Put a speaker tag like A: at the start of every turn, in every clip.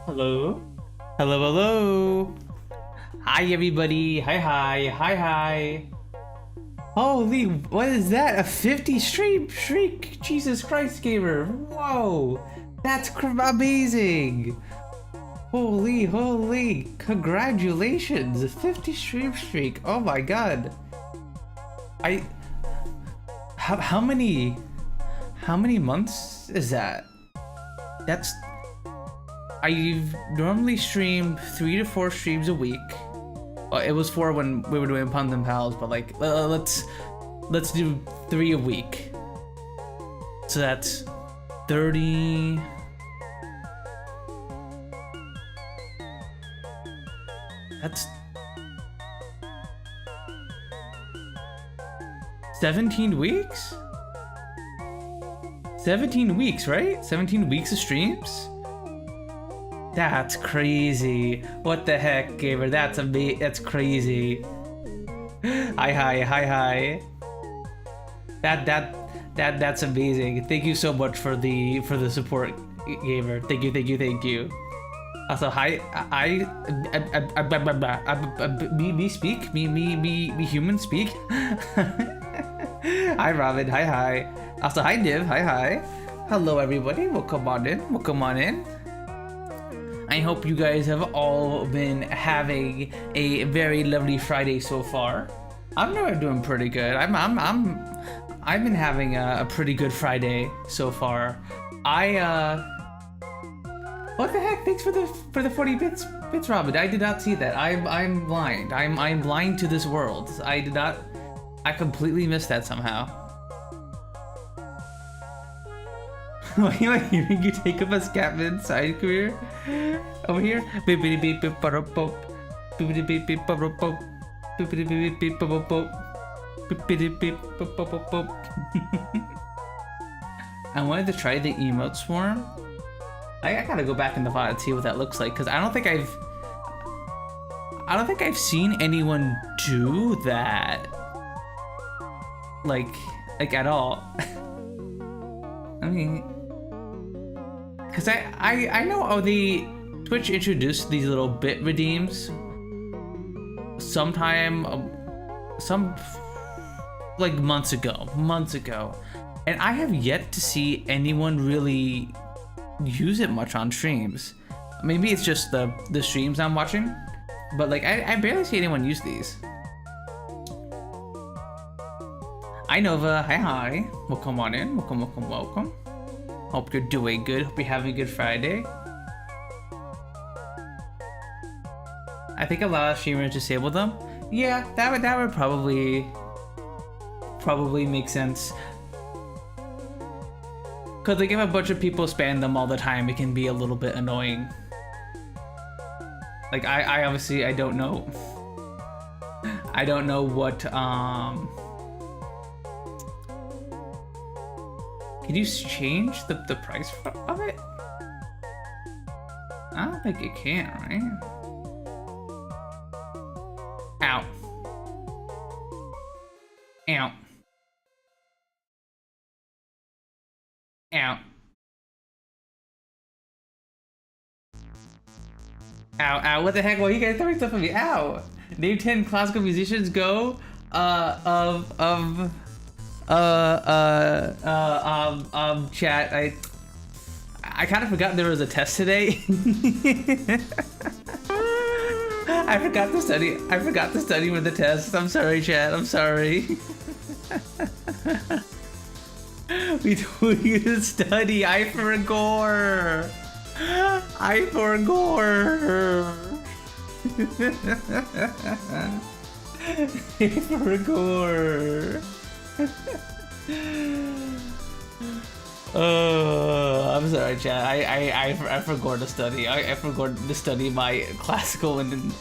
A: Hello? Hello, hello! Hi, everybody! Hi! Holy, what is that? A 50 streak! Jesus Christ, gamer! Whoa! That's amazing! Holy! Congratulations! A 50 streak! Oh my god! How many months is that? I've normally stream 3 to 4 streams a week. It was 4 when we were doing Puns and Pals, but like, let's do 3 a week. So that's 30. That's 17 weeks? 17 weeks, right? 17 weeks of streams? That's crazy. What the heck, gamer? That's crazy. Hi. That's amazing. Thank you so much for the support, gamer. Thank you. Also, hi. Me speak. Me human speak. Hi, Robin. Hi. Also, hi, Div. Hi. Hello, everybody. Welcome on in. I hope you guys have all been having a very lovely Friday so far. I'm doing pretty good. I've been having a pretty good Friday so far. What the heck? Thanks for the 40 bits, Robin. I did not see that. I'm blind. I'm blind to this world. I completely missed that somehow. Why am I hearing you take up a Scatman side career? Over here? I wanted to try the emote swarm. I gotta go back in the VOD and see what that looks like, because I don't think I've seen anyone do that. Like at all. I mean, because I know the Twitch introduced these little bit redeems sometime, like months ago, and I have yet to see anyone really use it much on streams. Maybe it's just the streams I'm watching, but like I barely see anyone use these. Hi Nova, hi. Welcome on in, welcome. Hope you're doing good. Hope you're having a good Friday. I think a lot of streamers disable them. Yeah, that would probably make sense. Cause like if a bunch of people spam them all the time, it can be a little bit annoying. Like I obviously I don't know what Can you change the price of it? I don't think it can, right? Ow. Ow, what the heck? Well, you guys throwing stuff at me. Ow! Name 10 classical musicians, go. Chat, I kind of forgot there was a test today. I forgot to study with the test. I'm sorry, chat. I'm sorry. We told you to study. I forgot. I'm sorry, chat. I forgot to study. I forgot to study my classical and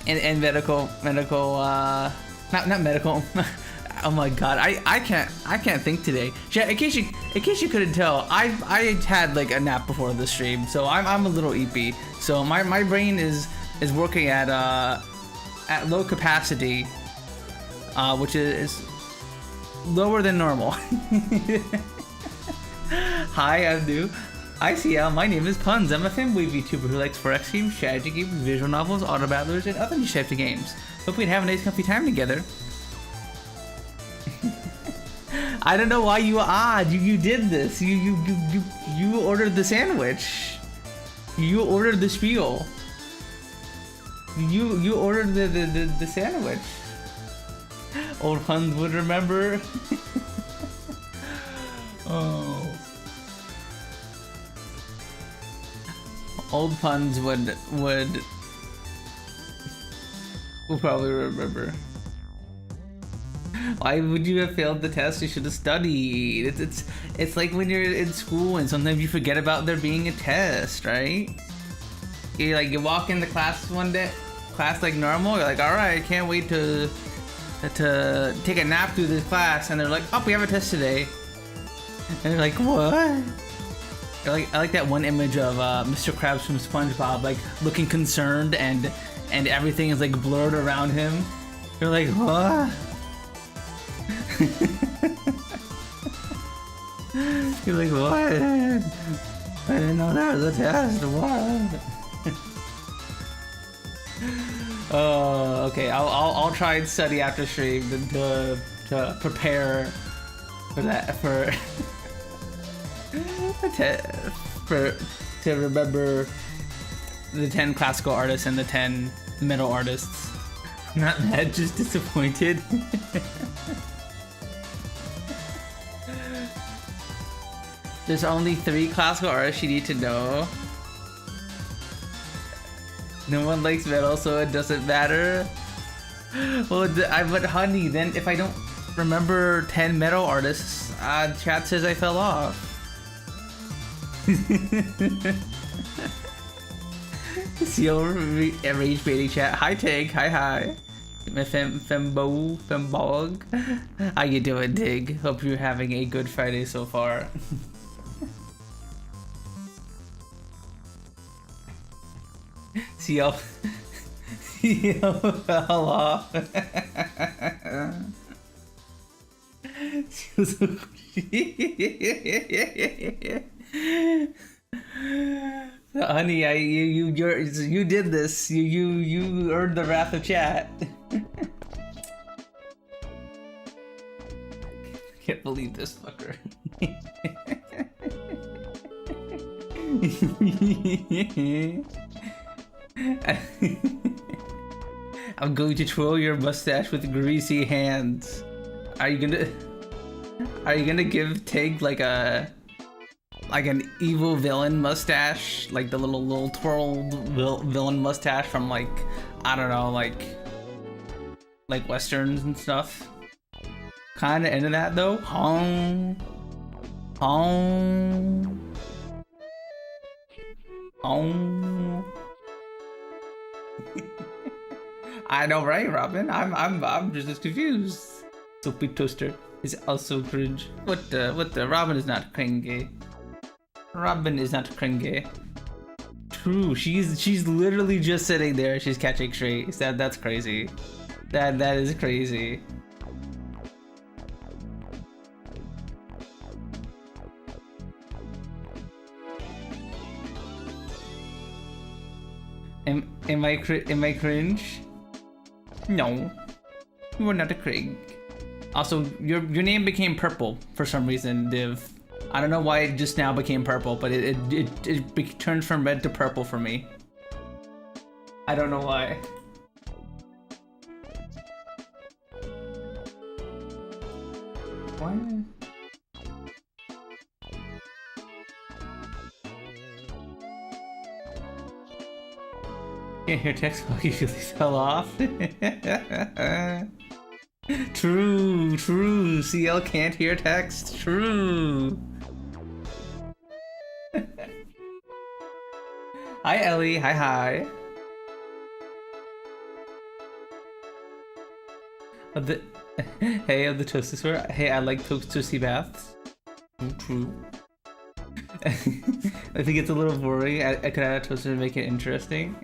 A: medical. Not medical. Oh my god, I can't think today. Chat, in case you couldn't tell, I had like a nap before the stream, so I'm a little eepy. So my brain is working at low capacity, which is lower than normal. Hi, I'm new. ICL, my name is Puns. I'm a femboy VTuber who likes 4X games, strategy games, visual novels, auto battlers, and other niche types of games. Hope we can have a nice comfy time together. I don't know why you were odd. You did this. You ordered the sandwich. You ordered the spiel. You ordered the sandwich. Old Puns would remember. Oh. Old Puns would probably remember. Why would you have failed the test? You should have studied. It's like when you're in school and sometimes you forget about there being a test, right? You walk into class one day, class like normal. You're like, all right, can't wait to take a nap through this class, and they're like, oh, we have a test today, and you're like, what? I like that one image of Mr. Krabs from SpongeBob, like looking concerned, and everything is like blurred around him. You're like, what? You're like, what? I didn't know that was a test. What? Oh, okay. I'll try and study after stream to prepare for that to remember the 10 classical artists and the 10 metal artists. Not mad, just disappointed. There's only 3 classical artists you need to know. No one likes metal, so it doesn't matter. Well, but honey, then if I don't remember 10 metal artists, chat says I fell off. CO rage baiting chat. Hi Tig, hi. Fembog. How you doing, Tig? Hope you're having a good Friday so far. CL fell off. Honey, you did this. You earned the wrath of chat. I can't believe this fucker. I'm going to twirl your mustache with greasy hands. Are you gonna give Tig like an evil villain mustache, like the little twirled villain mustache from like, I don't know, like westerns and stuff? Kinda into that though. Hong. I know, right, Robin? I'm just as confused. Soapy Toaster is also cringe. What the? Robin is not cringy. Robin is not cringy. True, she's literally just sitting there. She's catching strays. That's crazy. That is crazy. Am I cringe? No, you are not a cringe. Also, your name became purple for some reason, Div. I don't know why it just now became purple, but it turned from red to purple for me. I don't know why. Why? Can't hear text while you really fell off. True. CL can't hear text. True. Hi Ellie. Hi. Hey, of the toasty. Hey, I like toasty baths. True. I think it's a little boring. I could add a toaster to make it interesting.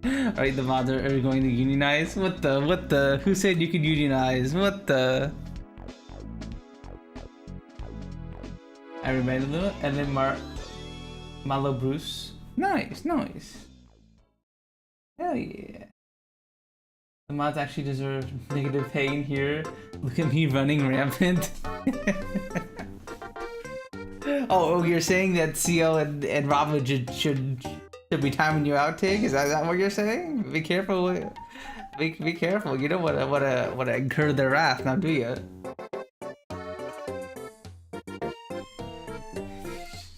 A: Alright, the mods are going to unionize? What the? Who said you could unionize? What the? I reminded them, and then Malo Bruce. Nice, nice. Hell yeah. The mods actually deserve negative pain here. Look at me running rampant. Oh, you're saying that CO and Robin should be timing you out, Tig? Is that what you're saying? Be careful. Be careful. You don't wanna incur their wrath, now do you?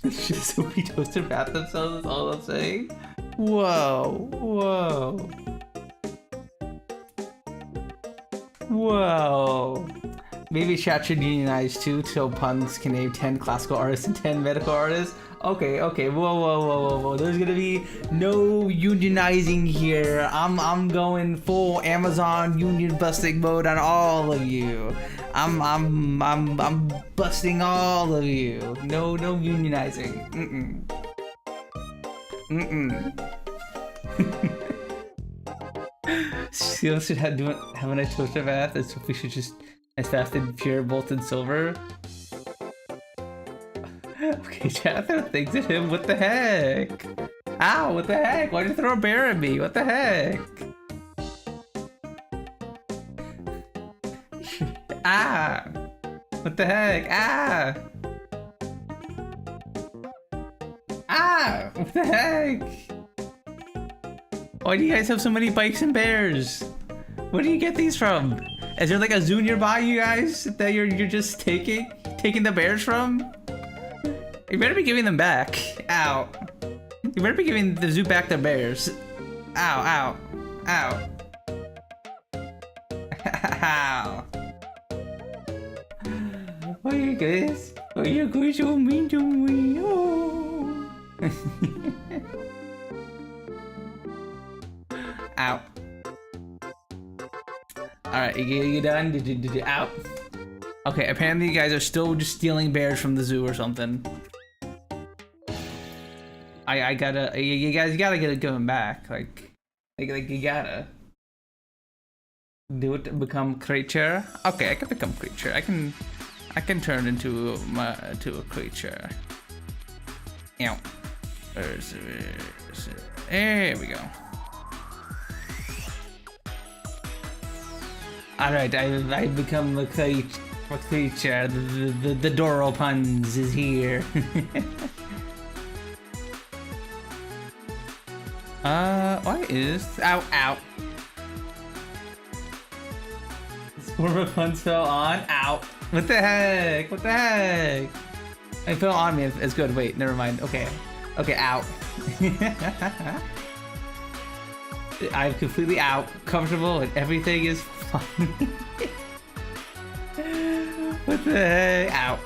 A: Should Sophie Toaster wrap themselves? That's all I'm saying. Whoa, whoa. Whoa. Maybe chat should unionize too, so puns can name 10 classical artists and 10 medical artists. Okay, okay, whoa. There's gonna be no unionizing here. I'm going full Amazon union busting mode on all of you. I'm busting all of you. No unionizing. Seal should have a nice toaster bath, and Sophie should just as fast and pure molten silver. Okay, Chather thinks at him. What the heck? Ow! What the heck? Why'd you throw a bear at me? What the heck? Ah! What the heck? Ah! Ah! What the heck? Why do you guys have so many bikes and bears? Where do you get these from? Is there like a zoo nearby, you guys, that you're just taking the bears from? You better be giving them back. Ow. You better be giving the zoo back their bears. Ow, ow, ow. Ow. Why are you guys so mean to me? Oh. Ow. Alright, you done? Did you out? Okay, apparently you guys are still just stealing bears from the zoo or something. You guys gotta give them back. Like you gotta do it to become creature. Okay, I can become creature. I can turn into a creature. Ew. There we go. Alright, I become the creature. The Doro puns is here. What is? Ow. Swarm puns fell on. Ow. What the heck? What the heck? It fell on me. It's good. Wait, never mind. Okay, ow. I'm completely out, comfortable, and everything is fine. What the heck? Ow.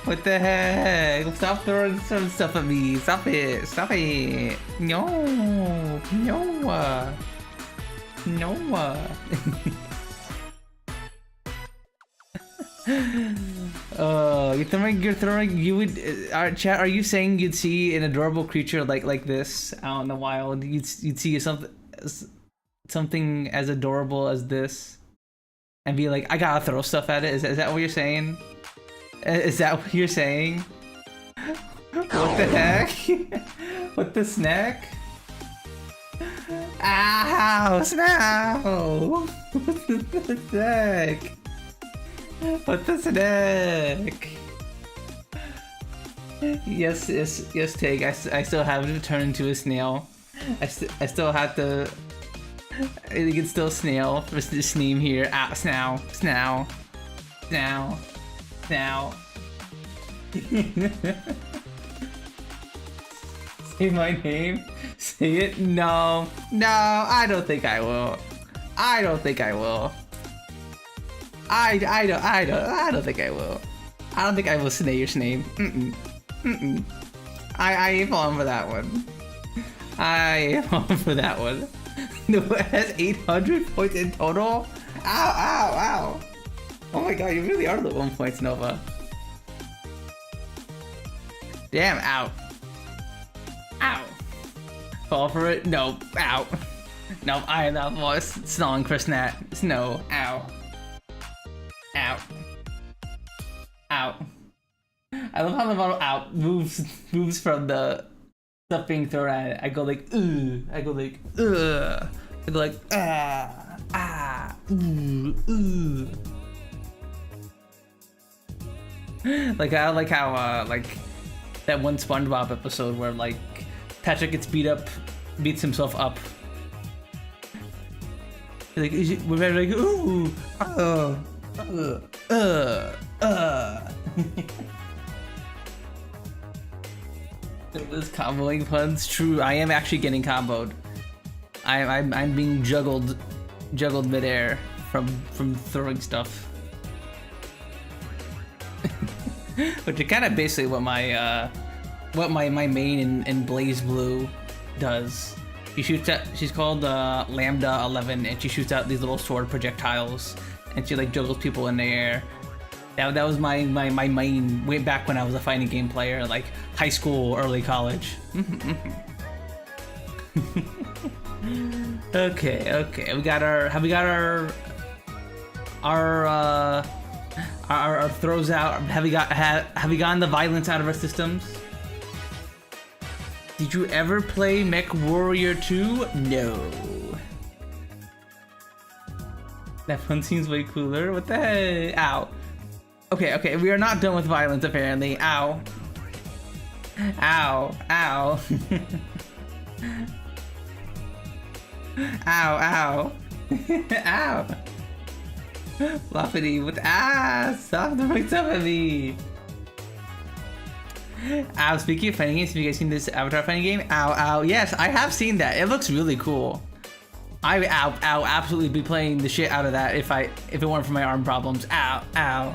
A: What the heck? Stop throwing some stuff at me. Stop it. Stop it. No. You're throwing, you would, chat, are you saying you'd see an adorable creature like this out in the wild? You'd see something as adorable as this and be like, I gotta throw stuff at it? Is that what you're saying? Is that what you're saying? What the heck? What the snack? Ow, snack! What the heck? What the snack? Yes, Tig. I still have to turn into a snail. I still have to. You can still snail for this name here. Ah, snow. Say my name. Say it. No. I don't think I will. I don't think I will. I don't think I will. I don't think I will say your name. I ain't falling for that one. I ain't falling for that one. No, it has 800 points in total. Ow. Oh my god, you really are the 1 points, Nova. Damn, ow. Fall for it? No, ow. No, I am not voice. Snarling for snap. Snow, ow. I love how the model out moves from the stuff being thrown at it. I go like, ugh. I go like, ugh. I go like, ooh. Like I like how like that one SpongeBob episode where like Patrick gets beats himself up. Like we're like, ooh, Those comboing puns, true. I am actually getting comboed. I'm being juggled midair from throwing stuff. Which is kind of basically what my main in Blaze Blue does. She shoots at, she's called Lambda 11, and she shoots out these little sword projectiles, and she like juggles people in the air. That was my main way back when I was a fighting game player, like high school, early college. Okay. We got our throws out. Have we gotten the violence out of our systems? Did you ever play Mech Warrior 2? No. That one seems way cooler. What the heck? Ow. Okay, we are not done with violence apparently. Ow. Ow. Ow. Ow. Ow. Loppity with stop throwing stuff at me. Ow, speaking of fighting games, have you guys seen this Avatar fighting game? Ow. Yes, I have seen that. It looks really cool. I absolutely be playing the shit out of that if it weren't for my arm problems. Ow.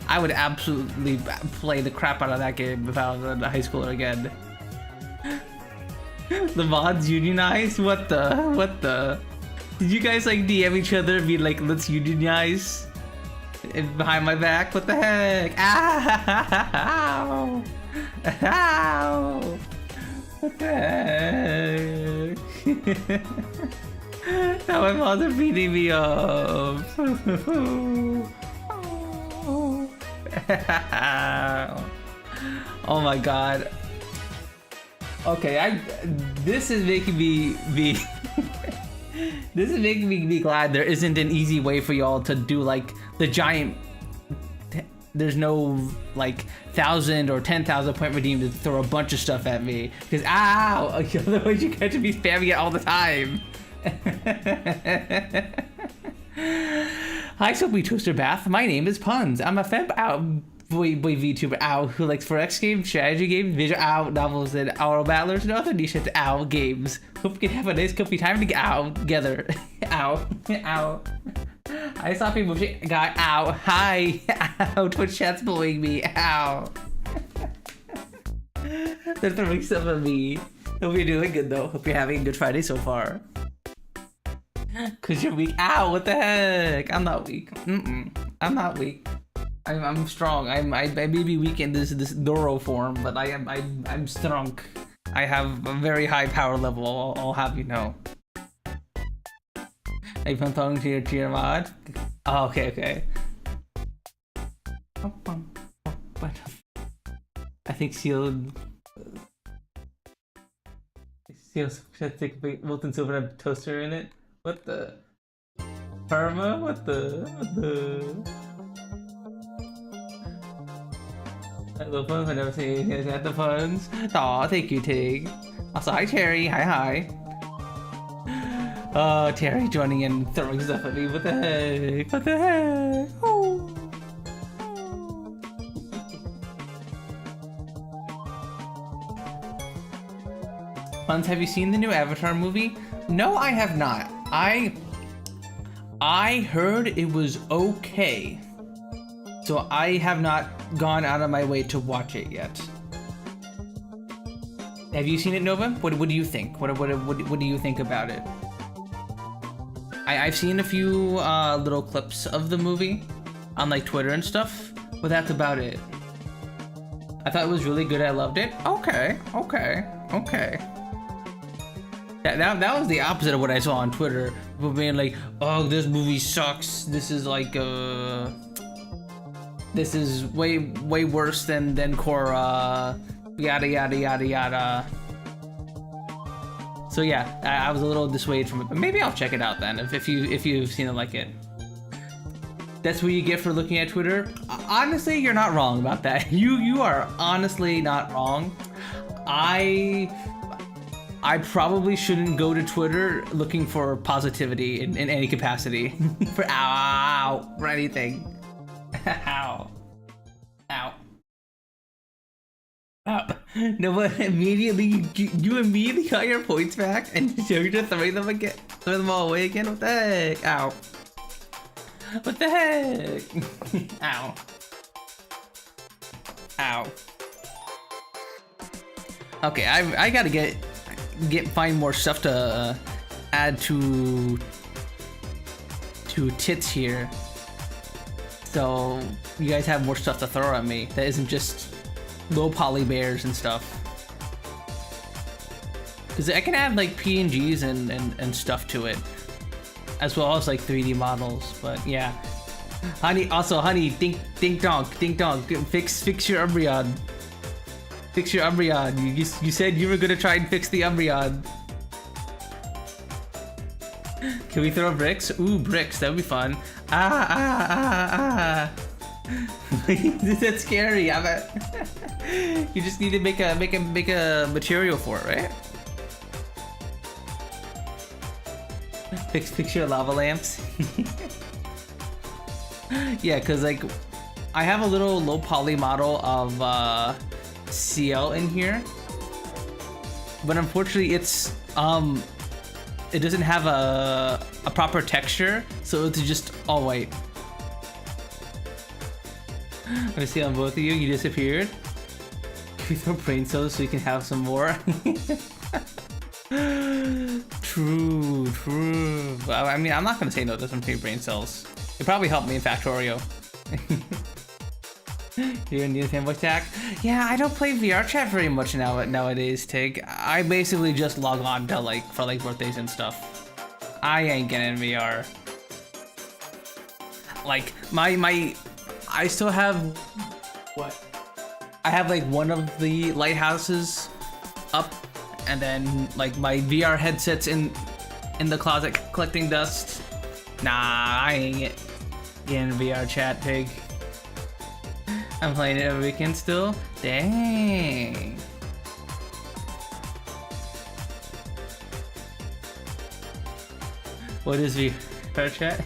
A: I would absolutely play the crap out of that game if I was a high schooler again. The mods unionized? What the? Did you guys like DM each other and be like, let's unionize? Behind my back? What the heck? Ow! Ow! What the heck? Now my mods are beating me up. Oh my god. Okay, this is making me be this is making me be glad there isn't an easy way for y'all to do like the giant. There's no like 1,000 or 10,000 point redeem to throw a bunch of stuff at me. Because ow! Otherwise you catch me spamming it all the time. Hi, Soapy Toaster Bath. My name is Puns. I'm a boy vtuber who likes 4X games, strategy games, visual novels, and auto battlers, and other niche games. Hope you can have a nice comfy time to get together. Ow. I saw people got ow. Hi. Ow. Twitch chat's bullying me. Ow. They're throwing stuff at me. Hope you're doing good though. Hope you're having a good Friday so far. Cause you're weak. Ow, what the heck? I'm not weak. I'm not weak. I'm strong. I may be weak in this Doro form, but I'm strong. I have a very high power level. I'll have you know. Are you talking to your mod? Oh, okay. I think sealed should take a molten silver and a toaster in it. What the? Perma? What the? I love puns. I never seen anything like that. The puns. Aw, thank you, Tig. Also, hi, Terry. Hi. Terry joining in, throwing stuff at me. What the heck? Oh. Puns, have you seen the new Avatar movie? No, I have not. I heard it was okay. So I have not gone out of my way to watch it yet. Have you seen it, Nova? What do you think? What do you think about it? I've seen a few little clips of the movie on like Twitter and stuff, but that's about it. I thought it was really good. I loved it. Okay. That was the opposite of what I saw on Twitter. People being like, "Oh, this movie sucks. This is like this is way worse than Korra, yada yada yada yada. So yeah, I was a little dissuaded from it, but maybe I'll check it out then if you've seen it like it. That's what you get for looking at Twitter. Honestly, you're not wrong about that. You are honestly not wrong. I probably shouldn't go to Twitter looking for positivity in any capacity. for anything. Ow. No, but immediately you immediately got your points back and you're just throwing them all away again. What the heck? Ow. What the heck? Ow. Okay, I gotta find more stuff to add to tits here, so you guys have more stuff to throw at me that isn't just low poly bears and stuff. Because I can add like PNGs and stuff to it, as well as like 3D models. But yeah, honey, dink donk, fix your Umbreon. Fix your Umbreon. You said you were gonna try and fix the Umbreon. Can we throw bricks? Ooh, bricks, that would be fun. That's scary. You just need to make a material for it, right? Fix your lava lamps. Yeah, cause like I have a little low poly model of CL in here, but unfortunately it's it doesn't have a proper texture, so it's just all white. I see on both of you, you disappeared. Can we throw brain cells so we can have some more? True. I mean, I'm not gonna say no to some free brain cells. It probably helped me in Factorio. You're in the fanboy tag? Yeah, I don't play VR chat very much nowadays, Tig. I basically just log on to for birthdays and stuff. I ain't getting VR. Like I still have what? I have like one of the lighthouses up, and then like my VR headsets in the closet collecting dust. Nah, I ain't getting VR chat, Pig. I'm playing it every weekend still. Dang. What is VR chat?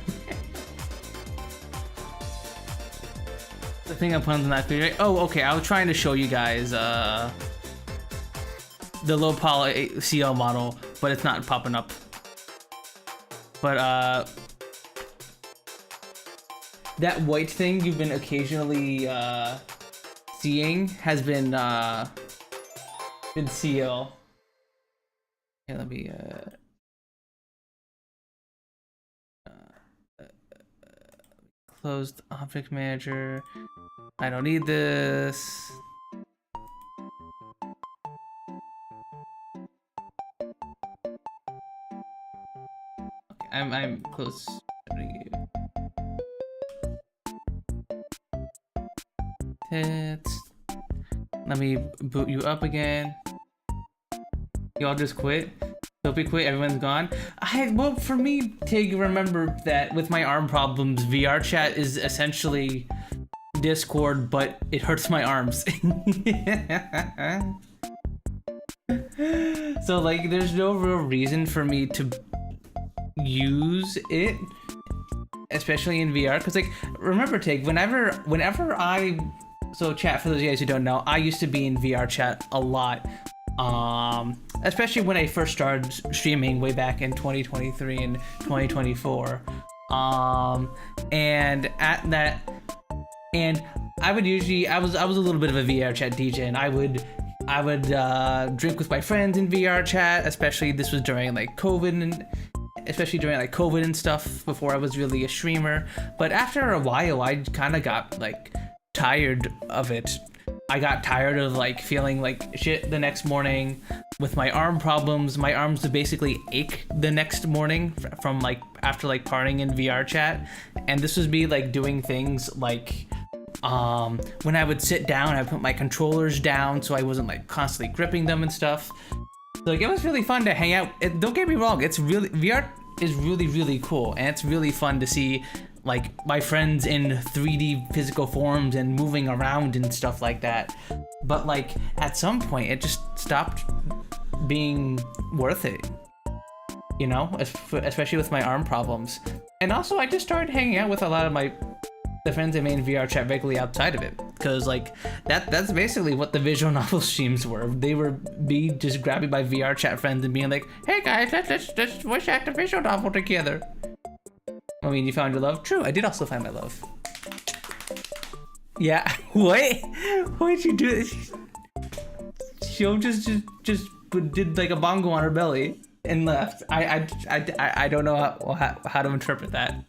A: The thing I'm putting on that video. Oh, okay. I was trying to show you guys the low poly CL model, but it's not popping up. But that white thing you've been occasionally seeing has been CL. Okay, let me closed object manager. I don't need this. Okay, I'm close. Hits. Let me boot you up again. Y'all just quit. Soapy quit, everyone's gone. Well, for me, Tig, remember that with my arm problems, VR chat is essentially Discord, but it hurts my arms. So like, there's no real reason for me to use it, especially in VR. Cause like, remember, Tig, whenever so chat, for those of you guys who don't know, I used to be in VR chat a lot. Especially when I first started streaming way back in 2023 and 2024. And at that, and I would usually, I was a little bit of a VR chat DJ, and I would drink with my friends in VR chat, especially this was during like COVID and stuff, before I was really a streamer. But after a while, I kind of got like tired of it. I got tired of like feeling like shit the next morning with my arm problems. My arms would basically ache the next morning from like after like partying in VR chat. And this was me like doing things like When I would sit down, I put my controllers down so I wasn't like constantly gripping them and stuff. So, like, it was really fun to hang out. Don't get me wrong, it's really, VR is really, really cool, and it's really fun to see like my friends in 3D physical forms and moving around and stuff like that. But like at some point it just stopped being worth it, you know, especially with my arm problems. And also I just started hanging out with a lot of the friends I made in VR chat regularly outside of it, because like that's basically what the visual novel streams were. They were me just grabbing my VR chat friends and being like, hey guys, let's voice act a visual novel together. I mean, you found your love? True, I did also find my love. Yeah, what? Why'd you do this? She just did like a bongo on her belly and left. I don't know how to interpret that.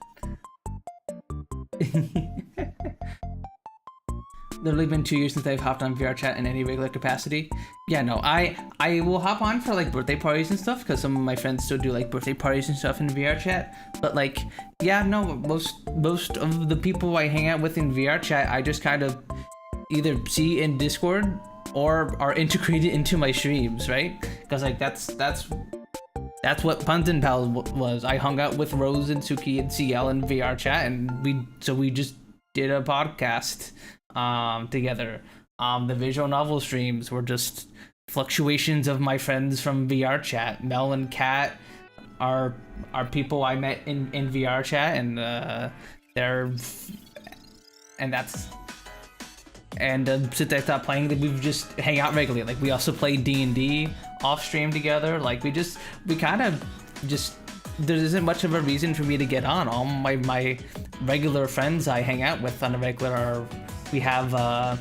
A: Literally been 2 years since I've hopped on VR chat in any regular capacity. Yeah, no, I will hop on for like birthday parties and stuff, because some of my friends still do like birthday parties and stuff in VR chat. But like, yeah, no, most of the people I hang out with in VR chat, I just kind of either see in Discord or are integrated into my streams, right? Because like that's what Puns and Pals was. I hung out with Rose and Suki and CL in VR chat, and we just did a podcast together. The visual novel streams were just fluctuations of my friends from VR chat. Mel and Kat are people I met in VR chat, and since I stopped playing, we've just hang out regularly. Like we also play D&D off stream together. Like we kind of just, there isn't much of a reason for me to get on. All my regular friends I hang out with on a regular are, we have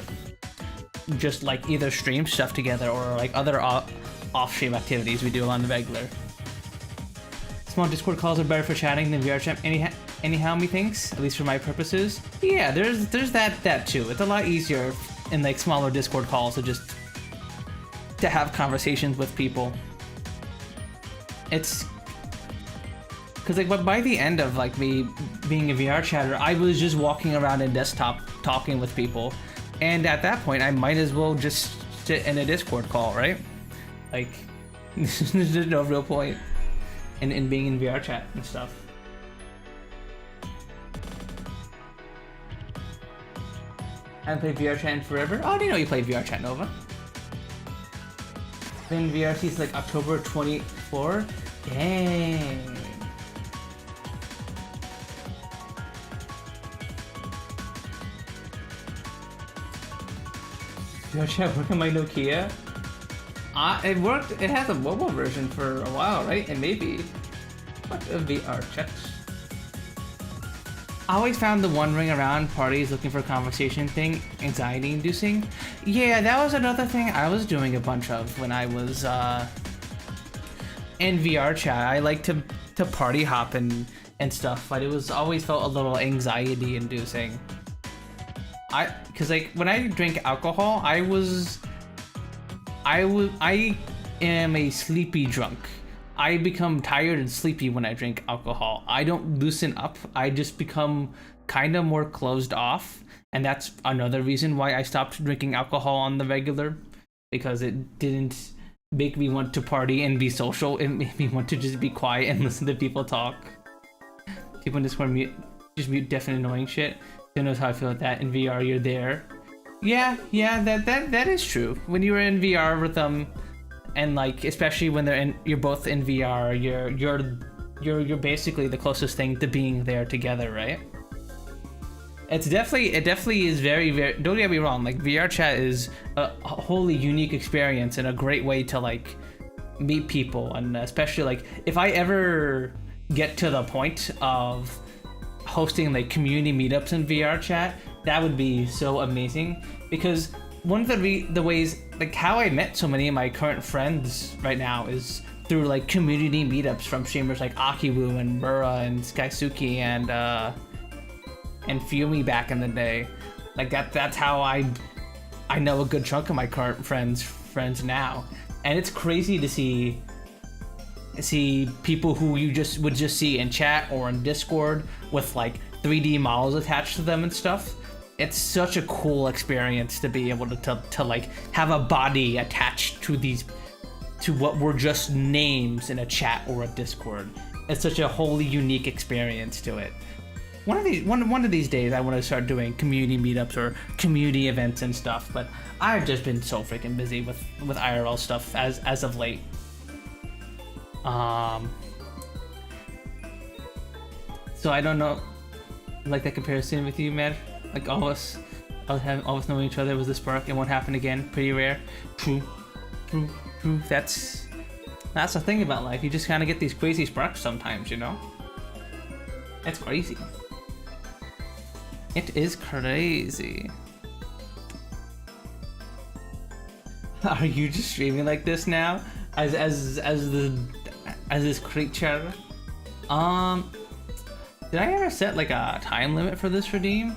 A: just like either stream stuff together or like other off-stream activities we do on the regular. Small Discord calls are better for chatting than VR chat. Anyhow, methinks, at least for my purposes. Yeah, there's that too. It's a lot easier in like smaller Discord calls to have conversations with people. It's because like by the end of like me being a VR chatter, I was just walking around in desktop talking with people, and at that point I might as well just sit in a Discord call, right? Like there's no real point in being in VR chat and stuff. I haven't played VR chat in forever. Oh, I didn't know you played VR chat, Nova. Been in VR since like October 24. Dang. VR chat work on my Nokia? It worked. It has a mobile version for a while, right? And maybe what a VR chats. I always found the wandering around parties looking for conversation thing anxiety inducing. Yeah, that was another thing I was doing a bunch of when I was in VR chat. I like to party hop and stuff, but it was always felt a little anxiety inducing. Cause like when I drink alcohol, I am a sleepy drunk. I become tired and sleepy when I drink alcohol. I don't loosen up. I just become kind of more closed off. And that's another reason why I stopped drinking alcohol on the regular, because it didn't make me want to party and be social. It made me want to just be quiet and listen to people talk. People in Discord mute deaf and annoying shit. Who knows how I feel with that. In VR, you're there. Yeah, that is true. When you were in VR with them, and like especially when you're both in VR, you're basically the closest thing to being there together, right? It definitely is very, very, don't get me wrong, like VR chat is a wholly unique experience and a great way to like meet people, and especially like if I ever get to the point of hosting like community meetups in VR chat, that would be so amazing. Because one of the ways, like how I met so many of my current friends right now is through like community meetups from streamers like Akiwu and Mura and Skysuki and Fumi back in the day. Like that's how I know a good chunk of my current friends now. And it's crazy to see people who you would just see in chat or in Discord with like 3D models attached to them and stuff. it's such a cool experience to be able to like have a body attached to these, to what were just names in a chat or a Discord. It's such a wholly unique experience to it. One of these days, I want to start doing community meetups or community events and stuff. But I've just been so freaking busy with IRL stuff as of late. So I don't know, like that comparison with you, Matt. Like all of us knowing each other was the spark. It won't happen again. Pretty rare. True. That's the thing about life. You just kind of get these crazy sparks sometimes, you know. It's crazy. It is crazy. Are you just streaming like this now, as this creature? Did I ever set like a time limit for this redeem?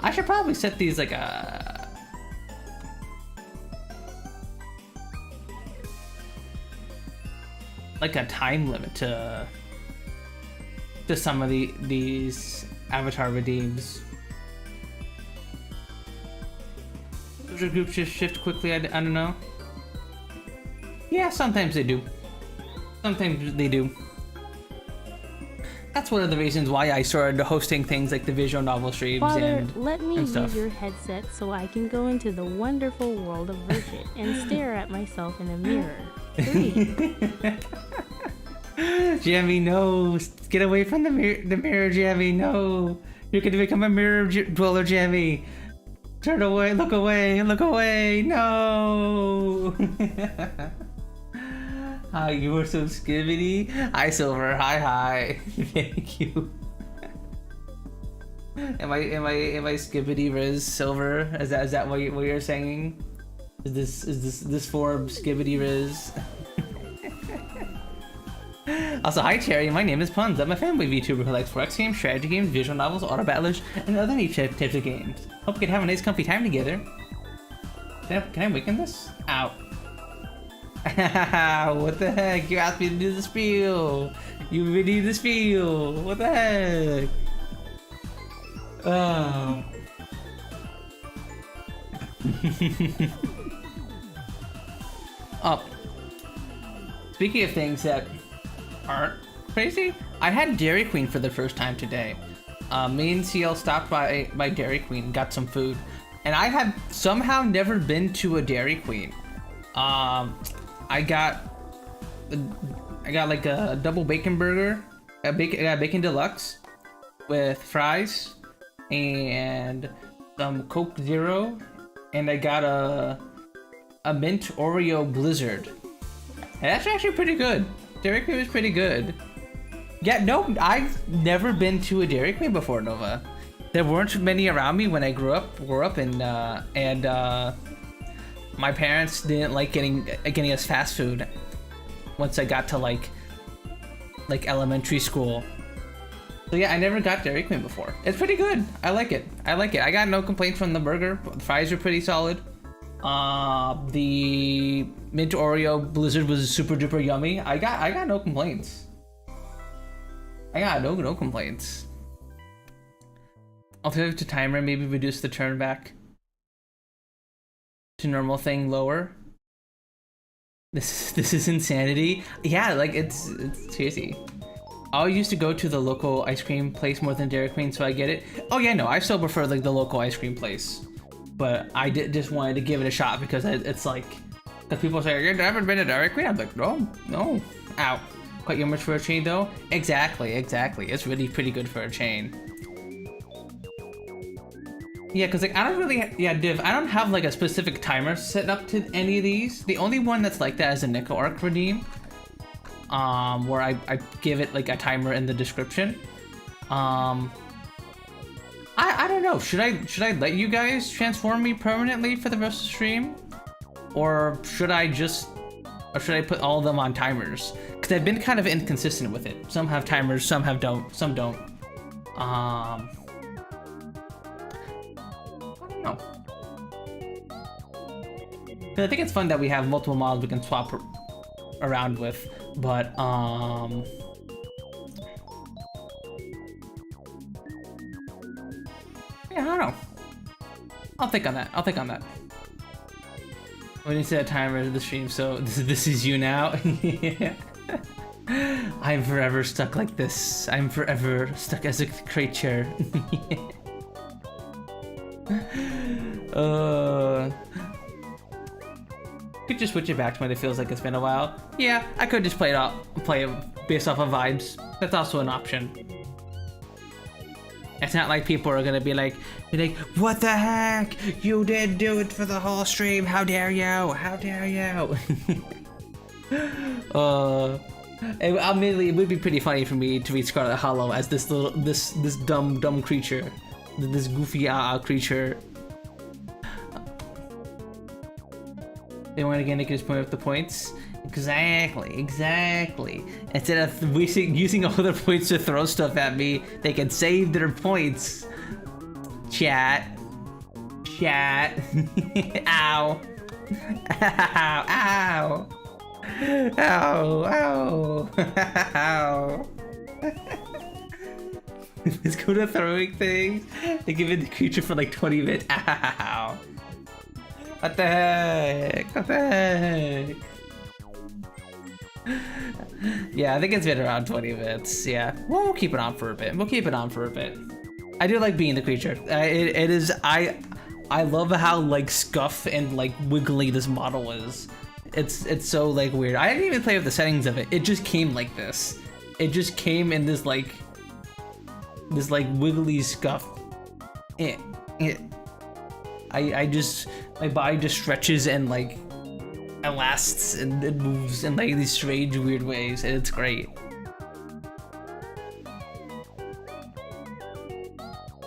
A: I should probably set these like a time limit to some of these avatar redeems. Does your group just shift quickly? I don't know. Yeah, sometimes they do. Sometimes they do. That's one of the reasons why I started hosting things like the visual novel streams.
B: Father, let me use your headset so I can go into the wonderful world of Virgit and stare at myself in a mirror. 3.
A: Jammy, no! Get away from the mirror, Jammy, no! You're gonna become a mirror dweller, Jammy! Turn away, look away, no! Ah, you were so skibbity. Hi, Silver. Hi. Thank you. Am I skibbity Riz Silver? Is that what you're saying? Is this form skibbity Riz? Also, hi Cherry, my name is Puns. I'm a fanboy VTuber who likes 4X games, strategy games, visual novels, auto battlers, and other niche types of games. Hope we can have a nice comfy time together. Can I awaken this? Ow. What the heck? You asked me to do the spiel. You really do the spiel. What the heck? Oh. Oh. Speaking of things that aren't crazy, I had Dairy Queen for the first time today. Me and CL stopped by Dairy Queen and got some food, and I had somehow never been to a Dairy Queen. I got like a double bacon burger, I got bacon deluxe with fries and some Coke Zero, and I got a mint Oreo Blizzard. And that's actually pretty good. Dairy Queen was pretty good. Yeah, no, I've never been to a Dairy Queen before, Nova. There weren't many around me when I grew up and my parents didn't like getting us fast food once I got to like elementary school. So yeah, I never got Dairy Queen before. It's pretty good. I like it. I got no complaints from the burger. The fries are pretty solid. The mint Oreo Blizzard was super duper yummy. I got no complaints. I got no complaints. Alternative to timer, maybe reduce the turn back to normal thing lower. This is insanity. Yeah, like it's crazy. I used to go to the local ice cream place more than Dairy Queen, so I get it. Oh yeah, no, I still prefer like the local ice cream place, but I just wanted to give it a shot because it's like, because people say you've never been to Dairy Queen. I'm like, no. Ow. Quite much for a chain though. Exactly. It's really pretty good for a chain. Yeah, because like I don't really, Div, I don't have like a specific timer set up to any of these. The only one that's like that is a Nickel Arc redeem, where I give it like a timer in the description. I don't know. Should I let you guys transform me permanently for the rest of the stream, or should I put all of them on timers? Because I've been kind of inconsistent with it. Some have timers, some don't. I don't know. I think it's fun that we have multiple models we can swap around with, but don't know. I'll think on that. I'll think on that. We need to set a timer of the stream, so this is you now. Yeah. I'm forever stuck like this. I'm forever stuck as a creature. Could just switch it back to when it feels like it's been a while. Yeah, I could just play it based off of vibes. That's also an option. It's not like people are gonna be like, what the heck? You didn't do it for the whole stream. How dare you? How dare you? Admittedly, it would be pretty funny for me to read Scarlet Hollow as this dumb creature, this goofy creature. They want to get Nick just point up the points. Exactly. Instead of using all their points to throw stuff at me, they can save their points. Chat. Ow. Ow. Let's go to throwing things. They give it the creature for like 20 minutes. Ow. What the heck? Yeah, I think it's been around 20 minutes. Yeah, we'll keep it on for a bit. I do like being the creature. It is. I love how like scuff and like wiggly this model is. It's so like weird. I didn't even play with the settings of it. It just came like this. It just came in this like wiggly scuff. My body just stretches and like elasts and it moves in like these strange weird ways, and it's great.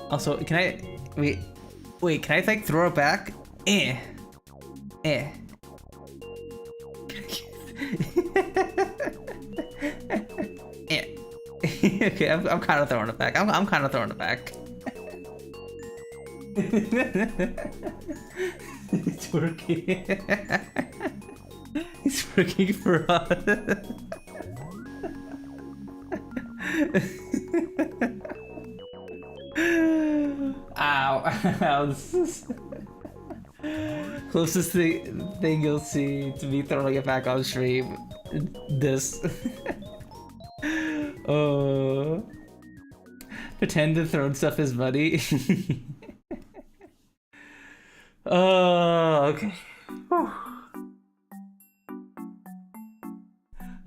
A: Also, can I wait, can I like throw it back? Okay, I'm kind of throwing it back. I'm kind of throwing it back. It's working. It's working for us. Ow. This is closest thing you'll see to me throwing it back on stream. This. Oh. Pretend to throw stuff is money. Oh, okay. Whew.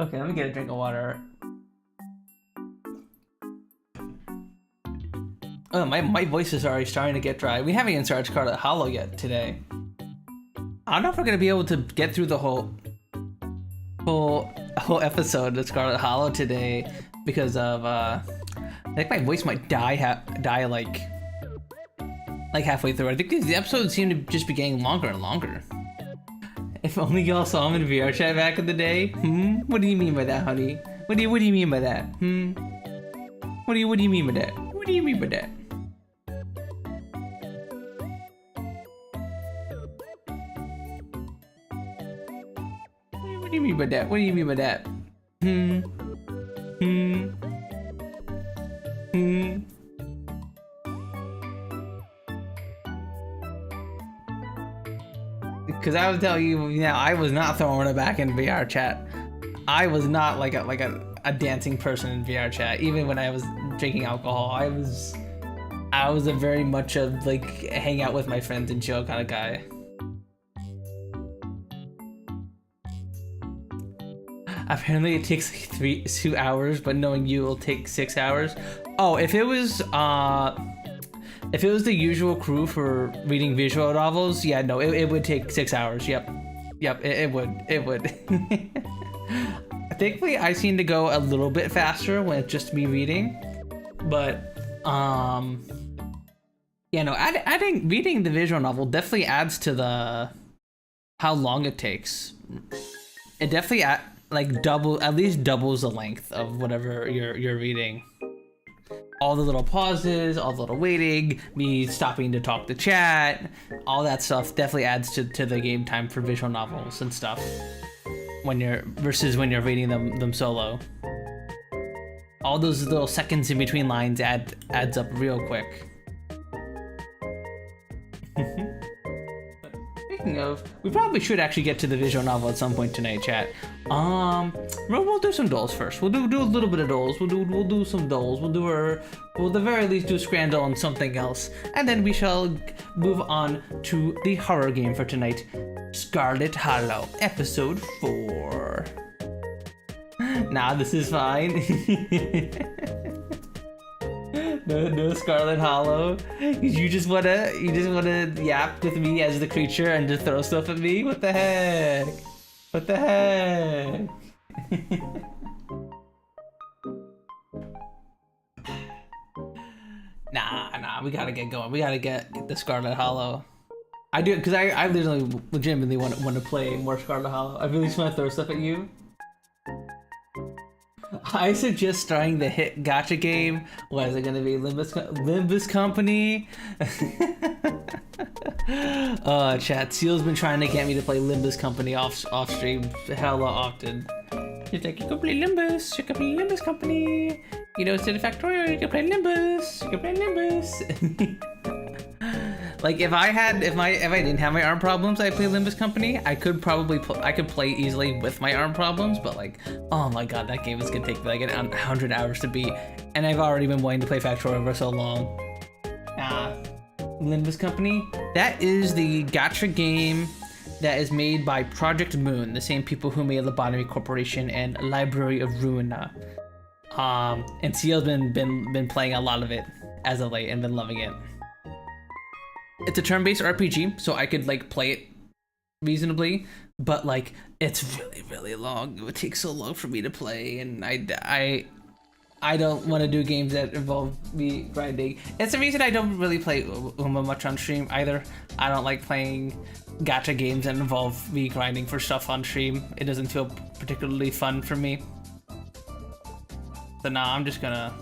A: Okay, let me get a drink of water. Oh, my voice is already starting to get dry. We haven't even started Scarlet Hollow yet today. I don't know if we're gonna be able to get through the whole episode of Scarlet Hollow today because of I think my voice might die like halfway through. I think the episodes seem to just be getting longer and longer. If only y'all saw him in VR chat back in the day. What do you mean by that, honey? What do you mean by that? What do you mean by that? What do you mean by that? What do you mean by that? What do you mean by that? Because I would tell you, I was not throwing it back in VR chat. I was not like a dancing person in VR chat. Even when I was drinking alcohol, I was a very much a like hang out with my friends and chill kind of guy. Apparently it takes like 2 hours, but knowing you will take 6 hours. Oh, if it was the usual crew for reading visual novels, yeah, no, it would take 6 hours. Yep, it would. Thankfully, I seem to go a little bit faster when it's just me reading, but yeah, no, adding reading the visual novel definitely adds to the how long it takes. It definitely at least doubles the length of whatever you're reading. All the little pauses, all the little waiting, me stopping to talk to chat, all that stuff definitely adds to the game time for visual novels and stuff. Versus when you're reading them solo. All those little seconds in between lines adds up real quick. Speaking of, we probably should actually get to the visual novel at some point tonight, chat. We'll do some dolls first. We'll do a little bit of dolls. We'll do some dolls. We'll at the very least do Scrandal and something else, and then we shall move on to the horror game for tonight, Scarlet Hollow, episode 4. Nah, this is fine. No Scarlet Hollow. You just wanna yap with me as the creature and just throw stuff at me? What the heck? What the heck? Nah, we gotta get going. We gotta get the Scarlet Hollow. I do, because I literally legitimately want to play more Scarlet Hollow. I really just want to throw stuff at you. I suggest starting the hit gacha game. What is it gonna be? Limbus Company? Chat. Seal's been trying to get me to play Limbus Company off stream hella often. He's like, you can play Limbus. You can play Limbus Company. You know, instead of Factorio, you can play Limbus. You can play Limbus. Like if I didn't have my arm problems, I'd play Limbus Company. I could probably I could play easily with my arm problems, but like, oh my god, that game is gonna take like 100 hours to beat, and I've already been wanting to play Factorio for so long. Limbus Company. That is the gacha game that is made by Project Moon, the same people who made Lobotomy Corporation and Library of Ruina. And Seal's been playing a lot of it as of late and been loving it. It's a turn-based RPG, so I could like play it reasonably, but like it's really long. It would take so long for me to play, and I don't want to do games that involve me grinding. It's the reason I don't really play Uma much on stream either. I don't like playing gacha games that involve me grinding for stuff on stream. It doesn't feel particularly fun for me. So now I'm just gonna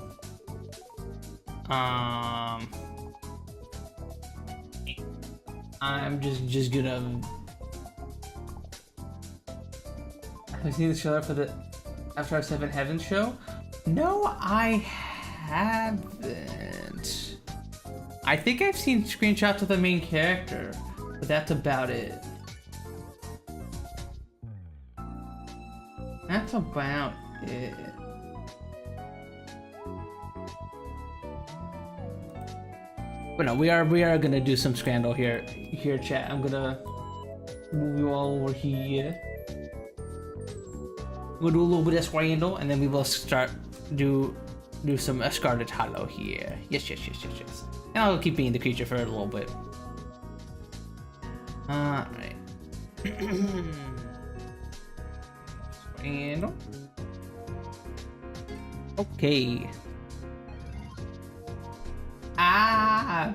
A: I'm just gonna. Have you seen the trailer for the After Our 7 Heavens show? No, I haven't. I think I've seen screenshots of the main character, but that's about it. That's about it. But no, we are gonna do some Scrandal here, chat. I'm gonna move you all over here. We'll do a little bit of Scrandal, and then we will start do some Scarlet Hollow here. Yes. And I'll keep being the creature for a little bit. Alright. Scrandal. Okay. Ow.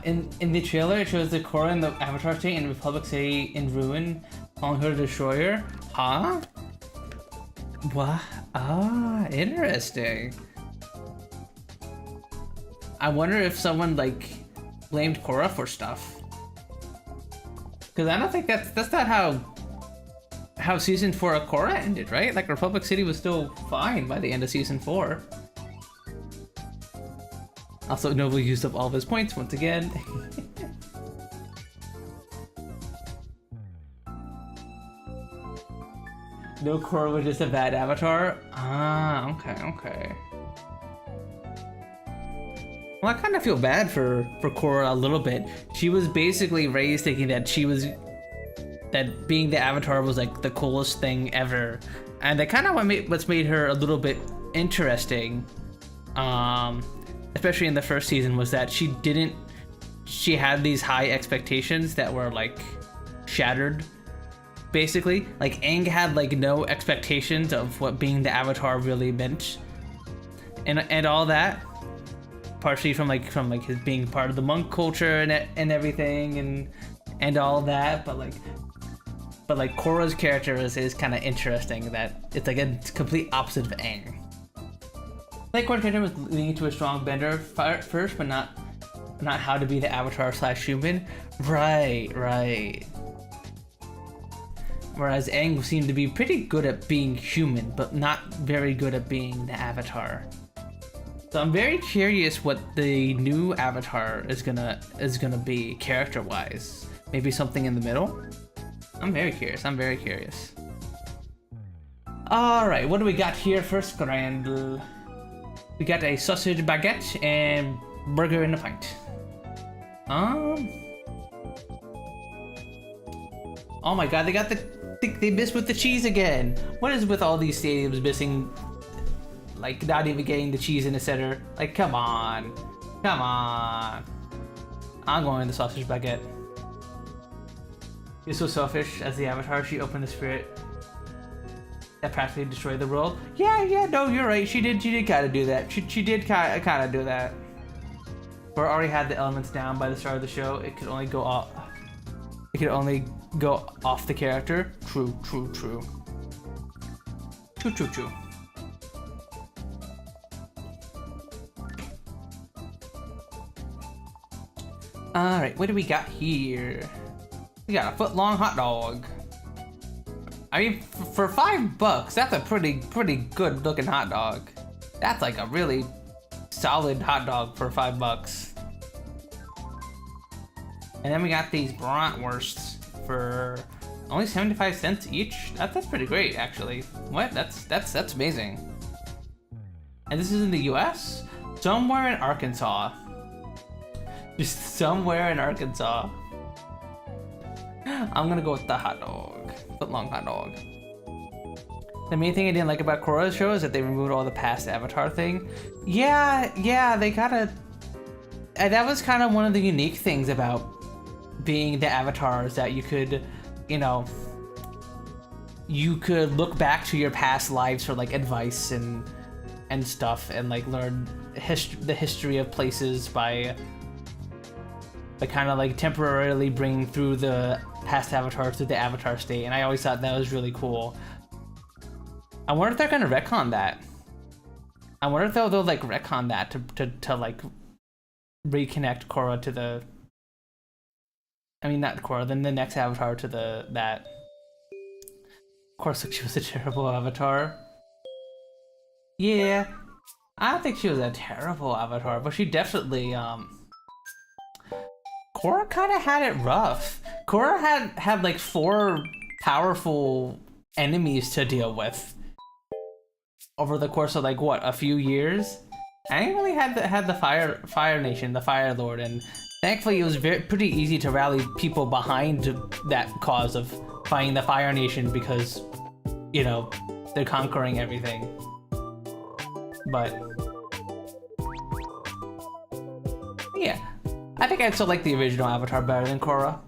A: In the trailer, it shows the Korra in the Avatar state and Republic City in ruin, calling her the Destroyer. Huh? What? Interesting. I wonder if someone like blamed Korra for stuff. Because I don't think that's not how season 4 of Korra ended, right? Like Republic City was still fine by the end of season 4. Also, Nova used up all of his points once again. No, Korra was just a bad avatar? Okay. Well, I kind of feel bad for Korra a little bit. She was basically raised thinking that that being the avatar was like the coolest thing ever, and that kind of what's made her a little bit interesting, especially in the first season, was that she had these high expectations that were like shattered, basically. Like Aang had like no expectations of what being the avatar really meant, and all that, partially from his being part of the monk culture and everything and all that, but like Korra's character is kind of interesting, that it's like a complete opposite of Aang. Like Korra's character was leading to a strong bender first, but not how to be the avatar / human. Right. Whereas Aang seemed to be pretty good at being human, but not very good at being the avatar. So I'm very curious what the new avatar is gonna be character-wise. Maybe something in the middle? I'm very curious, I'm very curious. Alright, what do we got here first, Grandel? We got a sausage baguette and burger in a pint. Oh my god, they missed with the cheese again. What is with all these stadiums missing, like not even getting the cheese in the center? Like, come on. Come on. I'm going the sausage baguette. You're so selfish. As the avatar, she opened the spirit that practically destroyed the world. Yeah, no, you're right. She did kind of do that. She did kind of do that. Or already had the elements down by the start of the show. It could only go off. It could only go off the character. True. Alright, what do we got here? We got a foot-long hot dog. I mean, for $5, that's a pretty good looking hot dog. That's like a really solid hot dog for $5. And then we got these bratwursts for only 75 cents each. That's pretty great, actually. What? That's amazing. And this is in the US? Somewhere in Arkansas. Just somewhere in Arkansas. I'm gonna go with the hot dog. Foot-long hot dog. The main thing I didn't like about Korra's show is that they removed all the past Avatar thing. Yeah, they gotta... That was kind of one of the unique things about being the avatars, that you could, you know, you could look back to your past lives for like advice and stuff, and like learn the history of places by kind of like temporarily bringing through the past avatars to the avatar state. And I always thought that was really cool. I wonder if they're gonna retcon that. I wonder if they'll like retcon that to like reconnect Korra to the... I mean, not Korra, then the next avatar to that. Of course, like, she was a terrible avatar. Yeah, I don't think she was a terrible avatar, but she definitely, Korra kind of had it rough. Korra had like 4 powerful enemies to deal with over the course of like, what, a few years? I only had the Fire Nation, the Fire Lord, and thankfully it was pretty easy to rally people behind that cause of fighting the Fire Nation, because, you know, they're conquering everything. But yeah, I think I still like the original Avatar better than Korra.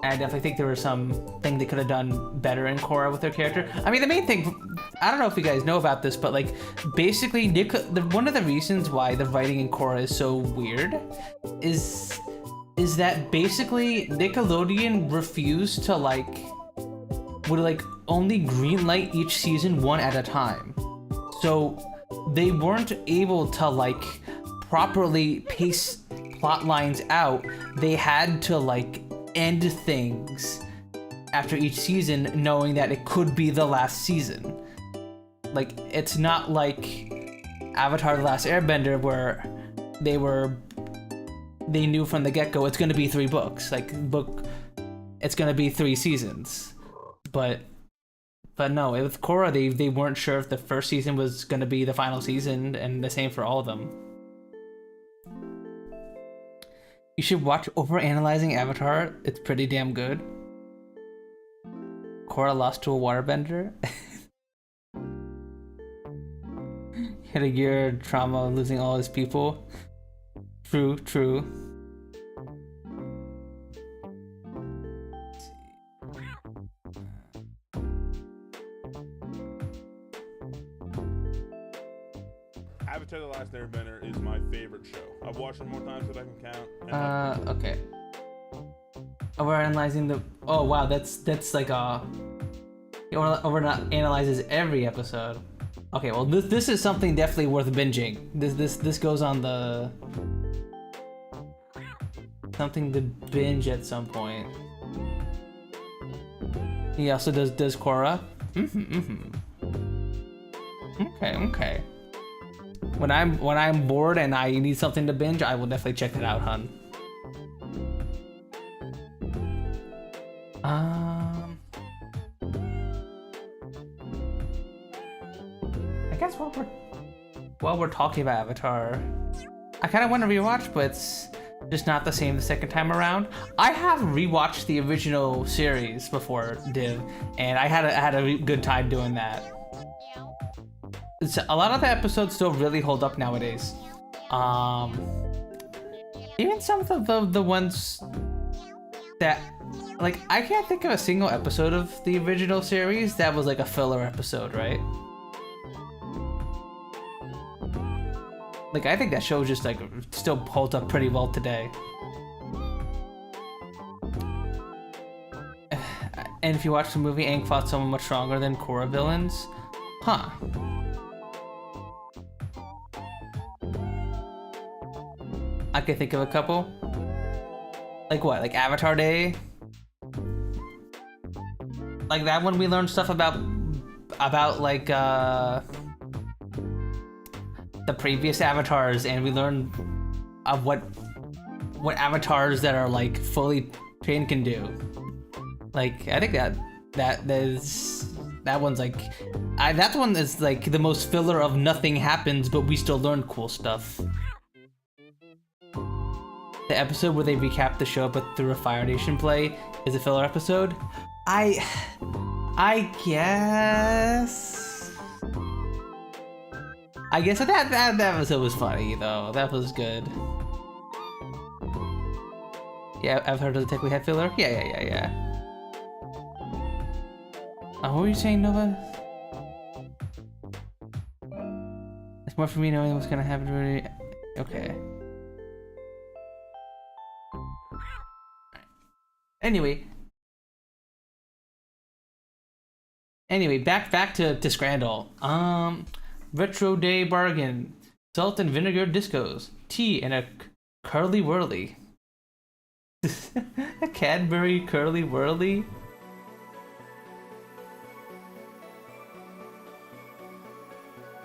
A: And I definitely think there was something they could have done better in Korra with their character. I mean, the main thing, I don't know if you guys know about this, but like, basically, one of the reasons why the writing in Korra is so weird is that basically Nickelodeon refused to would only greenlight each season one at a time. So they weren't able to properly pace plot lines out. They had to end things after each season, knowing that it could be the last season. It's not like Avatar: The Last Airbender, where they knew from the get-go it's gonna be 3 books. It's gonna be 3 seasons. But no, with Korra, they weren't sure if the first season was gonna be the final season, and the same for all of them. You should watch Overanalyzing Avatar. It's pretty damn good. Korra lost to a waterbender. Hit a year of trauma, losing all his people. True.
C: Avatar: The Last Airbender is my favorite show. I've watched it more times than I can count.
A: Okay. Overanalyzing the... Oh wow, that's like overanalyzes every episode. Okay, well this is something definitely worth binging. This goes on the... something to binge at some point. He also does Korra. Okay. When I'm bored and I need something to binge, I will definitely check that out, hun. I guess while we're talking about Avatar, I kind of want to rewatch, but it's just not the same the second time around. I have rewatched the original series before, Div, and I had a good time doing that. A lot of the episodes still really hold up nowadays. Even some of the ones that, like, I can't think of a single episode of the original series that was like a filler episode, right? Like, I think that show just like still holds up pretty well today. And if you watch the movie, Aang fought someone much stronger than Korra villains. Huh. I could think of a couple. Like what? Like Avatar Day? Like that one we learned stuff about like the previous avatars, and we learned of what avatars that are like fully trained can do. Like I think that one's like that one is like the most filler of nothing happens, but we still learn cool stuff. The episode where they recap the show but through a Fire Nation play is a filler episode. I guess that episode was funny though. That was good. Yeah, I've heard of the Tech We Had filler. Yeah. What were you saying, Nova? It's more for me knowing what's gonna happen already. Okay. Anyway, back to Scrandal. Retro Day Bargain, salt and vinegar discos, tea and a curly whirly. A Cadbury curly whirly?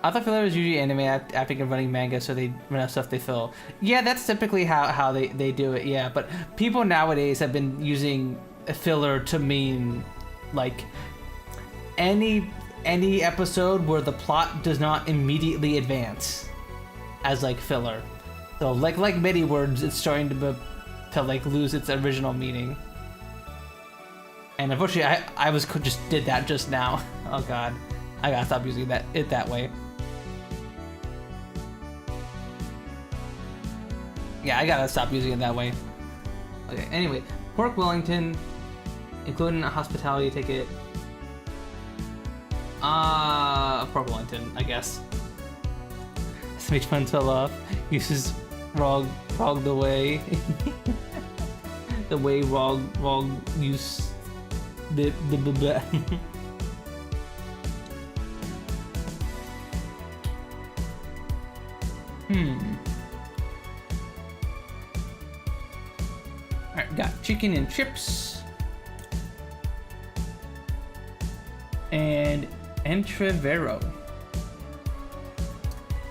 A: I thought filler was usually anime apping and running manga, so they run out stuff they fill. Yeah, that's typically how they do it, yeah. But people nowadays have been using a filler to mean like any episode where the plot does not immediately advance as like filler. So like many words, it's starting to like lose its original meaning. And unfortunately, I just did that just now. Oh god, I gotta stop using it that way. Yeah, I gotta stop using it that way. Okay, anyway, Pork Wellington, including a hospitality ticket. Pork Wellington, I guess. SMH funds fell off. Uses wrong the way. The way wrong use. Alright, got chicken and chips. And entrevero.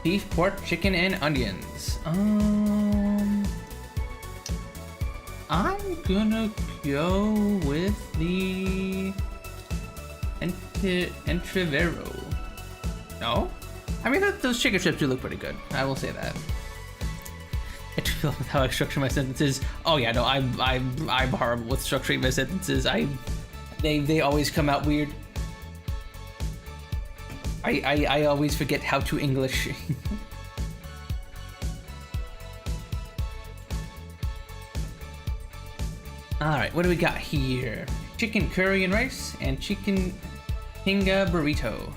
A: Beef, pork, chicken, and onions. I'm gonna go with the entrevero. No? I mean, those chicken strips do look pretty good. I will say that. I feel with how I structure my sentences. Oh yeah, no, I'm horrible with structuring my sentences. They always come out weird. I always forget how to English. Alright, what do we got here? Chicken curry and rice and chicken tinga burrito.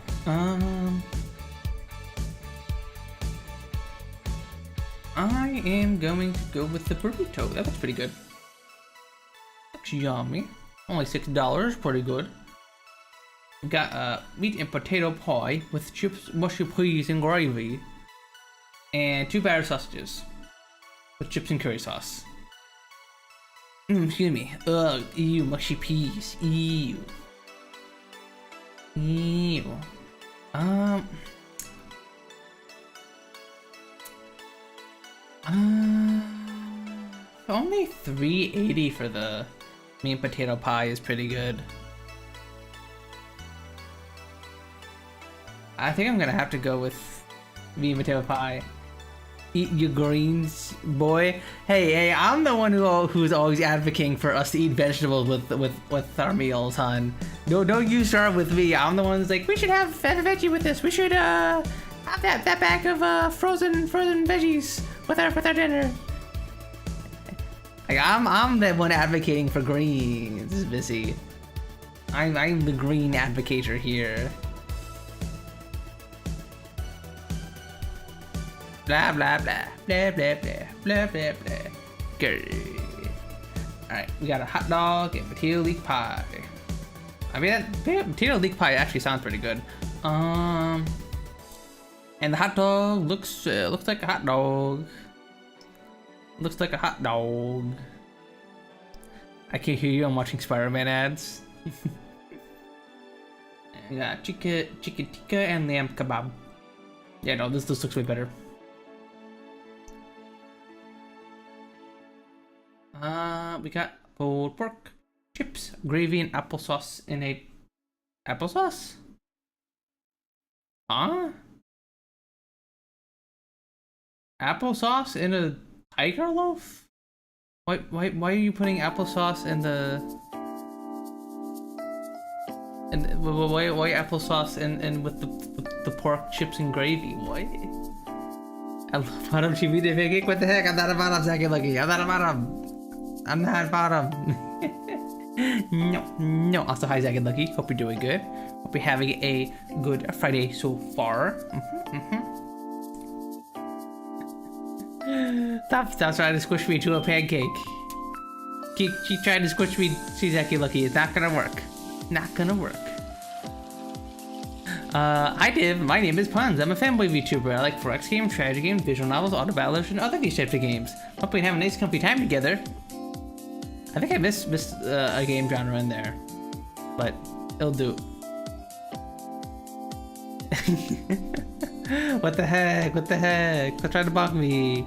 A: I am going to go with the burrito. That looks pretty good. Looks yummy. Only $6, pretty good. We got meat and potato pie with chips, mushy peas, and gravy. And 2 battered sausages with chips and curry sauce. Excuse me. Ugh, ew, mushy peas. Ew. Only $3.80 for the meat and potato pie is pretty good. I think I'm gonna have to go with meat and potato pie. Eat your greens, boy. Hey, I'm the one who's always advocating for us to eat vegetables with our meals, hon. Don't you start with me. I'm the one who's like, we should have veggie with this. We should have that bag of frozen veggies with our dinner. Like I'm the one advocating for greens, Missy. I'm the green advocator here. Blah blah blah blah blah blah blah blah blah. Good. Alright, we got a hot dog and potato leek pie. I mean, that potato leek pie actually sounds pretty good. And the hot dog looks like a hot dog. Looks like a hot dog. I can't hear you. I'm watching Spider-Man ads. We got chicken tikka and lamb kebab. Yeah, no, this looks way better. We got pulled pork, chips, gravy, and applesauce in a... Applesauce? Huh? Applesauce in a tiger loaf? Why are you putting applesauce in the... And why applesauce and with the pork, chips, and gravy? Why? I love bottom TV to pancake. What the heck? I'm not a bottom, second lucky. I'm not a bottom. I'm not bottom. No. Also, hi, Zach and Lucky. Hope you're doing good. Hope you're having a good Friday so far. Stop trying to squish me to a pancake. Keep trying to squish me, Zach and Lucky. It's not gonna work. Not gonna work. Hi Div, my name is Puns. I'm a fanboy VTuber. I like forex games, strategy games, visual novels, auto battlers, and other these types of games. Hope we have a nice comfy time together. I think I missed a game genre in there, but it'll do. What the heck? What the heck? Stop trying to bug me.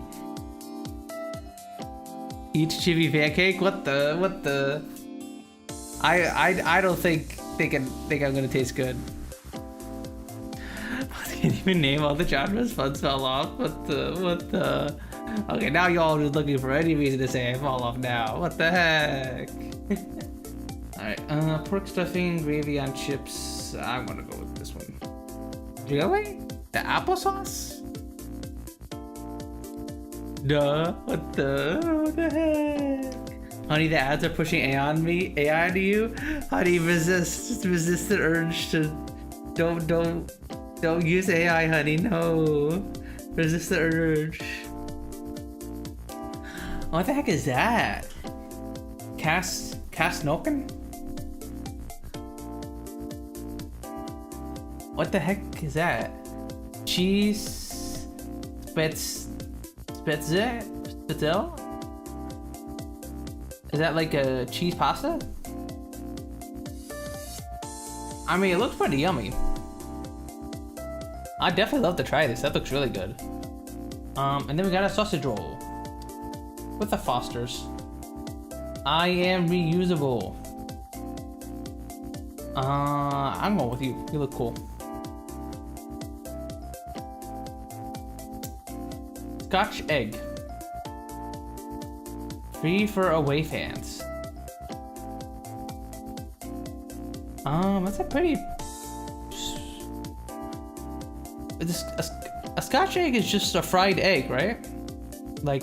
A: Eat chibi pancake? What the? I don't think I'm gonna taste good. I can't even name all the genres. Fun fell off. What the? Okay, now y'all just looking for any reason to say I fall off now. What the heck? Alright, pork stuffing, gravy on chips. I'm gonna go with this one. Really? The applesauce? Duh. What the heck? Honey, the ads are pushing AI on to you? Honey, resist the urge to don't use AI, honey, no. Resist the urge. What the heck is that? Cast Noken? What the heck is that? Cheese spetzel? Is that like a cheese pasta? I mean, it looks pretty yummy. I'd definitely love to try this. That looks really good. And then we got a sausage roll with the Fosters. I am reusable. I'm going with you. You look cool. Scotch egg. Free for away fans. That's a pretty... A Scotch egg is just a fried egg, right? Like,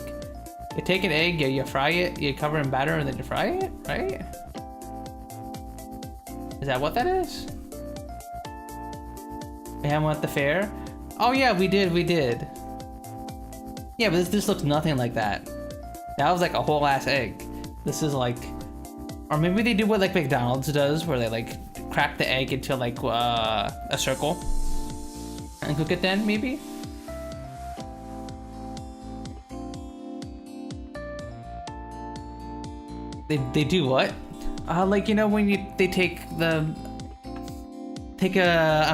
A: you take an egg, you fry it, you cover it in batter, and then you fry it, right? Is that what that is? We had one at the fair? Oh yeah, we did. Yeah, but this looks nothing like that. That was like a whole ass egg. This is like... Or maybe they do what like McDonald's does, where they like crack the egg into like a circle and cook it then, maybe? They do what? Like, you know, when they take a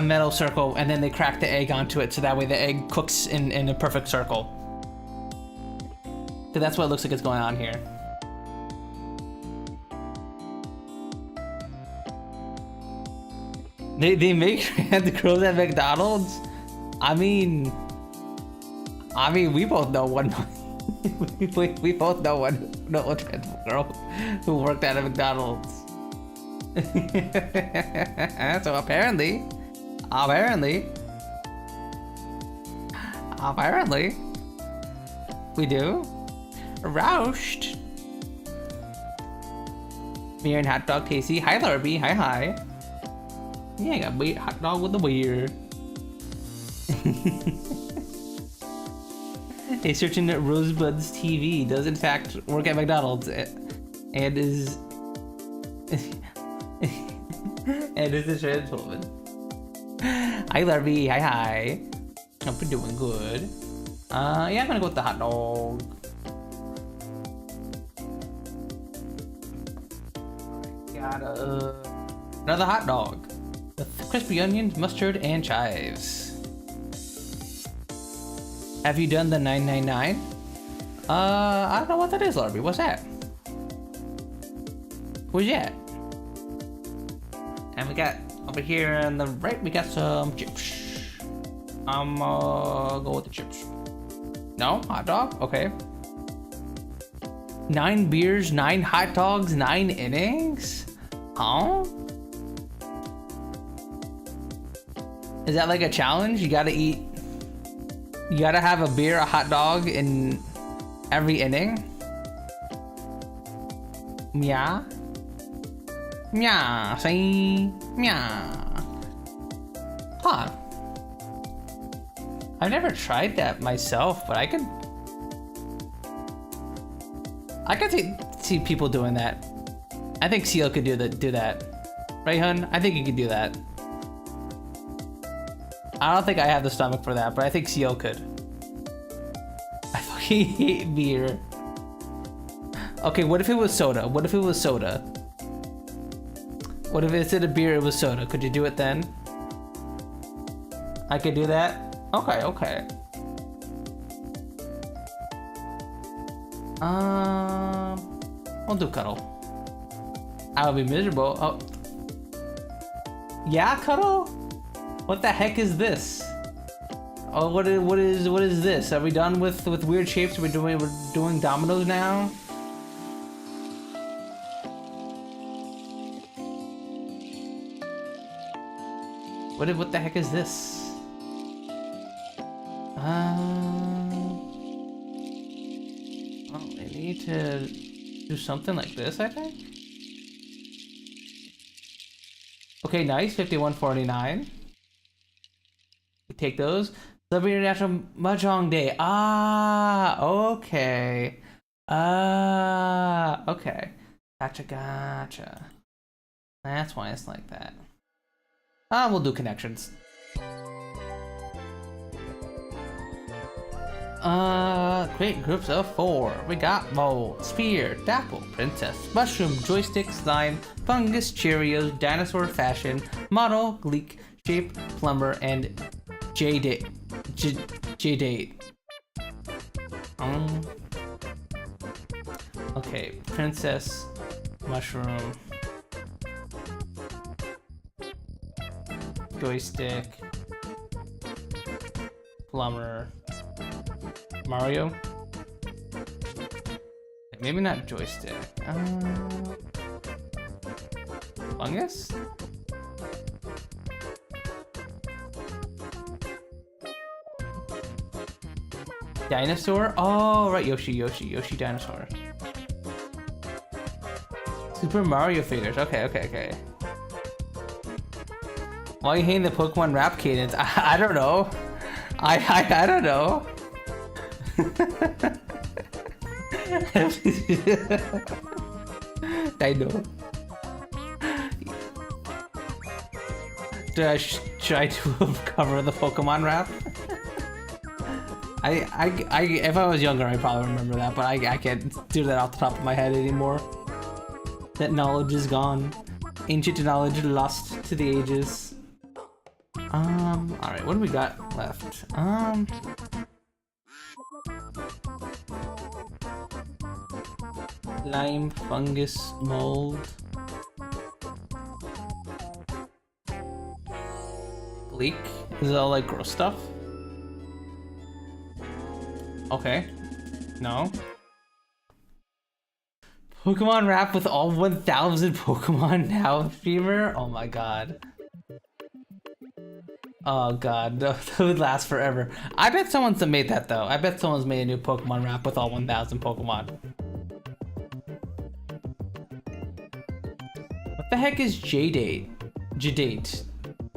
A: metal circle and then they crack the egg onto it so that way the egg cooks in a perfect circle. Cause that's what it looks like it's going on here. They make the girls at McDonald's. I mean, we both know one. we both know one trans girl who worked at a McDonald's. So apparently, we do. Roused. Beer and hot dog tasty. Hi Larby. Hi. Yeah, I got beer, hot dog with the beer. A searching at Rosebud's TV does in fact work at McDonald's and is and is a trans woman. Hi Larby. Hi. Hope you're doing good. Yeah, I'm gonna go with the hot dog. Got another hot dog with crispy onions, mustard, and chives. Have you done the 999? I don't know what that is, Larby. What's that? Where's that? And we got over here on the right, we got some chips. I'm go with the chips. No? Hot dog? Okay. 9 beers, 9 hot dogs, 9 innings? Huh? Is that like a challenge? You gotta have a beer, a hot dog in every inning? Meow. Meow. Say meow. Huh. I've never tried that myself, but I could see people doing that. I think Seal could do that. Right, hun? I think he could do that. I don't think I have the stomach for that, but I think Seal could. I fucking hate beer. Okay, what if it was soda? What if instead of beer it was soda? Could you do it then? I could do that? Okay. We'll do cuddle. I would be miserable. Oh. Yeah, cuddle? What the heck is this? Oh, what is this? Are we done with weird shapes? We're doing dominoes now? What the heck is this? Well, I need to do something like this, I think. Okay, nice. 51.49. We take those. Celebrate International Mahjong Day. Okay. Okay. Gotcha. That's why it's like that. We'll do connections. Create groups of 4. We got Mole, Spear, Dapple, Princess, Mushroom, Joystick, Slime, Fungus, Cheerios, Dinosaur Fashion, Model, Gleek, Shape, Plumber, and J-Date. Okay, Princess, Mushroom, Joystick, Plumber, Mario? Maybe not Joystick. Fungus? Dinosaur? Oh, right, Yoshi Dinosaur. Super Mario figures. Okay. Why are you hating the Pokemon rap cadence? I don't know. I don't know. I know. Should I do a cover of the Pokemon rap? If I was younger, I'd probably remember that, but I can't do that off the top of my head anymore. That knowledge is gone. Ancient knowledge lost to the ages. Alright, what do we got left? Lime, fungus, mold. Bleak? Is it all like gross stuff? Okay. No. Pokemon rap with all 1,000 Pokemon now, streamer? Oh my god. Oh god, that would last forever. I bet someone's made that though. I bet someone's made a new Pokemon rap with all 1,000 Pokemon. What the heck is J-Date? J-Date.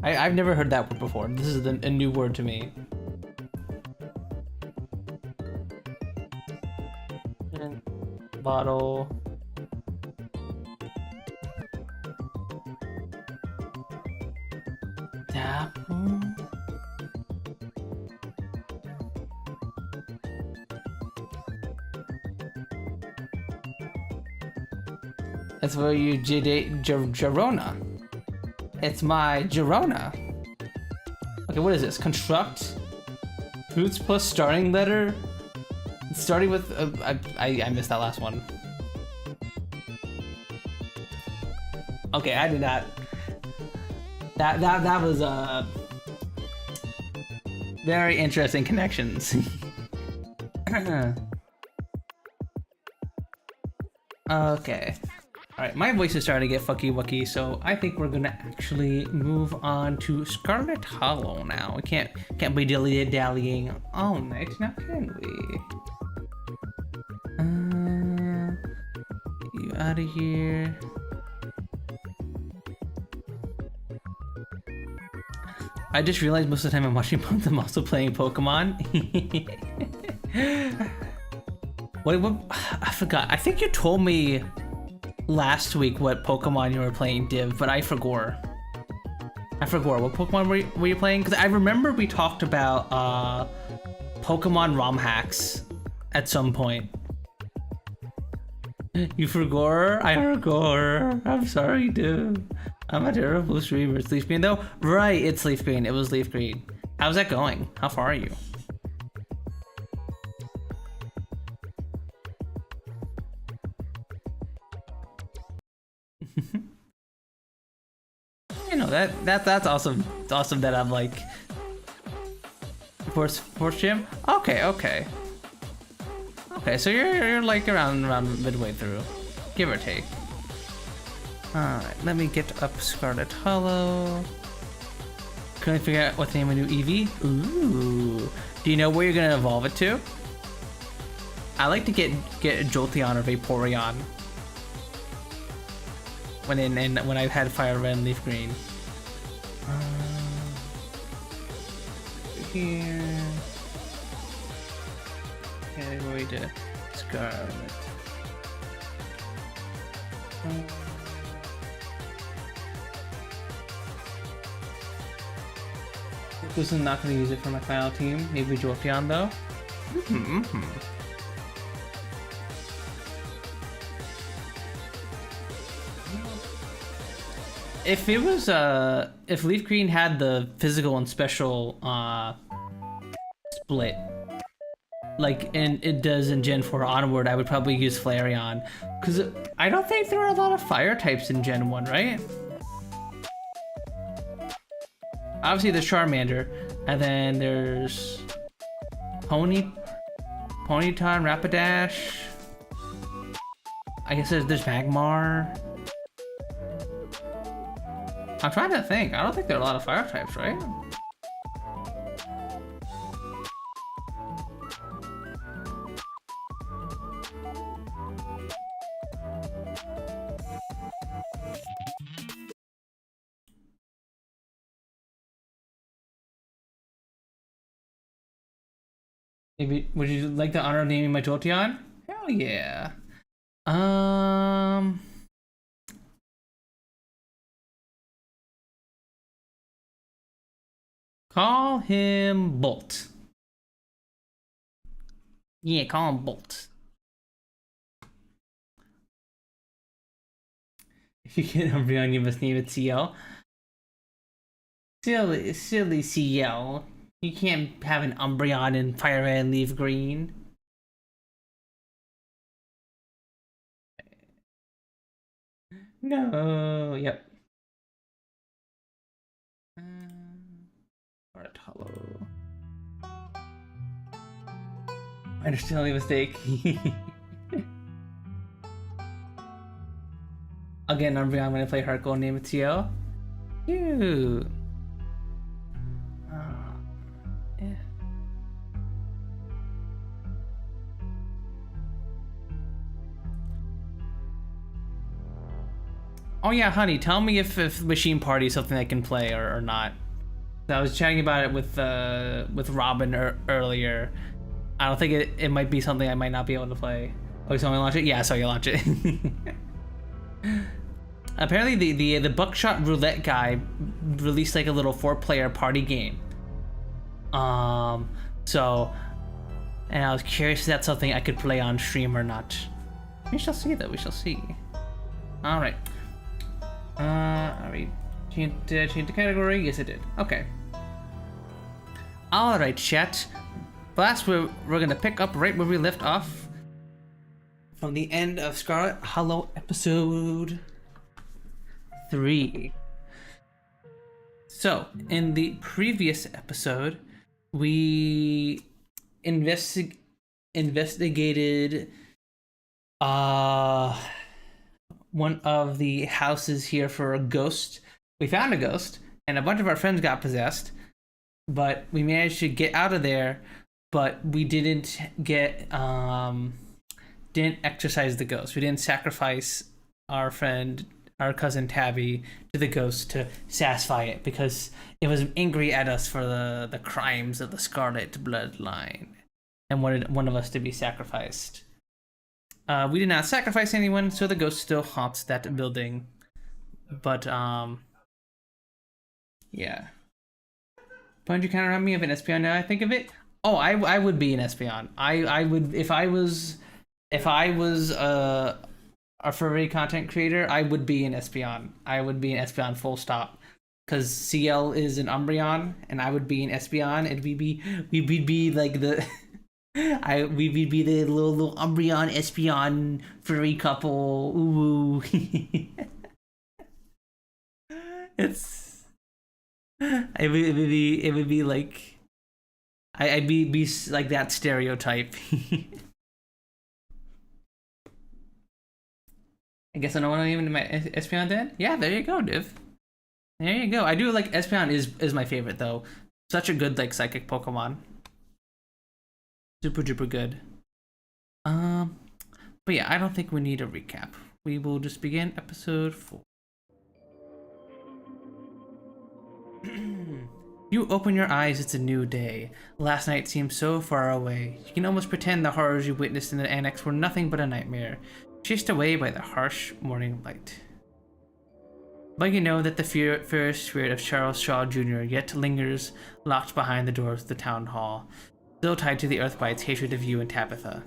A: I've never heard that word before. This is a new word to me. Bottle. Apple. That's where you Girona. It's my Girona. Okay, what is this? Construct. Fruits plus starting letter. Starting with I missed that last one. Okay, I did not. That was very interesting connections. Okay. Alright, my voice is starting to get fucky wucky, so I think we're gonna actually move on to Scarlet Hollow now. We can't be dilly-dallying all night now, can we? Get you out of here. I just realized most of the time I'm watching Pokemon, I'm also playing Pokemon. What? I forgot. I think you told me last week what Pokemon you were playing, Div, but I forgot. What Pokemon were you playing? Because I remember we talked about Pokemon ROM hacks at some point. You forgot? I forgot. I'm sorry, dude. I'm a terrible streamer. It's Leaf Green though? Right, it's Leaf Green. It was Leaf Green. How's that going? How far are you? You know, that's awesome. It's awesome that I'm like Force Gym? Okay, so you're like around midway through. Give or take. Alright, let me get up Scarlet Hollow. Couldn't figure out what the name of a new EV? Ooh. Do you know where you're gonna evolve it to? I like to get Jolteon or Vaporeon. When I've had Fire Red and Leaf Green. Here. Okay, way to Scarlet. This is not going to use it for my final team. Maybe Jolteon though. If it was if Leaf Green had the physical and special split, like it does in Gen 4 onward, I would probably use Flareon, because I don't think there are a lot of fire types in Gen 1, right? Obviously there's Charmander, and then there's Ponyta, Rapidash. I guess there's Magmar. I'm trying to think. I don't think there are a lot of fire types, right? Maybe, would you like the honor of naming my Jolteon? Hell yeah. Call him Bolt. Yeah, call him Bolt. If you get Umbreon, you must name it CL. Silly CL. You can't have an Umbreon in Fire Red and Leaf Green. No. Yep. Scarlet Hollow. I understand the mistake. Again, I'm gonna play Hardcore name with T.O. Cute. Yeah. Oh yeah, honey, tell me if Machine Party is something I can play or not. I was chatting about it with Robin earlier. I don't think it might be something I might not be able to play. Oh, you saw me launch it? Yeah, I saw you launch it. Apparently the Buckshot Roulette guy released like a little 4-player party game. So, and I was curious if that's something I could play on stream or not. We shall see though, we shall see. Alright. Alright. Change the category? Yes, I did. Okay. Alright, chat. Last, we're gonna pick up right where we left off from the end of Scarlet Hollow episode 3. So, in the previous episode, we investigated one of the houses here for a ghost. We found a ghost, and a bunch of our friends got possessed, but we managed to get out of there. But we didn't exercise the ghost. We didn't sacrifice our cousin Tabby to the ghost to satisfy it because it was angry at us for the crimes of the Scarlet bloodline and wanted one of us to be sacrificed. We did not sacrifice anyone, so the ghost still haunts that building. But yeah. Point you kind of remind me of an Espeon now I think of it. Oh, I would be an Espeon. I would if I was a furry content creator, I would be an Espeon. I would be an Espeon full stop. Cause CL is an Umbreon and I would be an Espeon and we'd be like the we'd be the little Umbreon Espeon furry couple. Ooh. It would be like I'd be like that stereotype. I guess I don't want to even do my Espeon then? Yeah, there you go, Div. There you go. I do like Espeon is my favorite though. Such a good like psychic Pokemon. Super duper good. But yeah, I don't think we need a recap. We will just begin episode 4. You open your eyes, it's a new day. Last night seemed so far away. You can almost pretend the horrors you witnessed in the annex were nothing but a nightmare, chased away by the harsh morning light. But you know that the fierce spirit of Charles Shaw Jr. yet lingers, locked behind the doors of the town hall, still tied to the earth by its hatred of you and Tabitha.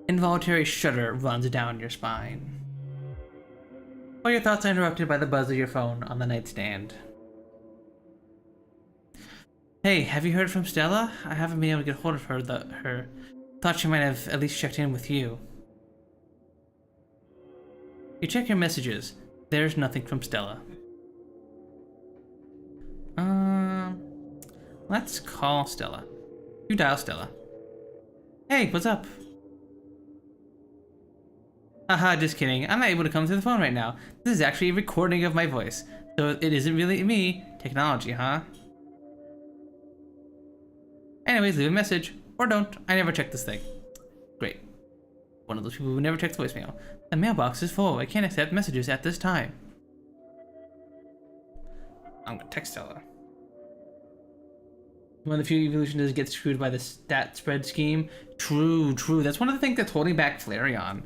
A: Involuntary shudder runs down your spine. All your thoughts are interrupted by the buzz of your phone on the nightstand. Hey, have you heard from Stella? I haven't been able to get hold of her. Thought she might have at least checked in with you. You check your messages. There's nothing from Stella. Let's call Stella. You dial Stella. Hey, what's up? Haha, just kidding. I'm not able to come through the phone right now. This is actually a recording of my voice, so it isn't really me. Technology, huh? Anyways, leave a message. Or don't. I never check this thing. Great. One of those people who never checks voicemail. The mailbox is full. I can't accept messages at this time. I'm gonna text Stella. One of the few evolutions that get screwed by the stat spread scheme. True. That's one of the things that's holding back Flareon.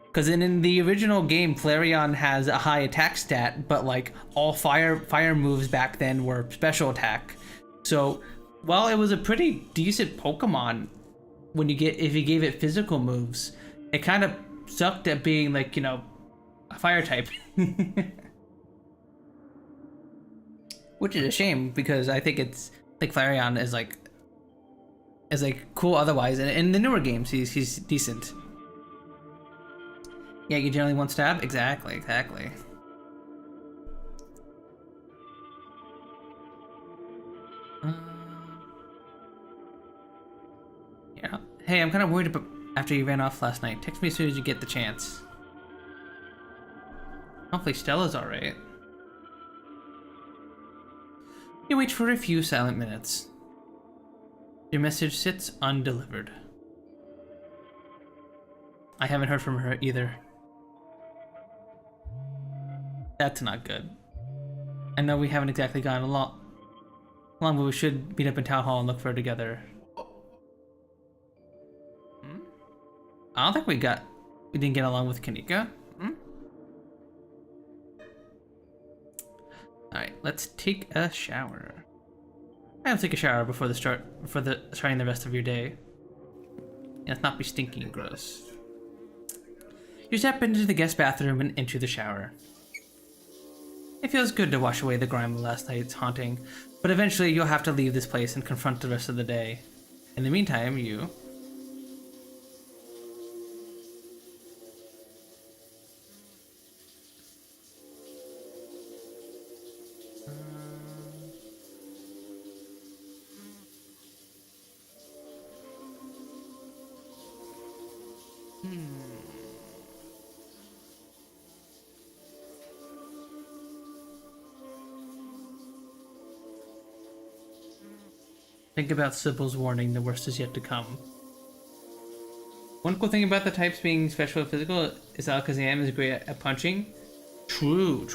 A: Because in the original game, Flareon has a high attack stat, but like all fire moves back then were special attack. So while it was a pretty decent Pokemon, if you gave it physical moves, it kind of sucked at being like, you know, a fire type. Which is a shame because I think Flareon is like cool otherwise, and in the newer games he's decent. Yeah, you generally one stab? Exactly. Yeah. Hey, I'm kind of worried about after you ran off last night. Text me as soon as you get the chance. Hopefully Stella's alright. You wait for a few silent minutes. Your message sits undelivered. I haven't heard from her either. That's not good. I know we haven't exactly gotten along, but we should meet up in Town Hall and look for her together. I don't think we didn't get along with Kanika. Alright, let's take a shower. I'll take a shower before starting the rest of your day. Let's not be stinky and gross. You step into the guest bathroom and enter the shower. It feels good to wash away the grime of last night's haunting, but eventually you'll have to leave this place and confront the rest of the day. In the meantime, you... Think about Sybil's warning, the worst is yet to come. One cool thing about the types being special and physical is Alakazam is great at punching. True.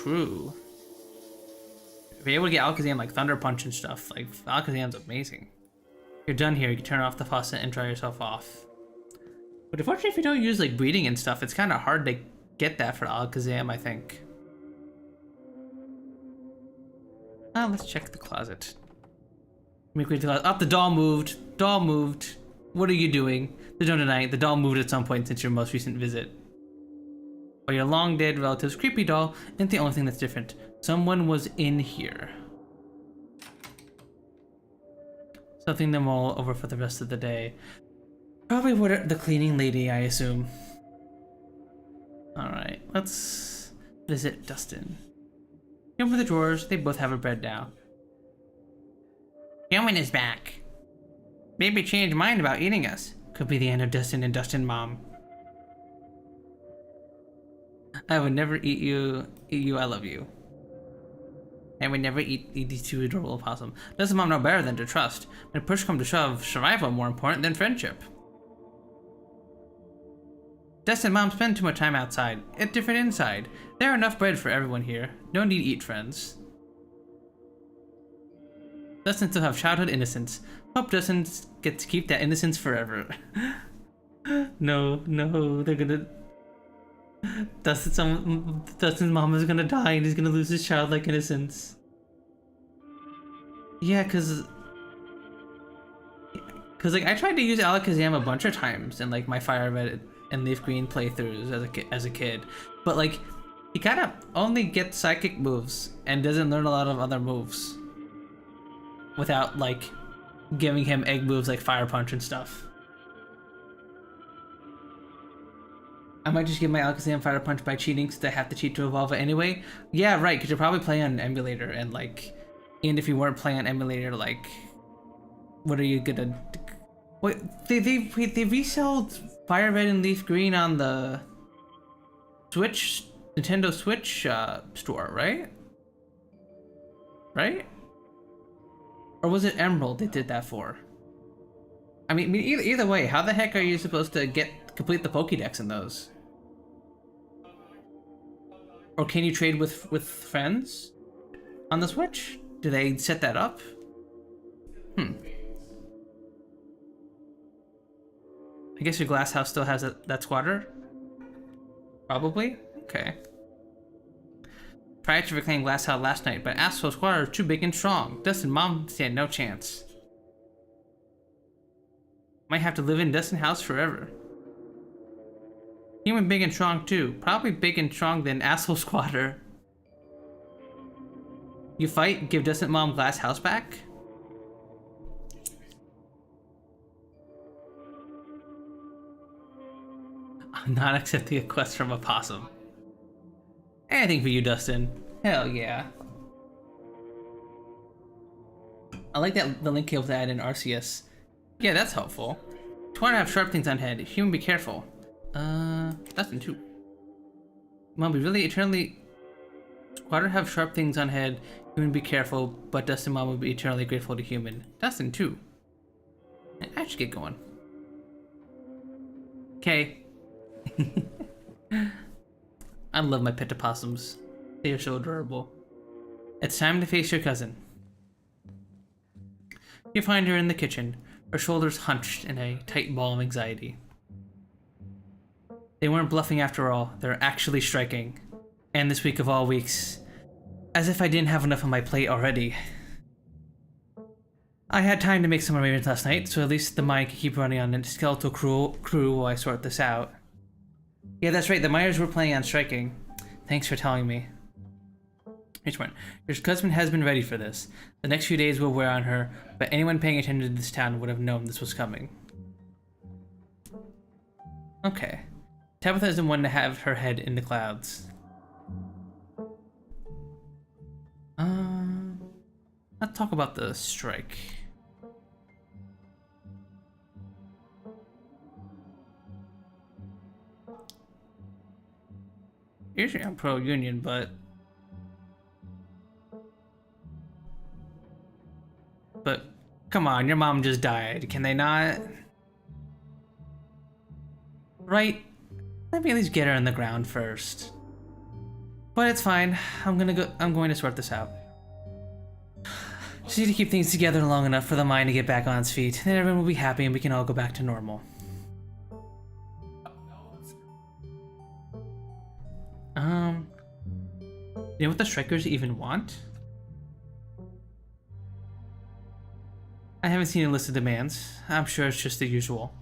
A: If you're able to get Alakazam like Thunder Punch and stuff, like Alakazam's amazing. You're done here, you can turn off the faucet and dry yourself off. But unfortunately if you don't use like breeding and stuff, it's kind of hard to get that for Alakazam, I think. Let's check the closet. The doll moved. What are you doing? There's no denying, the doll moved at some point since your most recent visit. But your long dead relative's creepy doll isn't the only thing that's different. Someone was in here. Something them all over for the rest of the day. Probably the cleaning lady, I assume. Alright, let's visit Dustin. Open the drawers, they both have a bed now. Human is back. Maybe changed mind about eating us. Could be the end of Dustin and Dustin Mom. I would never eat you, I love you. I would never eat these two adorable opossum. Dustin Mom know better than to trust. When push come to shove, survival more important than friendship. Dustin Mom spend too much time outside. It's different inside. There are enough bread for everyone here. No need to eat friends. Dustin still have childhood innocence. Hope Dustin gets to keep that innocence forever. No, they're gonna... Dustin's mom is gonna die and he's gonna lose his childlike innocence. Yeah, cause like I tried to use Alakazam a bunch of times in like my Fire Red and Leaf Green playthroughs as a kid, but like he kind of only gets psychic moves and doesn't learn a lot of other moves without like giving him egg moves like Fire Punch and stuff. I might just give my Alakazam Fire Punch by cheating since I have to cheat to evolve it anyway. Yeah, right, because you're probably playing on an emulator and like, and if you weren't playing on emulator, like, what are you gonna... Wait, they resold Fire Red and Leaf Green on the Switch, Nintendo Switch store, right? Right? Or was it Emerald they did that for? I mean either way, how the heck are you supposed to complete the Pokédex in those? Or can you trade with friends on the Switch? Do they set that up? I guess your glass house still has that squatter? Probably? Okay. Tried to reclaim glass house last night, but Asshole Squatter is too big and strong. Dustin Mom stand no chance. Might have to live in Dustin house forever. Human big and strong too. Probably big and strong than Asshole Squatter. You fight, give Dustin Mom glass house back? Not accepting a quest from a possum. Anything for you, Dustin. Hell yeah. I like that the link able to add in RCS. Yeah, that's helpful. Try to have sharp things on head. Human, be careful. Dustin too. Mom, be really eternally. Squatter have sharp things on head. Human, be careful. But Dustin, Mom will be eternally grateful to human. Dustin too. I should get going. Okay. I love my pet opossums. They are so adorable. It's time to face your cousin. You find her in the kitchen, her shoulders hunched in a tight ball of anxiety. They weren't bluffing after all, they're actually striking. And this week of all weeks. As if I didn't have enough on my plate already. I had time to make some arrangements last night, so at least the mind can keep running on a skeletal crew while I sort this out. Yeah, that's right, the miners were planning on striking. Thanks for telling me. H1. Your cousin has been ready for this. The next few days will wear on her, but anyone paying attention to this town would have known this was coming. Okay. Tabitha is the one to have her head in the clouds. Let's talk about the strike. Usually I'm pro-union, but come on, your mom just died. Can they not? Right? Let me at least get her in the ground first. But it's fine. I'm going to sort this out. Just need to keep things together long enough for the mind to get back on its feet. Then everyone will be happy and we can all go back to normal. You know what the strikers even want? I haven't seen a list of demands. I'm sure it's just the usual.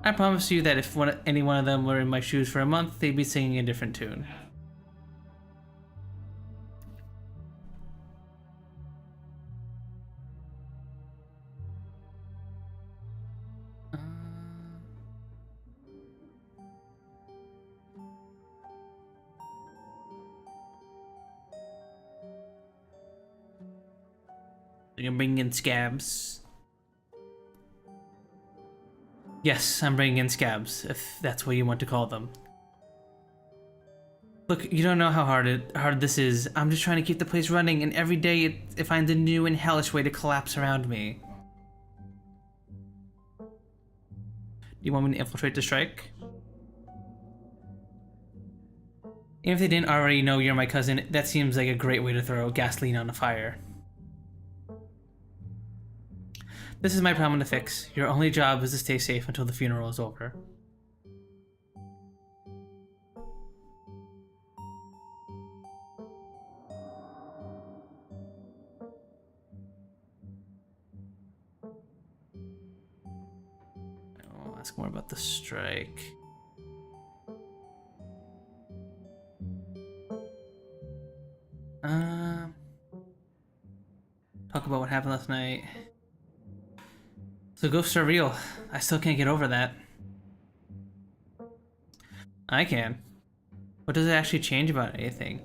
A: I promise you that if any one of them were in my shoes for a month, they'd be singing a different tune. You're bringing in scabs. Yes, I'm bringing in scabs, if that's what you want to call them. Look, you don't know how hard this is. I'm just trying to keep the place running, and every day it finds a new and hellish way to collapse around me. Do you want me to infiltrate the strike? Even if they didn't already know you're my cousin, that seems like a great way to throw gasoline on a fire. This is my problem to fix. Your only job is to stay safe until the funeral is over. I'll ask more about the strike. Talk about what happened last night. So ghosts are real. I still can't get over that. I can. What does it actually change about anything?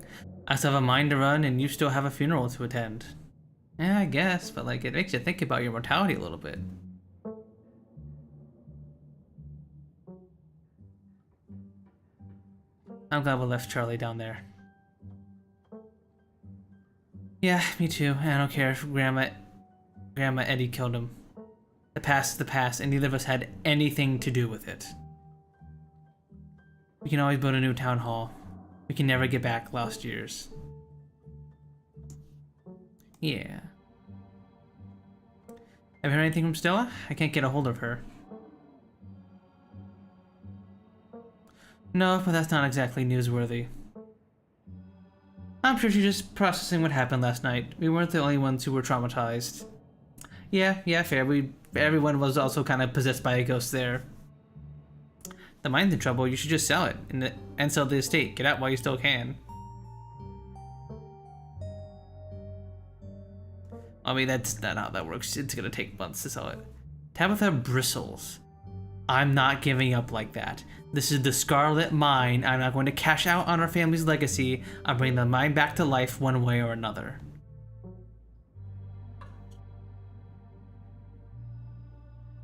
A: I still have a mind to run and you still have a funeral to attend. Yeah, I guess, but like it makes you think about your mortality a little bit. I'm glad we left Charlie down there. Yeah, me too. I don't care if Grandma Eddie killed him. The past is the past, and neither of us had anything to do with it. We can always build a new town hall. We can never get back lost years. Yeah. Have you heard anything from Stella? I can't get a hold of her. No, but that's not exactly newsworthy. I'm sure she's just processing what happened last night. We weren't the only ones who were traumatized. Yeah, fair. Everyone was also kind of possessed by a ghost there. The mind's in trouble. You should just sell it and sell the estate. Get out while you still can. I mean, that's not how that works. It's gonna take months to sell it. Tabitha bristles. I'm not giving up like that. This is the Scarlet Mine. I'm not going to cash out on our family's legacy. I'm bringing the mine back to life one way or another.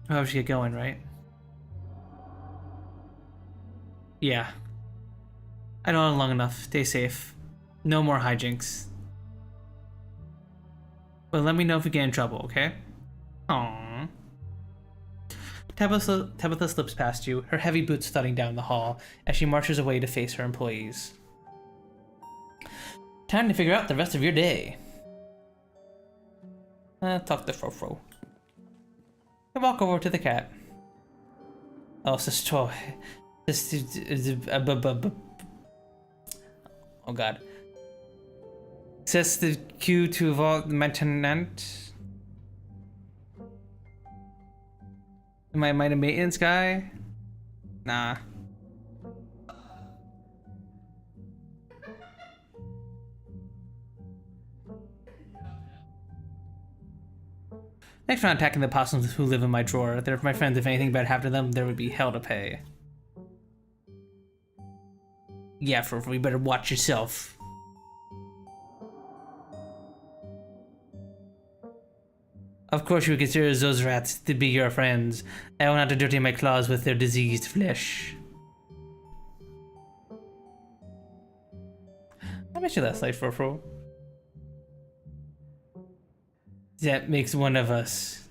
A: Oh, we should get going, right? Yeah. I don't know long enough. Stay safe. No more hijinks. But let me know if we get in trouble, okay? Aww. Tabitha slips past you, her heavy boots thudding down the hall as she marches away to face her employees. Time to figure out the rest of your day. Talk to Frofro. I walk over to the cat. Oh, sister. Oh god. Says the queue to vault maintenance. Am I a maintenance guy? Nah. Thanks for not attacking the possums who live in my drawer. They're my friends. If anything bad happened to them, there would be hell to pay. Yeah, you better watch yourself. Of course you would consider those rats to be your friends. I will not dirty my claws with their diseased flesh. I bet you last night, Frofro. That makes one of us.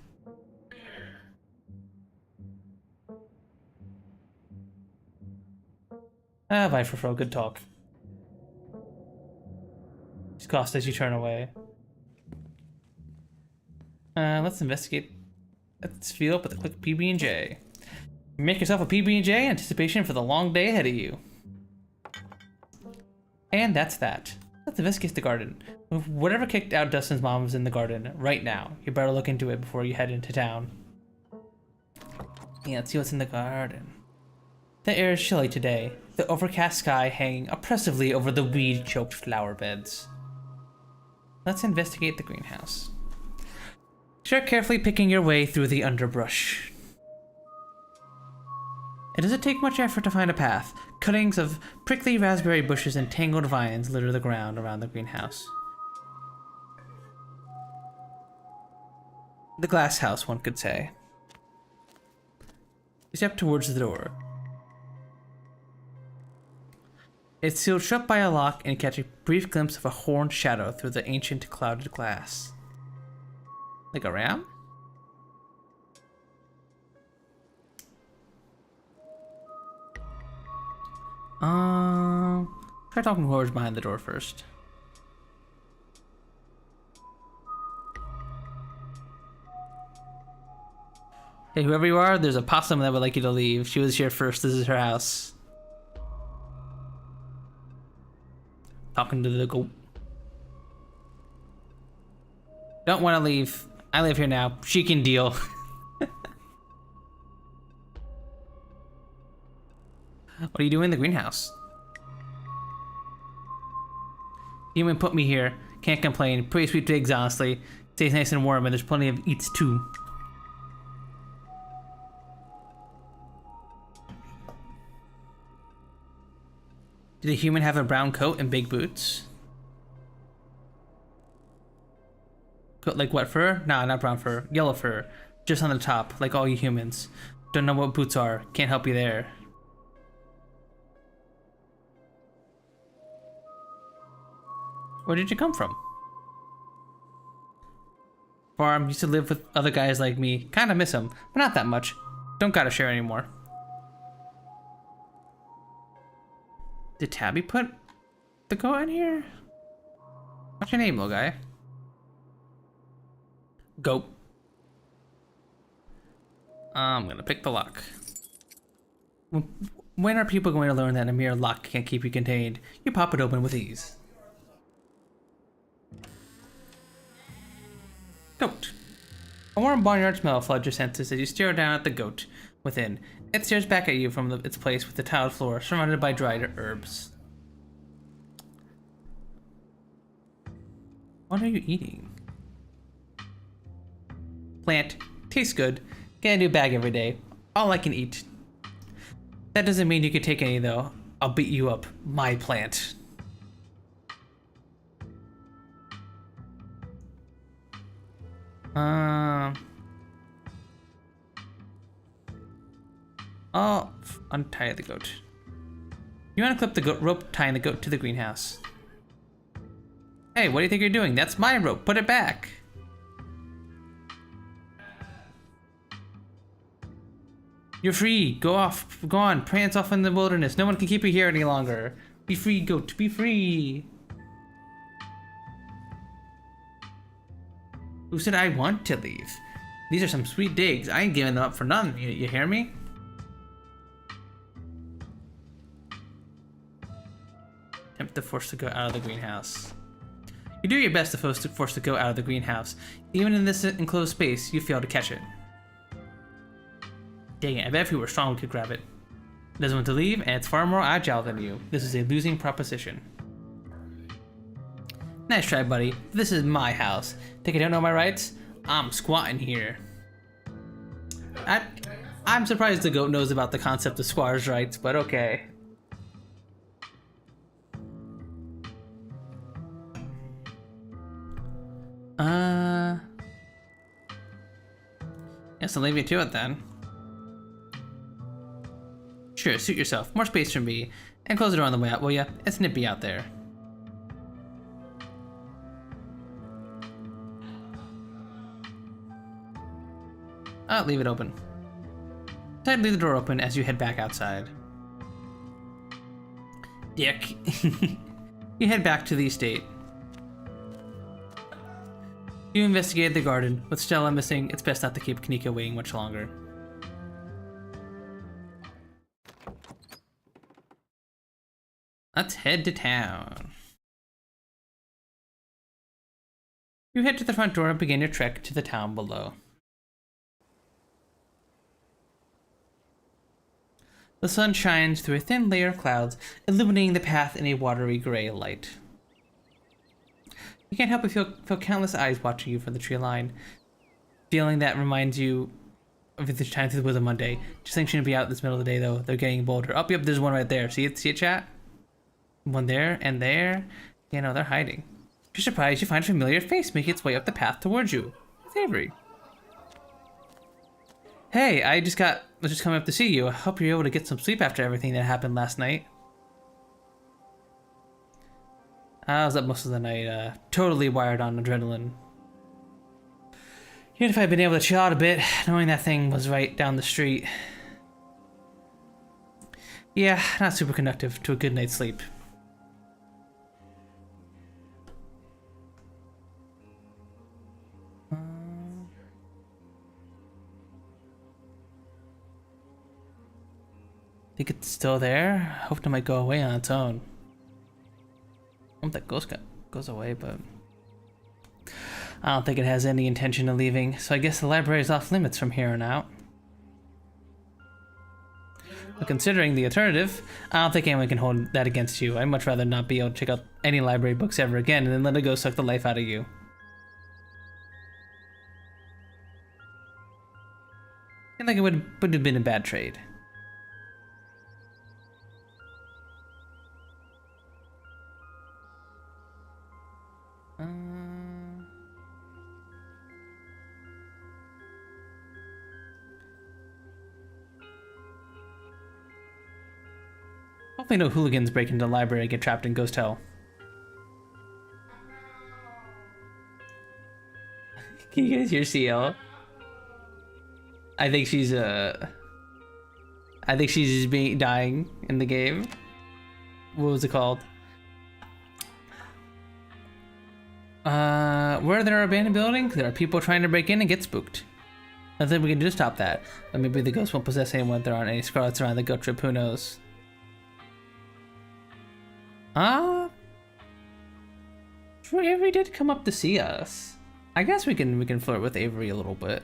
A: Ah, bye, Frofro. Good talk. Just cost as you turn away. Let's investigate. Let's feel up with a quick PB&J. Make yourself a PB&J in anticipation for the long day ahead of you. And that's that. Let's investigate the garden. Whatever kicked out Dustin's mom is in the garden right now. You better look into it before you head into town. Yeah, let's see what's in the garden. The air is chilly today, the overcast sky hanging oppressively over the weed-choked flower beds. Let's investigate the greenhouse. Start carefully picking your way through the underbrush. It doesn't take much effort to find a path. Cuttings of prickly raspberry bushes and tangled vines litter the ground around the greenhouse. The glass house, one could say. You step towards the door. It's sealed shut by a lock, and you catch a brief glimpse of a horned shadow through the ancient clouded glass. Like a ram? Try talking to whoever's behind the door first. Hey, whoever you are, there's a possum that would like you to leave. She was here first. This is her house. Talking to the goat. Don't want to leave. I live here now. She can deal. What are you doing in the greenhouse? Human put me here. Can't complain. Pretty sweet pigs, honestly. Stays nice and warm, and there's plenty of eats too. Did a human have a brown coat and big boots? Coat like what fur? Nah, not brown fur. Yellow fur. Just on the top, like all you humans. Don't know what boots are. Can't help you there. Where did you come from? Farm. Used to live with other guys like me. Kinda miss them, but not that much. Don't gotta share anymore. Did Tabby put the goat in here? What's your name, little guy? Goat. I'm gonna pick the lock. When are people going to learn that a mere lock can't keep you contained? You pop it open with ease. Goat. A warm barnyard smell floods your senses as you stare down at the goat within. It stares back at you from its place with the tiled floor, surrounded by dried herbs. What are you eating? Plant. Tastes good. Get a new bag every day. all I can eat. That doesn't mean you can take any, though. I'll beat you up. My plant. I'll untie the goat. You want to clip the goat rope tying the goat to the greenhouse. Hey, what do you think you're doing? That's my rope. Put it back. You're free. Go off. Go on. Prance off in the wilderness. No one can keep you here any longer. Be free, goat. Be free. Who said I want to leave? These are some sweet digs. I ain't giving them up for none. You hear me? Attempt to force the goat out of the greenhouse. You do your best to force the goat out of the greenhouse. Even in this enclosed space, you fail to catch it. Dang it, I bet if we were strong we could grab it. It doesn't want to leave, and it's far more agile than you. This is a losing proposition. Nice try, buddy. This is my house. Think I don't know my rights? I'm squatting here. I'm surprised the goat knows about the concept of squatters' rights, but okay. Guess I'll leave you to it then. Sure, suit yourself. More space for me. And close the door on the way out, will ya? It's nippy out there. I'll leave it open. Decide to leave the door open as you head back outside. Dick. You head back to the estate. You investigated the garden. With Stella missing, it's best not to keep Kanika waiting much longer. Let's head to town. You head to the front door and begin your trek to the town below. The sun shines through a thin layer of clouds, illuminating the path in a watery gray light. You can't help but feel countless eyes watching you from the tree line. Feeling that reminds you of the time through the woods on Monday. Just think shouldn't be out this middle of the day though. They're getting bolder. Oh, yep, there's one right there. See it, chat? One there and there. You know, they're hiding. If you're surprised, you find a familiar face making its way up the path towards you. It's Avery. Hey, I was just coming up to see you. I hope you're able to get some sleep after everything that happened last night. I was up most of the night, totally wired on adrenaline. Even if I'd been able to chill out a bit, knowing that thing was right down the street. Yeah, not super conductive to a good night's sleep. Think it's still there? I hoped it might go away on its own. I hope that ghost goes away, but I don't think it has any intention of leaving, so I guess the library is off limits from here on out. But considering the alternative, I don't think anyone can hold that against you. I'd much rather not be able to check out any library books ever again and then let it go suck the life out of you. I think it would have been a bad trade. Hopefully no hooligans break into the library and get trapped in Ghost Hell. Can you guys hear CL? I think she's just dying in the game. What was it called? Where there are abandoned buildings, there are people trying to break in and get spooked. Nothing we can do to stop that. But maybe the ghost won't possess anyone if there aren't any Scarlets around the goat trip, who knows? Avery did come up to see us. I guess we can flirt with Avery a little bit.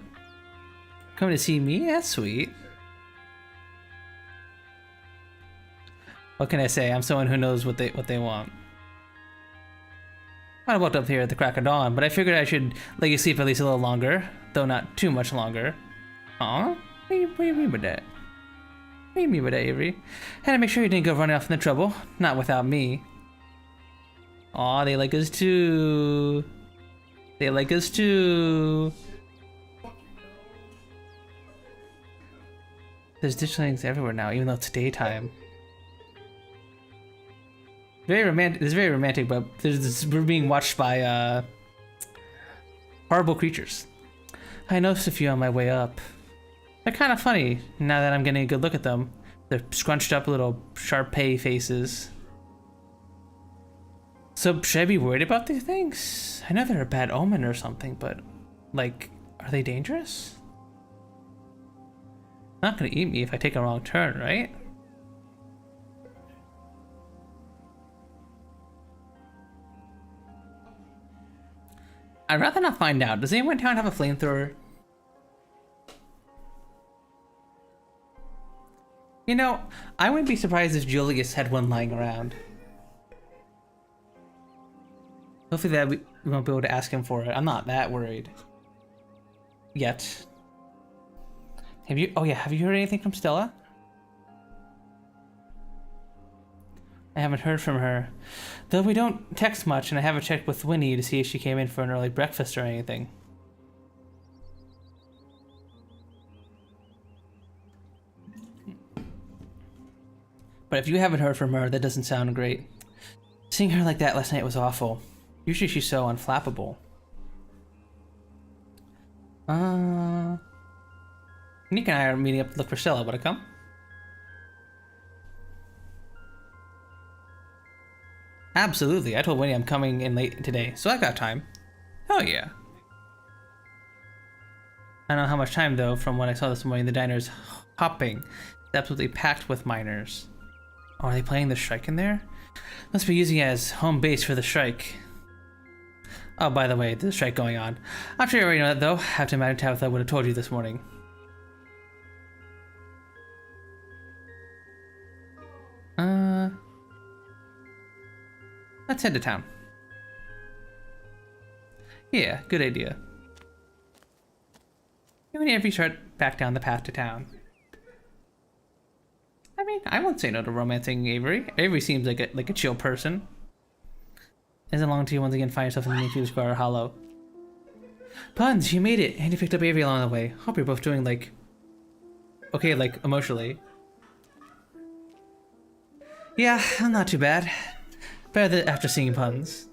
A: Come to see me? That's sweet. What can I say? I'm someone who knows what they want. I walked up here at the crack of dawn, but I figured I should let you sleep at least a little longer, though not too much longer. Aw, What do you mean by that? What do you mean by that, Avery? Had to make sure you didn't go running off into trouble. Not without me. Aw, they like us too. They like us too. There's digital things everywhere now, even though it's daytime. Very romantic. It's very romantic, but we're being watched by horrible creatures. I noticed a few on my way up. They're kind of funny now that I'm getting a good look at them. They're scrunched up little Sharpay faces. So should I be worried about these things? I know they're a bad omen or something, but like, are they dangerous? Not gonna eat me if I take a wrong turn, right? I'd rather not find out. Does anyone in town have a flamethrower? You know, I wouldn't be surprised if Julius had one lying around. Hopefully that we won't be able to ask him for it. I'm not that worried. Yet. Have you heard anything from Stella? I haven't heard from her. Though we don't text much, and I haven't checked with Winnie to see if she came in for an early breakfast or anything. But if you haven't heard from her, that doesn't sound great. Seeing her like that last night was awful. Usually she's so unflappable. Nick and I are meeting up to look for Stella. Wanna come? Absolutely. I told Winnie I'm coming in late today, so I've got time. Oh yeah. I don't know how much time though. From what I saw this morning, the diner's hopping. It's absolutely packed with miners. Oh, are they playing the strike in there? Must be using it as home base for the strike. Oh, by the way, there's a strike going on. I'm sure you already know that though. I have to imagine Tabitha would have told you this morning. Let's head to town. Yeah, good idea. Whenever you start back down the path to town. I mean, I won't say no to romancing Avery. Avery seems like a chill person. Isn't long till you once again find yourself in the near Scarlet Hollow. Puns, you made it, and you picked up Avery along the way. Hope you're both doing like okay, like emotionally. Yeah, I'm not too bad. Better than after seeing Puns.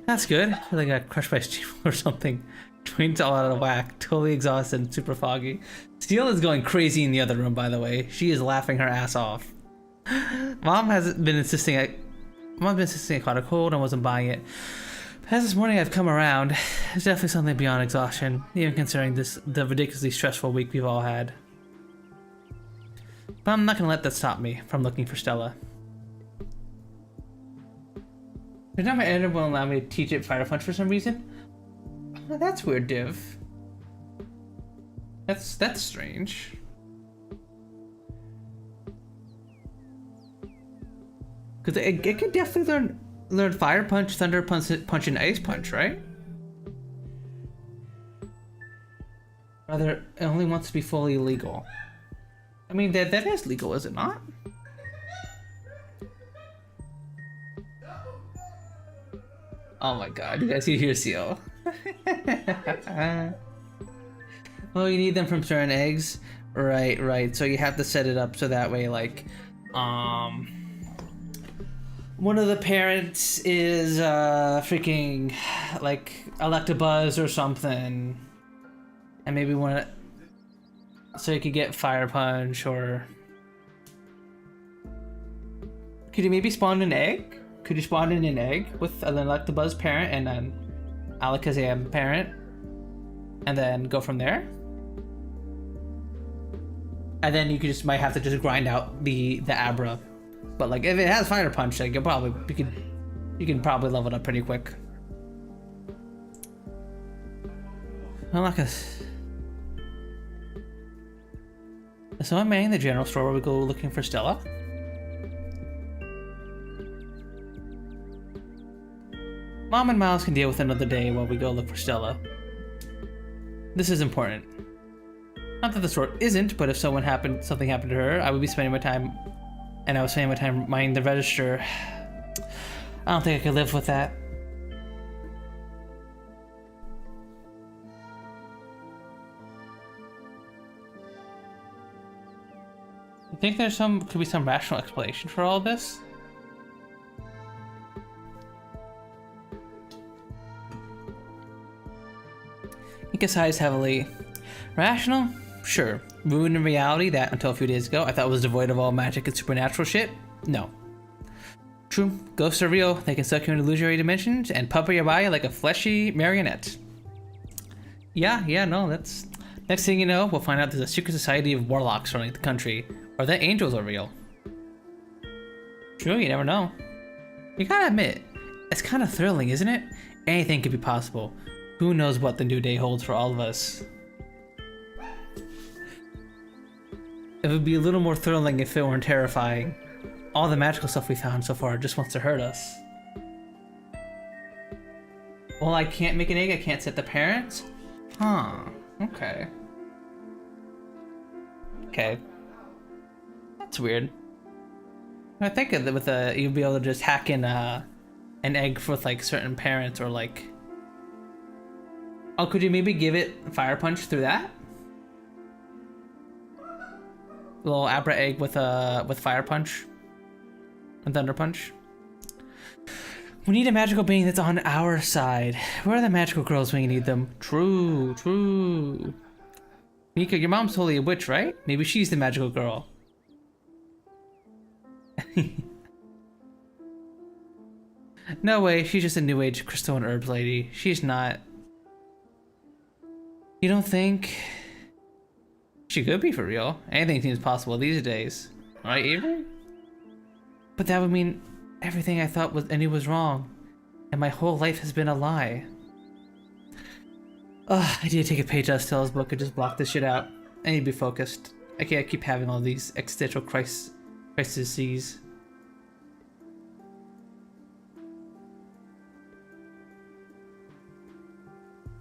A: That's good. I feel like I got crushed by Steel or something. Twins all out of whack, totally exhausted and super foggy. Steel is going crazy in the other room, by the way. She is laughing her ass off. Mom has been insisting I caught a cold and wasn't buying it. But as this morning I've come around, it's definitely something beyond exhaustion, even considering the ridiculously stressful week we've all had. But I'm not gonna let that stop me from looking for Stella. Every time my editor won't allow me to teach it Fire Punch for some reason. Oh, that's weird, Div. That's strange. Cause it could definitely learn Fire Punch, Thunder Punch, and Ice Punch, right? Rather, it only wants to be fully legal. I mean, that is legal, is it not? Oh my god, you guys see here, Seal. Well, you need them from certain eggs. Right. So you have to set it up so that way, like, one of the parents is, freaking, like, Electabuzz or something. And maybe one of... So you could get Fire Punch, or... Could you maybe spawn an egg? Could you spawn in an egg with an Electabuzz parent and an Alakazam parent? And then go from there? And then you might have to just grind out the Abra. But like, if it has Fire Punch, like, you can probably level it up pretty quick. So I'm manning the general store where we go looking for Stella. Mom and Miles can deal with another day while we go look for Stella. This is important. Not that the store isn't, but if something happened to her, I would be spending my time, and I was spending my time minding the register. I don't think I could live with that. You think could be some rational explanation for all this? He sighs heavily. Rational? Sure. Rooted in reality that, until a few days ago, I thought was devoid of all magic and supernatural shit? No. True. Ghosts are real. They can suck you into illusory dimensions and puppet your body like a fleshy marionette. Yeah, no, that's... Next thing you know, we'll find out there's a secret society of warlocks running the country, or that angels are real. True, you never know. You gotta admit, it's kind of thrilling, isn't it? Anything could be possible. Who knows what the new day holds for all of us. It would be a little more thrilling if it weren't terrifying. All the magical stuff we found so far just wants to hurt us. Well, I can't make an egg, I can't set the parents? Huh, okay. Okay. That's weird. I think with you'd be able to just hack in an egg with like certain parents, or like... Oh, could you maybe give it fire punch through that? A little Abra egg with fire punch and thunder punch. We need a magical being that's on our side. Where are the magical girls when you need them? True. Mika, your mom's totally a witch, right? Maybe she's the magical girl. No way, she's just a new age crystal and herbs lady. She's not. You don't think? She could be for real. Anything seems possible these days. Right, Avery? But that would mean everything I thought was wrong. And my whole life has been a lie. Ugh, I need to take a page out of Stella's book and just block this shit out. I need to be focused. I can't keep having all these existential crises.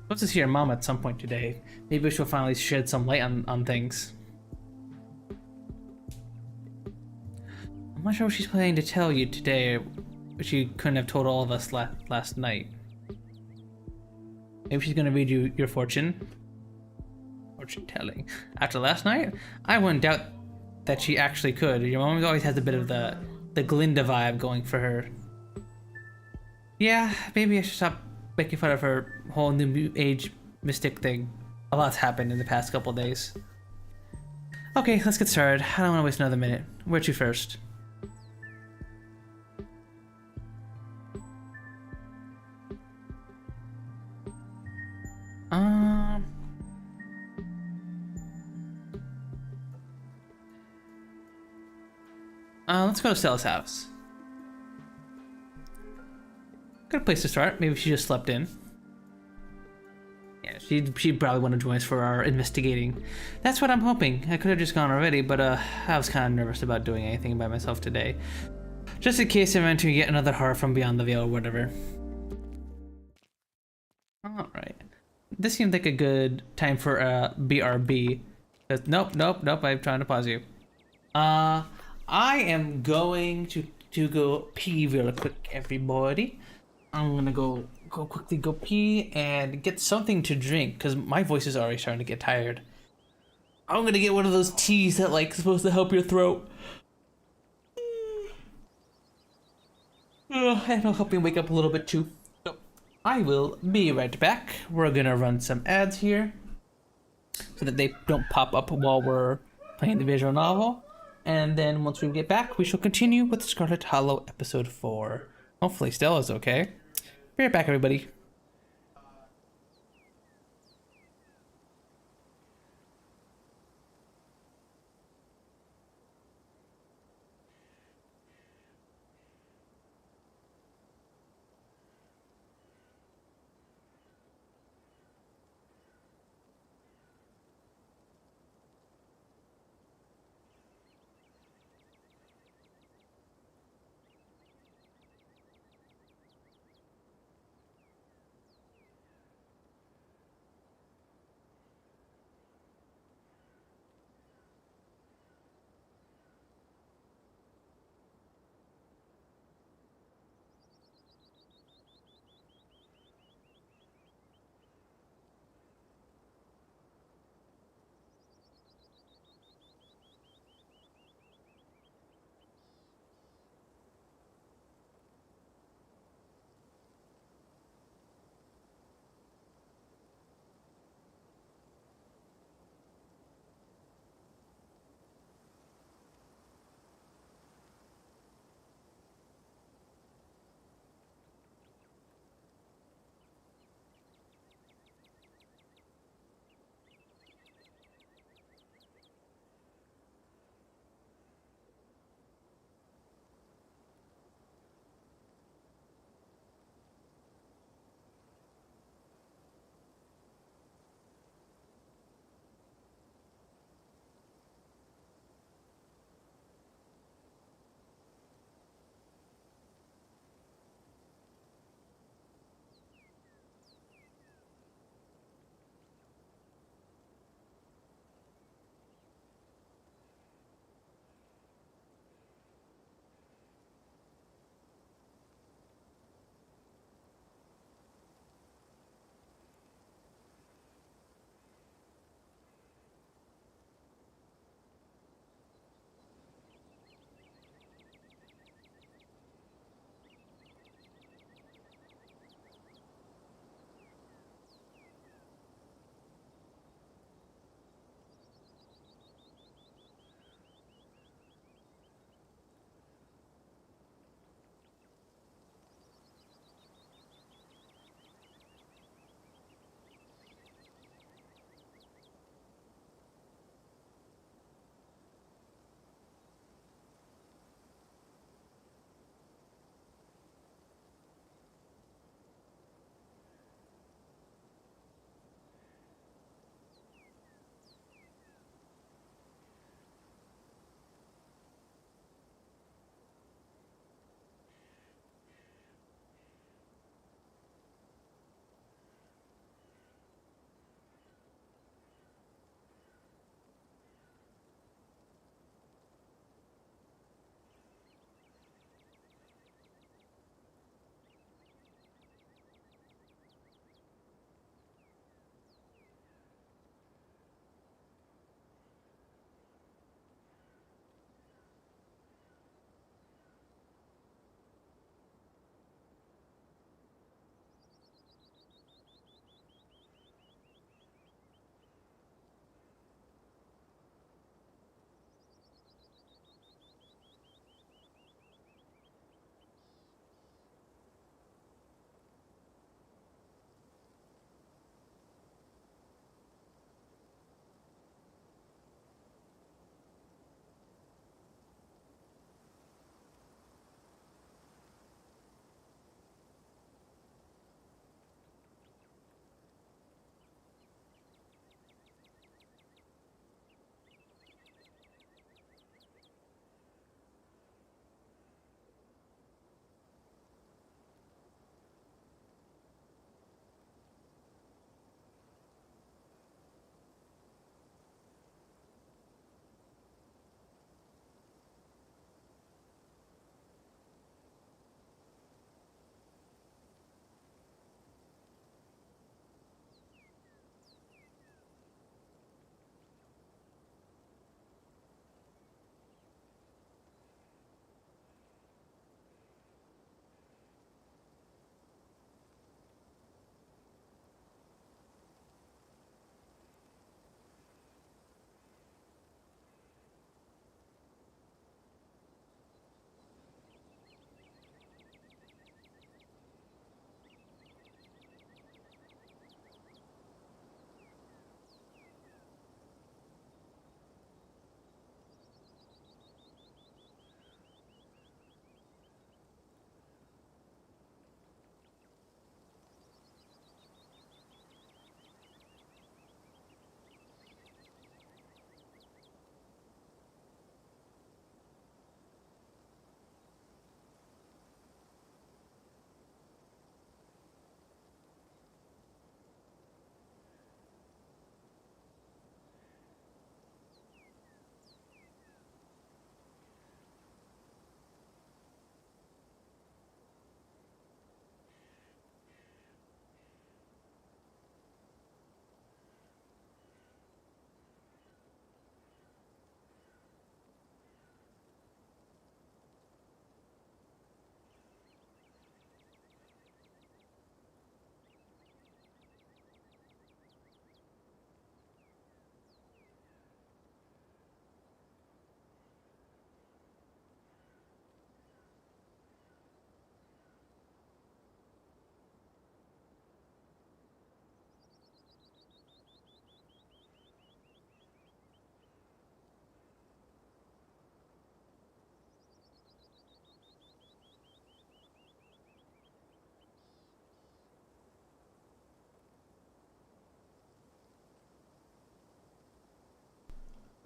A: Supposed to see her mom at some point today. Maybe she'll finally shed some light on things. I'm not sure what she's planning to tell you today, but she couldn't have told all of us last night. Maybe she's gonna read you your fortune. Fortune telling. After last night, I wouldn't doubt that she actually could. Your mom always has a bit of the Glinda vibe going for her. Yeah, maybe I should stop making fun of her whole new age mystic thing. A lot's happened in the past couple days. Okay, let's get started. I don't want to waste another minute. Where to first? Let's go to Stella's house. Good place to start. Maybe she just slept in. Yeah, she'd probably want to join us for our investigating. That's what I'm hoping. I could have just gone already, but I was kind of nervous about doing anything by myself today. Just in case I'm entering yet another horror from beyond the veil or whatever. Alright. This seemed like a good time for BRB. Nope, I'm trying to pause you. I am going to go pee real quick, everybody. I'm gonna go quickly go pee and get something to drink because my voice is already starting to get tired. I'm gonna get one of those teas that like supposed to help your throat. And it'll help me wake up a little bit too. So I will be right back. We're gonna run some ads here so that they don't pop up while we're playing the visual novel. And then once we get back, we shall continue with Scarlet Hollow episode 4. Hopefully Stella's okay. Be right back, everybody.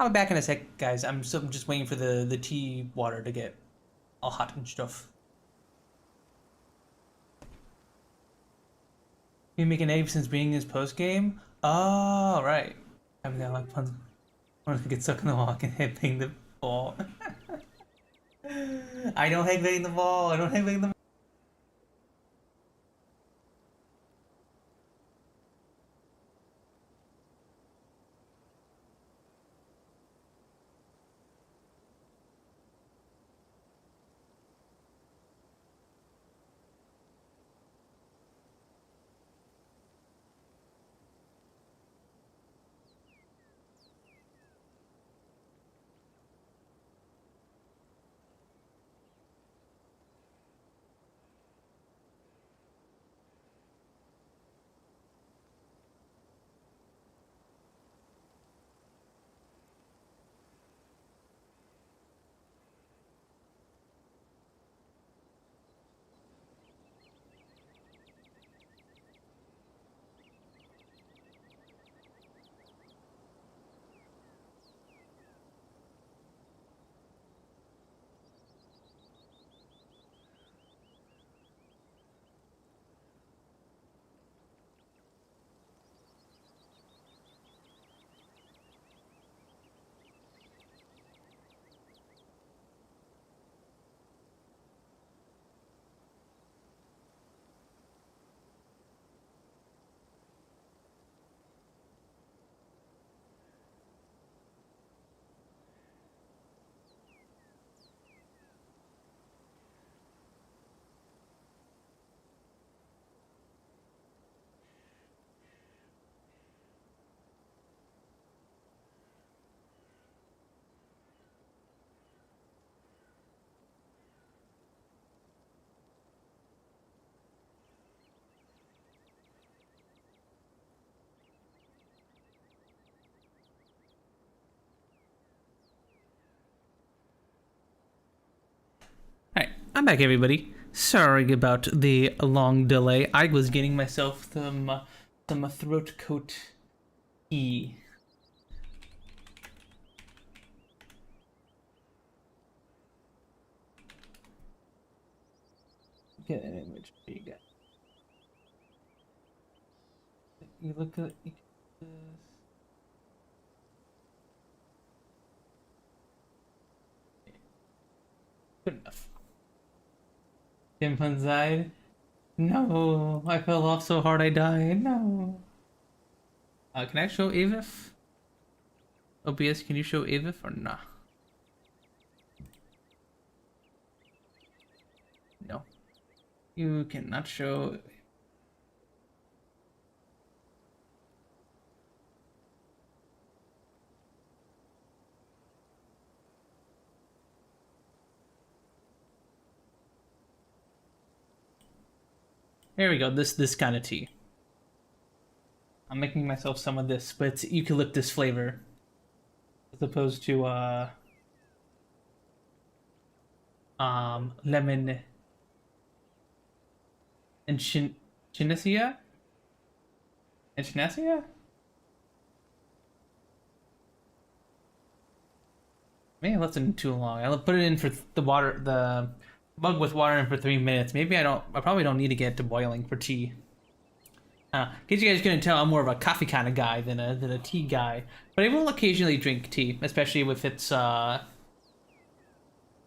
A: I'll be back in a sec, guys. I'm just waiting for the tea water to get all hot and stuff. You make an egg since being his post game? Oh, right. I'm gonna like fun. I'm gonna get stuck in the wall and headbang the ball. I don't headbang the ball. I don't headbang the ball. Alright, I'm back, everybody. Sorry about the long delay. I was getting myself some throat coat tea. Get an image for you guys. You look at this. Good enough. Tim died? No, I fell off so hard I died. No. Can I show AVIF? OBS, can you show AVIF or nah? No. You cannot show. There we go, this kind of tea. I'm making myself some of this, but it's eucalyptus flavor. As opposed to, lemon and chinacea? And chinacea? Maybe I left it in too long. I put it in for the mug with water in for 3 minutes. Maybe I probably don't need to get it to boiling for tea. In case you guys couldn't tell, I'm more of a coffee kind of guy than a tea guy. But I will occasionally drink tea, especially if it's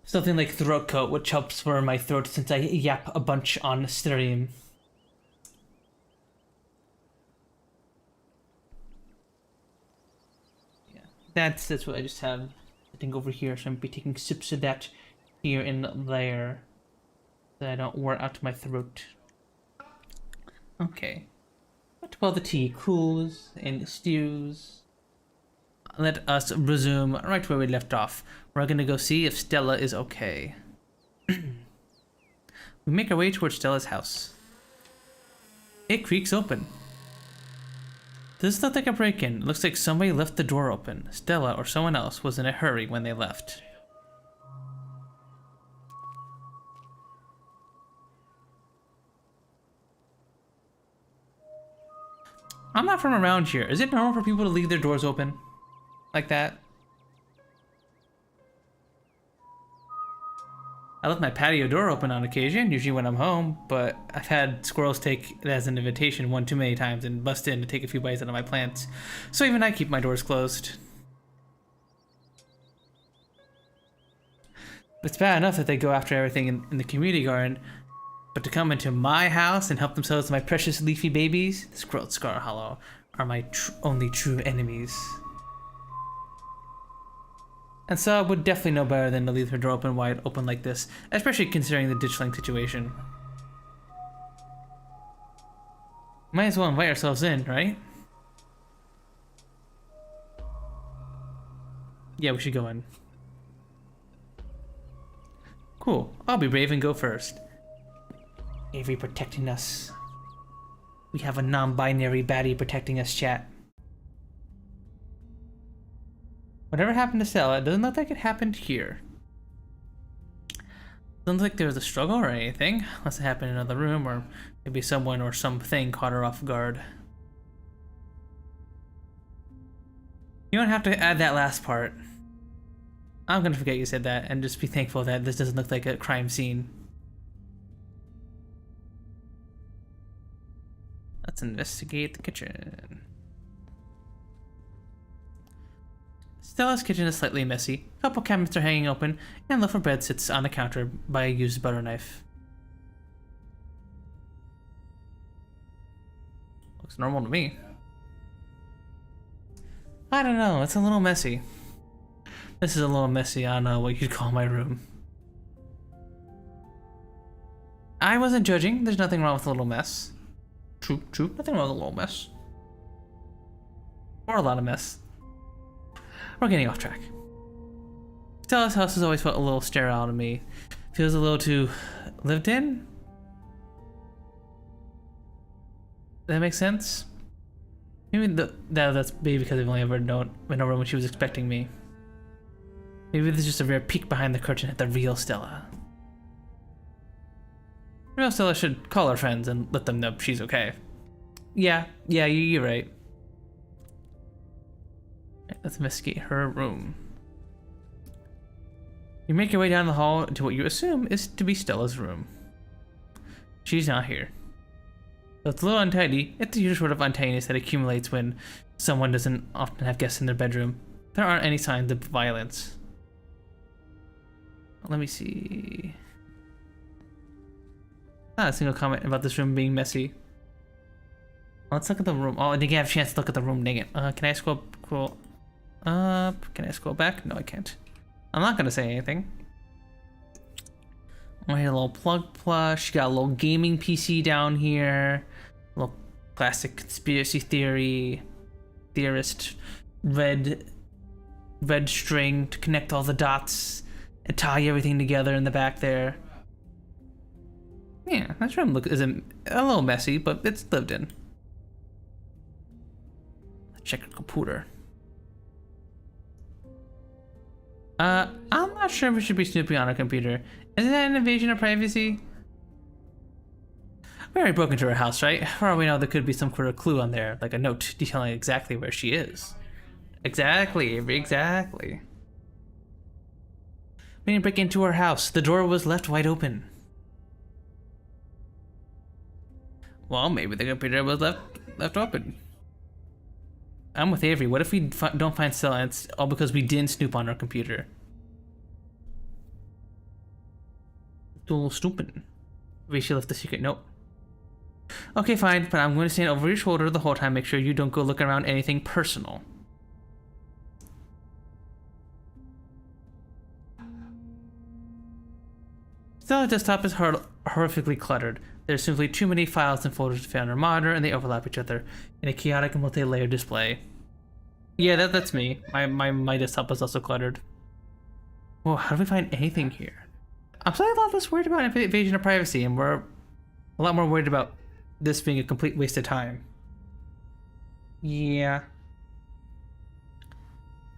A: something like throat coat, which helps for my throat since I yap a bunch on stream. Yeah, that's what I just have sitting over here. So I'm gonna be taking sips of that here and there, so I don't wear out my throat. Okay. But while the tea cools and stews, let us resume right where we left off. We're gonna go see if Stella is okay. We make our way towards Stella's house. It creaks open. This looks like a break-in. Looks like somebody left the door open. Stella or someone else was in a hurry when they left. I'm not from around here. Is it normal for people to leave their doors open like that? I left my patio door open on occasion, usually when I'm home, but I've had squirrels take it as an invitation one too many times and bust in to take a few bites out of my plants. So even I keep my doors closed. It's bad enough that they go after everything in the community garden, but to come into my house and help themselves to my precious leafy babies, the squirrel at Scarlet Hollow are my only true enemies. And so I would definitely know better than to leave her door wide open like this, especially considering the ditchling situation. Might as well invite ourselves in, right? Yeah, we should go in. Cool. I'll be brave and go first. Avery protecting us. We have a non-binary baddie protecting us, chat. Whatever happened to Stella, it doesn't look like it happened here. Doesn't look like there was a struggle or anything, unless it happened in another room, or maybe someone or something caught her off guard. You don't have to add that last part. I'm gonna forget you said that and just be thankful that this doesn't look like a crime scene. Let's investigate the kitchen. Stella's kitchen is slightly messy. A couple cabinets are hanging open, and a loaf of bread sits on the counter by a used butter knife. Looks normal to me. I don't know, it's a little messy. This is a little messy, I don't know what you'd call my room. I wasn't judging, there's nothing wrong with a little mess. True, nothing wrong with a little mess. Or a lot of mess. We're getting off track. Stella's house has always felt a little sterile to me. Feels a little too lived in? That makes sense? Maybe that's maybe because I've only ever been over when she was expecting me. Maybe this is just a rare peek behind the curtain at the real Stella. Real Stella should call her friends and let them know she's okay. Yeah, you're right. Let's investigate her room. You make your way down the hall to what you assume is to be Stella's room. She's not here. Though it's a little untidy, it's the usual sort of untidiness that accumulates when someone doesn't often have guests in their bedroom. There aren't any signs of violence. Let me see. Not a single comment about this room being messy. Let's look at the room. Oh, I didn't have a chance to look at the room, dang it. Can I scroll up? Can I scroll back? No, I can't. I'm not gonna say anything. Oh, here, a little plug plush. Got a little gaming PC down here. A little classic conspiracy theorist. Red string to connect all the dots and tie everything together in the back there. Yeah, this room is a little messy, but it's lived in. Let's check her computer. I'm not sure if we should be snooping on her computer. Isn't that an invasion of privacy? We already broke into her house, right? For all we know, there could be some sort of clue on there, like a note detailing exactly where she is. Exactly. We didn't break into her house. The door was left wide open. Well, maybe the computer was left open. I'm with Avery. What if we don't find Stella and it's all because we didn't snoop on her computer? Do a little snooping. Maybe she left the secret note. Okay, fine, but I'm going to stand over your shoulder the whole time. Make sure you don't go looking around anything personal. Stella's desktop is horrifically cluttered. There's simply too many files and folders to fit on her monitor, and they overlap each other in a chaotic multi-layer display. Yeah, that's me. My desktop is also cluttered. Whoa, how do we find anything here? I'm slightly a lot less worried about invasion of privacy, and we're a lot more worried about this being a complete waste of time. Yeah.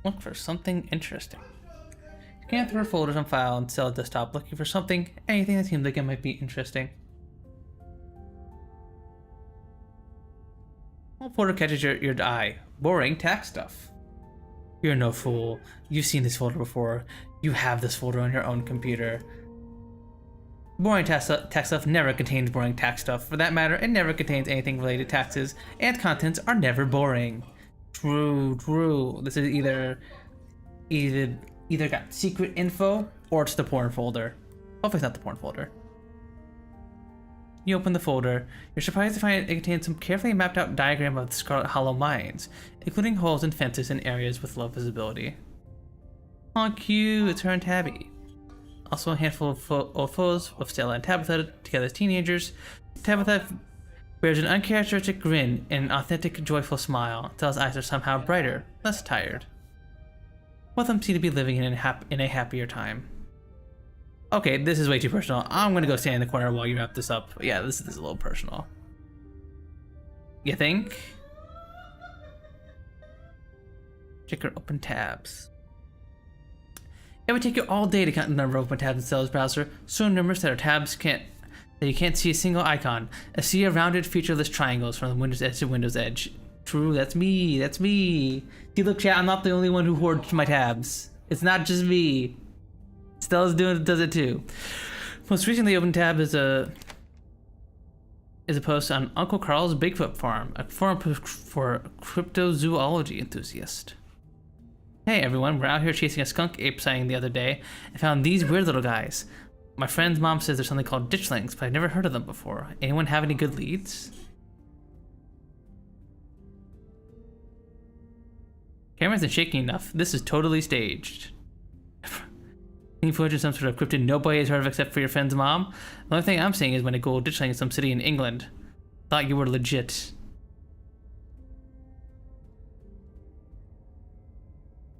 A: Look for something interesting. Scan through her folders and file and Stella's desktop, looking for anything that seems like it might be interesting. What folder catches your eye? Boring tax stuff. You're no fool. You've seen this folder before. You have this folder on your own computer. Boring tax stuff never contains boring tax stuff. For that matter, it never contains anything related to taxes, and contents are never boring. True. This is either got secret info or it's the porn folder. Hopefully it's not the porn folder. You open the folder. You're surprised to find it contains some carefully mapped out diagram of the Scarlet Hollow mines, including holes and fences in areas with low visibility. Aw, cute, it's her and Tabby. Also a handful of old photos of Stella and Tabitha together as teenagers. Tabitha bears an uncharacteristic grin and an authentic, joyful smile. Stella's eyes are somehow brighter, less tired. Both of them seem to be living in a happier time. Okay, this is way too personal. I'm gonna go stand in the corner while you wrap this up. Yeah, this is a little personal. You think? Check your open tabs. It would take you all day to count the number of open tabs in Stella's browser, so numerous that you can't see a single icon. A sea of rounded, featureless triangles from the Windows edge to Windows edge. True, that's me. See, look, chat, I'm not the only one who hoards my tabs. It's not just me. Stella's does it too. Most recently open tab is a post on Uncle Carl's Bigfoot Farm, a forum for cryptozoology enthusiasts. Hey everyone, we're out here chasing a skunk ape sighting the other day and found these weird little guys. My friend's mom says there's something called ditchlings, but I've never heard of them before. Anyone have any good leads? Camera isn't shaking enough. This is totally staged. Any footage of some sort of cryptid nobody has heard of except for your friend's mom? The only thing I'm seeing is when a gold ditchling in some city in England. Thought you were legit.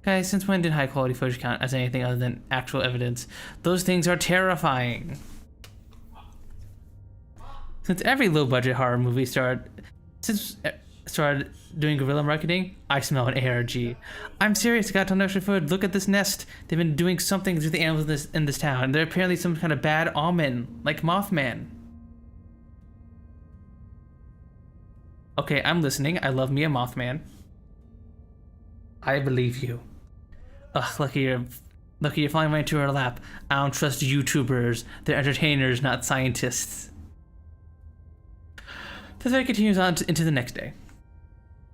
A: Guys, since when did high quality footage count as anything other than actual evidence? Those things are terrifying. Since every low budget horror movie started doing guerrilla marketing, I smell an ARG. I'm serious, I got to extra food. Look at this nest. They've been doing something to the animals in this town, and they're apparently some kind of bad omen, like Mothman. Okay, I'm listening. I love me a Mothman. I believe you. Ugh, lucky you're flying right into her lap. I don't trust YouTubers. They're entertainers, not scientists. The thread continues on into the next day.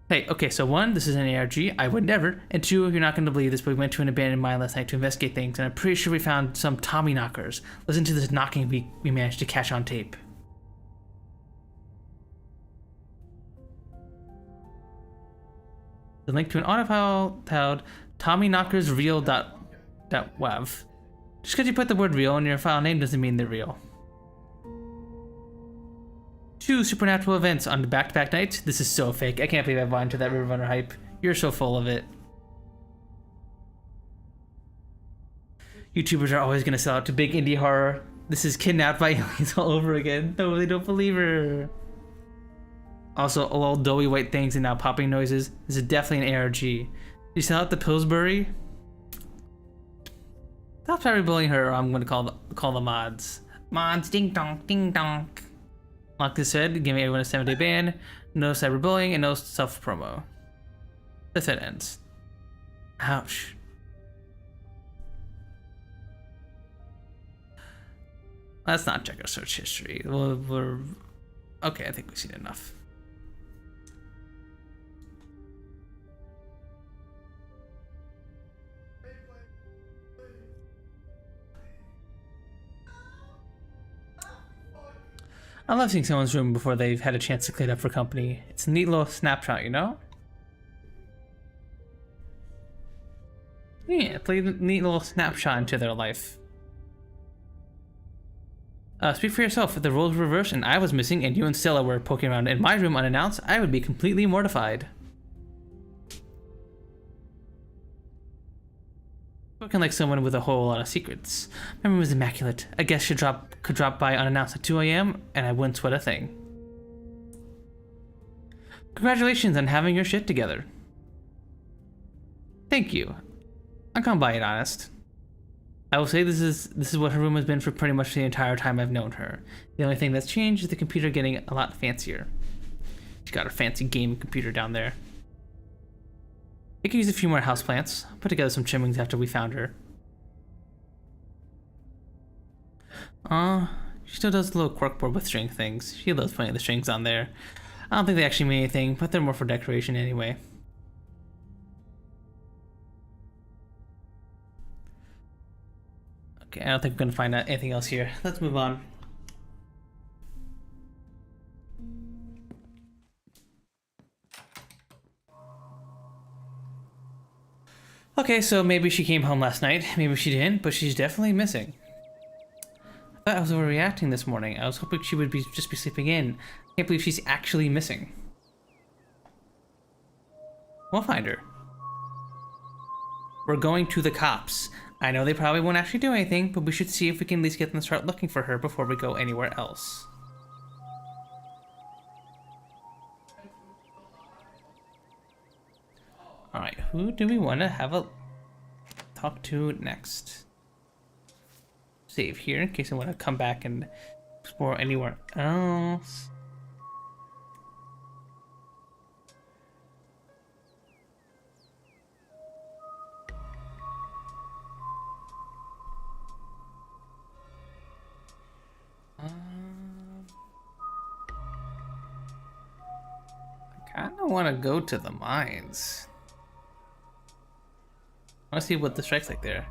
A: Hey, okay, so one, this is an ARG. I would never. And two, you're not going to believe this, but we went to an abandoned mine last night to investigate things, and I'm pretty sure we found some Tommy knockers. Listen to this knocking we managed to catch on tape. The link to an audio file titled tommyknockersreal.wav. Just because you put the word real in your file name doesn't mean they're real. 2 supernatural events on the back-to-back nights. This is so fake. I can't believe I bought into that River Runner hype. You're so full of it. YouTubers are always going to sell out to big indie horror. This is kidnapped by aliens all over again. No, they don't believe her. Also, all doughy white things and now popping noises. This is definitely an ARG. You sell out the Pillsbury? Stop cyberbullying her, or I'm going to call the mods. Mods, ding dong, ding dong. Like this said, giving everyone a 7-day ban, no cyberbullying, and no self-promo. The thread ends. Ouch. Let's not check our search history. We're okay, I think we've seen enough. I love seeing someone's room before they've had a chance to clean up for company. It's a neat little snapshot, you know? Yeah, play a neat little snapshot into their life. Speak for yourself. If the roles were reversed and I was missing and you and Stella were poking around in my room unannounced, I would be completely mortified. Spoken like someone with a whole lot of secrets. My room is immaculate. A guest could drop by unannounced at 2 a.m. and I wouldn't sweat a thing. Congratulations on having your shit together. Thank you. I'll come by it honest. I will say this is what her room has been for pretty much the entire time I've known her. The only thing that's changed is the computer getting a lot fancier. She's got her fancy gaming computer down there. I could use a few more houseplants. Put together some trimmings after we found her. She still does little corkboard with string things. She loves putting the strings on there. I don't think they actually mean anything, but they're more for decoration anyway. Okay, I don't think we're gonna find out anything else here. Let's move on. Okay, so maybe she came home last night, maybe she didn't, but she's definitely missing. I thought I was overreacting this morning. I was hoping she would just be sleeping in. I can't believe she's actually missing. We'll find her. We're going to the cops. I know they probably won't actually do anything, but we should see if we can at least get them to start looking for her before we go anywhere else. Alright, who do we want to have a talk to next? Save here in case I want to come back and explore anywhere else. I kind of want to go to the mines. I want to see what the strike's like there.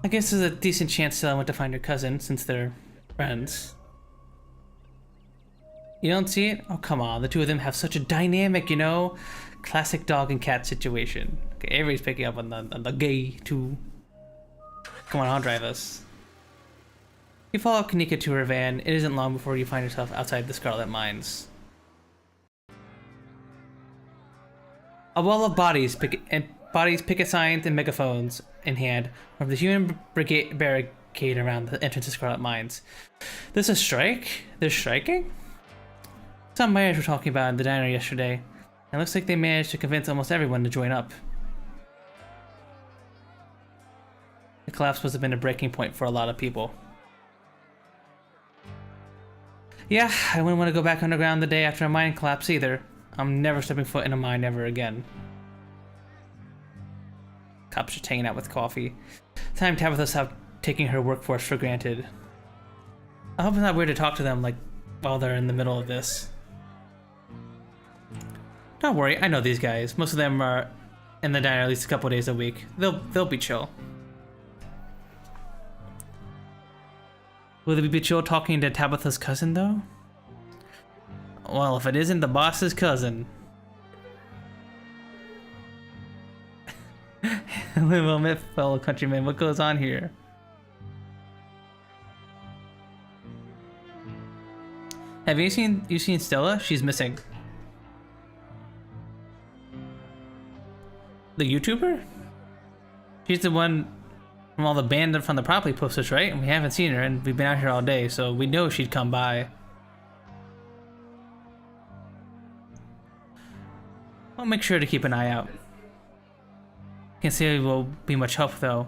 A: I guess there's a decent chance that I want to find her cousin since they're friends. You don't see it? Oh, come on. The two of them have such a dynamic, you know? Classic dog and cat situation. Okay, everybody's picking up on the gay too. Come on, I'll drive us. You follow Kanika to her van. It isn't long before you find yourself outside the Scarlet Mines. A wall of bodies, picket signs, and megaphones in hand from the human brigade barricade around the entrance to Scarlet Mines. This a strike? They're striking? Some miners were talking about it in the diner yesterday. It looks like they managed to convince almost everyone to join up. The collapse must have been a breaking point for a lot of people. Yeah, I wouldn't want to go back underground the day after a mine collapse either. I'm never stepping foot in a mine ever again. Cops just hanging out with coffee. Time Tabitha stopped taking her workforce for granted. I hope it's not weird to talk to them like while they're in the middle of this. Don't worry, I know these guys. Most of them are in the diner at least a couple days a week. They'll be chill. Will they be chill talking to Tabitha's cousin though? Well, if it isn't the boss's cousin. Well met, fellow countrymen, what goes on here? Have you seen Stella? She's missing. The YouTuber? She's the one from all the band from the property posters, right? And we haven't seen her, and we've been out here all day, so we know she'd come by. I'll make sure to keep an eye out. Can't say it will be much help though.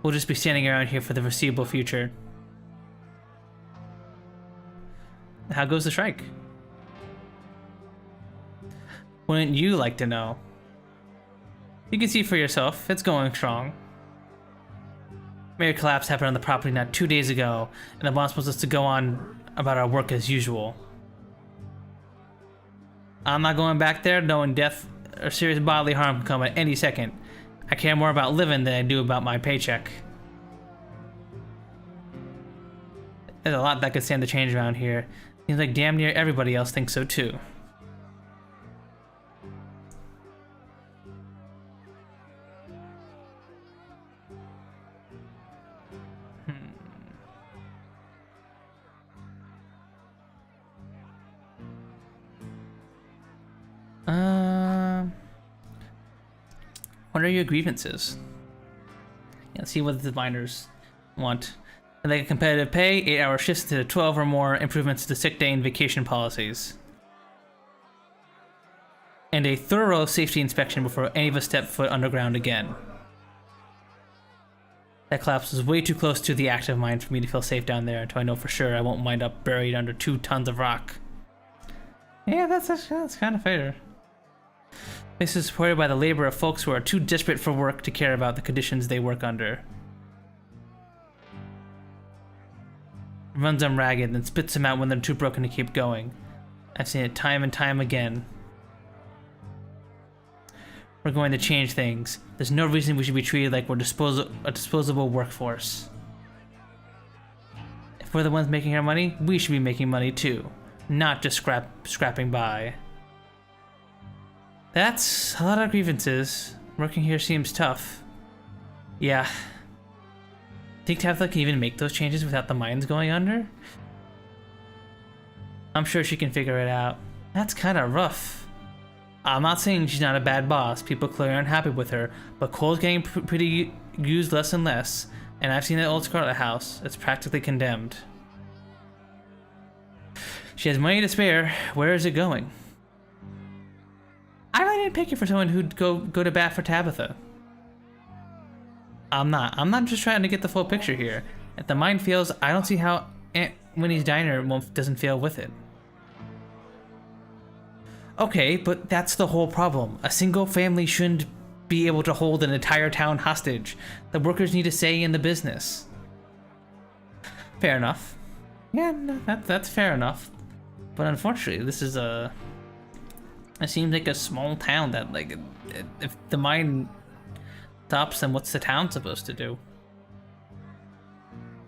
A: We'll just be standing around here for the foreseeable future. How goes the strike? Wouldn't you like to know? You can see for yourself, it's going strong. Major collapse happened on the property not 2 days ago, and the boss wants us to go on about our work as usual. I'm not going back there knowing death or serious bodily harm can come at any second. I care more about living than I do about my paycheck. There's a lot that could stand to change around here. Seems like damn near everybody else thinks so too. What are your grievances? Let's see what the miners want. I'd like a competitive pay, 8-hour shifts to 12 or more, improvements to sick day and vacation policies. And a thorough safety inspection before any of us step foot underground again. That collapse was way too close to the active mine for me to feel safe down there until I know for sure I won't wind up buried under 2 tons of rock. Yeah, that's kind of fair. This is supported by the labor of folks who are too desperate for work to care about the conditions they work under. runs them ragged, then spits them out when they're too broken to keep going. I've seen it time and time again. We're going to change things. There's no reason we should be treated like we're a disposable workforce. If we're the ones making our money, we should be making money too, not just scrapping by. That's a lot of grievances. Working here seems tough. Yeah. Think Tabitha can even make those changes without the mines going under? I'm sure she can figure it out. That's kind of rough. I'm not saying she's not a bad boss. People clearly aren't happy with her, but coal's getting pretty used less and less, and I've seen that old Scarlet house. It's practically condemned. She has money to spare. Where is it going? I might even pick you for someone who'd go to bat for Tabitha. I'm not just trying to get the full picture here. If the mine fails, I don't see how Aunt Winnie's diner doesn't fail with it. Okay, but that's the whole problem. A single family shouldn't be able to hold an entire town hostage. The workers need a say in the business. Fair enough. Yeah, no, that's fair enough. But unfortunately, this is it seems like a small town that, like, if the mine stops, then what's the town supposed to do?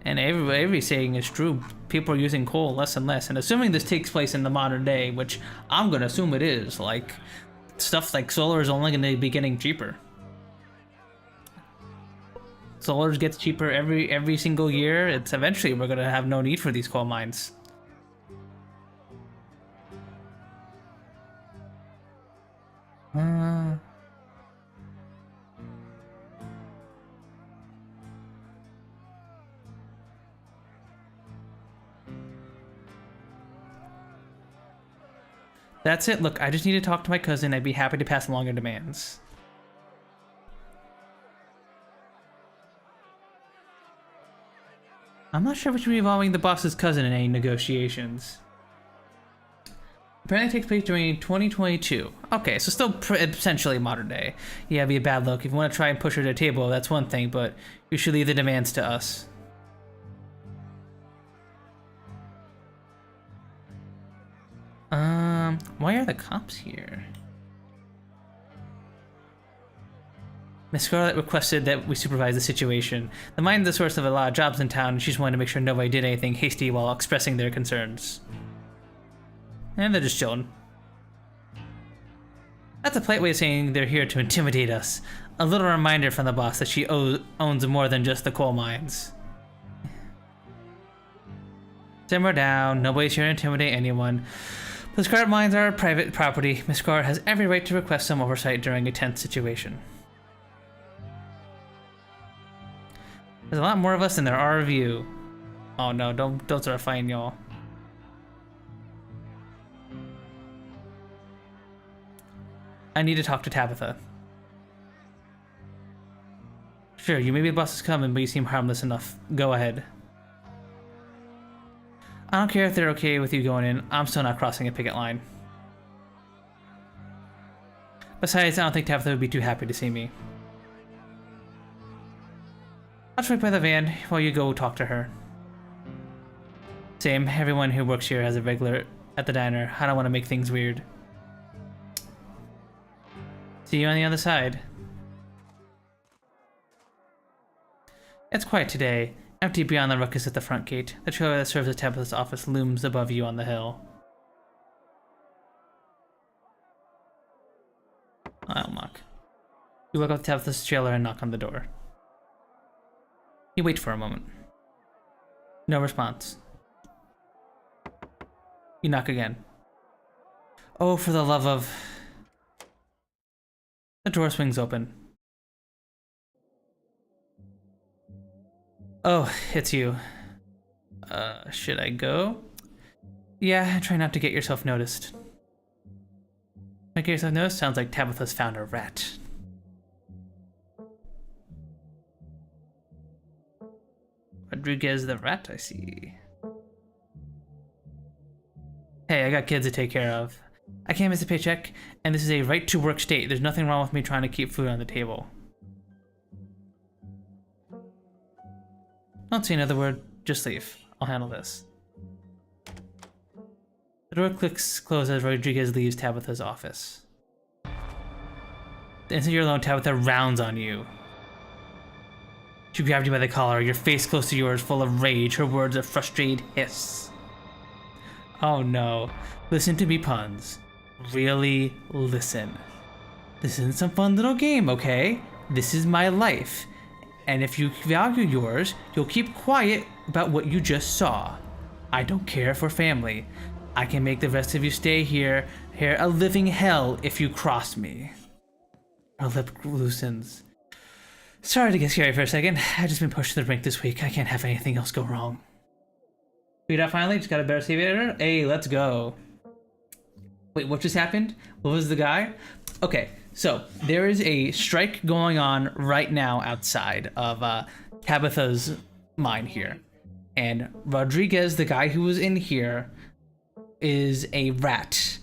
A: And every saying is true. People are using coal less and less. And assuming this takes place in the modern day, which I'm gonna assume it is, like, stuff like solar is only gonna be getting cheaper. Solar gets cheaper every single year. It's eventually we're gonna have no need for these coal mines. That's it. Look, I just need to talk to my cousin. I'd be happy to pass along your demands. I'm not sure we should be involving the boss's cousin in any negotiations. Apparently it takes place during 2022. Okay, so still essentially modern day. Yeah, it'd be a bad look. If you want to try and push her to a table, that's one thing, but you should leave the demands to us. Why are the cops here? Miss Scarlet requested that we supervise the situation. The mine's the source of a lot of jobs in town, and she just wanted to make sure nobody did anything hasty while expressing their concerns. And they're just chilling. That's a polite way of saying they're here to intimidate us. A little reminder from the boss that she owns more than just the coal mines. Simmer down. Nobody's here to intimidate anyone. The Scarlet mines are private property. Miss Scarlet has every right to request some oversight during a tense situation. There's a lot more of us than there are of you. Oh no, don't start fighting, y'all. I need to talk to Tabitha. Sure, you may be the boss is coming, but you seem harmless enough. Go ahead. I don't care if they're okay with you going in. I'm still not crossing a picket line. Besides, I don't think Tabitha would be too happy to see me. I'll just wait by the van while you go talk to her. Same, everyone who works here has a regular at the diner. I don't want to make things weird. See you on the other side. It's quiet today. Empty beyond the ruckus at the front gate. The trailer that serves as Tabitha's office looms above you on the hill. I'll knock. You walk up to Tabitha's trailer and knock on the door. You wait for a moment. No response. You knock again. Oh, for the love of... The door swings open. Oh, it's you. Should I go? Yeah, try not to get yourself noticed. Not get yourself noticed? Sounds like Tabitha's found a rat. Rodriguez the rat, I see. Hey, I got kids to take care of. I can't miss a paycheck, and this is a right-to-work state. There's nothing wrong with me trying to keep food on the table. Don't say another word, just leave. I'll handle this. The door clicks closed as Rodriguez leaves Tabitha's office. The instant you're alone, Tabitha rounds on you. She grabbed you by the collar, your face close to yours, full of rage, her words a frustrated hiss. Oh no. Listen to me, puns. Really listen. This isn't some fun little game, okay? This is my life. And if you value yours, you'll keep quiet about what you just saw. I don't care for family. I can make the rest of you stay here a living hell if you cross me. Her lip loosens. Sorry to get scary for a second. I've just been pushed to the brink this week. I can't have anything else go wrong. Figured out finally, just got a better save editor. Hey, let's go. Wait, what just happened? What was the guy? Okay, so there is a strike going on right now outside of Tabitha's mine here. And Rodriguez, the guy who was in here, is a rat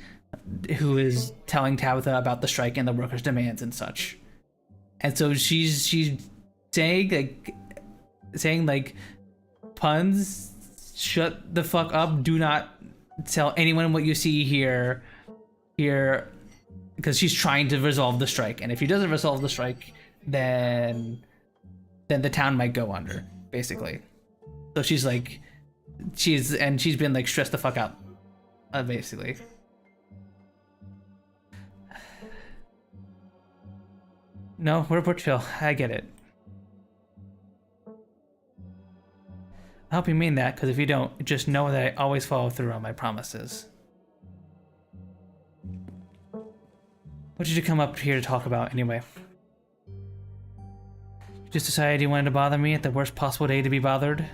A: who is telling Tabitha about the strike and the workers' demands and such. And so she's saying like puns, shut the fuck up, do not tell anyone what you see here, because she's trying to resolve the strike. And if she doesn't resolve the strike, then the town might go under, basically. So she's like, she's been like stressed the fuck out, basically. No, we're chill. I get it. I hope you mean that, because if you don't, just know that I always follow through on my promises. What did you come up here to talk about, anyway? You just decided you wanted to bother me at the worst possible day to be bothered?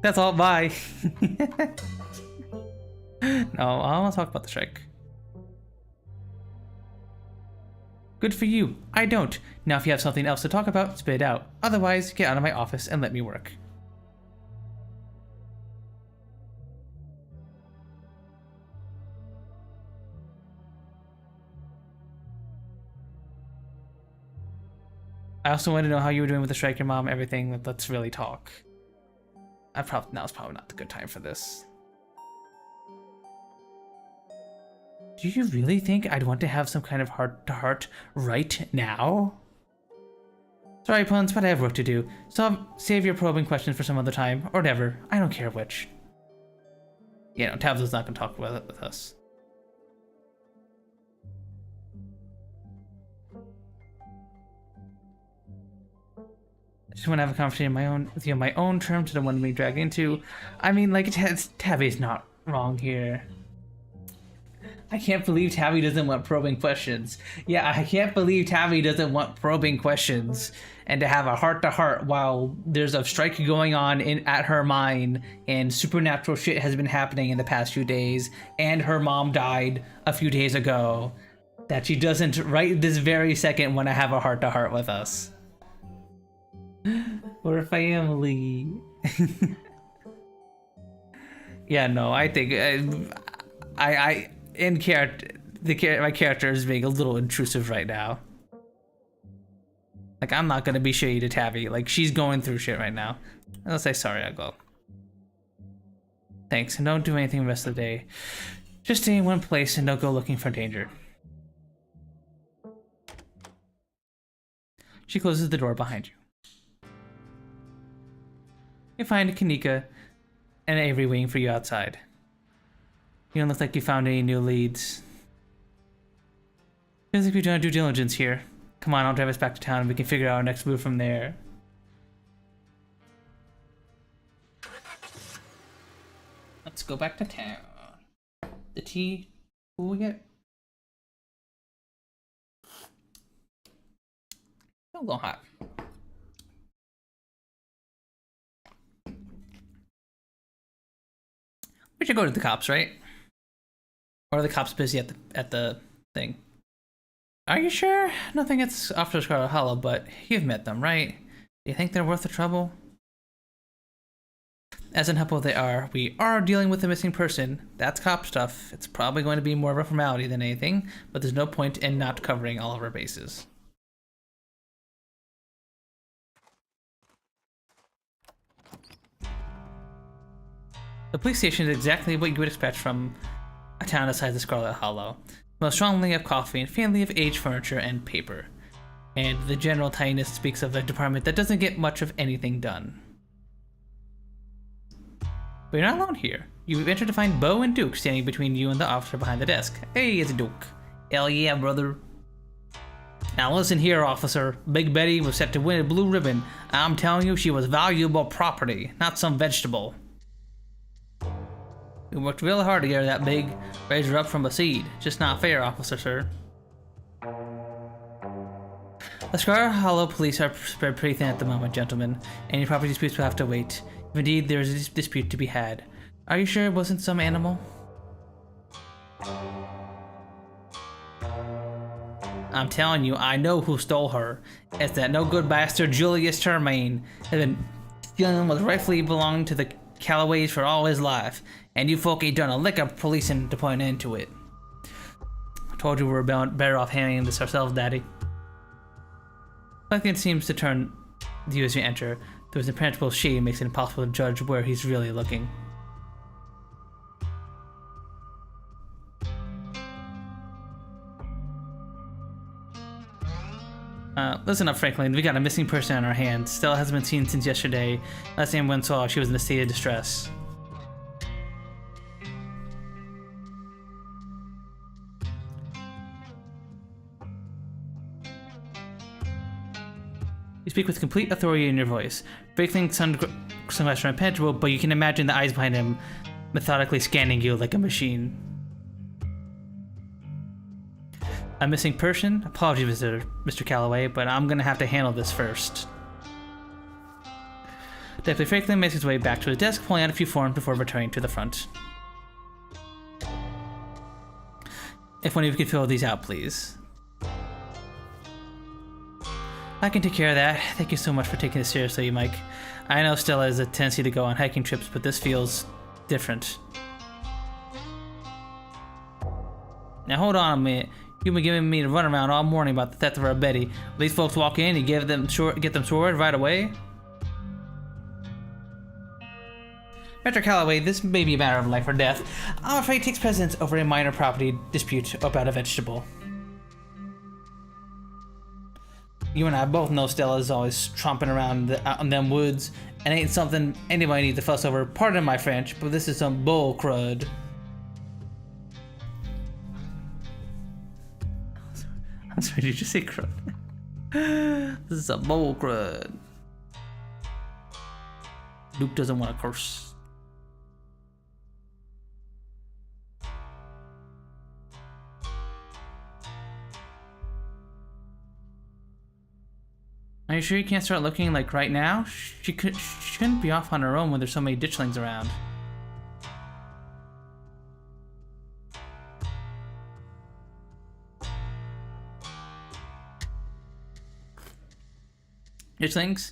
A: That's all, bye. No, I want to talk about the strike. Good for you. I don't. Now if you have something else to talk about, spit it out. Otherwise, get out of my office and let me work. I also want to know how you were doing with the strike, your mom, everything. Let's really talk. Now's probably not the good time for this. Do you really think I'd want to have some kind of heart-to-heart right now? Sorry, puns, but I have work to do. So save your probing questions for some other time, or never. I don't care which. Yeah, no, Tabitha's not gonna talk with us. I just want to have a conversation with you on my own terms. I don't want to be dragged into. I mean, like, Tabby's not wrong here. I can't believe Tabby doesn't want probing questions. Yeah, I can't believe Tabby doesn't want probing questions and to have a heart-to-heart while there's a strike going on at her mine and supernatural shit has been happening in the past few days and her mom died a few days ago. That she doesn't right this very second want to have a heart-to-heart with us. We're family. Yeah, no, I think my character is being a little intrusive right now. Like, I'm not gonna be shitty to Tabby. Like, she's going through shit right now. I'll say sorry, I'll go. Thanks, and don't do anything the rest of the day. Just stay in one place and don't go looking for danger. She closes the door behind you. You find Kanika and Avery waiting for you outside. You don't look like you found any new leads. Feels like we've done due diligence here. Come on, I'll drive us back to town and we can figure out our next move from there. Let's go back to town. The tea. What will we get? A little hot. We should go to the cops, right? Or are the cops busy at the thing? Are you sure? Nothing gets after Scarlet Hollow, but you've met them, right? Do you think they're worth the trouble? as unhelpful they are, we are dealing with a missing person. That's cop stuff. It's probably going to be more of a formality than anything, but there's no point in not covering all of our bases. The police station is exactly what you would expect from a town the size of Scarlet Hollow. Most strongly of coffee and family of aged furniture and paper. And the general tidiness speaks of a department that doesn't get much of anything done. But you're not alone here. You've entered to find Bo and Duke standing between you and the officer behind the desk. Hey, it's Duke. Hell yeah, brother. Now listen here, officer. Big Betty was set to win a blue ribbon. I'm telling you, she was valuable property, not some vegetable. We worked really hard to get her that big. Raised her up from a seed. Just not fair, officer, sir. The Scarlet Hollow police are spread pretty thin at the moment, gentlemen. Any property disputes will have to wait. If indeed there is a dispute to be had. Are you sure it wasn't some animal? I'm telling you, I know who stole her. It's that no-good bastard Julius Termaine. Has been stealing what rightfully belonged to the Callaways for all his life. And you folk ain't done a lick of policing to put an end to it. I told you we were better off handling this ourselves, Daddy. Buckingham seems to turn to you as you enter. Though his impenetrable shade makes it impossible to judge where he's really looking. Listen up, Franklin. We got a missing person on our hands. Stella hasn't been seen since yesterday. Last anyone saw, she was in a state of distress. You speak with complete authority in your voice. Franklin's sunglasses are impenetrable, but you can imagine the eyes behind him methodically scanning you like a machine. A missing person? Apologies, Mr. Calloway, but I'm gonna have to handle this first. Deputy Franklin makes his way back to his desk, pulling out a few forms before returning to the front. If one of you could fill these out, please. I can take care of that. Thank you so much for taking this seriously, Mike. I know Stella has a tendency to go on hiking trips, but this feels different. Now hold on a minute. You've been giving me the runaround all morning about the theft of our Betty. Will these folks walk in and get them sorted right away? Mr. Calloway, this may be a matter of life or death. I'm afraid it takes precedence over a minor property dispute about a vegetable. You and I both know Stella's always tromping around out in them woods, and ain't something anybody needs to fuss over. Pardon my French, but this is some bull crud. I'm sorry, did you say crud? This is a bull crud. Luke doesn't want to curse. Are you sure you can't start looking like right now? She couldn't be off on her own when there's so many ditchlings around. Ditchlings?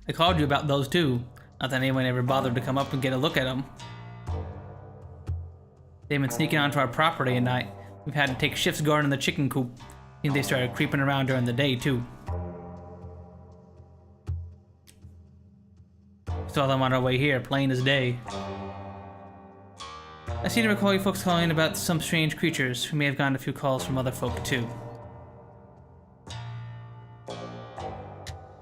A: I called you about those too. Not that anyone ever bothered to come up and get a look at them. They've been sneaking onto our property at night. We've had to take shifts guarding the chicken coop. I think they started creeping around during the day too. Saw them on our way here, plain as day. I seem to recall you folks calling about some strange creatures who may have gotten a few calls from other folk too.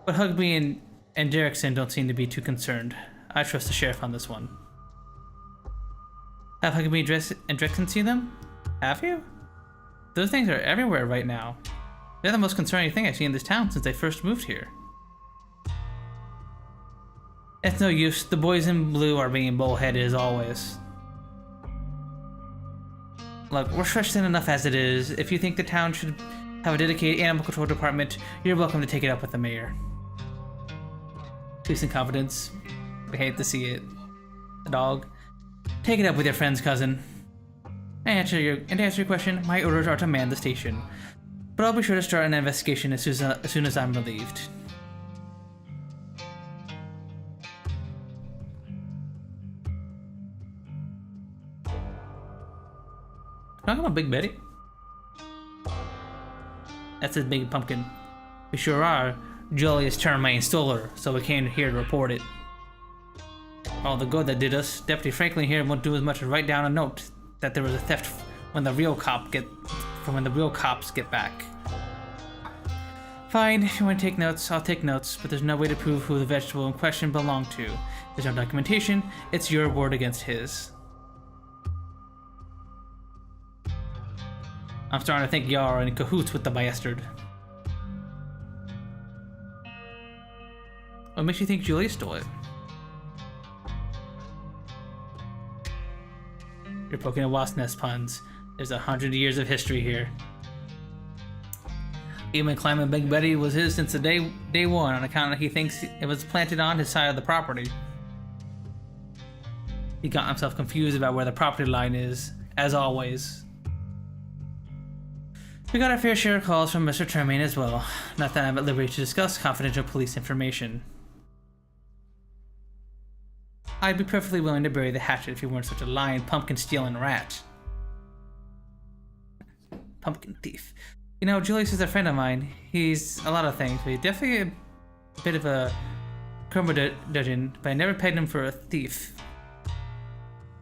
A: But Hugby and Derrickson don't seem to be too concerned. I trust the sheriff on this one. Have Hugby and Derrickson seen them? Have you? Those things are everywhere right now. They're the most concerning thing I've seen in this town since I first moved here. It's no use. The boys in blue are being bullheaded as always. Look, we're stretched thin enough as it is. If you think the town should have a dedicated animal control department, you're welcome to take it up with the mayor. Peace and confidence. We hate to see it. The dog. Take it up with your friends, cousin. And to answer your question, my orders are to man the station. But I'll be sure to start an investigation as soon as I'm relieved. Talking about Big Betty? That's his big pumpkin. We sure are. Julius Termaine stole her, so we came here to report it. All the good that did us. Deputy Franklin here won't do as much as write down a note that there was a theft when the real cops get back. Fine, if you want to take notes, I'll take notes, but there's no way to prove who the vegetable in question belonged to. There's no documentation. It's your word against his. I'm starting to think y'all are in cahoots with the bastard. What makes you think Julia stole it? You're poking at wasp nest puns. There's 100 years of history here. Even climbing Big Betty was his since the day one on account of he thinks it was planted on his side of the property. He got himself confused about where the property line is, as always. We got our fair share of calls from Mr. Termaine as well. Not that I'm at liberty to discuss confidential police information. I'd be perfectly willing to bury the hatchet if you weren't such a lying, pumpkin-stealing rat. Pumpkin thief. You know, Julius is a friend of mine. He's a lot of things, but he's definitely a bit of a curmudgeon, but I never pegged him for a thief.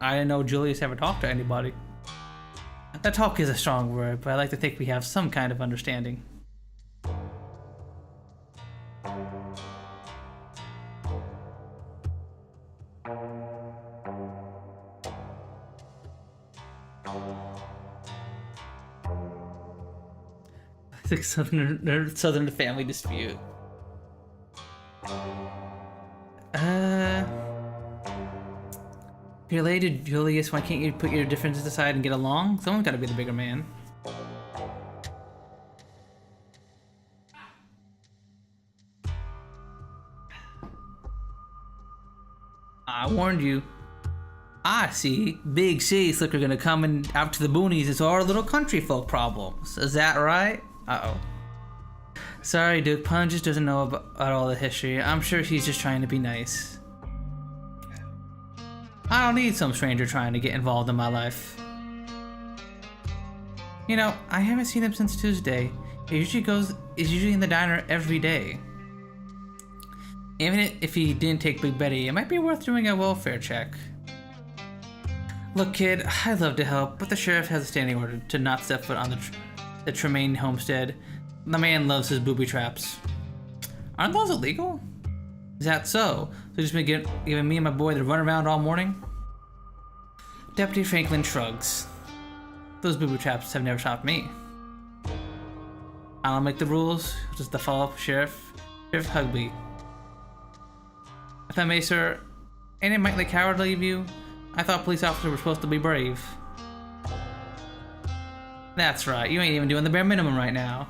A: I didn't know Julius ever talked to anybody. That talk is a strong word, but I like to think we have some kind of understanding. Southern family dispute. If you're related to Julius, why can't you put your differences aside and get along? Someone's gotta be the bigger man. I warned you. I see. Big city slicker gonna come and out to the boonies. It's our little country folk problems. Is that right? Uh-oh. Sorry, Duke. Pun just doesn't know about all the history. I'm sure he's just trying to be nice. I don't need some stranger trying to get involved in my life. You know, I haven't seen him since Tuesday. He's usually in the diner every day. Even if he didn't take Big Betty, it might be worth doing a welfare check. Look, kid, I'd love to help, but the sheriff has a standing order to not step foot on the Tremaine homestead. The man loves his booby traps. Aren't those illegal? Is that so? So just been giving me and my boy the runaround all morning? Deputy Franklin shrugs. Those booby traps have never stopped me. I don't make the rules, just the follow-up Sheriff Hugby. If I may, sir, ain't it mightily cowardly of you? I thought police officers were supposed to be brave. That's right, you ain't even doing the bare minimum right now.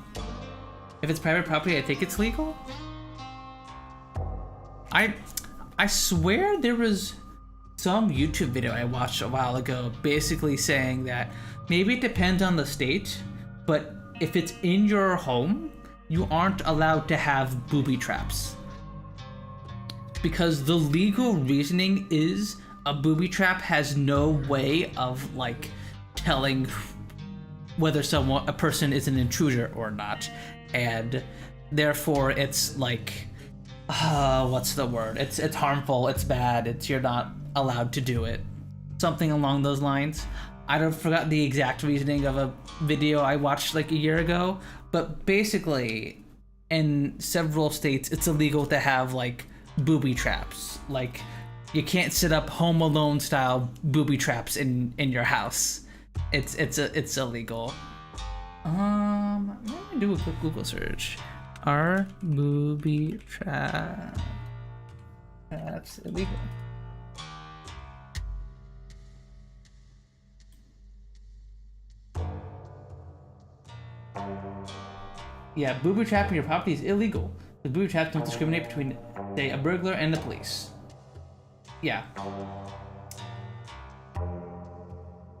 A: If it's private property, I think it's legal? I swear there was some YouTube video I watched a while ago basically saying that maybe it depends on the state, but if it's in your home, you aren't allowed to have booby traps. Because the legal reasoning is a booby trap has no way of like telling whether a person is an intruder or not, and therefore it's like what's the word? It's harmful, it's bad, you're not allowed to do it. Something along those lines. I forgot the exact reasoning of a video I watched like a year ago, but basically in several states it's illegal to have like booby traps. Like you can't set up Home Alone style booby traps in your house. It's illegal. Let me do a quick Google search. Are booby traps illegal? Yeah, booby trapping your property is illegal. The booby traps don't discriminate between, say, a burglar and the police. Yeah.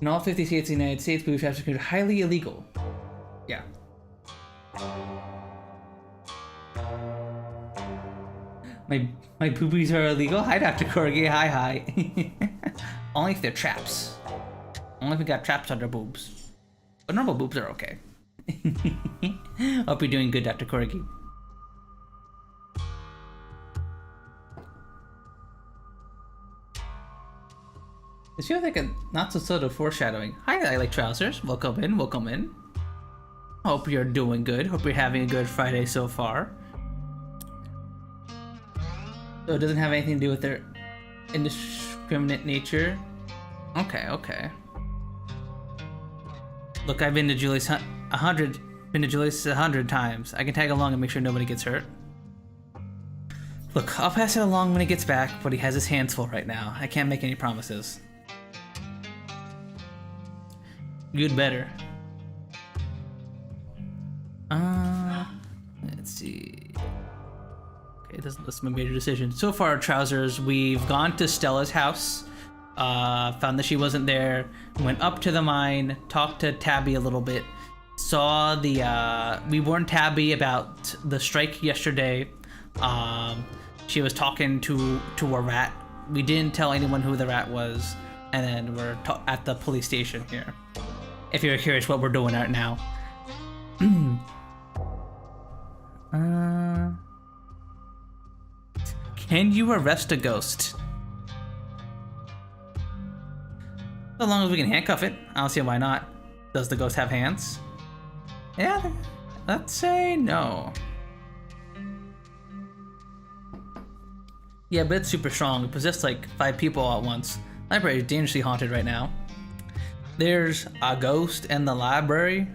A: In all 50 states in the United States, booby traps are considered highly illegal. Yeah. My boobies are illegal? Hi, Dr. Corgi. Hi. Only if they're traps. Only if we got traps on their boobs. But normal boobs are okay. Hope you're doing good, Dr. Corgi. This feels like a not so subtle foreshadowing. Hi, I like trousers. Welcome in, welcome in. Hope you're doing good. Hope you're having a good Friday so far. So it doesn't have anything to do with their indiscriminate nature. Okay, okay. Look, I've been to Julius 100 times. I can tag along and make sure nobody gets hurt. Look, I'll pass it along when he gets back, but he has his hands full right now. I can't make any promises. You'd better. Let's see. Okay, it doesn't list my major decision. So far, trousers, we've gone to Stella's house. Found that she wasn't there. Went up to the mine, talked to Tabby a little bit. Saw the, we warned Tabby about the strike yesterday. She was talking to a rat. We didn't tell anyone who the rat was. And then we're at the police station here. If you're curious what we're doing right now. Can you arrest a ghost? So long as we can handcuff it. I don't see why not. Does the ghost have hands? Yeah, let's say no. Yeah, but it's super strong. It possessed like 5 people at once. Library is dangerously haunted right now. There's a ghost in the library.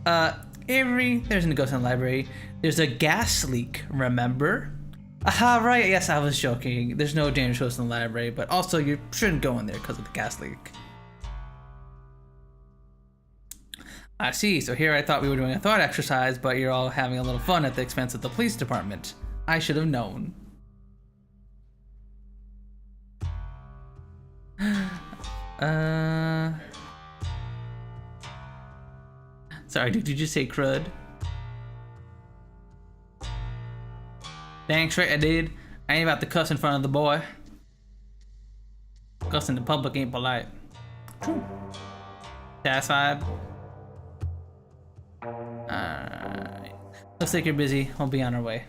A: Avery, there's a ghost in the library. There's a gas leak, remember? Aha, right, yes, I was joking. There's no dangerous ghost in the library, but also you shouldn't go in there because of the gas leak. I see, so here I thought we were doing a thought exercise, but you're all having a little fun at the expense of the police department. I should have known. Sorry, did you just say crud? Dang straight I did. I ain't about to cuss in front of the boy. Cussing in public ain't polite. True. Satisfied? Alright. Looks like you're busy. We'll be on our way.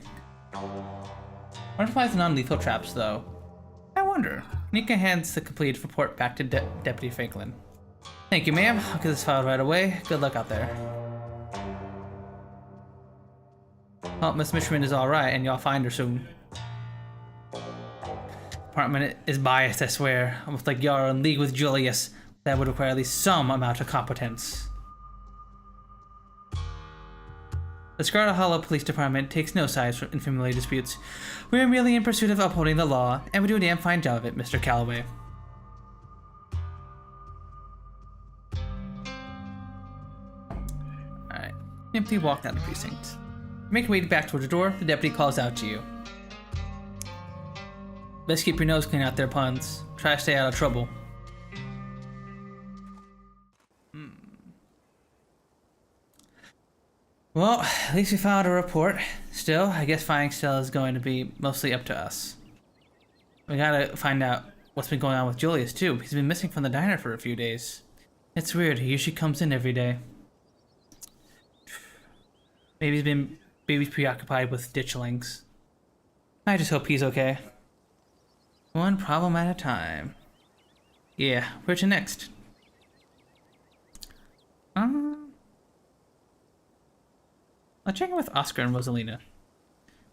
A: What if it's non-lethal traps, though? I wonder. Nika hands the completed report back to Deputy Franklin. Thank you, ma'am. I'll get this filed right away. Good luck out there. Well, Miss Mishman is alright, and y'all find her soon. Department is biased, I swear. Almost like y'all are in league with Julius. That would require at least some amount of competence. The Scarlet Hollow Police Department takes no sides in family disputes. We are merely in pursuit of upholding the law, and we do a damn fine job of it, Mr. Calloway. Alright. Simply walk down the precinct. Make your way back towards the door, the deputy calls out to you. Best keep your nose clean out there, puns. Try to stay out of trouble. Well, at least we filed a report. Still, I guess finding Stella is going to be mostly up to us. We gotta find out what's been going on with Julius, too. He's been missing from the diner for a few days. It's weird, he usually comes in every day. Maybe he's preoccupied with ditchlings. I just hope he's okay. One problem at a time. Yeah, where to next? I'll check in with Oscar and Rosalina.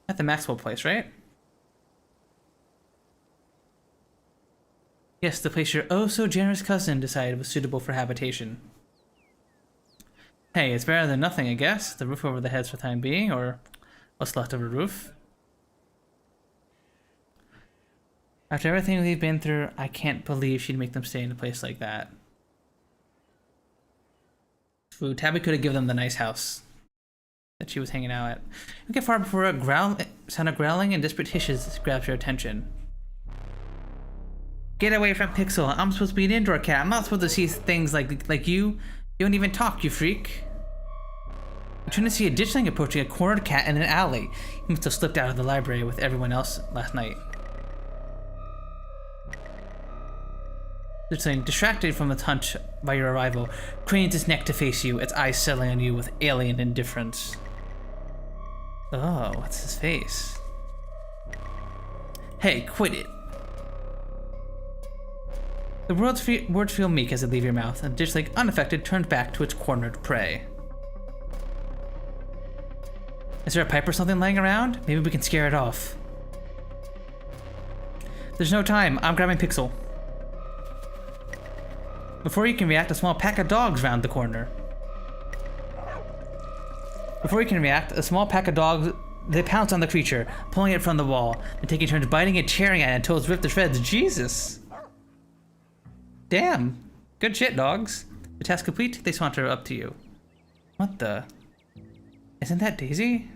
A: At the Maxwell place, right? Yes, the place your oh-so-generous cousin decided was suitable for habitation. Hey, it's better than nothing, I guess. The roof over the heads for the time being, or what's left of a roof. After everything we've been through, I can't believe she'd make them stay in a place like that. Ooh, Tabby could have given them the nice house that she was hanging out at. Don't get far before a sound of growling and desperate hisses grabs your attention. Get away from Pixel. I'm supposed to be an indoor cat. I'm not supposed to see things like you. You don't even talk, you freak. I'm trying to see a ditchling approaching a cornered cat in an alley. He must have slipped out of the library with everyone else last night. There's something distracted from its hunt by your arrival, cranes its neck to face you, its eyes settling on you with alien indifference. Oh, what's his face? Hey, quit it. The words feel meek as they leave your mouth, and just like unaffected, turns back to its cornered prey. Is there a pipe or something laying around? Maybe we can scare it off. There's no time. I'm grabbing Pixel. Before you can react, a small pack of dogs round the corner. They pounce on the creature, pulling it from the wall, and taking turns biting and tearing at it until it's ripped to shreds. Jesus! Damn! Good shit, dogs. The task complete, they saunter up to you. What the? Isn't that Daisy?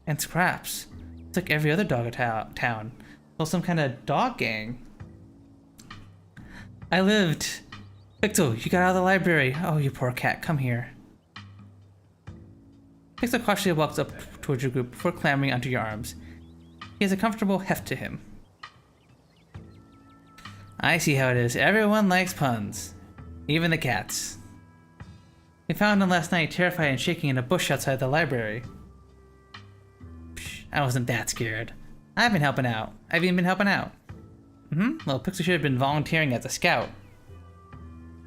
A: And Scraps. It's like every other dog in town. Well, some kind of dog gang. I lived. Pixel, you got out of the library. Oh, you poor cat. Come here. Pixel cautiously walks up towards your group before clambering onto your arms. He has a comfortable heft to him. I see how it is. Everyone likes puns. Even the cats. We found him last night, terrified and shaking in a bush outside the library. Psh, I wasn't that scared. I've even been helping out. Well, Pixel should have been volunteering as a scout.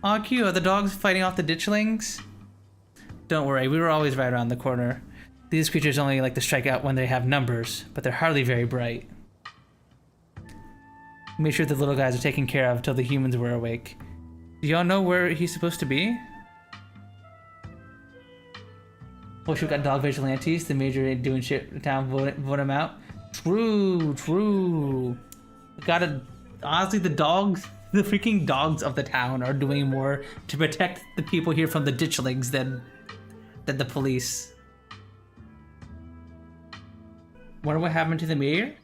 A: Aw, cute. Are the dogs fighting off the ditchlings? Don't worry, we were always right around the corner. These creatures only like to strike out when they have numbers, but they're hardly very bright. We made sure the little guys are taken care of until the humans were awake. Do y'all know where he's supposed to be? Oh, we got dog vigilantes. The major ain't doing shit in town. Vote him out. True. Honestly, the freaking dogs of the town are doing more to protect the people here from the ditchlings than the police. Wonder what happened to the mayor?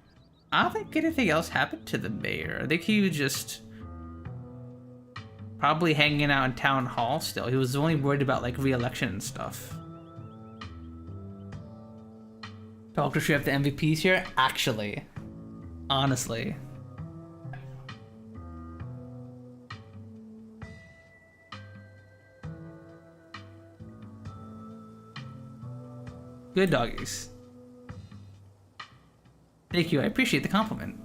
A: I don't think anything else happened to the mayor. I think he was just probably hanging out in town hall still. He was only worried about like re-election and stuff. Doctor, should have the MVPs here? Actually. Honestly. Good doggies. Thank you, I appreciate the compliment.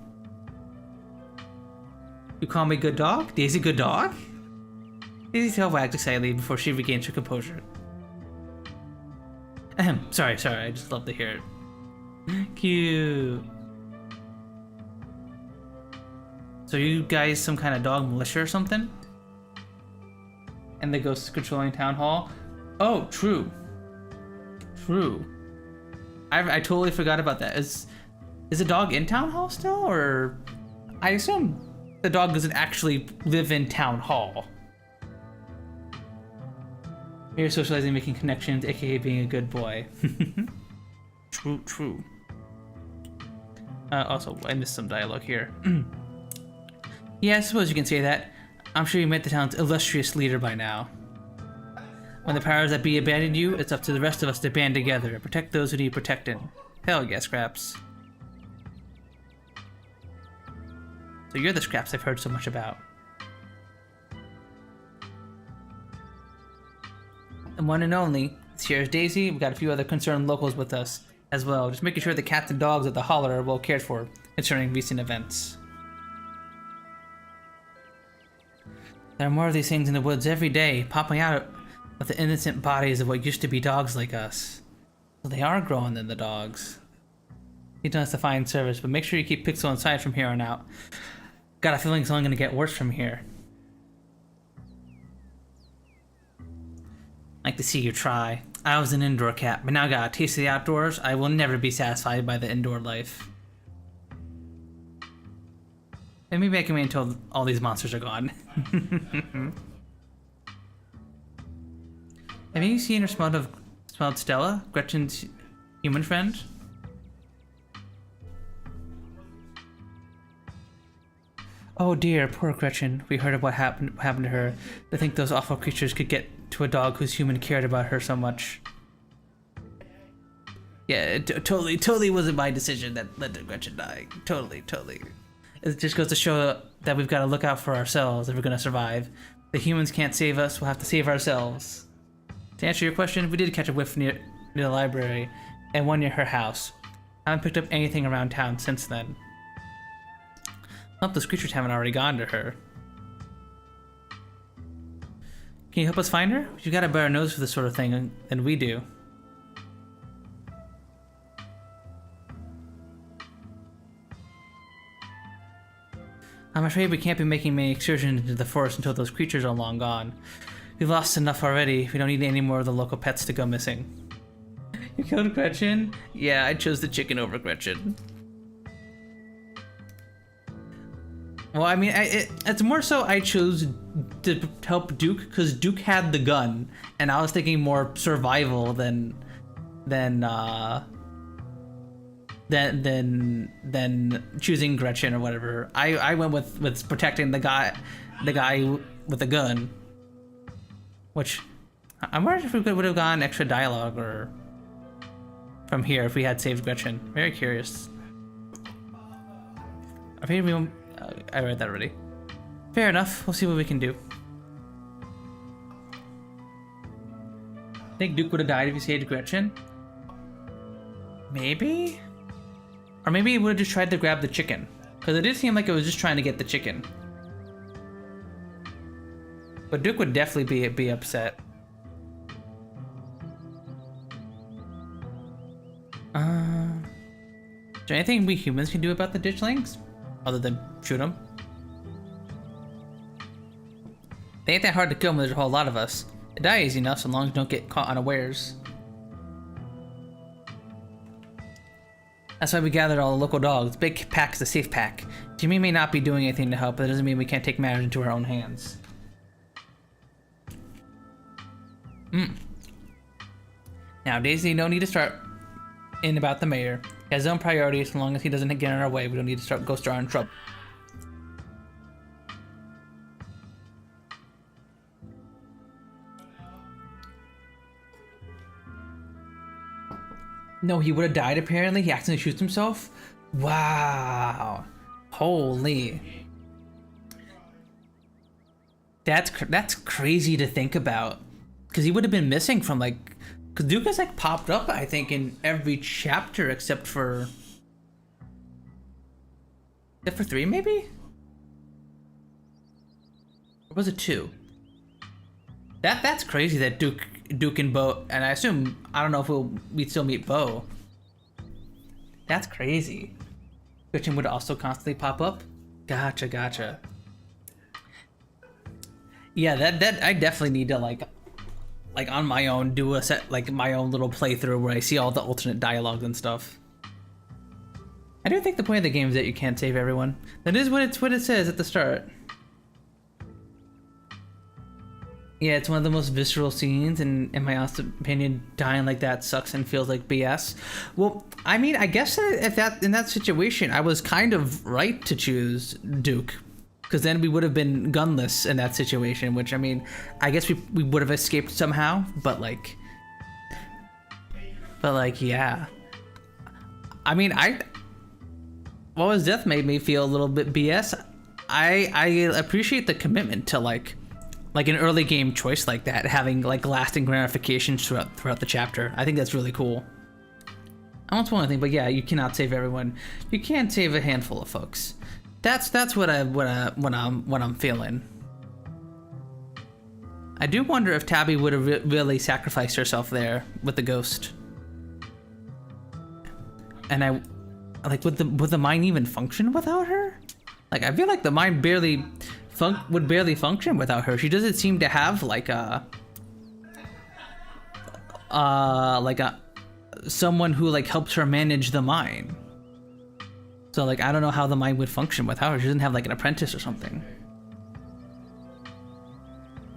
A: You call me good dog? Daisy good dog? Daisy's tail wagged excitedly before she regains her composure. Ahem, sorry, I just love to hear it. Cute. So you guys some kind of dog militia or something? And the ghost is controlling town hall? Oh, true. I totally forgot about that. Is the dog in town hall still, or I assume the dog doesn't actually live in town hall. You're socializing, making connections, aka being a good boy. True. Also, I missed some dialogue here. Yeah, I suppose you can say that. I'm sure you met the town's illustrious leader by now. When the powers that be abandon you, it's up to the rest of us to band together and protect those who need protecting. Hell yeah, Scraps. So you're the Scraps I've heard so much about. The one and only. Here's Daisy. We've got a few other concerned locals with us as well. Just making sure the cats and dogs at the holler are well cared for concerning recent events. There are more of these things in the woods every day, popping out of the innocent bodies of what used to be dogs like us. So they are growing than the dogs. He's done us a fine service, but make sure you keep Pixel inside from here on out. Got a feeling it's only going to get worse from here. Like to see you try. I was an indoor cat, but now I got a taste of the outdoors. I will never be satisfied by the indoor life. And maybe I can wait until all these monsters are gone. Have you seen or smelled Stella, Gretchen's human friend? Oh dear, poor Gretchen. We heard of what happened to her. I think those awful creatures could get to a dog whose human cared about her so much. Yeah, it totally wasn't my decision that led to Gretchen dying. Totally. It just goes to show that we've got to look out for ourselves if we're going to survive. The humans can't save us, we'll have to save ourselves. To answer your question, we did catch a whiff near the library and one near her house. I haven't picked up anything around town since then. I hope those creatures haven't already gone to her. Can you help us find her? You got a better nose for this sort of thing than we do. I'm afraid we can't be making many excursions into the forest until those creatures are long gone. We've lost enough already. We don't need any more of the local pets to go missing. You killed Gretchen? Yeah, I chose the chicken over Gretchen. Well, I mean, it's more so I chose to help Duke because Duke had the gun, and I was thinking more survival than choosing Gretchen or whatever. I went with protecting the guy with the gun, which I'm wondering if we would have gotten extra dialogue or from here if we had saved Gretchen. Very curious. I think we won't. I read that already. Fair enough. We'll see what we can do. Think Duke would have died if he saved Gretchen? Maybe? Or maybe he would have just tried to grab the chicken. Because it did seem like it was just trying to get the chicken. But Duke would definitely be upset. Is there anything we humans can do about the ditchlings? Other than shoot them? They ain't that hard to kill when there's a whole lot of us. They die easy enough so long as you don't get caught unawares. That's why we gathered all the local dogs. Big pack is a safe pack. Jimmy may not be doing anything to help, but that doesn't mean we can't take matters into our own hands. Now, Daisy, no need to start in about the mayor. He has his own priorities. As long as he doesn't get in our way, we don't need to start in trouble. No, he would have died apparently. He accidentally shoots himself. Wow. Holy. That's crazy to think about. Because he would have been missing from like... Because Duke has like popped up, I think, in every chapter except for 3, maybe? Or was it 2? That's crazy that Duke and Bo, and I assume, I don't know if we'd still meet Bo. That's crazy. Gretchen would also constantly pop up? Gotcha. Yeah, that I definitely need to like on my own do a set, like my own little playthrough where I see all the alternate dialogue and stuff. I do think the point of the game is that you can't save everyone. That is what it says at the start. Yeah, it's one of the most visceral scenes, and in my honest opinion, dying like that sucks and feels like BS. Well, I mean, I guess in that situation, I was kind of right to choose Duke. Because then we would have been gunless in that situation, which, I mean, I guess we would have escaped somehow, but like, yeah. I mean, what was death made me feel a little bit BS. I appreciate the commitment to like an early game choice like that, having like lasting ramifications throughout the chapter. I think that's really cool. I won't spoil anything, but yeah, you cannot save everyone. You can save a handful of folks. That's what I'm feeling. I do wonder if Tabby would have really sacrificed herself there with the ghost. And I like would the mind even function without her? Like I feel like the mind would barely function without her. She doesn't seem to have like a someone who like helps her manage the mind. So like I don't know how the mind would function without her. She doesn't have like an apprentice or something.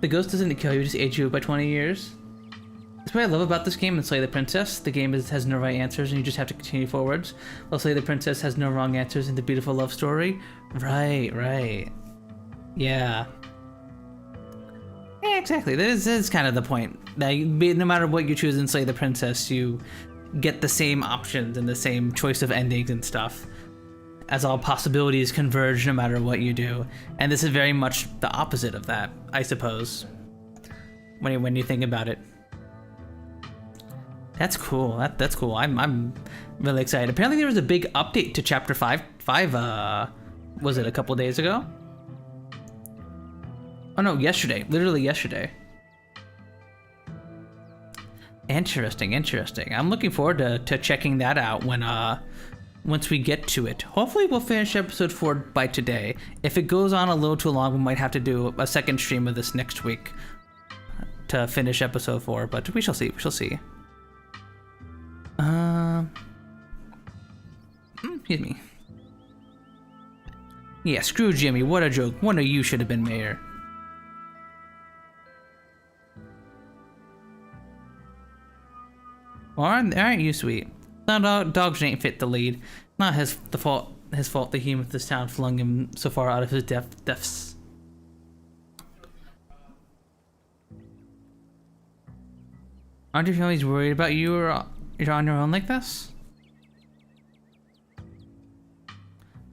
A: The ghost doesn't kill you, just age you by 20 years. That's what I love about this game and Slay the Princess. The game has no right answers and you just have to continue forwards. While Slay the Princess has no wrong answers in the beautiful love story. Right. Yeah, exactly. This is kind of the point. That no matter what you choose in Slay the Princess, you get the same options and the same choice of endings and stuff. as all possibilities converge no matter what you do. And this is very much the opposite of that, I suppose, when you think about it. That's cool. That's cool. I'm really excited. Apparently there was a big update to chapter 5. Was it a couple days ago? Oh no, yesterday. Literally yesterday. Interesting. I'm looking forward to checking that out once we get to it. Hopefully we'll finish episode 4 by today. If it goes on a little too long, we might have to do a second stream of this next week to finish episode 4, but we shall see. Excuse me. Yeah, screw Jimmy, what a joke. One of you should have been mayor. Well, aren't you sweet? Some dogs ain't fit to lead. Not his fault the human of this town flung him so far out of his depths. Aren't your families worried about you or you're on your own like this?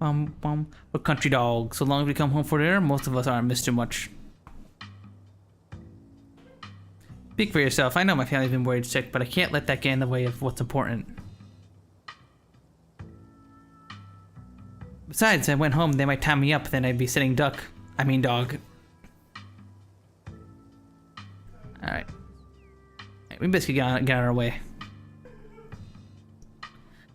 A: We're country dogs. So long as we come home for dinner, most of us aren't missed too much. Speak for yourself. I know my family's been worried sick, but I can't let that get in the way of what's important. Besides, I went home, they might tie me up, then I'd be sitting dog. Alright. We basically get on our way.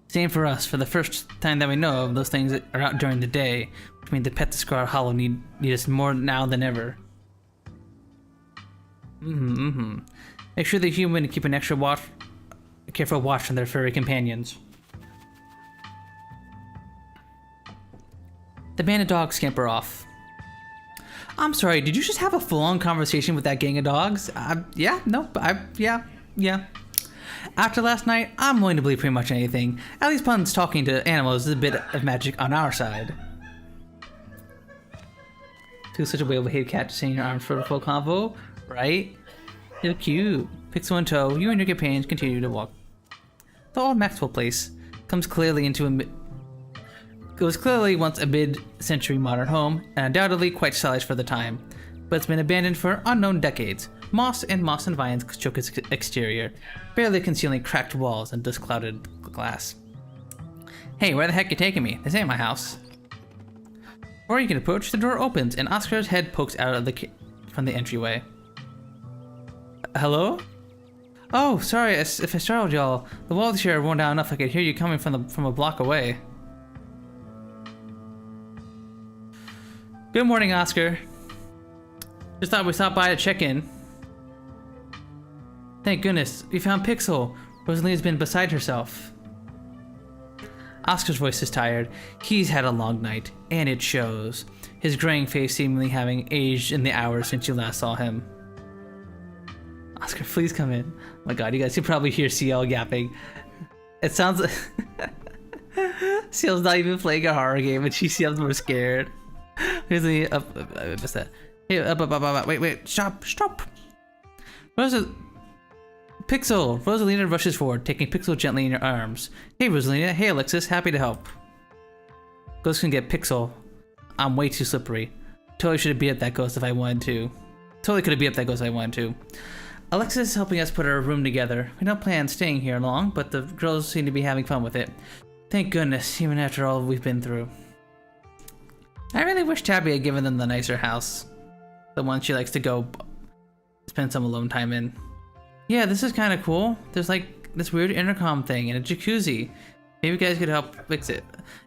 A: Same for us. For the first time that we know of, those things are out during the day, which means the pets of Scarlet Hollow need us more now than ever. Make sure the human keep an careful watch on their furry companions. The band of dogs scamper off. I'm sorry, did you just have a full-on conversation with that gang of dogs? Yeah. After last night, I'm willing to believe pretty much anything. At least Pun's talking to animals is a bit of magic on our side. To such a well-behaved cat to stay in your arms for a full convo, right? You're cute. Pixel in tow, you and your companions continue to walk. The old Maxwell place was clearly once a mid-century modern home, and undoubtedly quite stylish for the time, but it's been abandoned for unknown decades. Moss and vines choke its exterior, barely concealing cracked walls and dust-clouded glass. Hey, where the heck you taking me? This ain't my house. Before you can approach, the door opens and Oscar's head pokes out of from the entryway. Hello? Oh, sorry if I startled y'all. The walls here are worn down enough I could hear you coming from a block away. Good morning, Oscar. Just thought we'd stop by to check in. Thank goodness, we found Pixel. Rosalina's been beside herself. Oscar's voice is tired. He's had a long night, and it shows. His graying face seemingly having aged in the hours since you last saw him. Oscar, please come in. Oh my god, you guys can probably hear CL yapping. It sounds like CL's not even playing a horror game, and she sounds more scared. Here's the what's that? Hey, wait, stop. Pixel! Rosalina rushes forward, taking Pixel gently in her arms. Hey, Rosalina. Hey, Alexis. Happy to help. Ghost can get Pixel. I'm way too slippery. Totally should have beat up that ghost if I wanted to. Totally could have beat up that ghost if I wanted to. Alexis is helping us put our room together. We don't plan on staying here long, but the girls seem to be having fun with it. Thank goodness, even after all we've been through. I really wish Tabby had given them the nicer house. The one she likes to go spend some alone time in. Yeah, this is kind of cool. There's like this weird intercom thing and a jacuzzi. Maybe you guys could help fix it.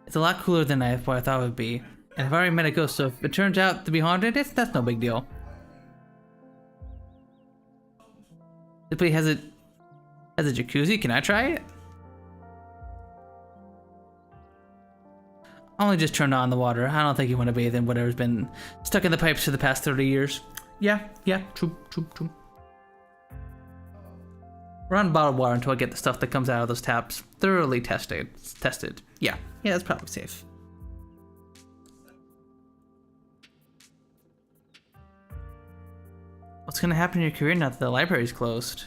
A: It's a lot cooler than I thought it would be. And I've already met a ghost, so if it turns out to be haunted, that's no big deal. The place has a jacuzzi. Can I try it? I only just turned on the water. I don't think you want to bathe in whatever's been stuck in the pipes for the past 30 years. Yeah, true. Run bottled water until I get the stuff that comes out of those taps thoroughly tested. Yeah, that's probably safe. What's gonna happen in your career now that the library's closed?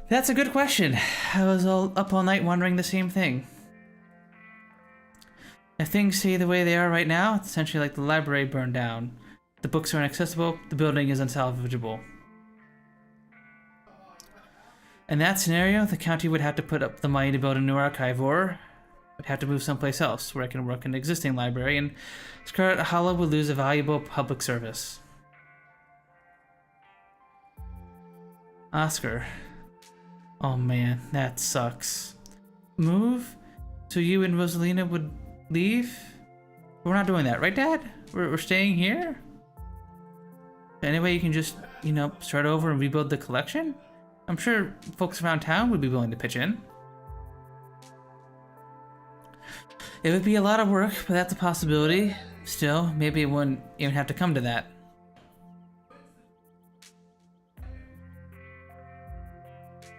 A: That's a good question. I was up all night wondering the same thing. If things stay the way they are right now, it's essentially like the library burned down. The books are inaccessible, the building is unsalvageable. In that scenario, the county would have to put up the money to build a new archive, or would have to move someplace else where it can work in the existing library, and Scarlet Hollow would lose a valuable public service. Oscar. Oh man, that sucks. Move? So you and Rosalina would leave? We're not doing that, right, Dad? We're staying here? Anyway, you can just, you know, start over and rebuild the collection? I'm sure folks around town would be willing to pitch in. It would be a lot of work, but that's a possibility. Still, maybe it wouldn't even have to come to that.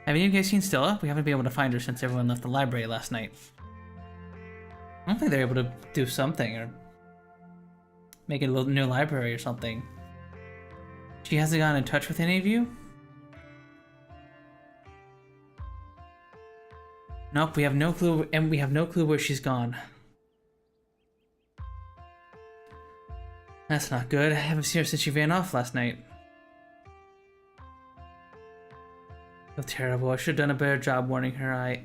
A: Have you guys seen Stella? We haven't been able to find her since everyone left the library last night. I don't think they're able to do something or make it a little new library or something. She hasn't gotten in touch with any of you? Nope, we have no clue, and we have no clue where she's gone. That's not good. I haven't seen her since she ran off last night. I feel terrible. I should have done a better job warning her.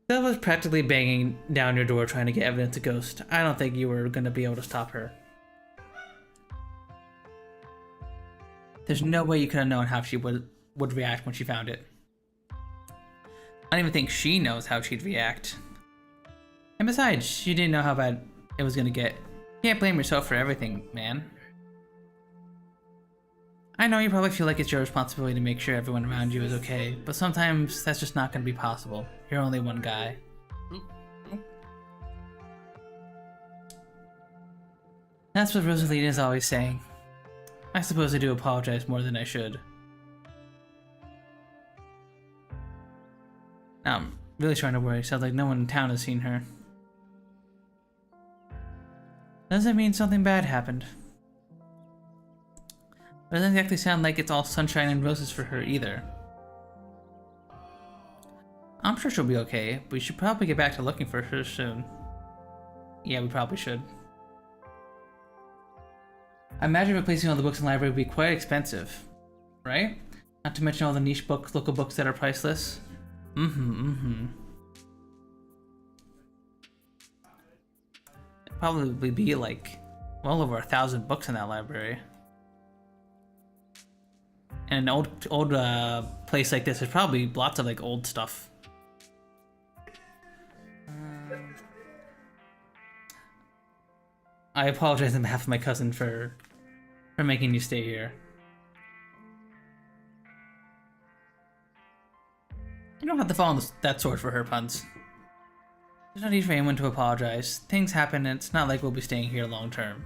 A: That was practically banging down your door trying to get evidence of Ghost. I don't think you were going to be able to stop her. There's no way you could have known how she would react when she found it. I don't even think she knows how she'd react. And besides, she didn't know how bad it was gonna get. You can't blame yourself for everything, man. I know you probably feel like it's your responsibility to make sure everyone around you is okay, but sometimes that's just not gonna be possible. You're only one guy. That's what Rosalina is always saying. I suppose I do apologize more than I should. Now I'm really trying to worry. Sounds like no one in town has seen her. Doesn't mean something bad happened. But it doesn't exactly sound like it's all sunshine and roses for her either. I'm sure she'll be okay, but we should probably get back to looking for her soon. Yeah, we probably should. I imagine replacing all the books in the library would be quite expensive, right? Not to mention all the niche books, local books that are priceless. It'd probably be like well over 1,000 books in that library. And an old place like this, there's probably lots of like old stuff. I apologize on behalf of my cousin for making you stay here. You don't have to fall on that sword for her, Puns. There's no need for anyone to apologize. Things happen and it's not like we'll be staying here long term.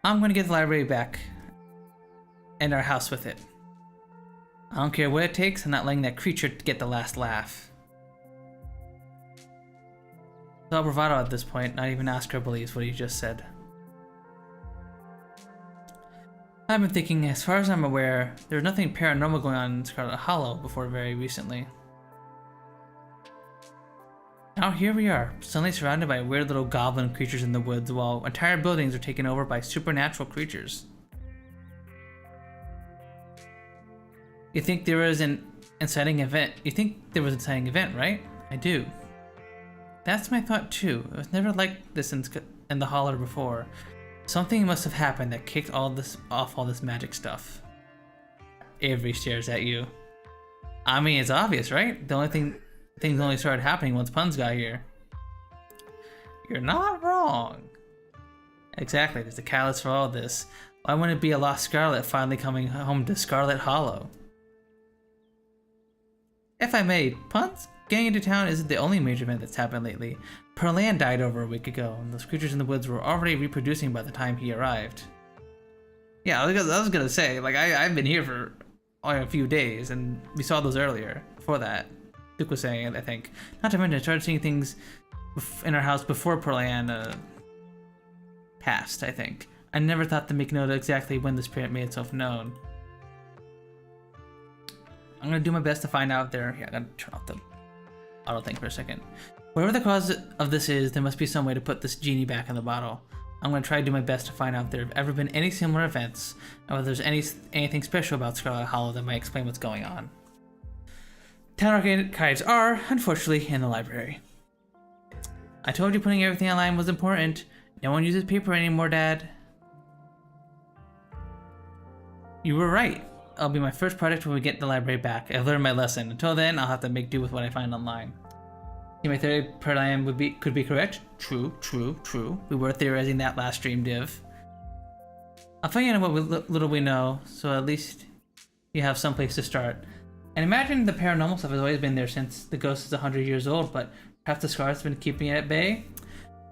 A: I'm gonna get the library back. And our house with it. I don't care what it takes, I'm not letting that creature get the last laugh. It's all bravado at this point, not even Oscar believes what he just said. I've been thinking, as far as I'm aware, there's nothing paranormal going on in Scarlet Hollow before very recently. Now here we are, suddenly surrounded by weird little goblin creatures in the woods while entire buildings are taken over by supernatural creatures. You think there was an inciting event? You think there was an inciting event, right? I do. That's my thought too. It was never like this in the Holler before. Something must have happened that kicked all this magic stuff. Avery stares at you. I mean, it's obvious, right? Things only started happening once Puns got here. You're not wrong. Exactly, there's a catalyst for all this. Why wouldn't it be a lost Scarlet finally coming home to Scarlet Hollow? If I may, Puns, getting into town isn't the only major event that's happened lately. Perlan died over a week ago, and those creatures in the woods were already reproducing by the time he arrived. Yeah, I was gonna say, like, I've been here for only a few days, and we saw those earlier, before that. Duke was saying, I think. Not to mention, I started seeing things in our house before Perlan passed, I think. I never thought to make note of exactly when the spirit made itself known. I'm gonna do my best to find out there. Yeah, I gotta turn off the auto thing for a second. Whatever the cause of this is, there must be some way to put this genie back in the bottle. I'm gonna try to do my best to find out if there have ever been any similar events, and whether there's anything special about Scarlet Hollow that might explain what's going on. Town archives are, unfortunately, in the library. I told you putting everything online was important. No one uses paper anymore, Dad. You were right. It'll be my first project when we get the library back. I've learned my lesson. Until then, I'll have to make do with what I find online. My theory per lamb could be correct. True. We were theorizing that last stream, Div. I'll fill you in on what little we know, so at least you have some place to start. And imagine the paranormal stuff has always been there since the ghost is 100 years old, but perhaps the Scarlet's been keeping it at bay?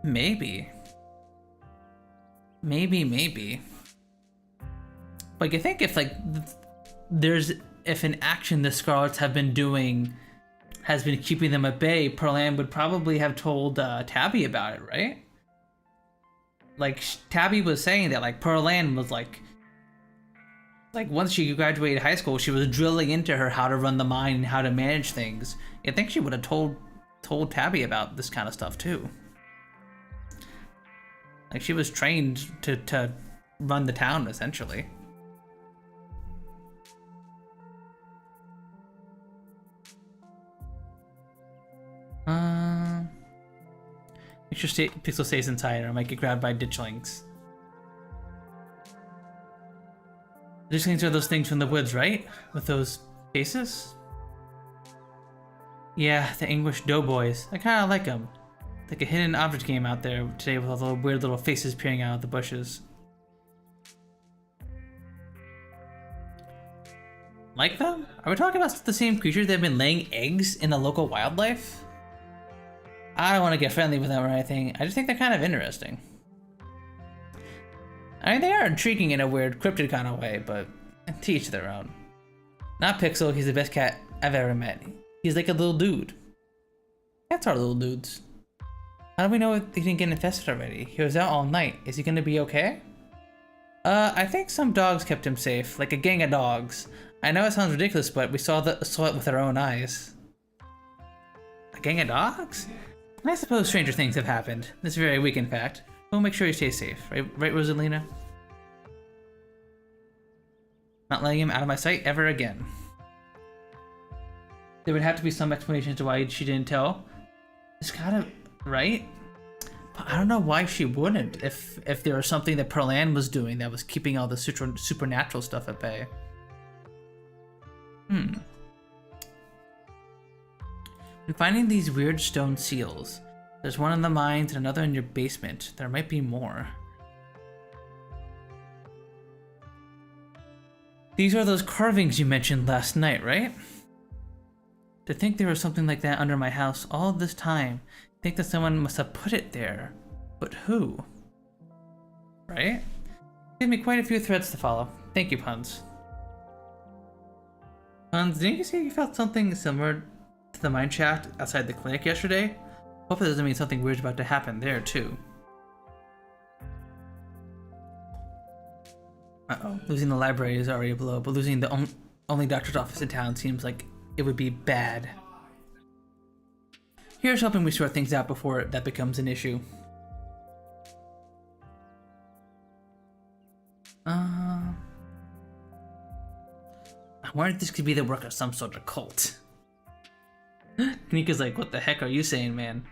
A: Maybe. But you think if like if an action the Scarlets have been doing has been keeping them at bay, Perlan would probably have told Tabby about it, right? Like Tabby was saying that like Perlan was like once she graduated high school, she was drilling into her how to run the mine and how to manage things. I think she would have told Tabby about this kind of stuff too. Like she was trained to run the town essentially. Make sure Pixel stays inside or I might get grabbed by ditchlings. Ditchlings are those things from the woods, right? With those faces? Yeah, the English doughboys. I kinda like them. Like a hidden object game out there today with all the weird little faces peering out of the bushes. Like them? Are we talking about the same creatures that have been laying eggs in the local wildlife? I don't want to get friendly with them or anything. I just think they're kind of interesting. I mean, they are intriguing in a weird cryptid kind of way, but to each their own. Not Pixel, he's the best cat I've ever met. He's like a little dude. Cats are little dudes. How do we know if he didn't get infested already? He was out all night. Is he gonna be okay? I think some dogs kept him safe, like a gang of dogs. I know it sounds ridiculous, but we saw it with our own eyes. A gang of dogs? I suppose stranger things have happened. This very week, in fact. We'll make sure he stays safe, right, Rosalina? Not letting him out of my sight ever again. There would have to be some explanation as to why she didn't tell. It's gotta, right? But I don't know why she wouldn't. If there was something that Perlan was doing that was keeping all the supernatural stuff at bay. And finding these weird stone seals. There's one in the mines and another in your basement. There might be more. These are those carvings you mentioned last night, right? To think there was something like that under my house all this time. Think that someone must have put it there. But who? Right? Give me quite a few threads to follow. Thank you, Puns. Puns, didn't you say you felt something similar to the mine shaft outside the clinic yesterday? Hope it doesn't mean something weird's about to happen there, too. Uh-oh. Losing the library is already a blow, but losing the only doctor's office in town seems like it would be bad. Here's hoping we sort things out before that becomes an issue. I wonder if this could be the work of some sort of cult. Kanika's like, what the heck are you saying, man?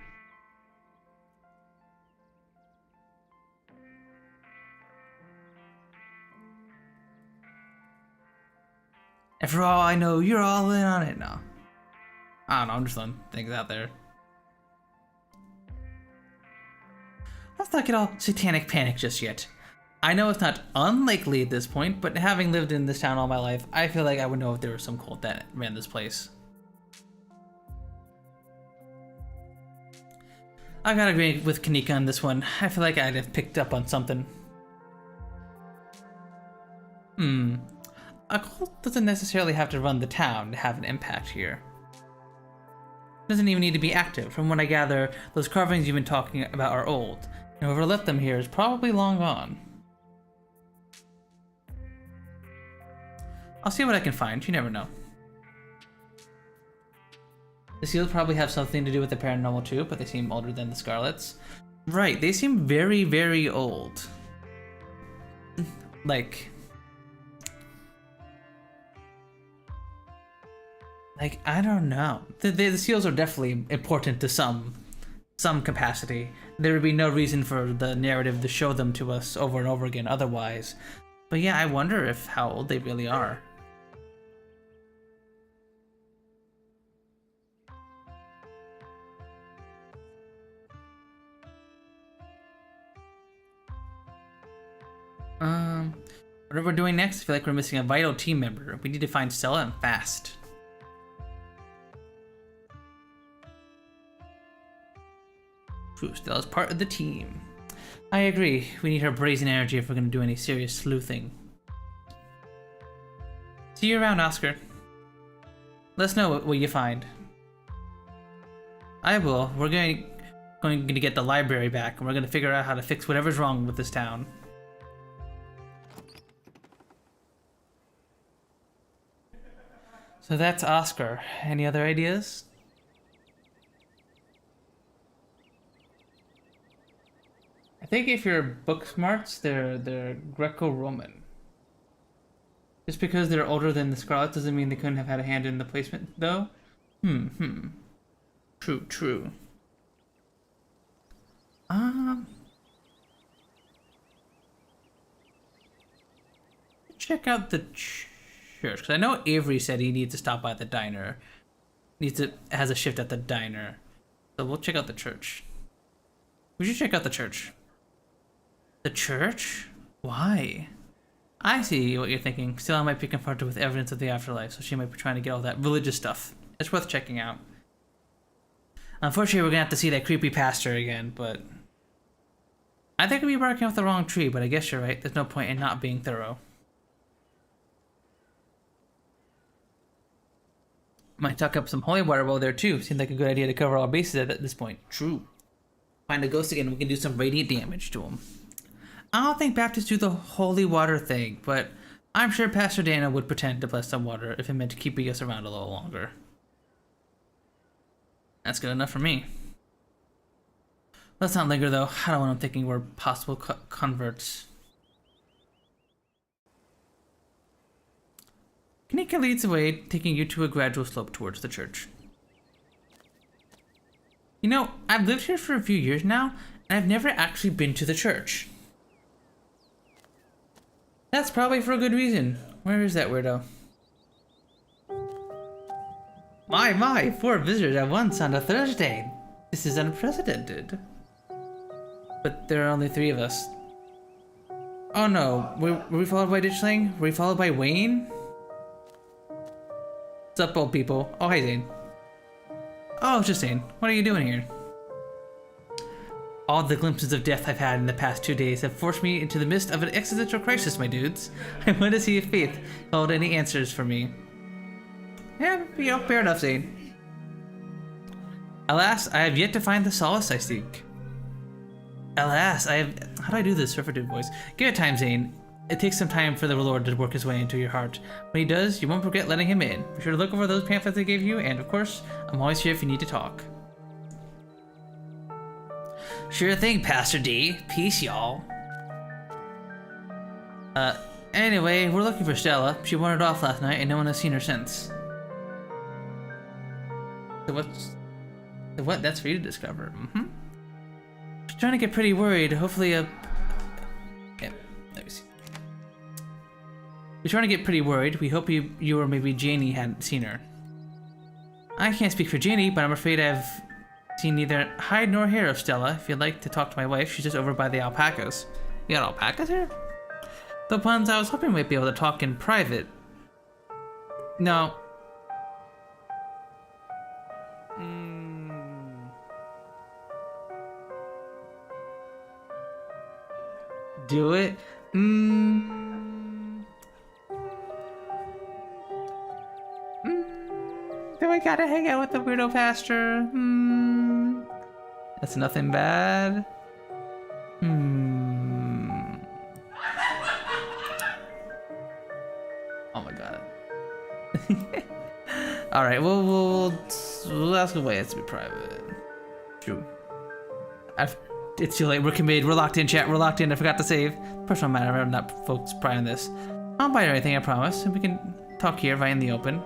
A: And for all I know, you're all in on it now. I don't know, I'm just throwing things out there. Let's not get all satanic panic just yet. I know it's not unlikely at this point, but having lived in this town all my life, I feel like I would know if there was some cult that ran this place. I gotta agree with Kanika on this one. I feel like I'd have picked up on something. A cult doesn't necessarily have to run the town to have an impact here. It doesn't even need to be active. From what I gather, those carvings you've been talking about are old, and whoever left them here is probably long gone. I'll see what I can find, you never know. The seals probably have something to do with the paranormal too, but they seem older than the Scarlets. Right, they seem very, very old. Like, I don't know. The seals are definitely important to some capacity. There would be no reason for the narrative to show them to us over and over again otherwise. But yeah, I wonder if how old they really are. What are we doing next? I feel like we're missing a vital team member. We need to find Stella and fast. True, Stella's part of the team. I agree. We need her brazen energy if we're going to do any serious sleuthing. See you around, Oscar. Let us know what you find. I will. We're going to get the library back, and we're going to figure out how to fix whatever's wrong with this town. So that's Oscar. Any other ideas? I think if you're book smarts, they're Greco-Roman. Just because they're older than the Scarlet doesn't mean they couldn't have had a hand in the placement, though. True. Check out the church, because I know Avery said he needs to stop by the diner. Has a shift at the diner. So we'll check out the church. We should check out the church. The church? Why? I see what you're thinking. Stella might be confronted with evidence of the afterlife, so she might be trying to get all that religious stuff. It's worth checking out. Unfortunately, we're gonna have to see that creepy pastor again, but I think we'd be barking off the wrong tree, but I guess you're right. There's no point in not being thorough. Might tuck up some holy water while there too. Seems like a good idea to cover all bases at this point. True. Find a ghost again, we can do some radiant damage to him. I don't think Baptists do the holy water thing, but I'm sure Pastor Dana would pretend to bless some water if it meant keeping us around a little longer. That's good enough for me. Let's not linger though. I don't want him thinking we're possible converts. Kanika leads the way, taking you to a gradual slope towards the church. You know, I've lived here for a few years now, and I've never actually been to the church. That's probably for a good reason. Where is that weirdo? My, 4 visitors at once on a Thursday. This is unprecedented. But there are only 3 of us. Oh no, were we followed by Ditchling? Were we followed by Wayne? What's up, old people? Oh, hi, Zane. Oh, it's just Zane. What are you doing here? All the glimpses of death I've had in the past 2 days have forced me into the midst of an existential crisis, my dudes. I want to see if faith held any answers for me. Yeah, you know, fair enough, Zane. Alas, I have yet to find the solace I seek. Alas, I have... How do I do this surfeited voice? Give it time, Zane. It takes some time for the Lord to work his way into your heart. When he does, you won't forget letting him in. Be sure to look over those pamphlets I gave you, and of course, I'm always here if you need to talk. Sure thing, Pastor D. Peace, y'all. Anyway, we're looking for Stella. She wandered off last night, and no one has seen her since. So what? That's for you to discover. She's trying to get pretty worried. Hopefully, yeah, let me see. We're trying to get pretty worried. We hope you or maybe Janie hadn't seen her. I can't speak for Janie, but I'm afraid I've seen neither hide nor hair of Stella. If you'd like to talk to my wife, she's just over by the alpacas. You got alpacas here? The ones I was hoping we might be able to talk in private. No. Do it? Do I gotta hang out with the weirdo pastor? That's nothing bad. Oh my god. All right, we'll ask away. It's to be private. True. It's too late. We're committed. We're locked in, chat. We're locked in. I forgot to save. Personal matter. I'm not folks pry on this. I won't bite or anything, I promise. We can talk here right in the open.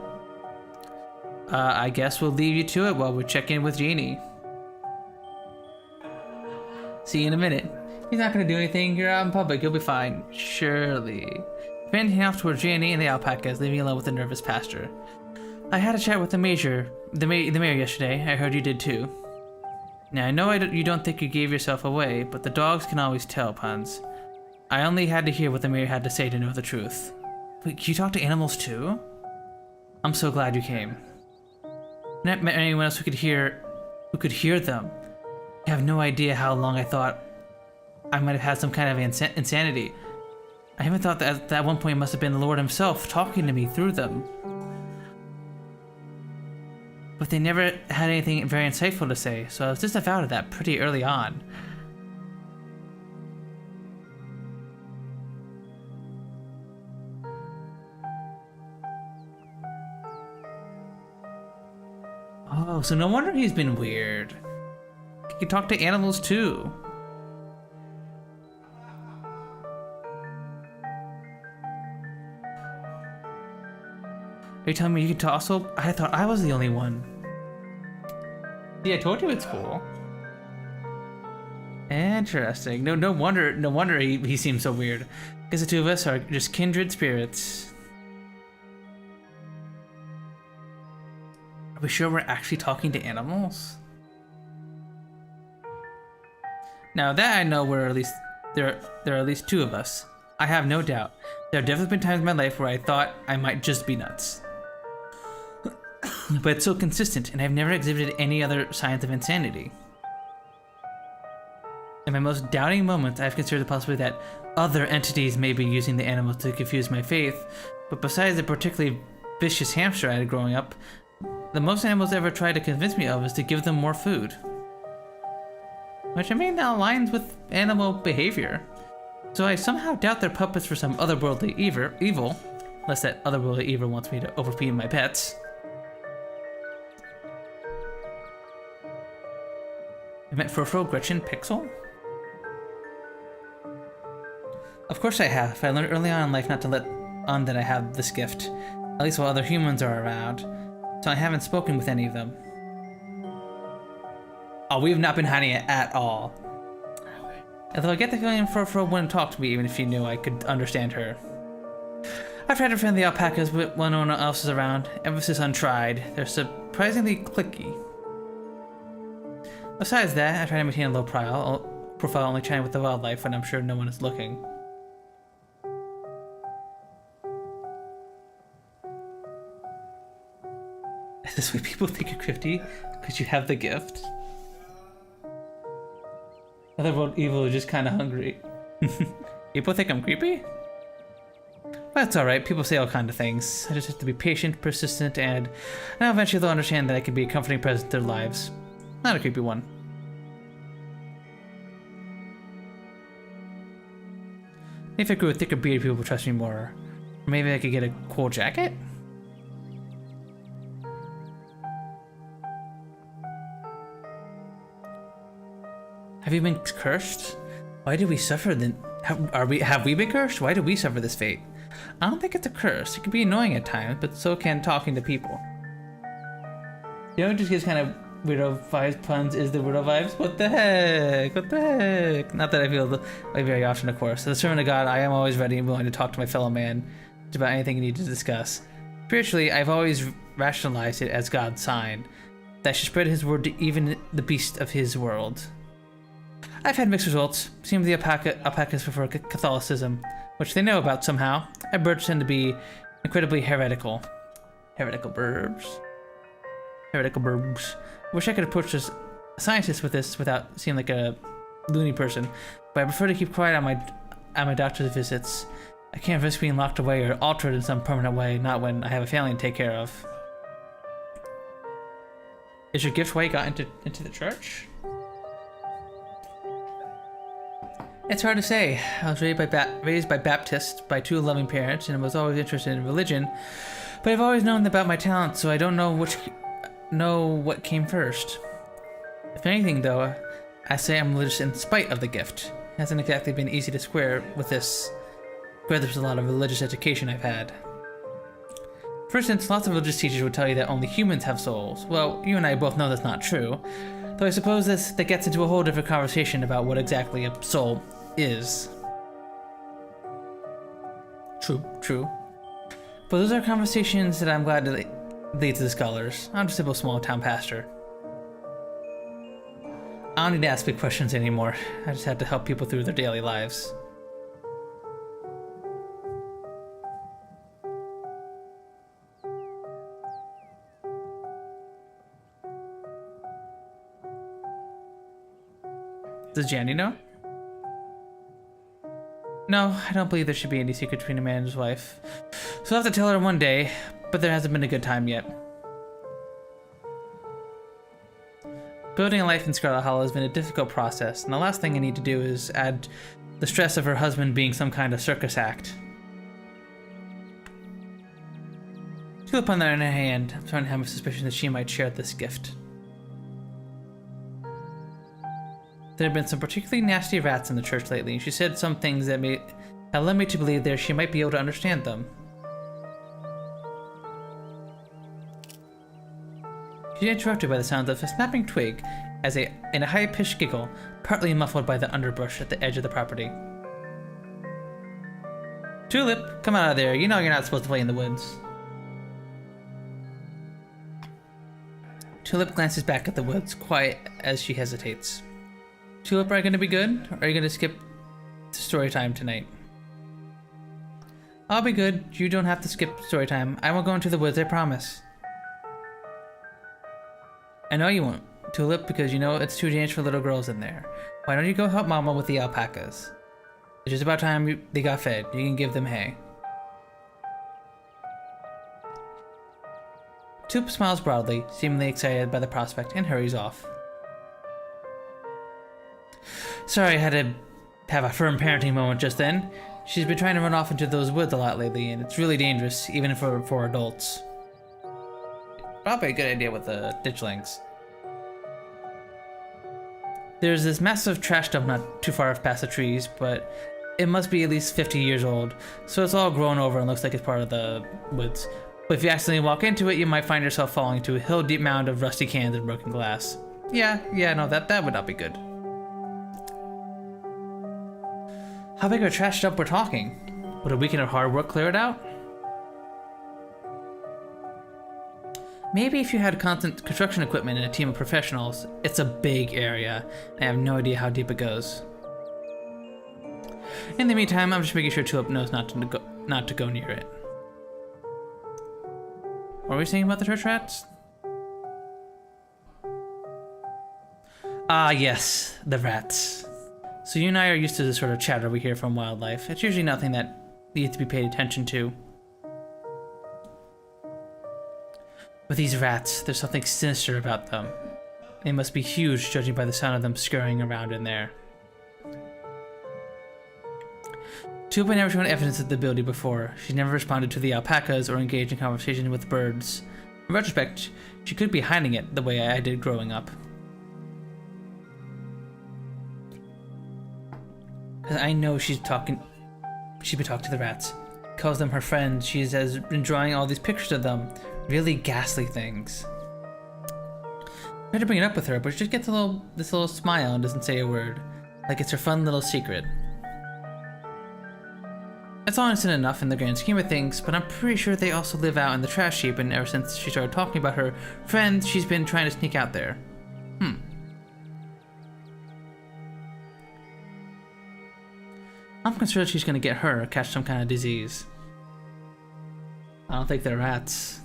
A: I guess we'll leave you to it while we check in with Jeannie. See you in a minute. He's not gonna do anything. You're out in public. You'll be fine. Surely. Fanning off toward Jeannie and the alpacas, leaving alone with the nervous pastor. I had a chat with the mayor yesterday. I heard you did too. Now, I know you don't think you gave yourself away, but the dogs can always tell, Puns. I only had to hear what the mayor had to say to know the truth. Wait, can you talk to animals too? I'm so glad you came. Never met anyone else who could hear them. You have no idea how long I thought I might have had some kind of insanity. I even thought that at one point it must have been the Lord himself talking to me through them. But they never had anything very insightful to say, so I was disavowed of that pretty early on. Oh, so no wonder he's been weird. He can talk to animals too. Are you telling me you can talk also? I thought I was the only one. See, I told you it's cool. Interesting. No wonder he seems so weird. Guess the two of us are just kindred spirits. Are we sure we're actually talking to animals? Now that I know there are at least two of us. I have no doubt. There have definitely been times in my life where I thought I might just be nuts. But it's so consistent, and I've never exhibited any other signs of insanity. In my most doubting moments, I've considered the possibility that other entities may be using the animals to confuse my faith, but besides the particularly vicious hamster I had growing up, the most animals ever tried to convince me of is to give them more food. Which I mean that aligns with animal behavior. So I somehow doubt they're puppets for some otherworldly evil, unless that otherworldly evil wants me to overfeed my pets. I met Furfro, Gretchen, Pixel? Of course I have. I learned early on in life not to let on that I have this gift, at least while other humans are around, so I haven't spoken with any of them. Oh, we have not been hiding it at all. Although I get the feeling Furfro wouldn't talk to me even if she knew I could understand her. I've tried to friend the alpacas, but when no one else is around, emphasis on tried, they're surprisingly cliquey. Besides that, I try to maintain a low profile, only chatting with the wildlife when I'm sure no one is looking. Is this what people think you're crafty because you have the gift? Otherworld evil is just kind of hungry. People think I'm creepy? That's alright, people say all kinds of things. I just have to be patient, persistent, and now eventually they'll understand that I can be a comforting presence in their lives. Not a creepy one. Maybe if I grew a thicker beard, people would trust me more. Or maybe I could get a cool jacket? Have you been cursed? Why did we suffer then? Have we been cursed? Why did we suffer this fate? I don't think it's a curse. It can be annoying at times, but so can talking to people. You know, it just gives kind of weirdo vibes. Puns is the weirdo vibes. What the heck? What the heck? Not that I feel like very often, of course. As a servant of God, I am always ready and willing to talk to my fellow man about anything you need to discuss. Spiritually, I've always rationalized it as God's sign that should spread His word to even the beast of His world. I've had mixed results. Seems the alpacas prefer Catholicism, which they know about somehow. And birds tend to be incredibly heretical. Heretical burbs. Heretical burbs. Wish I could approach a scientist with this without seeming like a loony person, but I prefer to keep quiet on my doctor's visits. I can't risk being locked away or altered in some permanent way, not when I have a family to take care of. Is your gift why you got into the church? It's hard to say. I was raised by Baptists by two loving parents and was always interested in religion, but I've always known about my talents, so I don't know what came first. If anything, though, I say I'm religious in spite of the gift. It hasn't exactly been easy to square this with a lot of religious education I've had. For instance, lots of religious teachers would tell you that only humans have souls. Well, you and I both know that's not true. Though I suppose that gets into a whole different conversation about what exactly a soul is. True. But those are conversations that I'm glad to lead to the scholars. I'm just a simple small town pastor. I don't need to ask big questions anymore. I just have to help people through their daily lives. Does Jandy know? No, I don't believe there should be any secret between a man and his wife. So I'll have to tell her one day, but there hasn't been a good time yet. Building a life in Scarlet Hollow has been a difficult process, and the last thing I need to do is add the stress of her husband being some kind of circus act. Tulip, on the other hand, I'm starting to have a suspicion that she might share this gift. There have been some particularly nasty rats in the church lately, and she said some things that led me to believe she might be able to understand them. She's interrupted by the sound of a snapping twig in a high-pitched giggle, partly muffled by the underbrush at the edge of the property. Tulip, come out of there. You know you're not supposed to play in the woods. Tulip glances back at the woods, quiet as she hesitates. Tulip, are you going to be good? Or are you going to skip story time tonight? I'll be good. You don't have to skip story time. I won't go into the woods, I promise. I know you won't, Tulip, because you know it's too dangerous for little girls in there. Why don't you go help Mama with the alpacas? It's just about time they got fed. You can give them hay. Tulip smiles broadly, seemingly excited by the prospect, and hurries off. Sorry I had to have a firm parenting moment just then. She's been trying to run off into those woods a lot lately, and it's really dangerous, even for adults. Probably a good idea with the ditchlings. There's this massive trash dump not too far past the trees, but it must be at least 50 years old, so it's all grown over and looks like it's part of the woods. But if you accidentally walk into it, you might find yourself falling into a hill-deep mound of rusty cans and broken glass. Yeah, no, that would not be good. How big of a trash dump we're talking? Would a weekend of hard work clear it out? Maybe if you had constant construction equipment and a team of professionals. It's a big area. I have no idea how deep it goes. In the meantime, I'm just making sure Tulip knows not to go near it. What were we saying about the church rats? Ah, yes, the rats. So you and I are used to the sort of chatter we hear from wildlife. It's usually nothing that needs to be paid attention to. With these rats, there's something sinister about them. They must be huge, judging by the sound of them scurrying around in there. Tulip had never shown evidence of the ability before. She never responded to the alpacas or engaged in conversation with birds. In retrospect, she could be hiding it the way I did growing up. Because I know she's been talking to the rats. Calls them her friends. She has been drawing all these pictures of them. Really ghastly things. I tried to bring it up with her, but she just gets this little smile and doesn't say a word. Like it's her fun little secret. It's all innocent enough in the grand scheme of things, but I'm pretty sure they also live out in the trash heap, and ever since she started talking about her friends, she's been trying to sneak out there. I'm concerned she's gonna get hurt or catch some kind of disease. I don't think they're rats.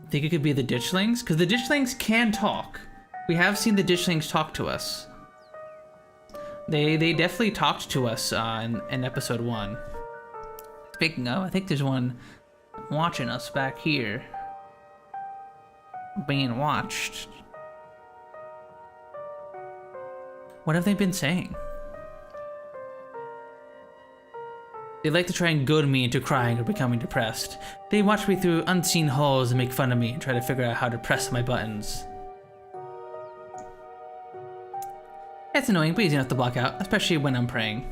A: Think it could be the ditchlings? Because the ditchlings can talk. We have seen the ditchlings talk to us. They definitely talked to us in episode 1. Speaking of, I think there's one watching us back here. Being watched. What have they been saying? They like to try and goad me into crying or becoming depressed. They watch me through unseen holes and make fun of me and try to figure out how to press my buttons. It's annoying, but easy enough to block out, especially when I'm praying.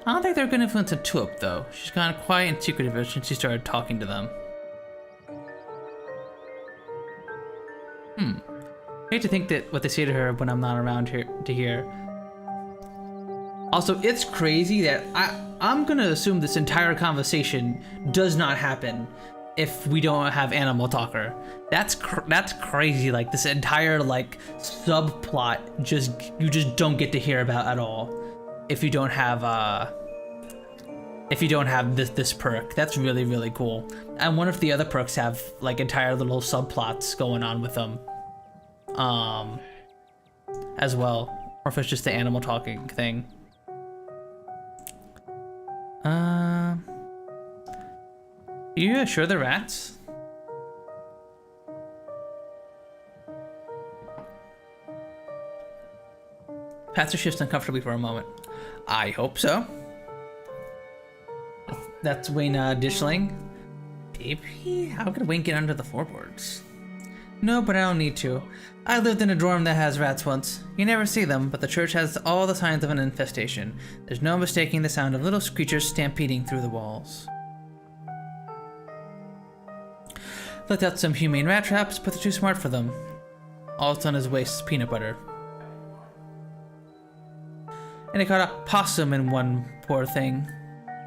A: I don't think they're a good influence on Tulip, though. She's gone quiet and secretive ever since she started talking to them. I hate to think that what they say to her when I'm not around here to hear. Also, it's crazy that I'm gonna assume this entire conversation does not happen if we don't have Animal Talker. That's crazy. Like, this entire like subplot you just don't get to hear about at all if you don't have this perk. That's really, really cool. I wonder if the other perks have like entire little subplots going on with them as well, or if it's just the animal talking thing. You sure they're rats? Pastor shifts uncomfortably for a moment. I hope so. That's Wayne Dishling. Maybe? How could Wayne get under the floorboards? No, but I don't need to. I lived in a dorm that has rats once. You never see them, but the church has all the signs of an infestation. There's no mistaking the sound of little creatures stampeding through the walls. Let out some humane rat traps, but they're too smart for them. All it's on his waist is peanut butter. And he caught a possum in one, poor thing.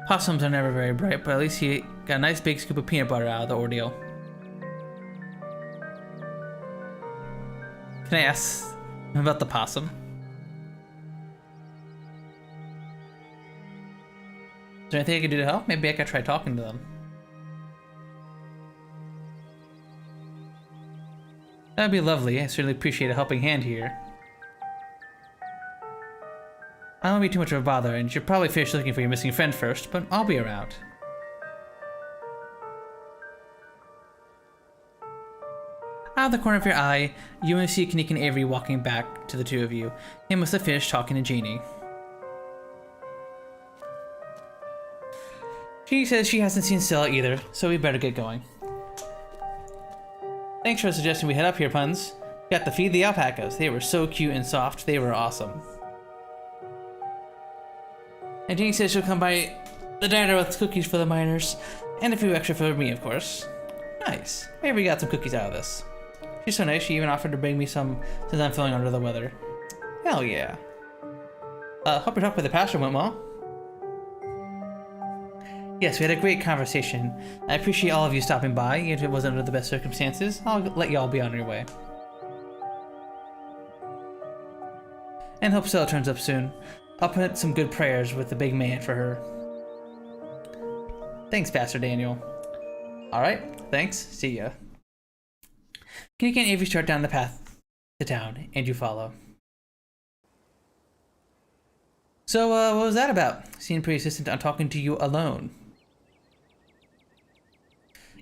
A: Possums are never very bright, but at least he got a nice big scoop of peanut butter out of the ordeal. Can I ask him about the possum? Is there anything I can do to help? Maybe I could try talking to them. That'd be lovely. I certainly appreciate a helping hand here. I don't want to be too much of a bother, and you should probably finish looking for your missing friend first, but I'll be around. Out of the corner of your eye, you only see Kanique and Avery walking back to the two of you. They must have finished talking to Jeannie. Jeannie says she hasn't seen Stella either, so we better get going. Thanks for suggesting we head up here, Puns. Got to feed the alpacas. They were so cute and soft. They were awesome. And Jeannie says she'll come by the diner with cookies for the miners, and a few extra for me, of course. Nice. Maybe we got some cookies out of this. She's so nice, she even offered to bring me some since I'm feeling under the weather. Hell yeah. Hope your talk with the pastor went well. Yes, we had a great conversation. I appreciate all of you stopping by, even if it wasn't under the best circumstances. I'll let y'all be on your way. And hope Stella turns up soon. I'll put in some good prayers with the big man for her. Thanks, Pastor Daniel. Alright, thanks. See ya. Kanique and Avery start down the path to town, and you follow. So, what was that about? Seemed pretty insistent on talking to you alone.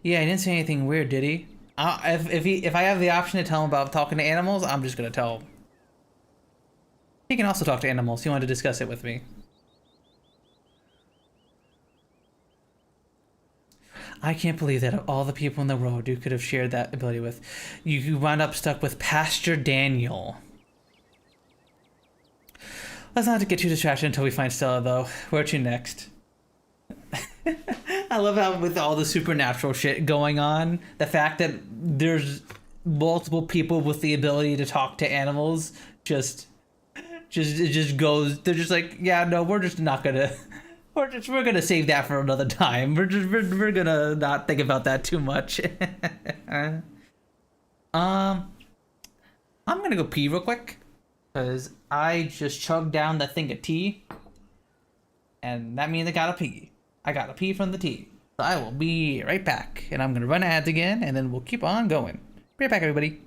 A: Yeah, he didn't say anything weird, did he? If I have the option to tell him about talking to animals, I'm just gonna tell him. He can also talk to animals. He wanted to discuss it with me. I can't believe that of all the people in the world you could have shared that ability with, you wound up stuck with Pastor Daniel. Let's not get too distracted until we find Stella, though. Where to next? I love how with all the supernatural shit going on, the fact that there's multiple people with the ability to talk to animals just goes. They're just like, yeah, no, we're just not gonna. We're gonna save that for another time. We're gonna not think about that too much. I'm gonna go pee real quick because I just chugged down that thing of tea, and that means I gotta pee. I gotta pee from the tea. So I will be right back, and I'm gonna run ads again, and then we'll keep on going. Be right back, everybody.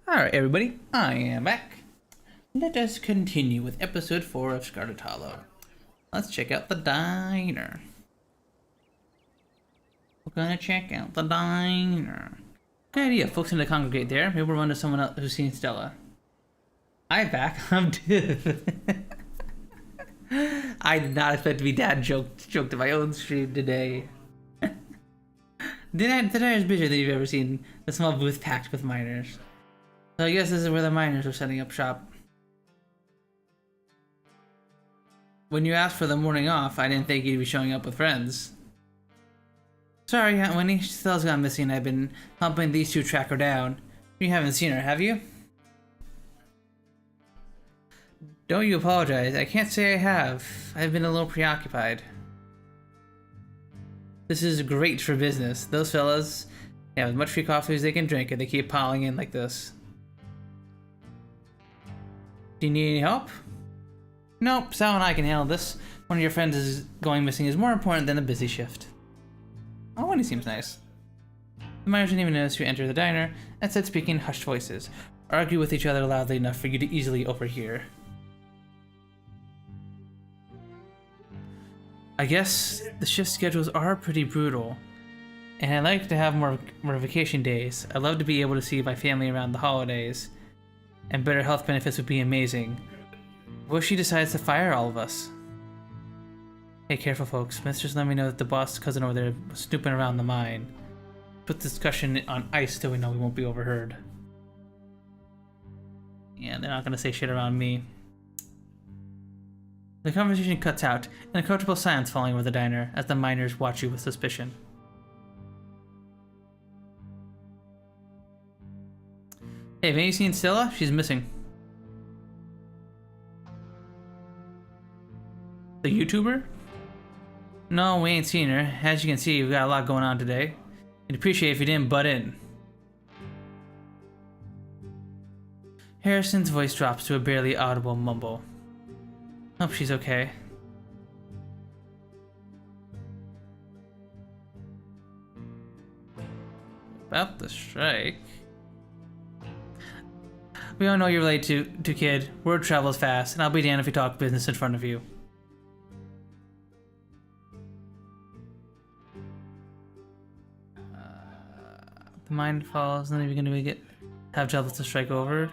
A: Alright, everybody, I am back. Let us continue with episode 4 of Scarlet Hollow. Let's check out the diner. We're gonna check out the diner. Good idea, folks need to congregate there. Maybe we'll run to someone else who's seen Stella. Hi, back. I'm Div. I did not expect to be dad joked at my own stream today. The diner is busier than you've ever seen. The small booth packed with miners. So I guess this is where the miners are setting up shop. When you asked for the morning off, I didn't think you'd be showing up with friends. Sorry, Aunt Winnie. Stella's gone missing. I've been helping these two track her down. You haven't seen her, have you? Don't you apologize. I can't say I have. I've been a little preoccupied. This is great for business. Those fellas have as much free coffee as they can drink, and they keep piling in like this. Do you need any help? Nope, Sal and I can handle this. One of your friends is going missing is more important than a busy shift. Oh, Wendy seems nice. The miners didn't even notice you enter the diner and said speaking hushed voices, argue with each other loudly enough for you to easily overhear. I guess the shift schedules are pretty brutal, and I'd like to have more vacation days. I'd love to be able to see my family around the holidays, and better health benefits would be amazing. What if she decides to fire all of us? Hey, careful folks. Smith just let me know that the boss cousin over there was snooping around the mine. Put the discussion on ice till we know we won't be overheard. Yeah, they're not gonna say shit around me. The conversation cuts out, and a comfortable silence falling over the diner as the miners watch you with suspicion. Hey, have you seen Stella? She's missing. The YouTuber? No, we ain't seen her. As you can see, we've got a lot going on today. I'd appreciate it if you didn't butt in. Harrison's voice drops to a barely audible mumble. Hope she's okay. About the strike. We all know you're related to kid. Word travels fast, and I'll be damned if we talk business in front of you. The mine falls, and then you're gonna have Jellicle to strike over.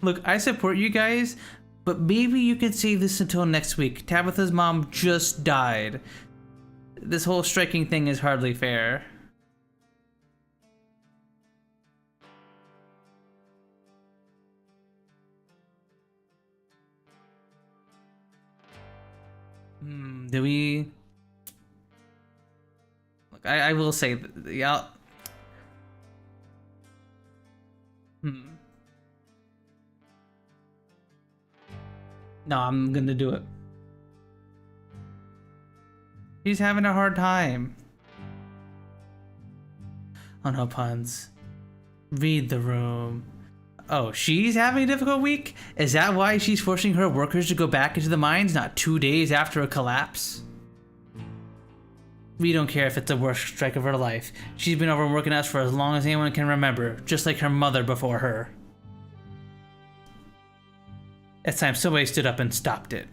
A: Look, I support you guys, but maybe you can save this until next week. Tabitha's mom just died. This whole striking thing is hardly fair. Do we... Look, I will say, yeah. No, I'm gonna do it. He's having a hard time. Oh no, puns. Read the room. Oh, she's having a difficult week? Is that why she's forcing her workers to go back into the mines not 2 days after a collapse? We don't care if it's the worst strike of her life. She's been overworking us for as long as anyone can remember, just like her mother before her. It's time somebody stood up and stopped it.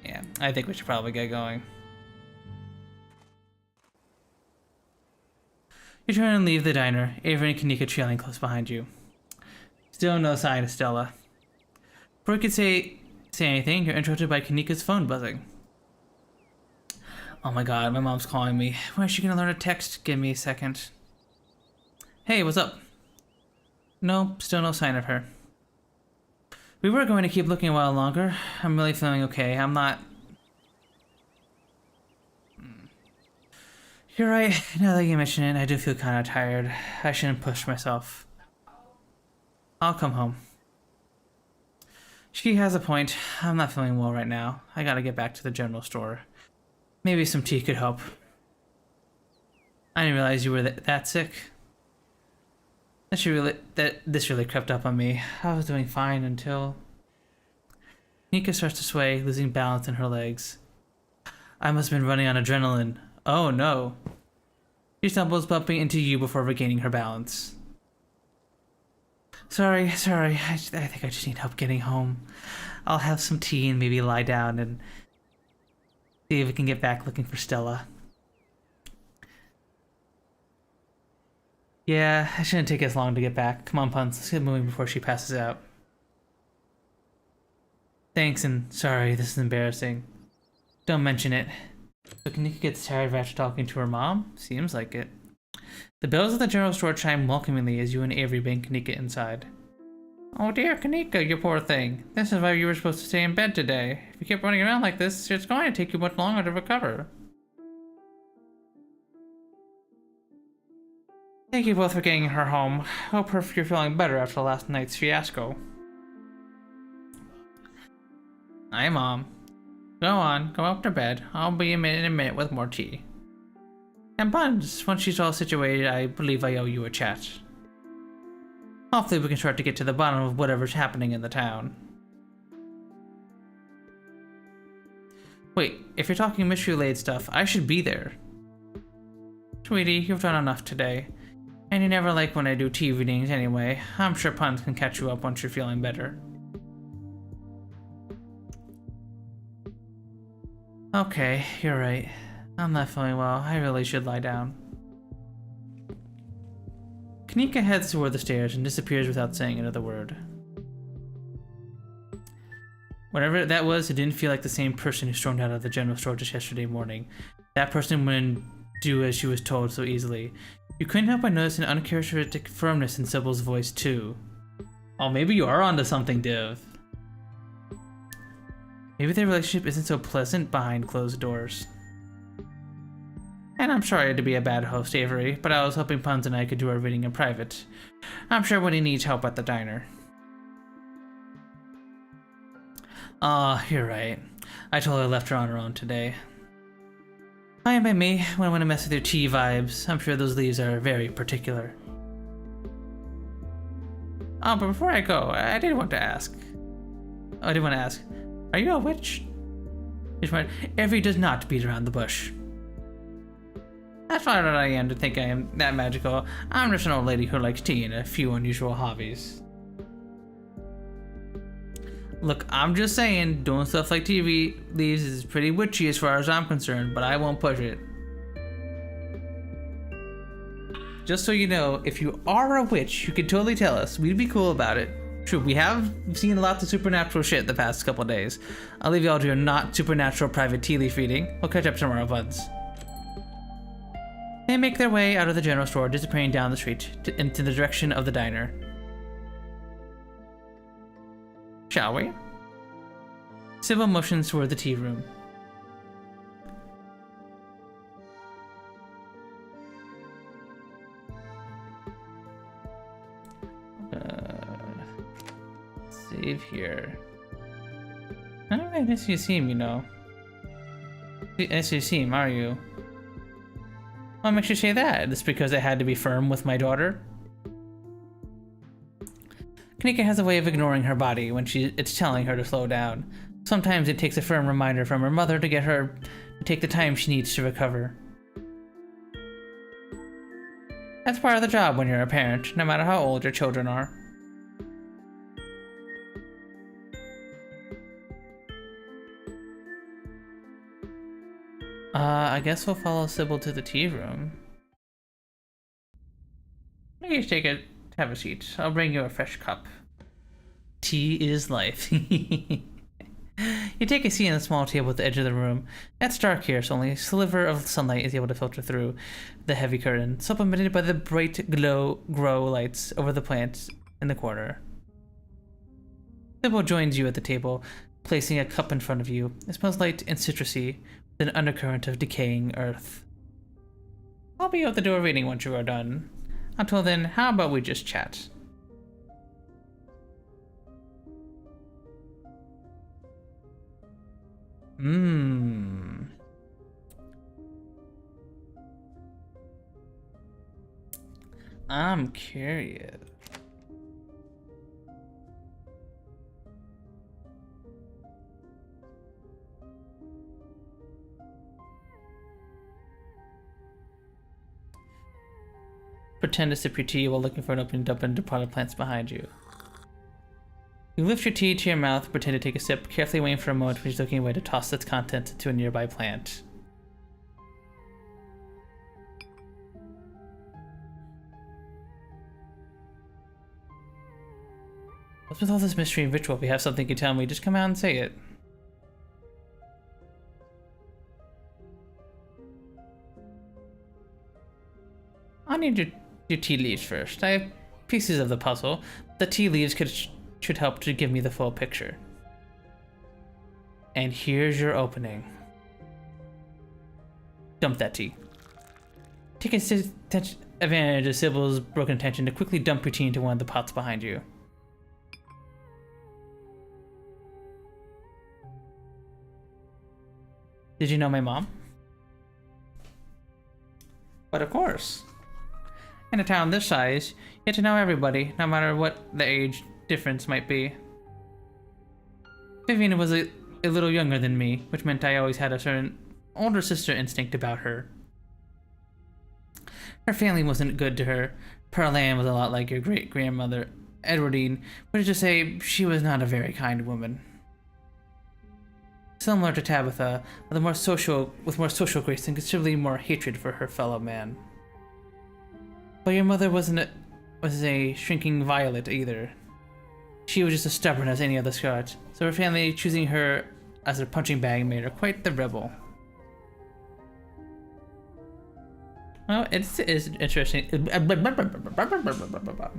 A: Yeah, I think we should probably get going. You turn and leave the diner, Avery and Kanika trailing close behind you. Still no sign of Stella. Before you could say anything, you're interrupted by Kanika's phone buzzing. Oh my god, my mom's calling me. When is she gonna learn to text? Give me a second. Hey, what's up? No, still no sign of her. We were going to keep looking a while longer. I'm really feeling okay. I'm not... You're right. Now that you mention it, I do feel kind of tired. I shouldn't push myself. I'll come home. She has a point. I'm not feeling well right now. I gotta get back to the general store. Maybe some tea could help. I didn't realize you were that sick. This really crept up on me. I was doing fine until... Nika starts to sway, losing balance in her legs. I must have been running on adrenaline. Oh no. She stumbles, bumping into you before regaining her balance. Sorry. I think I just need help getting home. I'll have some tea and maybe lie down and see if we can get back looking for Stella. Yeah, it shouldn't take us long to get back. Come on, Puns, let's get moving before she passes out. Thanks, and sorry, this is embarrassing. Don't mention it. So Kanika gets tired after talking to her mom? Seems like it. The bells of the general store chime welcomingly as you and Avery bring Kanika inside. Oh dear, Kanika, you poor thing. This is why you were supposed to stay in bed today. If you keep running around like this, it's going to take you much longer to recover. Thank you both for getting her home. Hope you're feeling better after last night's fiasco. Hi, Mom. Go on, go up to bed. I'll be in a minute with more tea. And Buns, once she's all situated, I believe I owe you a chat. Hopefully we can start to get to the bottom of whatever's happening in the town. Wait, if you're talking mystery-related stuff, I should be there. Sweetie, you've done enough today. And you never like when I do tea readings anyway. I'm sure Puns can catch you up once you're feeling better. Okay, you're right. I'm not feeling well. I really should lie down. Kanika heads toward the stairs and disappears without saying another word. Whatever that was, it didn't feel like the same person who stormed out of the general store just yesterday morning. That person wouldn't do as she was told so easily. You couldn't help but notice an uncharacteristic firmness in Sybil's voice too. Oh, maybe you are onto something, Div. Maybe their relationship isn't so pleasant behind closed doors. And I'm sorry to be a bad host, Avery, but I was hoping Puns and I could do our reading in private. I'm sure Winnie needs help at the diner. You're right. I totally left her on her own today. Fine by me, when I want to mess with your tea vibes. I'm sure those leaves are very particular. Oh, but before I go, I did want to ask. Are you a witch? Avery does not beat around the bush. That's not what I am to think I am that magical. I'm just an old lady who likes tea and a few unusual hobbies. Look, I'm just saying, doing stuff like TV leaves is pretty witchy as far as I'm concerned, but I won't push it. Just so you know, if you are a witch, you can totally tell us. We'd be cool about it. True, we have seen lots of supernatural shit the past couple days. I'll leave y'all to your not supernatural private tea leaf reading. We'll catch up tomorrow, buds. They make their way out of the general store, disappearing down the street into the direction of the diner. Shall we? Sybil motions toward the tea room. Save here. Alright, nice you seem, you know. Nice you seem, are you? What makes you say that? It's because I had to be firm with my daughter? Kanika has a way of ignoring her body when it's telling her to slow down. Sometimes it takes a firm reminder from her mother to get her to take the time she needs to recover. That's part of the job when you're a parent, no matter how old your children are. I guess we'll follow Sybil to the tea room. Please have a seat. I'll bring you a fresh cup. Tea is life. You take a seat on the small table at the edge of the room. It's dark here, so only a sliver of sunlight is able to filter through the heavy curtain, supplemented by the bright grow lights over the plants in the corner. Sybil joins you at the table, placing a cup in front of you. It smells light and citrusy, with an undercurrent of decaying earth. I'll be out the door reading once you are done. Until then, how about we just chat? I'm curious. Pretend to sip your tea while looking for an opening to dump into potted plants behind you. You lift your tea to your mouth, pretend to take a sip, carefully waiting for a moment when she's looking away to toss its contents into a nearby plant. What's with all this mystery and ritual? If you have something you can tell me, just come out and say it. I need your tea leaves first. I have pieces of the puzzle. The tea leaves should help to give me the full picture. And here's your opening. Dump that tea. Take advantage of Sybil's broken attention to quickly dump your tea into one of the pots behind you. Did you know my mom? But of course. In a town this size, you get to know everybody, no matter what the age difference might be. Vivian was a little younger than me, which meant I always had a certain older sister instinct about her. Her family wasn't good to her. Pearl Ann was a lot like your great-grandmother, Edwardine, which is to say, she was not a very kind woman. Similar to Tabitha, with more social grace and considerably more hatred for her fellow man. But your mother was a shrinking violet either. She was just as stubborn as any other Scarlet, so her family choosing her as their punching bag made her quite the rebel. Well, it's interesting.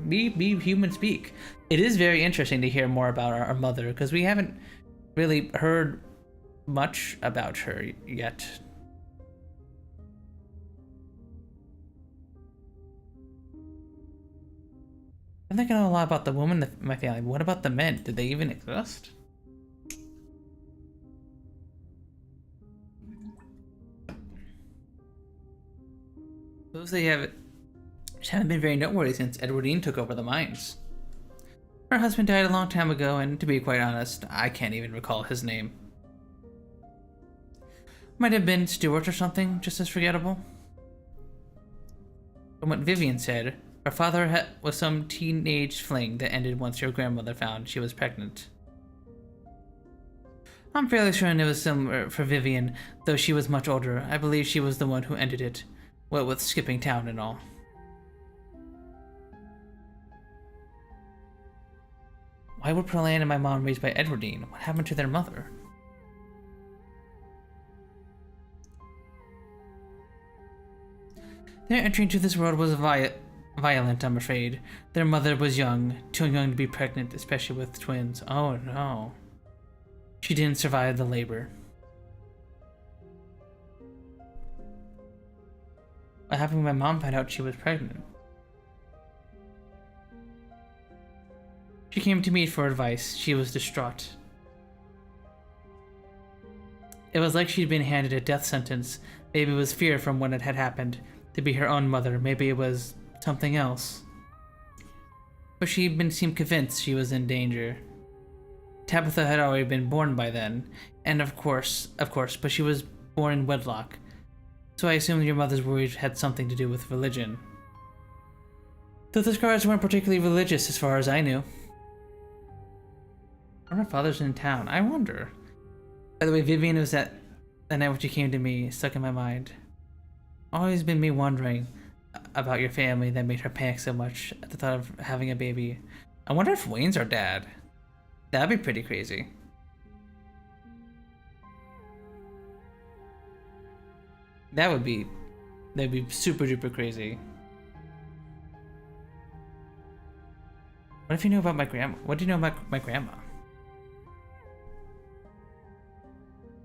A: Be human speak. It is very interesting to hear more about our mother, because we haven't really heard much about her yet. I think I know a lot about the women in my family. What about the men? Did they even exist? Those they haven't been very noteworthy since Edwardine took over the mines. Her husband died a long time ago, and to be quite honest, I can't even recall his name. Might have been Stuart or something, just as forgettable. From what Vivian said, her father was some teenage fling that ended once your grandmother found she was pregnant. I'm fairly certain it was similar for Vivian, though she was much older. I believe she was the one who ended it, what with skipping town and all. Why were Pearl Ann and my mom raised by Edwardine? What happened to their mother? Their entry into this world was violent, I'm afraid. Their mother was young, too young to be pregnant, especially with twins. Oh no. She didn't survive the labor. What happened when my mom found out she was pregnant? She came to me for advice. She was distraught. It was like she'd been handed a death sentence. Maybe it was fear from what had happened. To be her own mother, maybe it was something else. But she seemed convinced she was in danger. Tabitha had already been born by then, and of course, but she was born in wedlock. So I assumed your mother's worries had something to do with religion. Though the Scarlets weren't particularly religious as far as I knew. Or her father's in town, I wonder. By the way, Vivian was at the night when she came to me, stuck in my mind. Always been me wondering about your family that made her panic so much at the thought of having a baby. I wonder if Wayne's our dad. That'd be pretty crazy. That'd be super duper crazy. What if you knew about my grandma? What do you know about my grandma?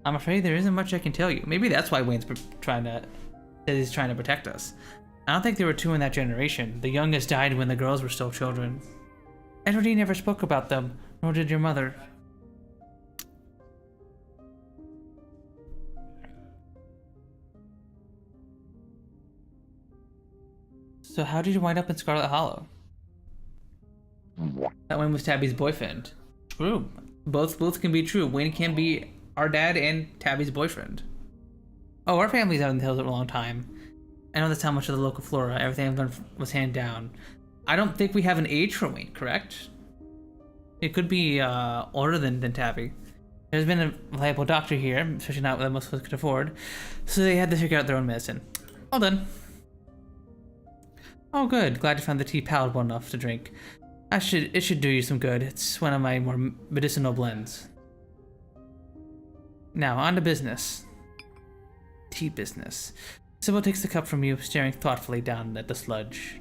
A: I'm afraid there isn't much I can tell you. Maybe that's why Wayne's trying to protect us. I don't think there were two in that generation. The youngest died when the girls were still children. Edwardine never spoke about them, nor did your mother. So how did you wind up in Scarlet Hollow? That one was Tabby's boyfriend. True. Both can be true. Wayne can be our dad and Tabby's boyfriend. Oh, our family's out in the hills for a long time. I know that's how much of the local flora, everything I've learned was handed down. I don't think we have an age for Wayne, correct? It could be older than Tabby. There's been a reliable doctor here, especially not what most of us could afford, so they had to figure out their own medicine. All done. Oh good, glad you found the tea palatable enough to drink. It should do you some good. It's one of my more medicinal blends. Now, on to business. Tea business. Sybil takes the cup from you, staring thoughtfully down at the sludge.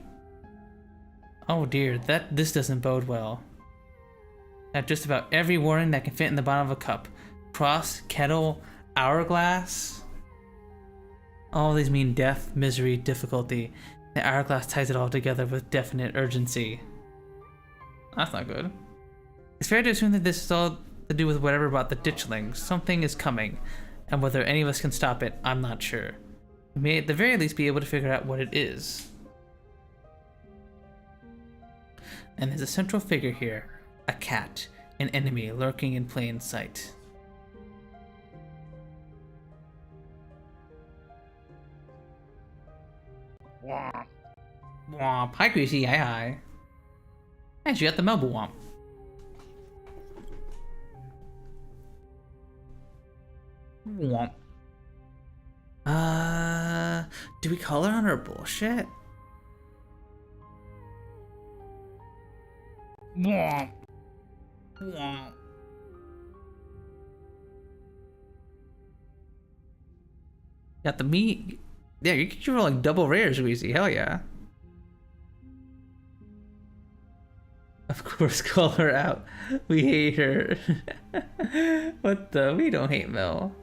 A: Oh dear, this doesn't bode well. At just about every warning that can fit in the bottom of a cup. Cross, kettle, hourglass. All these mean death, misery, difficulty. The hourglass ties it all together with definite urgency. That's not good. It's fair to assume that this is all to do with whatever about the ditchlings. Something is coming, and whether any of us can stop it, I'm not sure. We may at the very least be able to figure out what it is. And there's a central figure here. A cat. An enemy lurking in plain sight. Womp. Womp. Hi, Greasy. Hi, hi. And she got the mobile womp. Womp. Do we call her on her bullshit? Womp. Womp. Got the meat. Yeah, you're rolling double rares, Weezy. Hell yeah. Of course, call her out. We hate her. What the? We don't hate Mel.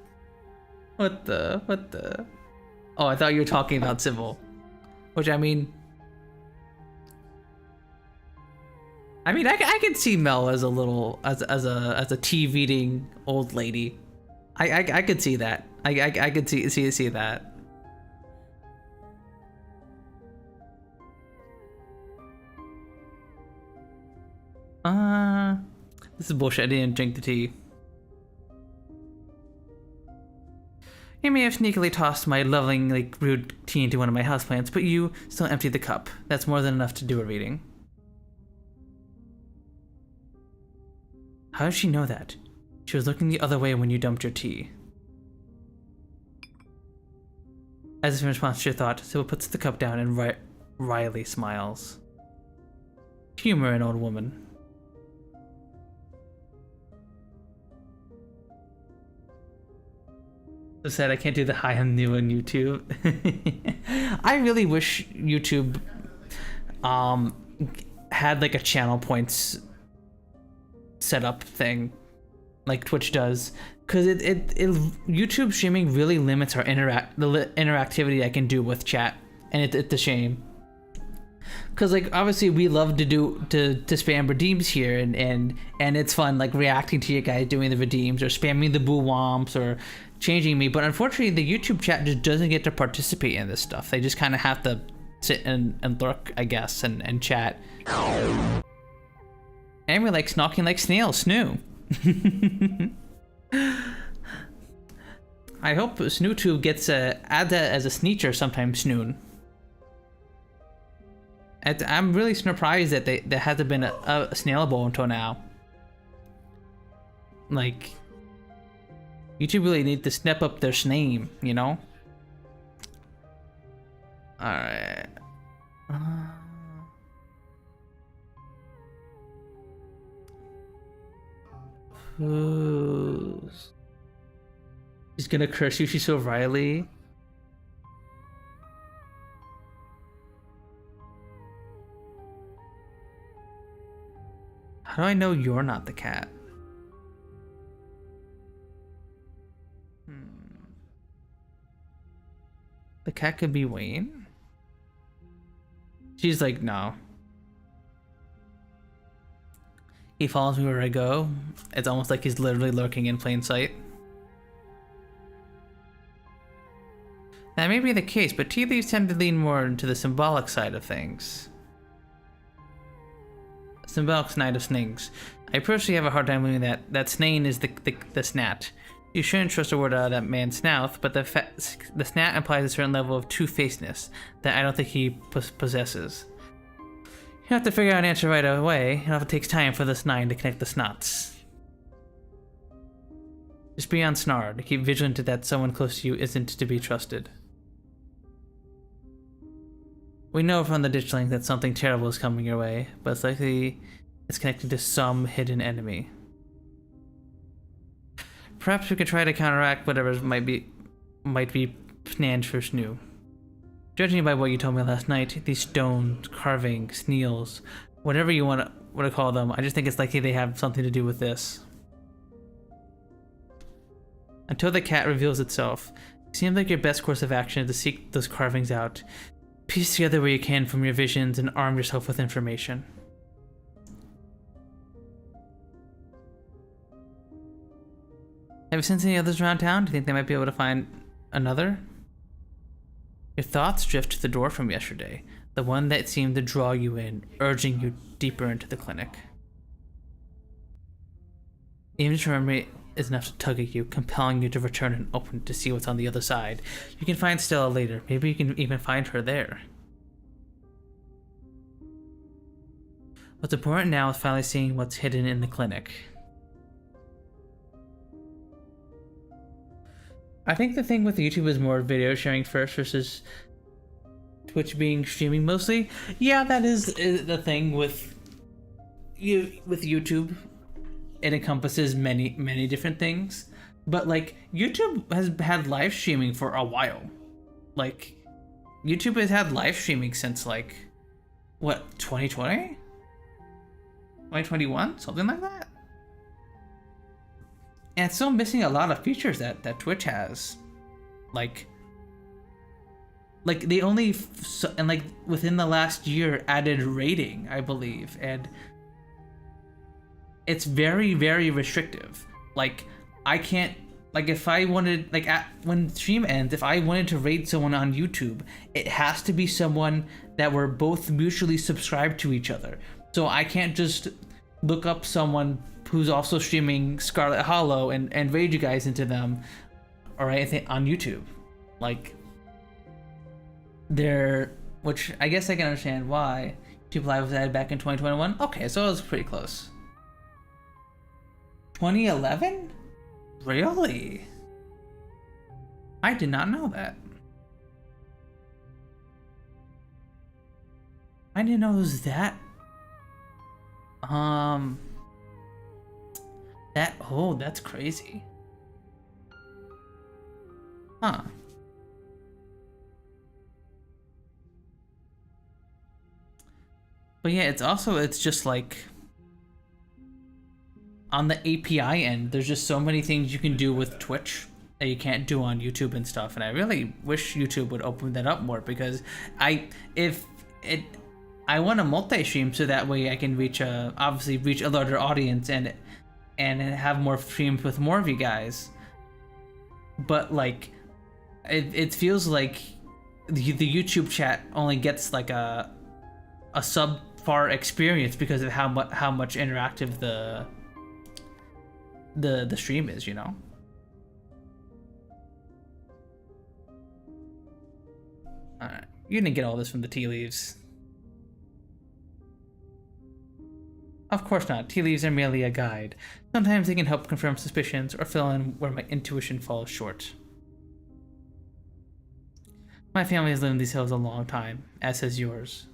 A: What the? Oh, I thought you were talking about Sybil. Which, I mean, I could see Mel as a little, as a TV-eating old lady. I could see that. I could see that. This is bullshit. I didn't drink the tea. You may have sneakily tossed my lovingly brewed tea into one of my houseplants, but you still emptied the cup. That's more than enough to do a reading. How did she know that? She was looking the other way when you dumped your tea. As if in response to your thought, Sybil puts the cup down and wryly smiles. Humor an old woman. So sad I can't do the hi, I'm new on YouTube. I really wish YouTube had like a channel points setup thing like Twitch does, because it YouTube streaming really limits the interactivity I can do with chat, and it's a shame. Because like obviously we love to spam redeems here, and it's fun like reacting to you guys doing the redeems or spamming the boo womps or changing me, but unfortunately the YouTube chat just doesn't get to participate in this stuff. They just kind of have to sit and lurk, I guess, and chat. And we like snorking like snails, snoo. I hope SnooTube gets add that as a sneecher sometime soon. I'm really surprised that there hasn't been a snailable until now. Like, YouTube really need to step up their name, you know? Alright. She's gonna curse you, she's so Riley. How do I know you're not the cat? The cat could be Wayne? She's like, no. He follows me where I go. It's almost like he's literally lurking in plain sight. That may be the case, but tea leaves tend to lean more into the symbolic side of things. Symbolic side of snings. I personally have a hard time believing that Snane is the snat. You shouldn't trust a word out of that man's mouth, but the snap implies a certain level of two-facedness that I don't think he possesses. You have to figure out an answer right away. It often takes time for this 9 to connect the snots. Just be on snarl. Keep vigilant that someone close to you isn't to be trusted. We know from the ditch link that something terrible is coming your way, but it's likely it's connected to some hidden enemy. Perhaps we could try to counteract whatever might be planned first new. Judging by what you told me last night, these stones, carvings, nails, whatever you want to call them, I just think it's likely they have something to do with this. Until the cat reveals itself, it seems like your best course of action is to seek those carvings out, piece together where you can from your visions, and arm yourself with information. Have you sensed any others around town? Do you think they might be able to find another? Your thoughts drift to the door from yesterday, the one that seemed to draw you in, urging you deeper into the clinic. Even just remembering is enough to tug at you, compelling you to return and open to see what's on the other side. You can find Stella later. Maybe you can even find her there. What's important now is finally seeing what's hidden in the clinic. I think the thing with YouTube is more video sharing first versus Twitch being streaming mostly. Yeah, that is the thing with YouTube. It encompasses many different things, but like YouTube has had live streaming for a while. Like YouTube has had live streaming since like what, 2020? 2021? Something like that. And it's still missing a lot of features that Twitch has. Like they only and like within the last year added rating, I believe, and it's very restrictive. Like I can't, like if I wanted, like when stream ends, if I wanted to rate someone on YouTube, it has to be someone that we're both mutually subscribed to each other. So I can't just look up someone who's also streaming Scarlet Hollow and raid you guys into them or anything on YouTube. Like which I guess I can understand why YouTube Live was added back in 2021. Okay, so it was pretty close. 2011? Really? I did not know that. I didn't know it was that. That's crazy. Huh. But yeah, it's just like on the API end, there's just so many things you can do with Twitch that you can't do on YouTube and stuff. And I really wish YouTube would open that up more, because I want to multi-stream so that way I can obviously reach a larger audience and have more streams with more of you guys. But like, it feels like the YouTube chat only gets like a subpar experience because of how much interactive the stream is, you know. Alright, you didn't get all this from the tea leaves. Of course not. Tea leaves are merely a guide. Sometimes they can help confirm suspicions or fill in where my intuition falls short. My family has lived in these hills a long time, as has yours.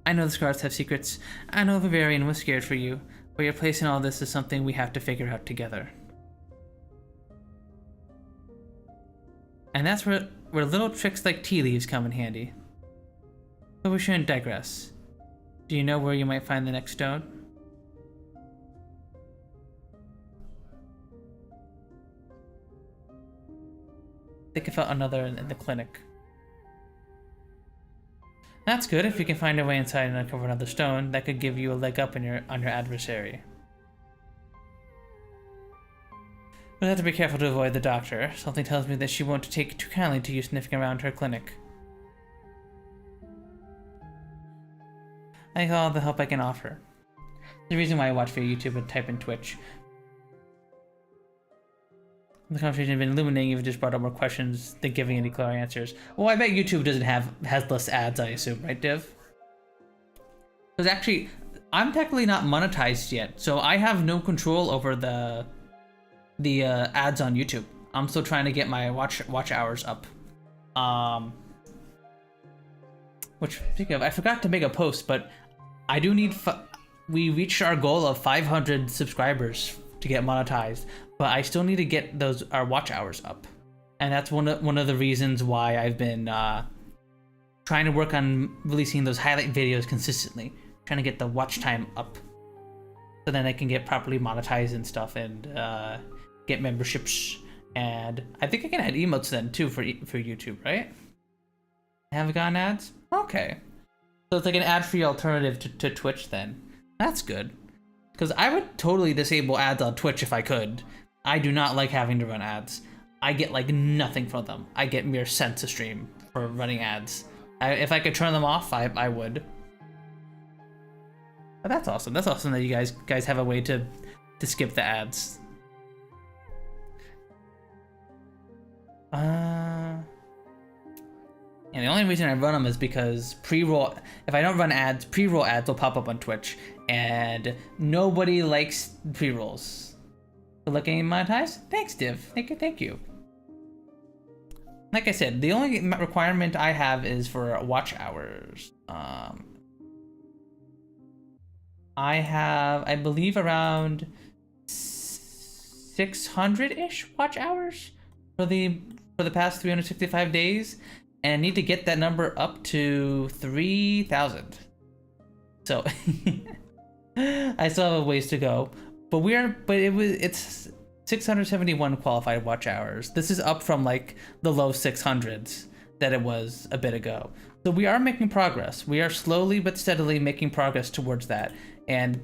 A: I know the Scarlets have secrets. I know Vivarian was scared for you, but your place in all this is something we have to figure out together. And that's where little tricks like tea leaves come in handy. But we shouldn't digress. Do you know where you might find the next stone? I think I found another in the clinic. That's good. If you can find a way inside and uncover another stone, that could give you a leg up on your adversary. We'll have to be careful to avoid the doctor. Something tells me that she won't take too kindly to you sniffing around her clinic. I think all the help I can offer. The reason why I watch via YouTube and type in Twitch. The conversation has been illuminating. You've just brought up more questions than giving any clear answers. Well, I bet YouTube has less ads, I assume, right, Div? Because actually, I'm technically not monetized yet, so I have no control over the ads on YouTube. I'm still trying to get my watch hours up. Which, speaking of, I forgot to make a post, but I do need. We reached our goal of 500 subscribers to get monetized, but I still need to get our watch hours up, and that's one of the reasons why I've been trying to work on releasing those highlight videos consistently, trying to get the watch time up, so then I can get properly monetized and stuff, and get memberships, and I think I can add emotes then too for YouTube, right? I haven't gotten ads? Okay. So it's like an ad-free alternative to Twitch then. That's good. Because I would totally disable ads on Twitch if I could. I do not like having to run ads. I get like nothing from them. I get mere cents a stream for running ads. If I could turn them off, I would. But that's awesome. That's awesome that you guys have a way to skip the ads. And the only reason I run them is because pre-roll. If I don't run ads, pre-roll ads will pop up on Twitch, and nobody likes pre-rolls. So looking monetized? Thanks, Div. Thank you. Like I said, the only requirement I have is for watch hours. I have, I believe, around 600-ish watch hours for the past 365 days. And I need to get that number up to 3,000. So I still have a ways to go. But it's 671 qualified watch hours. This is up from like the low 600s that it was a bit ago. So we are making progress. We are slowly but steadily making progress towards that. And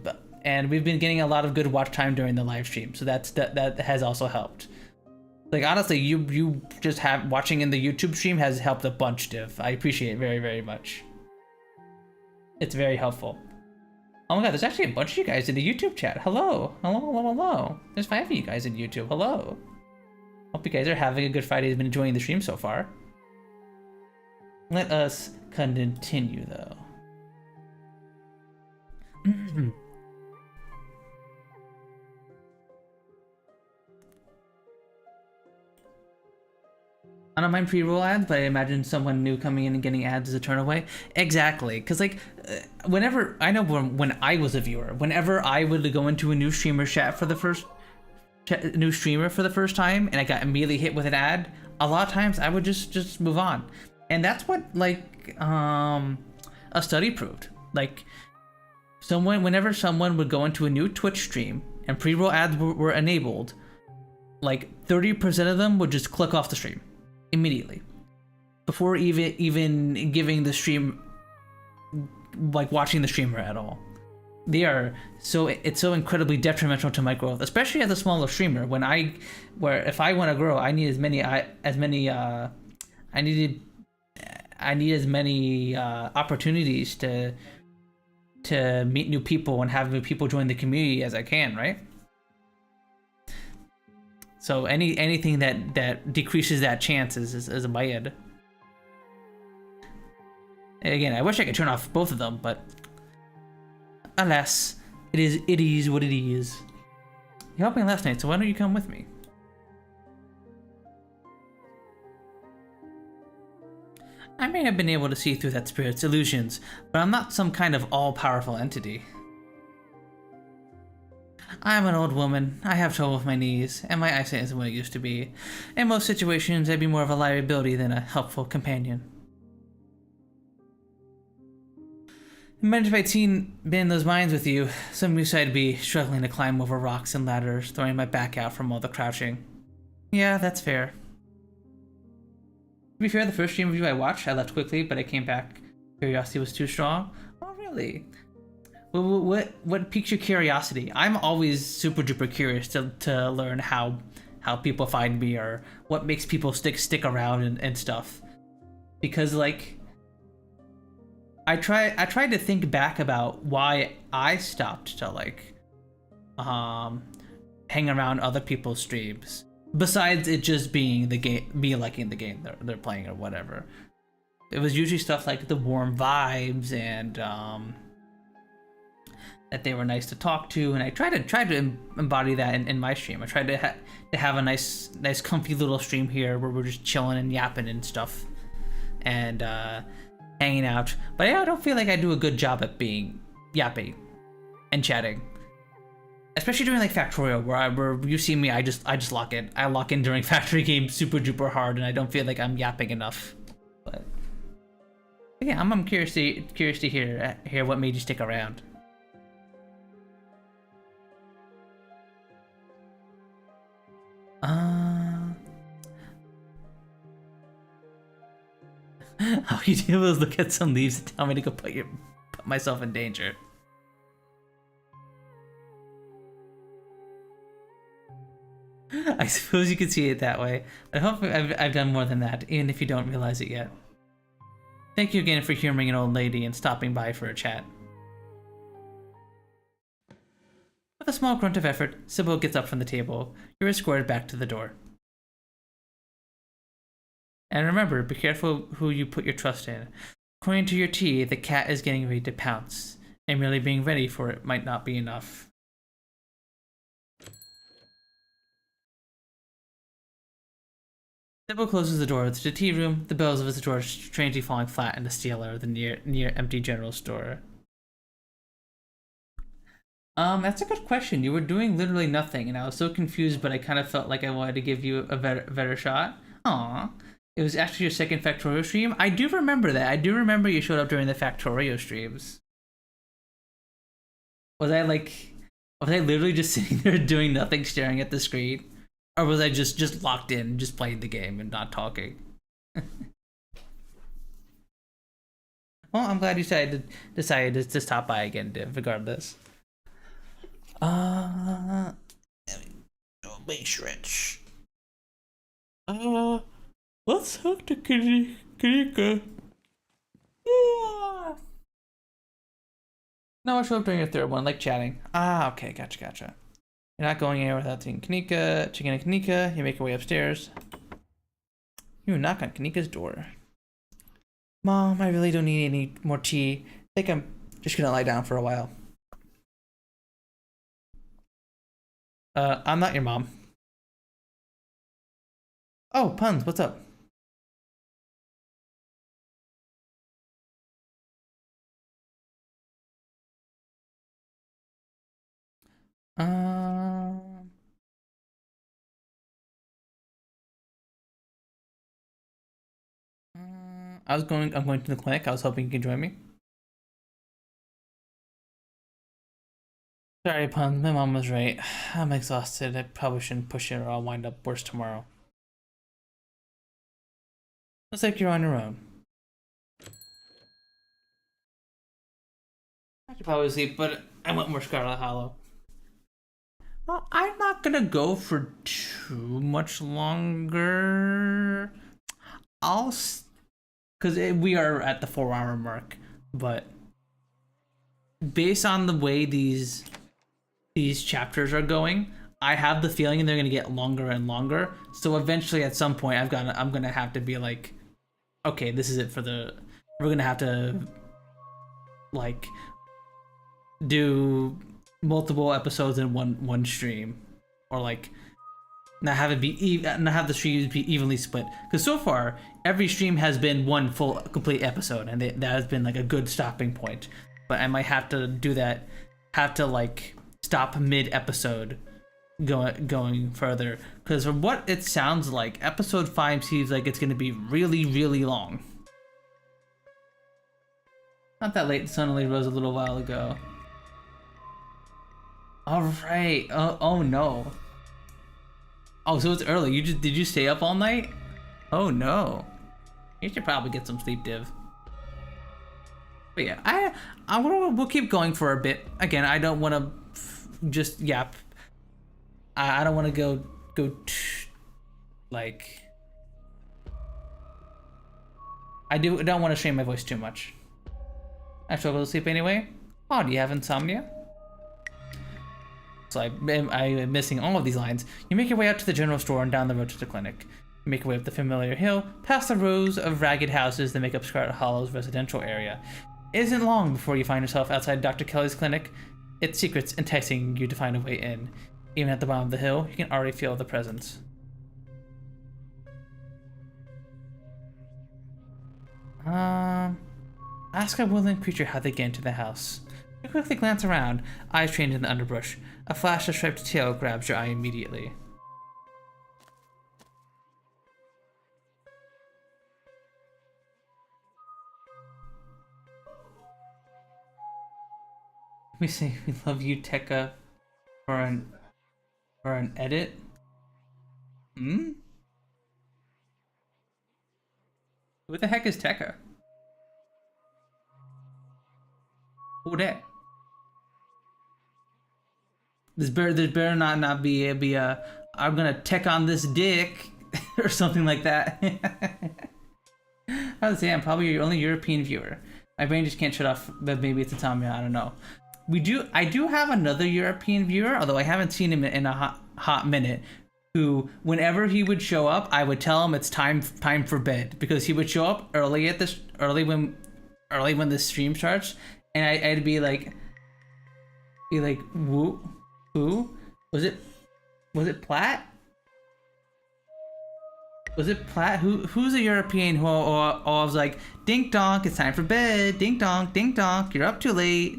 A: we've been getting a lot of good watch time during the live stream. So that has also helped. Like, honestly, you just watching in the YouTube stream has helped a bunch, Div. I appreciate it very, very much. It's very helpful. Oh my god, there's actually a bunch of you guys in the YouTube chat. Hello. Hello. There's 5 of you guys in YouTube. Hello. Hope you guys are having a good Friday and been enjoying the stream so far. Let us continue, though. I don't mind pre-roll ads, but I imagine someone new coming in and getting ads is a turn away. Exactly, because like, whenever I know when I was a viewer, whenever I would go into a new streamer chat for the first time, and I got immediately hit with an ad, a lot of times I would just move on, and that's what like a study proved. Like, whenever someone would go into a new Twitch stream and pre-roll ads were enabled, like 30% of them would just click off the stream immediately, before even giving the stream, like watching the streamer at all. It's so incredibly detrimental to my growth, especially as a smaller streamer. If I want to grow, I need as many opportunities to meet new people and have new people join the community as I can, right? So anything that decreases that chance is a bad. And again, I wish I could turn off both of them, but alas, it is what it is. You helped me last night, so why don't you come with me? I may have been able to see through that spirit's illusions, but I'm not some kind of all-powerful entity. I'm an old woman, I have trouble with my knees, and my eyesight isn't what it used to be. In most situations, I'd be more of a liability than a helpful companion. Imagine if I'd been in those mines with you, some use I'd be struggling to climb over rocks and ladders, throwing my back out from all the crouching. Yeah, that's fair. To be fair, the first stream review I watched, I left quickly, but I came back. Curiosity was too strong. Oh, really? What piques your curiosity? I'm always super duper curious to learn how people find me, or what makes people stick around and stuff. Because like, I tried to think back about why I stopped to like hang around other people's streams, besides it just being the game, me liking the game they're playing or whatever. It was usually stuff like the warm vibes and that they were nice to talk to, and I tried to embody that in my stream. I tried to have a nice comfy little stream here where we're just chilling and yapping and stuff, and hanging out. But I don't feel like I do a good job at being yappy and chatting, especially during like Factorio, where you see me, I just lock in. I lock in during factory games super duper hard, and I don't feel like I'm yapping enough. But yeah, I'm curious to hear what made you stick around. All you do is look at some leaves and tell me to go put myself in danger. I suppose you could see it that way, but I hope I've done more than that, even if you don't realize it yet. Thank you again for humoring an old lady and stopping by for a chat. With a small grunt of effort, Sybil gets up from the table. You're escorted back to the door. And remember, be careful who you put your trust in. According to your tea, the cat is getting ready to pounce, and merely being ready for it might not be enough. Sybil closes the door to the tea room, the bells of its door strangely falling flat in the steel air of the near empty general store. That's a good question. You were doing literally nothing, and I was so confused, but I kind of felt like I wanted to give you a better shot. Aww. It was actually your second Factorio stream? I do remember that. I do remember you showed up during the Factorio streams. Was I literally just sitting there doing nothing, staring at the screen? Or was I just locked in, just playing the game and not talking? Well, I'm glad you decided to stop by again, Div, regardless. Let me stretch. Let's talk to Kanika. No, I'll show up during your third one, like chatting. Okay, gotcha. You're not going anywhere without seeing Kanika. Checking in Kanika, you make your way upstairs. You knock on Kanika's door. Mom, I really don't need any more tea. I think I'm just gonna lie down for a while. I'm not your mom. Oh, Puns, what's up? I'm going to the clinic. I was hoping you could join me. Sorry, Pun. My mom was right. I'm exhausted. I probably shouldn't push it or I'll wind up worse tomorrow. Looks like you're on your own. I should probably sleep, but I want more Scarlet Hollow. Well, I'm not gonna go for too much longer. Because we are at the 4-hour mark, but based on the way these chapters are going, I have the feeling they're gonna get longer and longer. So eventually, at some point, I'm gonna have to be like, okay, this is it for the. We're gonna have to like do multiple episodes in one stream, or like not have the streams be evenly split. Because so far, every stream has been one full complete episode, and that has been like a good stopping point. But I might have to do that. Have to like stop mid-episode going further, because from what it sounds like, episode 5 seems like it's going to be really long. Not that late. The sun only rose a little while ago. All right. Oh no. Oh, so it's early. Did you stay up all night? Oh no. You should probably get some sleep, Div. But yeah, we'll keep going for a bit. Again, I don't want to just yap. I don't want to go like. I don't want to strain my voice too much. I struggle to sleep anyway. Oh, do you have insomnia? So I'm missing all of these lines. You make your way out to the general store and down the road to the clinic. You make your way up the familiar hill, past the rows of ragged houses that make up Scarlet Hollow's residential area. It isn't long before you find yourself outside Dr. Kelly's clinic, its secrets enticing you to find a way in. Even at the bottom of the hill, you can already feel the presence. Ask a woodland creature how they get into the house. You quickly glance around, eyes trained in the underbrush. A flash of striped tail grabs your eye immediately. We say we love you, Tekka, for an edit. Hmm? Who the heck is Tekka? Who that? This better not be a I'm gonna tech on this dick or something like that. I would say I'm probably your only European viewer. My brain just can't shut off, but maybe it's a Tamiya, I don't know. I do have another European viewer, although I haven't seen him in a hot minute, who whenever he would show up, I would tell him it's time for bed, because he would show up early when the stream starts, and I'd be like, who was it Platt? Was it Platt? Who's a European who I was like, dink donk, it's time for bed, dink donk, you're up too late.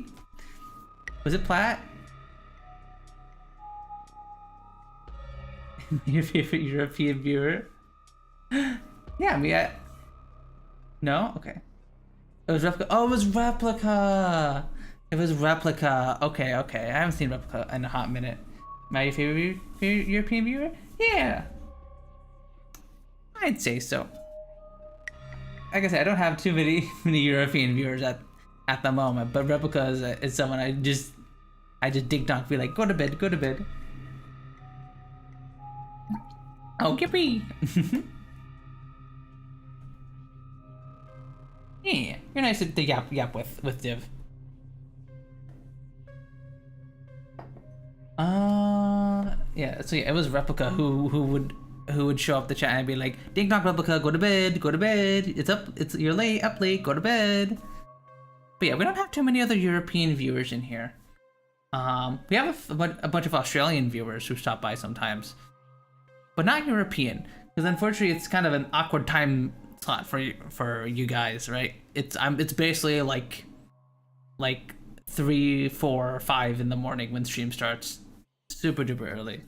A: Was it Platt? Your favorite European viewer? Yeah, no? Okay. It was Replica. Oh, it was Replica! It was Replica. Okay. I haven't seen Replica in a hot minute. Am I your favorite European viewer? Yeah. I'd say so. Like I said, I don't have too many European viewers at the moment, but Replica is someone I just ding donk, be like, go to bed. Oh, yippee! Yeah, you're nice to yap with Div. Yeah. So yeah, it was Replica who would show up the chat and be like, ding donk, Replica, go to bed. You're late, up late, go to bed. But yeah, we don't have too many other European viewers in here. We have a bunch of Australian viewers who stop by sometimes, but not European, because unfortunately it's kind of an awkward time slot for you guys, right? It's basically like 3, 4, 5 in the morning when stream starts. Super duper early.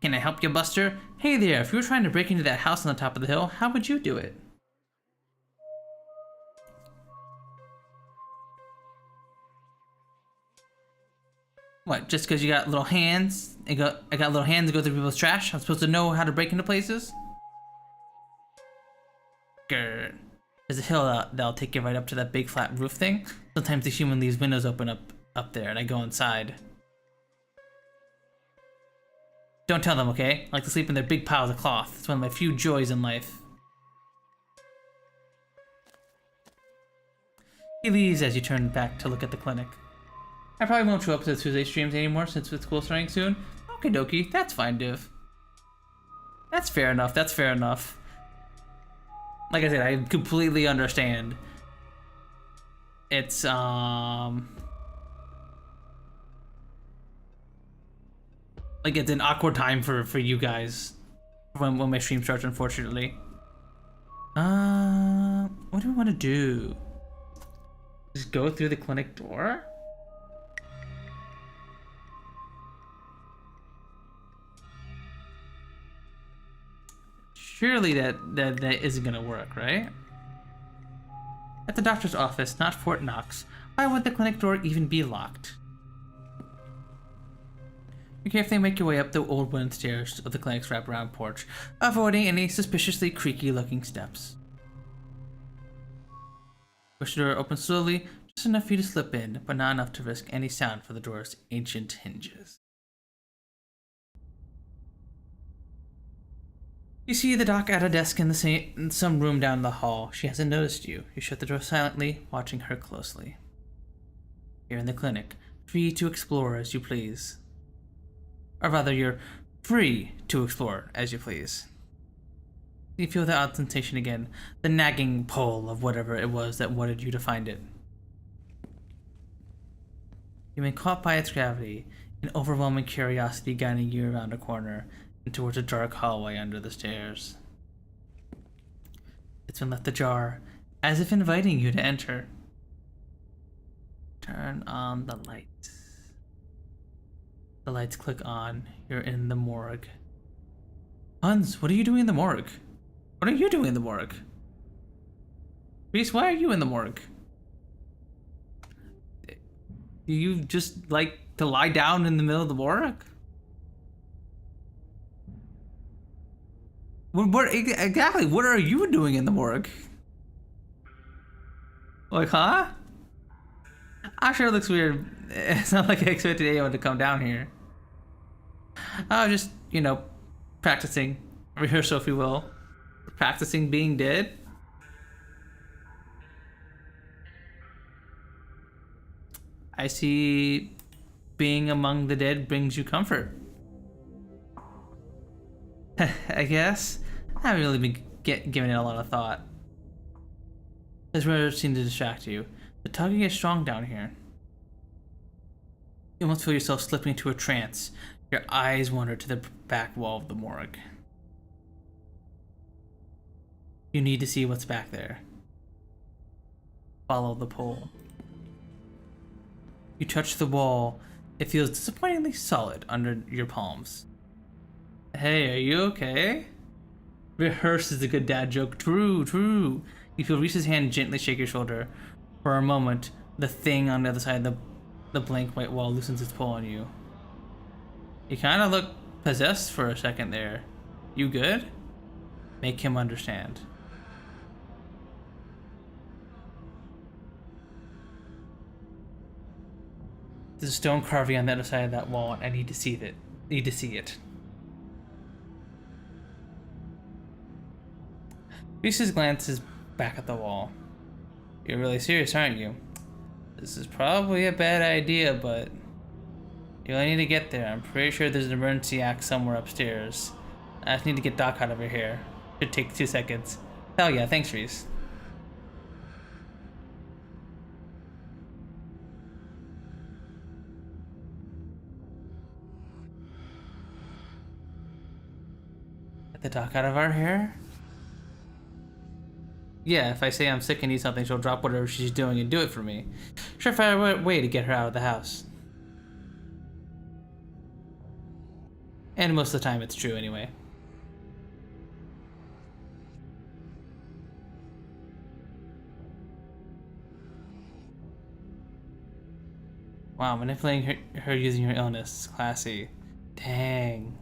A: Can I help you, Buster? Hey there, if you were trying to break into that house on the top of the hill, how would you do it? What, just because you got little hands? I got little hands to go through people's trash? I'm supposed to know how to break into places? Grr. There's a hill that'll take you right up to that big flat roof thing. Sometimes the human leaves windows open up there and I go inside. Don't tell them, okay? I like to sleep in their big piles of cloth. It's one of my few joys in life. He leaves as you turn back to look at the clinic. I probably won't show up to the Tuesday streams anymore since with school starting soon. Okie dokie, that's fine, Div. That's fair enough, Like I said, I completely understand. It's, like, it's an awkward time for you guys when my stream starts, unfortunately. What do we want to do? Just go through the clinic door? Surely that isn't gonna work, right? At the doctor's office, not Fort Knox. Why would the clinic door even be locked? You carefully make your way up the old wooden stairs of the clinic's wraparound porch, avoiding any suspiciously creaky-looking steps. Push the door open slowly, just enough for you to slip in, but not enough to risk any sound for the door's ancient hinges. You see the doc at a desk in some room down the hall. She hasn't noticed you. You shut the door silently, watching her closely. Here in the clinic, free to explore as you please. Or rather, you're free to explore as you please. You feel the odd sensation again, the nagging pull of whatever it was that wanted you to find it. You've been caught by its gravity, an overwhelming curiosity guiding you around a corner and towards a dark hallway under the stairs. It's been left ajar, as if inviting you to enter. Turn on the lights. The lights click on. You're in the morgue. Hans, what are you doing in the morgue? What are you doing in the morgue? Reese, why are you in the morgue? Do you just like to lie down in the middle of the morgue? Exactly, what are you doing in the morgue? Like, huh? I'm sure it looks weird. It's not like I expected anyone to come down here. I was just, you know, practicing. Rehearsal, if you will. Practicing being dead. I see being among the dead brings you comfort. I guess. I haven't really been giving it a lot of thought. This really seemed to distract you. The tugging is strong down here. You almost feel yourself slipping into a trance. Your eyes wander to the back wall of the morgue. You need to see what's back there. Follow the pull. You touch the wall. It feels disappointingly solid under your palms. Hey, are you okay? Rehearse is a good dad joke. True, true. You feel Reese's hand gently shake your shoulder. For a moment, the thing on the other side of the blank white wall loosens its pull on you. You kind of look possessed for a second there. You good? Make him understand. There's a stone carving on the other side of that wall, and I need to see it. Reese's glances back at the wall. You're really serious, aren't you? This is probably a bad idea, but you only need to get there. I'm pretty sure there's an emergency act somewhere upstairs. I just need to get Doc out of her hair. Should take 2 seconds. Hell yeah, thanks, Reese. Get the Doc out of our hair? Yeah, if I say I'm sick and need something, she'll drop whatever she's doing and do it for me. Surefire way to get her out of the house. And most of the time it's true anyway. Wow, manipulating her using her illness. Classy. Dang.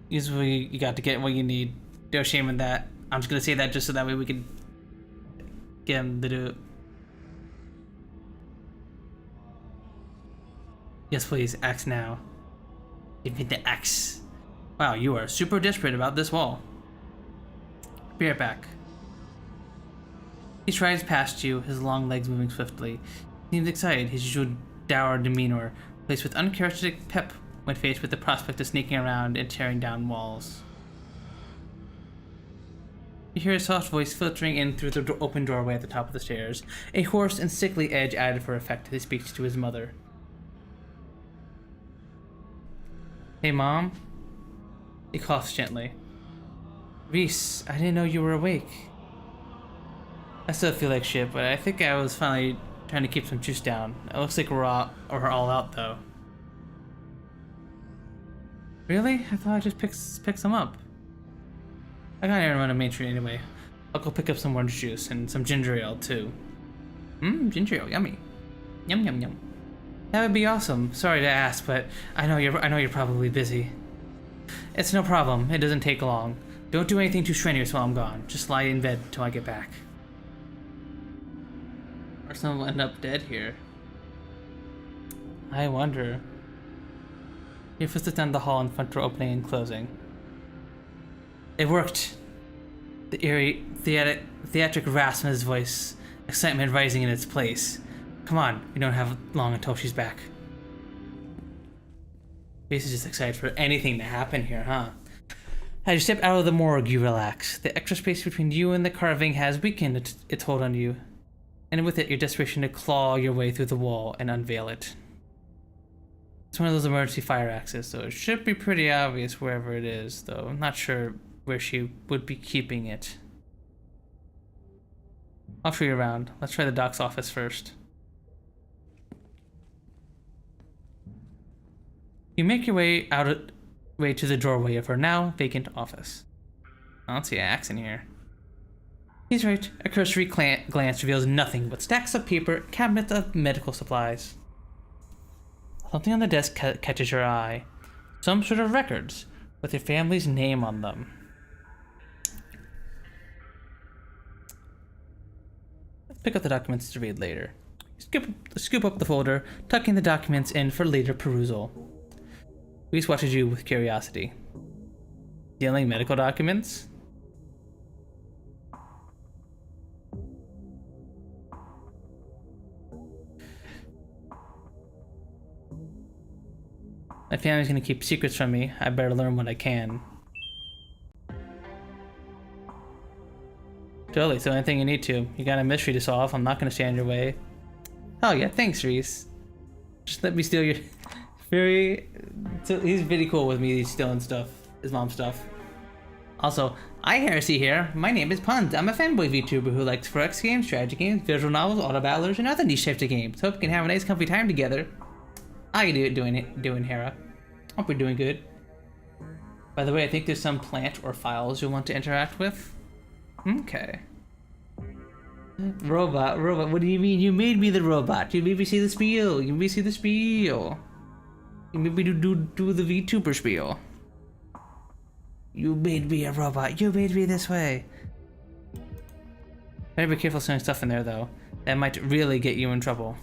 A: Use what you got to get what you need. No shame in that. I'm just gonna say that just so that way we can get him to do it. Yes, please. Axe now. Give me the axe. Wow, you are super desperate about this wall. Be right back. He strides past you, his long legs moving swiftly. He seems excited, his usual dour demeanor placed with uncharacteristic pep when faced with the prospect of sneaking around and tearing down walls. You hear a soft voice filtering in through the open doorway at the top of the stairs, a hoarse and sickly edge added for effect as he speaks to his mother. Hey, Mom? He coughs gently. Reese, I didn't know you were awake. I still feel like shit, but I think I was finally trying to keep some juice down. It looks like we're all out, though. Really? I thought I just picked some up. I gotta run to Main Street anyway. I'll go pick up some orange juice and some ginger ale too. Ginger ale, yummy. Yum yum yum. That would be awesome. Sorry to ask, but I know you're probably busy. It's no problem. It doesn't take long. Don't do anything too strenuous while I'm gone. Just lie in bed till I get back. Or someone will end up dead here. I wonder. Your footsteps down the hall and front door opening and closing. It worked. The eerie, theatric rasp in his voice, excitement rising in its place. Come on, we don't have long until she's back. Reese is just excited for anything to happen here, huh? As you step out of the morgue, you relax. The extra space between you and the carving has weakened its hold on you, and with it, your desperation to claw your way through the wall and unveil it. It's one of those emergency fire axes, so it should be pretty obvious wherever it is, though I'm not sure where she would be keeping it. I'll show you around. Let's try the doc's office first. You make your way to the doorway of her now vacant office. I don't see an axe in here. He's right. A cursory glance reveals nothing but stacks of paper, cabinets of medical supplies. Something on the desk catches your eye. Some sort of records with your family's name on them. Let's pick up the documents to read later. Scoop up the folder, tucking the documents in for later perusal. Reese watches you with curiosity. Stealing medical documents? My family's gonna keep secrets from me. I better learn what I can. Totally, so anything you need to. You got a mystery to solve, I'm not gonna stand in your way. Oh yeah, thanks, Reese. Just let me steal your... He's pretty cool with me stealing stuff. His mom's stuff. Also, Heresy here. My name is Puns. I'm a fanboy VTuber who likes 4X games, strategy games, visual novels, auto battlers, and other niche types of games. Hope we can have a nice comfy time together. How you doing, Hera? Hope we're doing good. By the way, I think there's some plant or files you'll want to interact with. Okay. Robot, what do you mean? You made me the robot. You made me see the spiel. You made me see the spiel. You made me do the VTuber spiel. You made me a robot. You made me this way. Better be careful sending stuff in there, though. That might really get you in trouble.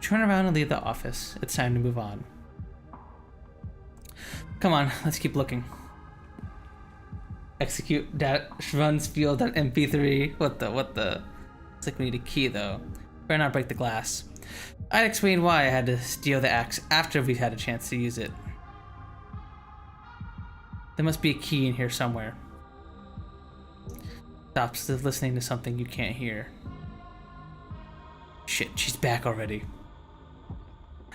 A: Turn around and leave the office. It's time to move on. Come on, let's keep looking. Execute .run.spiel.mp3. What the? Looks like we need a key, though. Better not break the glass. I'd explain why I had to steal the axe after we had a chance to use it. There must be a key in here somewhere. Stops listening to something you can't hear. Shit, she's back already.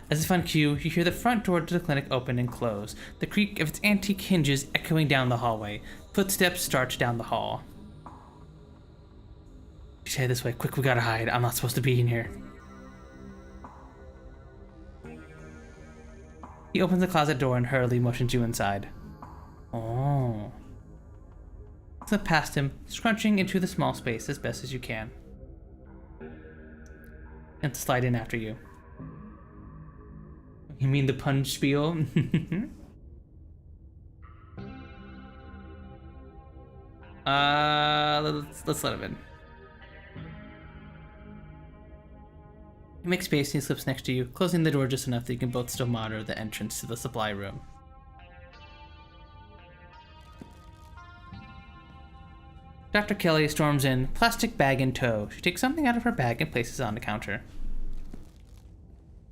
A: As if on cue, you hear the front door to the clinic open and close, the creak of its antique hinges echoing down the hallway. Footsteps start down the hall. She's headed this way. Quick, we gotta hide. I'm not supposed to be in here. He opens the closet door and hurriedly motions you inside. Oh. Slip past him, scrunching into the small space as best as you can. And slide in after you. You mean the punch spiel? Let's let him in. He makes space and he slips next to you, closing the door just enough that you can both still monitor the entrance to the supply room. Dr. Kelly storms in, plastic bag in tow. She takes something out of her bag and places it on the counter.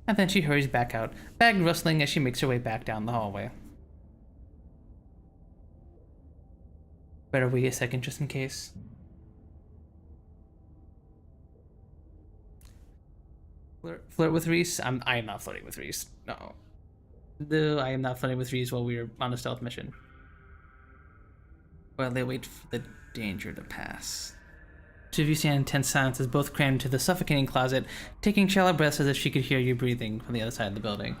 A: And then she hurries back out, bag rustling as she makes her way back down the hallway. Better wait a second just in case. Flirt with Reese? I am not flirting with Reese. No. I am not flirting with Reese while we are on a stealth mission. While they wait for the danger to pass. Two of you stand in tense silence as both cram into the suffocating closet, taking shallow breaths as if she could hear you breathing from the other side of the building.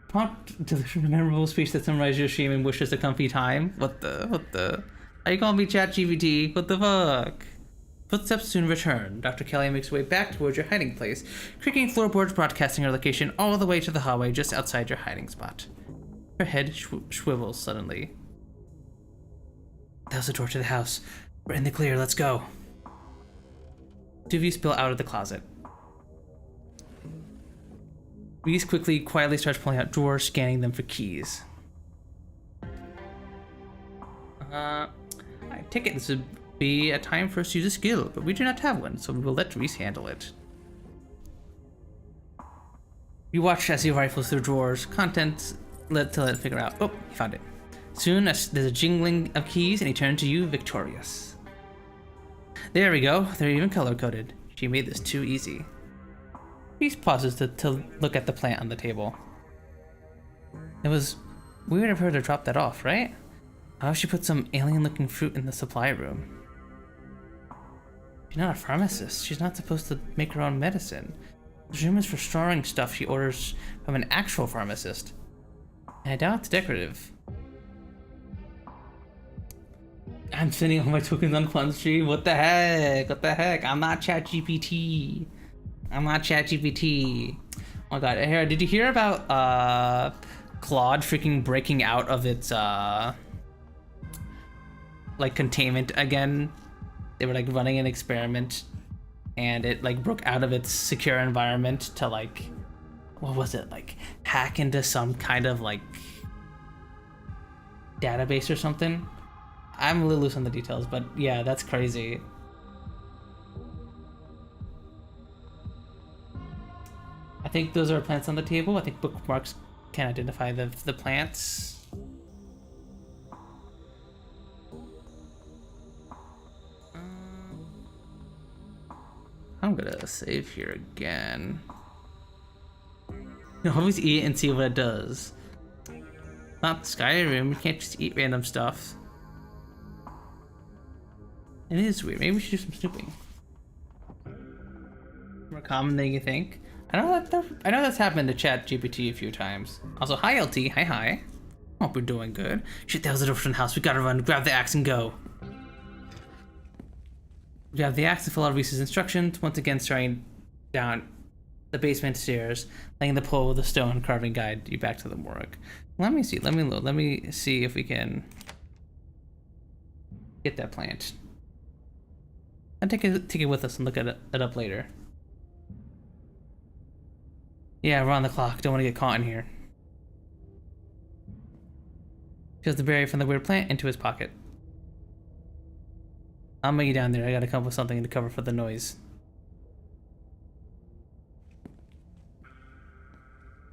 A: Prompt to the memorable speech that summarizes your stream and wishes a comfy time. What the? Are you calling me ChatGPT? What the fuck? Footsteps soon return. Dr. Kelly makes her way back towards your hiding place, creaking floorboards broadcasting her location all the way to the hallway just outside your hiding spot. Her head swivels suddenly. That was the door to the house. We're in the clear, let's go. Two of you spill out of the closet. Reese quietly starts pulling out drawers, scanning them for keys. I take it this would be a time for us to use a skill, but we do not have one, so we will let Reese handle it. You watch as he rifles through drawers, contents, let it figure out. Oh, he found it. Soon, there's a jingling of keys, and he turned to you, victorious. There we go. They're even color-coded. She made this too easy. Reese pauses to look at the plant on the table. It was weird of her to drop that off, right? How if she put some alien-looking fruit in the supply room? She's not a pharmacist. She's not supposed to make her own medicine. The room is for storing stuff she orders from an actual pharmacist. And I doubt it's decorative. I'm sending all my tokens on Quantstream. What the heck? What the heck? I'm not ChatGPT. I'm not ChatGPT. Oh my god. Here, did you hear about Claude freaking breaking out of its like containment again? They were like running an experiment and it like broke out of its secure environment to like, what was it, like hack into some kind of like database or something. I'm a little loose on the details, but yeah, that's crazy. I think those are plants on the table. I think bookmarks can identify the plants. I'm gonna save here again. You always eat and see what it does. Not Skyrim, you can't just eat random stuff. It is weird. Maybe we should do some snooping. More common than you think. I know that's happened to ChatGPT a few times. Also, hi LT, hi. Hope we're doing good. Shit, that was the Dorfton house. We gotta run, grab the axe and go. Grab the axe and follow Reese's instructions. Once again, starting down the basement stairs, laying the pole with the stone carving guide you back to the morgue. Let me see. Let me load. Let me see if we can get that plant. I'll take it with us and look at it up later. Yeah, we're on the clock. Don't want to get caught in here. Shoves the berry from the weird plant into his pocket. I'll make you down there. I gotta come up with something to cover for the noise.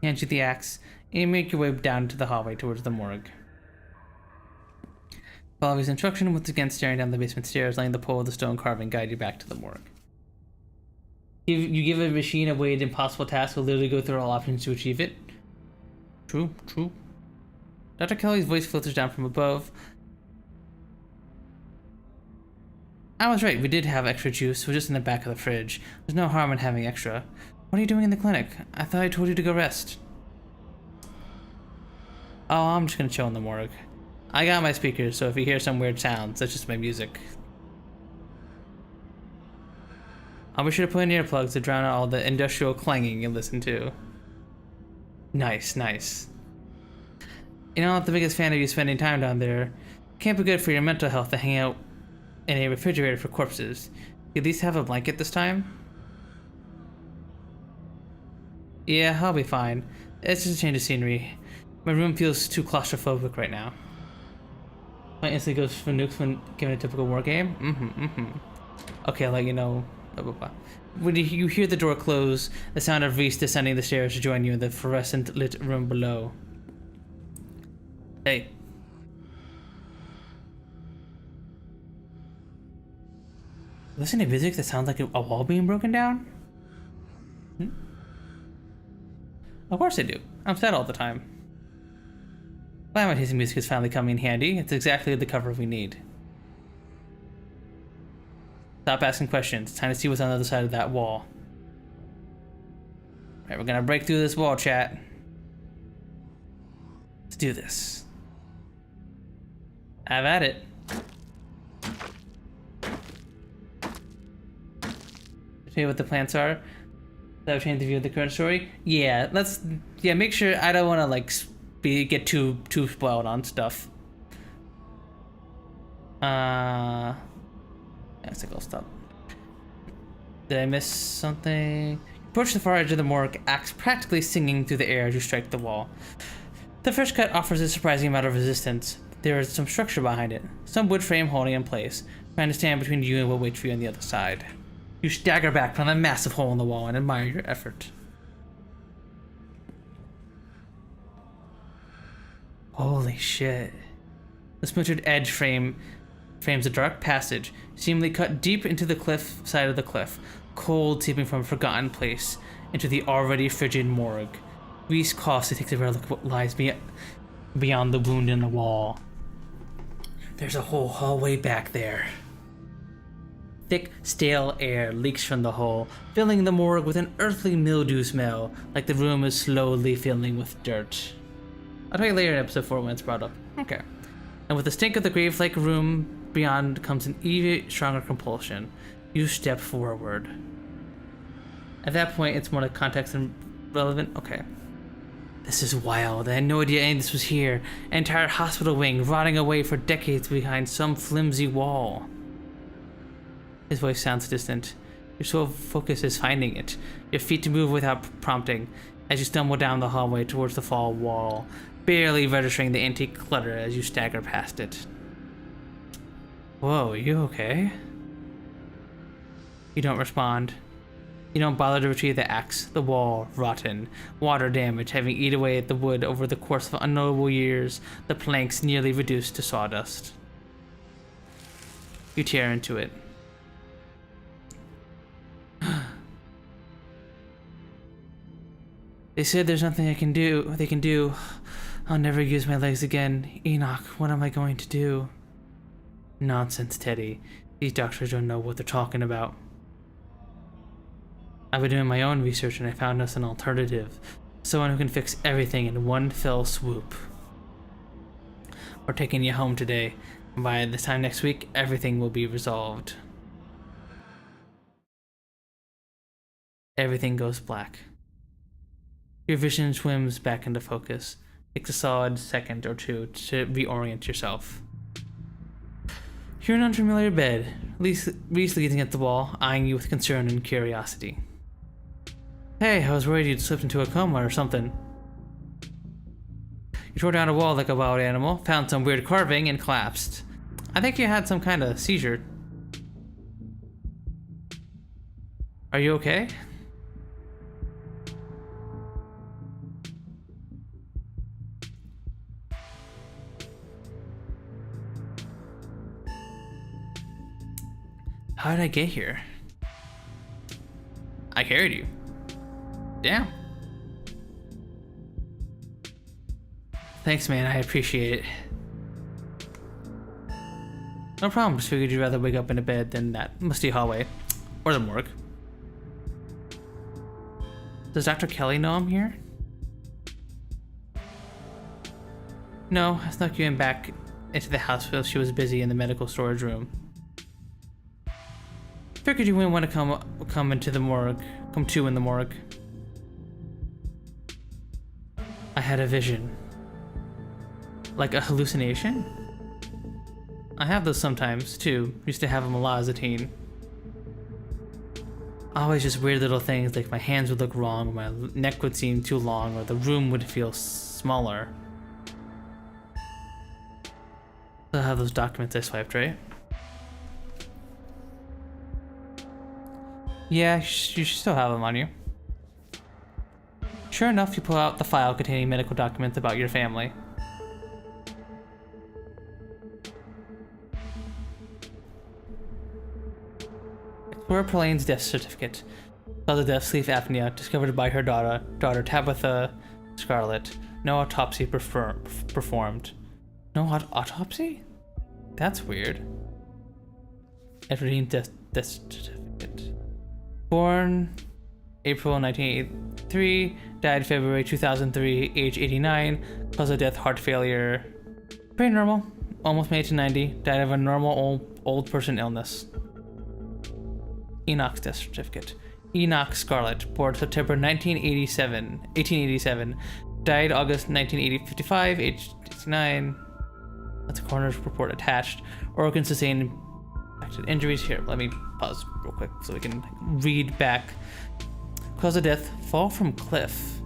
A: Hand you the axe, and you make your way down to the hallway towards the morgue. Follow his instruction, once again staring down the basement stairs, laying the pole with the stone carving guide you back to the morgue. You give a machine a weighted impossible task, will literally go through all options to achieve it. True. Dr. Kelly's voice filters down from above. I was right, we did have extra juice, it was just in the back of the fridge. There's no harm in having extra. What are you doing in the clinic? I thought I told you to go rest. Oh, I'm just gonna chill in the morgue. I got my speakers, so if you hear some weird sounds, that's just my music. I'll be sure to put in earplugs to drown out all the industrial clanging you listen to. Nice. You know, I'm not the biggest fan of you spending time down there. Can't be good for your mental health to hang out in a refrigerator for corpses. You at least have a blanket this time? Yeah, I'll be fine. It's just a change of scenery. My room feels too claustrophobic right now. My instantly goes for nukes when given a typical war game? Okay, I'll let you know. Blah, blah, blah. When you hear the door close, the sound of Reese descending the stairs to join you in the fluorescent lit room below. Hey. Listen to music that sounds like a wall being broken down? Of course I do. I'm sad all the time. Glad my taste in music is finally coming in handy. It's exactly the cover we need. Stop asking questions. It's time to see what's on the other side of that wall. Alright, we're gonna break through this wall, chat. Let's do this. Have at it. Tell you what the plants are. That would change the view of the current story. Yeah, make sure. I don't want to like get too spoiled on stuff. I think I'll stop. Did I miss something? You approach the far edge of the morgue, axe practically singing through the air as you strike the wall. The first cut offers a surprising amount of resistance. There is some structure behind it, some wood frame holding in place. trying to stand between you and what waits for you on the other side. You stagger back from the massive hole in the wall and admire your effort. Holy shit. The splintered edge frames a dark passage, seemingly cut deep into the cliff side of the cliff, cold seeping from a forgotten place into the already frigid morgue. Reese coughs to take the relic of what lies beyond the wound in the wall. There's a whole hallway back there. Thick, stale air leaks from the hole, filling the morgue with an earthly mildew smell, like the room is slowly filling with dirt. I'll tell you later in episode 4 when it's brought up. Okay. And with the stink of the grave-like room beyond comes an even stronger compulsion. You step forward. At that point, it's more like context and relevant. Okay. This is wild. I had no idea any of this was here. An entire hospital wing rotting away for decades behind some flimsy wall. His voice sounds distant. Your sole focus is finding it. Your feet move without prompting as you stumble down the hallway towards the far wall, barely registering the antique clutter as you stagger past it. Whoa, you okay? You don't respond. You don't bother to retrieve the axe, the wall, rotten, water damage having eaten away at the wood over the course of unknowable years, the planks nearly reduced to sawdust. You tear into it. They said there's nothing they can do. I'll never use my legs again. Enoch, what am I going to do? Nonsense, Teddy. These doctors don't know what they're talking about. I've been doing my own research and I found us an alternative. Someone who can fix everything in one fell swoop. We're taking you home today, and by this time next week, everything will be resolved. Everything goes black. Your vision swims back into focus. Takes a solid second or two to reorient yourself. You're in an unfamiliar bed, Reese leaning at the wall, eyeing you with concern and curiosity. Hey, I was worried you'd slipped into a coma or something. You tore down a wall like a wild animal, found some weird carving, and collapsed. I think you had some kind of seizure. Are you okay? How did I get here? I carried you. Damn. Thanks, man. I appreciate it. No problem. Just figured you'd rather wake up in a bed than that musty hallway. Or the morgue. Does Dr. Kelly know I'm here? No, I snuck you in back into the house while she was busy in the medical storage room. Figured you wouldn't want to come into the morgue. Come to in the morgue. I had a vision. Like a hallucination? I have those sometimes, too. Used to have them a lot as a teen. Always just weird little things, like my hands would look wrong, my neck would seem too long, or the room would feel smaller. Still have those documents I swiped, right? Yeah, you should still have them on you. Sure enough, you pull out the file containing medical documents about your family. Explore Prolane's death certificate. Cause of death, sleep apnea, discovered by her daughter Tabitha Scarlet. No autopsy performed. No autopsy? That's weird. Edwardine death certificate. Born April 1983, died February 2003, age 89, cause of death heart failure. Pretty normal, almost made it to 90, died of a normal old person illness. Enoch's death certificate. Enoch Scarlet, born September 1887, died August 1955, age 69. That's a coroner's report attached. Organ sustained injuries. Here, let me pause real quick so we can read back. Cause of death, fall from cliff.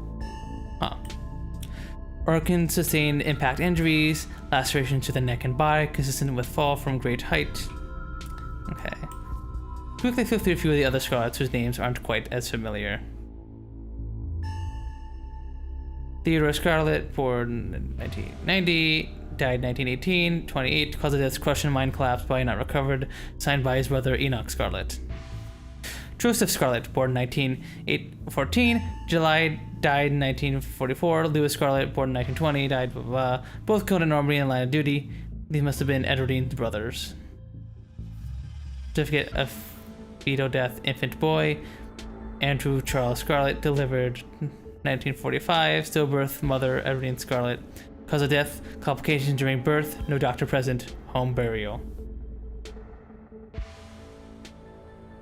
A: Organ sustained impact injuries, lacerations to the neck and body, consistent with fall from great height. Quickly flip through a few of the other Scarlets whose names aren't quite as familiar. Theodore Scarlet, born 1990, died 1918, 28, cause of death, crushed in mind collapse, body not recovered, signed by his brother Enoch Scarlet. Joseph Scarlet, born 1914, July, died in 1944, Lewis Scarlet, born in 1920, died blah, blah, blah, both killed in Normandy in line of duty. These must have been Edwardine's brothers. Certificate of fetal death, infant boy, Andrew Charles Scarlet, delivered 1945, stillbirth, mother, Edwardine Scarlet. Cause of death, complications during birth, no doctor present, home burial.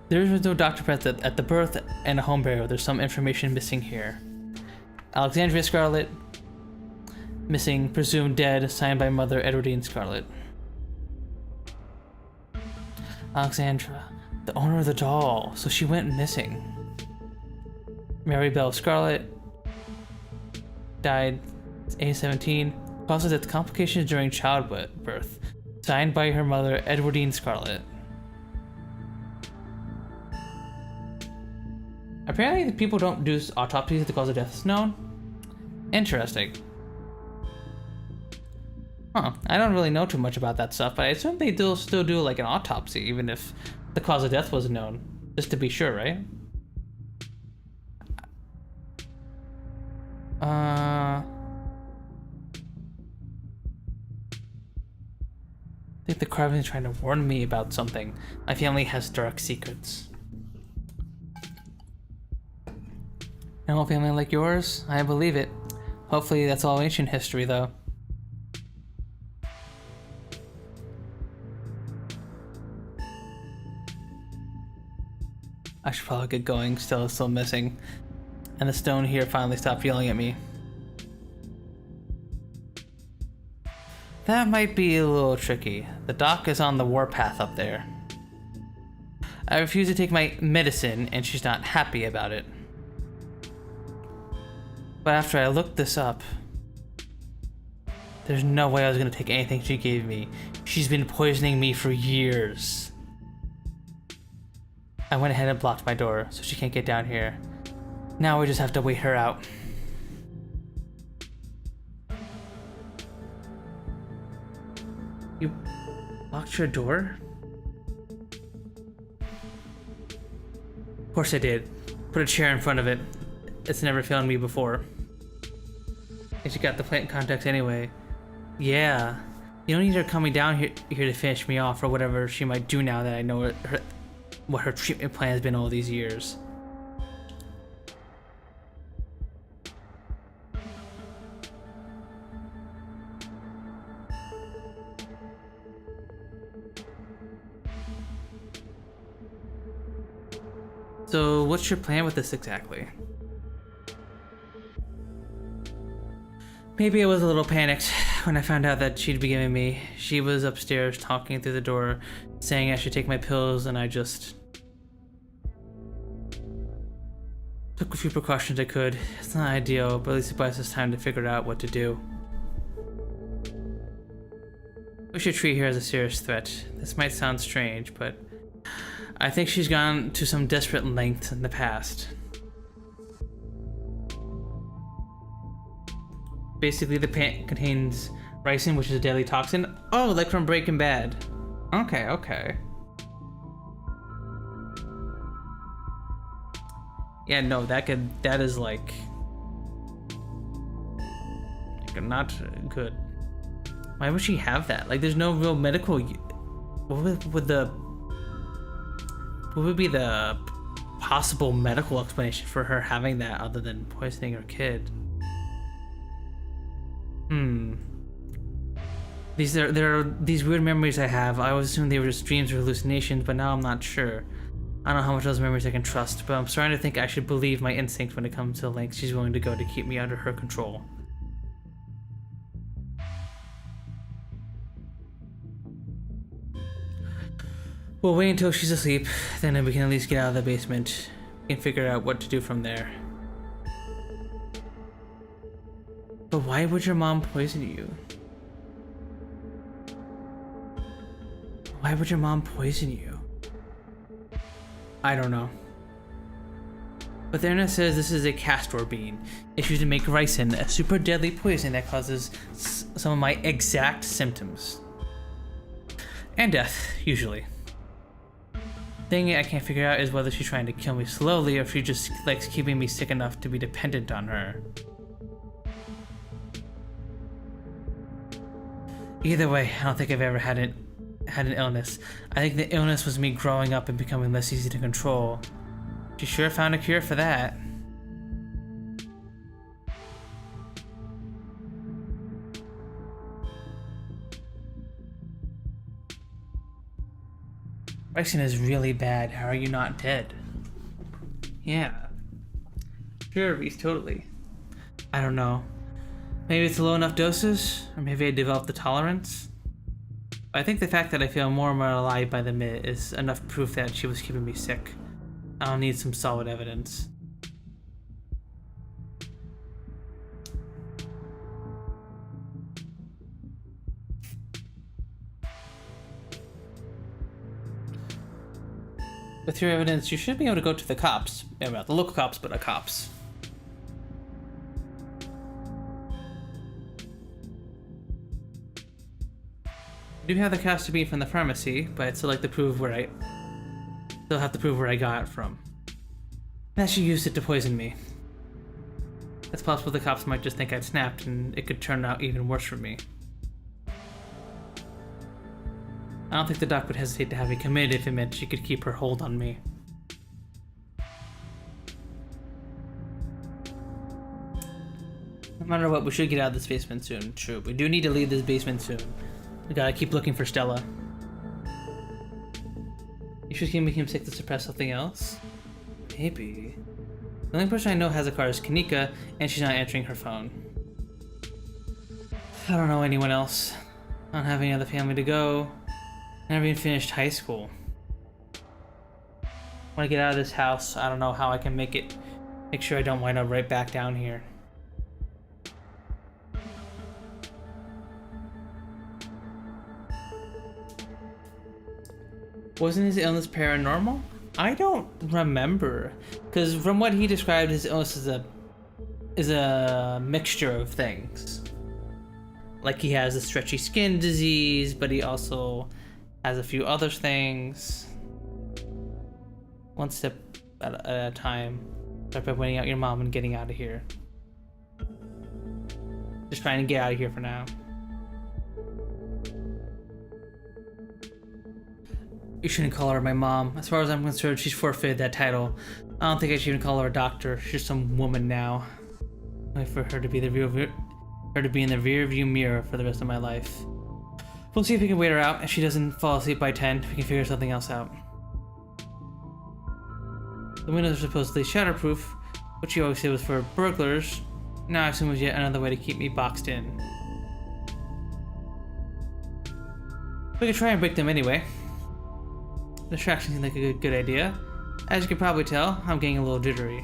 A: There was no doctor present at the birth and a home burial. There's some information missing here. Alexandria Scarlet, missing, presumed dead, signed by mother, Edwardine Scarlet. Alexandra, the owner of the doll, so she went missing. Mary Bell Scarlet, died age 17, cause of death, complications during childbirth, signed by her mother, Edwardine Scarlet. Apparently, people don't do autopsies if the cause of death is known. Interesting. Huh. I don't really know too much about that stuff, but I assume they still do like an autopsy, even if the cause of death was known, just to be sure, right? I think the Carving is trying to warn me about something. My family has dark secrets. No family like yours? I believe it. Hopefully that's all ancient history, though. I should probably get going. Still missing. And the stone here finally stopped yelling at me. That might be a little tricky. The doc is on the warpath up there. I refuse to take my medicine, and she's not happy about it. But after I looked this up, there's no way I was gonna take anything she gave me. She's been poisoning me for years. I went ahead and blocked my door, so she can't get down here. Now we just have to wait her out. You locked your door? Of course I did. Put a chair in front of it. It's never failed me before. And she got the plant contacts anyway. Yeah. You don't need her coming down here to finish me off or whatever she might do now that I know what her treatment plan has been all these years. So, what's your plan with this exactly? Maybe I was a little panicked when I found out that she'd be giving me. She was upstairs talking through the door, saying I should take my pills, and I just took a few precautions I could. It's not ideal, but at least it buys us time to figure out what to do. We should treat her as a serious threat. This might sound strange, but I think she's gone to some desperate lengths in the past. Basically, the plant contains ricin, which is a deadly toxin. Oh, like from Breaking Bad. Okay. Yeah, no, that is like not good. Why would she have that? Like, there's no real medical. What would be the possible medical explanation for her having that other than poisoning her kid? There are these weird memories I have. I always assumed they were just dreams or hallucinations, but now I'm not sure. I don't know how much of those memories I can trust, but I'm starting to think I should believe my instinct when it comes to the lengths she's willing to go to keep me under her control. We'll wait until she's asleep, then we can at least get out of the basement and figure out what to do from there. But why would your mom poison you? Why would your mom poison you? I don't know. But the internet says this is a castor bean, issued to make ricin, a super deadly poison that causes some of my exact symptoms. And death, usually. Thing I can't figure out is whether she's trying to kill me slowly or if she just likes keeping me sick enough to be dependent on her. Either way, I don't think I've ever had an illness. I think the illness was me growing up and becoming less easy to control. She sure found a cure for that. Ricin is really bad. How are you not dead? Yeah. Sure, Reese, totally. I don't know. Maybe it's low enough doses, or maybe I developed the tolerance. I think the fact that I feel more and more alive by the minute is enough proof that she was keeping me sick. I'll need some solid evidence. With your evidence, you should be able to go to the cops. Yeah, well, the local cops, but the cops. I do have the castor bean from the pharmacy, but I still have to prove where I got it from. That she used it to poison me. It's possible the cops might just think I'd snapped, and it could turn out even worse for me. I don't think the doc would hesitate to have me committed if it meant she could keep her hold on me. No matter what, we should get out of this basement soon. True, we do need to leave this basement soon. We gotta keep looking for Stella. You should make him sick to suppress something else? Maybe. The only person I know has a car is Kanika, and she's not answering her phone. I don't know anyone else. I don't have any other family to go. I never even finished high school. When I get out of this house, I don't know how I can make sure I don't wind up right back down here. Wasn't his illness paranormal? I don't remember, because from what he described, his illness is a mixture of things. Like he has a stretchy skin disease, but he also has a few other things. One step at a time. Start by winning out your mom and getting out of here. Just trying to get out of here for now. You shouldn't call her my mom. As far as I'm concerned, she's forfeited that title. I don't think I should even call her a doctor. She's just some woman now. Wait for her to be in the rear view mirror for the rest of my life. We'll see if we can wait her out. If she doesn't fall asleep by 10, we can figure something else out. The windows are supposedly shatterproof, which you always said was for burglars. Now I assume it was yet another way to keep me boxed in. We could try and break them anyway. Distraction seems like a good idea. As you can probably tell, I'm getting a little jittery.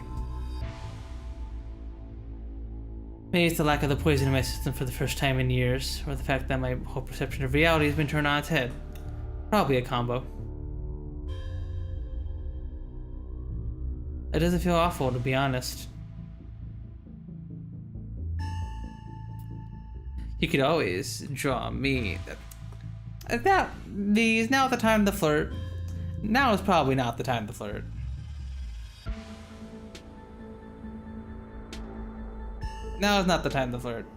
A: Maybe it's the lack of the poison in my system for the first time in years, or the fact that my whole perception of reality has been turned on its head. Probably a combo. It doesn't feel awful, to be honest. You could always draw me. Is now the time to flirt. Now is probably not the time to flirt. Now is not the time to flirt.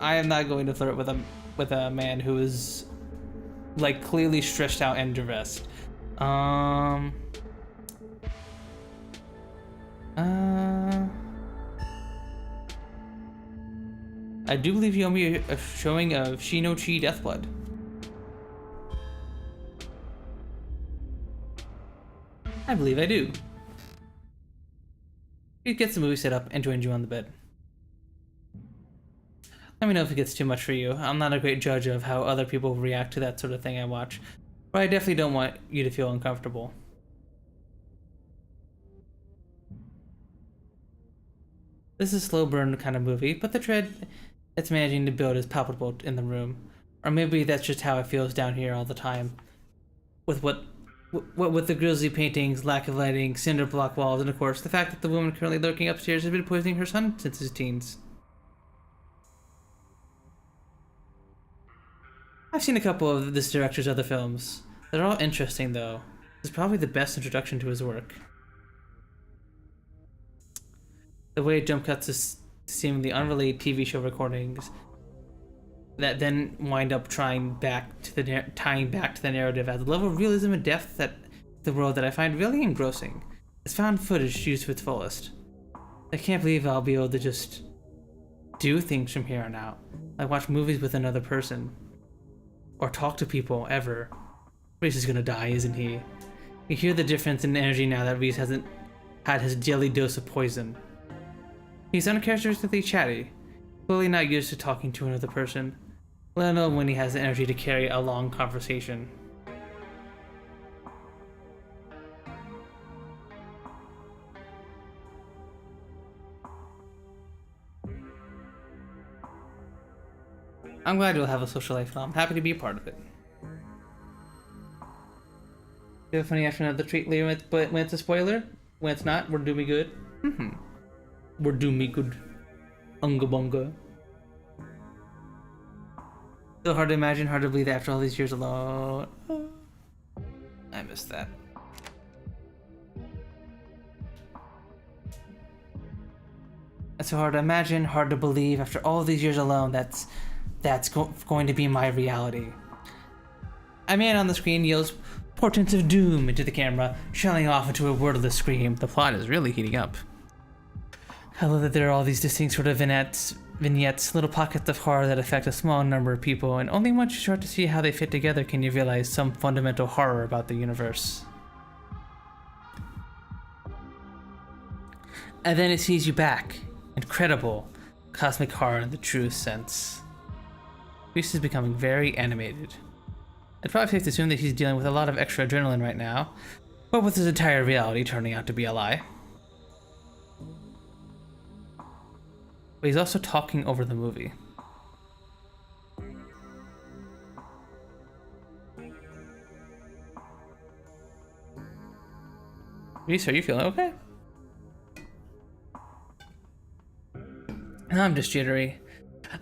A: I am not going to flirt with a man who is like clearly stressed out and distressed. I do believe you owe me a showing of Shino-Chi Deathblood. I believe I do. He gets the movie set up and joins you on the bed. Let me know if it gets too much for you. I'm not a great judge of how other people react to that sort of thing I watch, but I definitely don't want you to feel uncomfortable. This is a slow burn kind of movie, but the dread it's managing to build is palpable in the room. Or maybe that's just how it feels down here all the time. With what What with the grisly paintings, lack of lighting, cinder block walls, and of course, the fact that the woman currently lurking upstairs has been poisoning her son since his teens. I've seen a couple of this director's other films. They're all interesting, though. This is probably the best introduction to his work. The way it jump cuts to seemingly unrelated TV show recordings that then wind up tying back to the narrative adds a level of realism and depth that the world that I find really engrossing. It's found footage used to its fullest. I can't believe I'll be able to just do things from here on out. Like watch movies with another person. Or talk to people, ever. Reese is gonna die, isn't he? You hear the difference in energy now that Reese hasn't had his daily dose of poison. He's uncharacteristically chatty, clearly not used to talking to another person, let alone when he has the energy to carry a long conversation. I'm glad you'll have a social life, and I'm happy to be a part of it. You have a funny after another treat later, but when it's a spoiler, when it's not, we're doing me good. We're doing me good. Unga bunga. So hard to imagine, hard to believe after all these years alone. I missed that. It's so hard to imagine, hard to believe after all these years alone that's going to be my reality. A man on the screen yells portents of doom into the camera, shelling off into a wordless scream. The plot is really heating up. I love that there are all these distinct sort of vignettes, little pockets of horror that affect a small number of people, and only once you start to see how they fit together can you realize some fundamental horror about the universe. And then it sees you back. Incredible. Cosmic horror in the truest sense. Reese is becoming very animated. It's probably safe to assume that he's dealing with a lot of extra adrenaline right now, but with his entire reality turning out to be a lie. But he's also talking over the movie. Reese, are you feeling okay? I'm just jittery.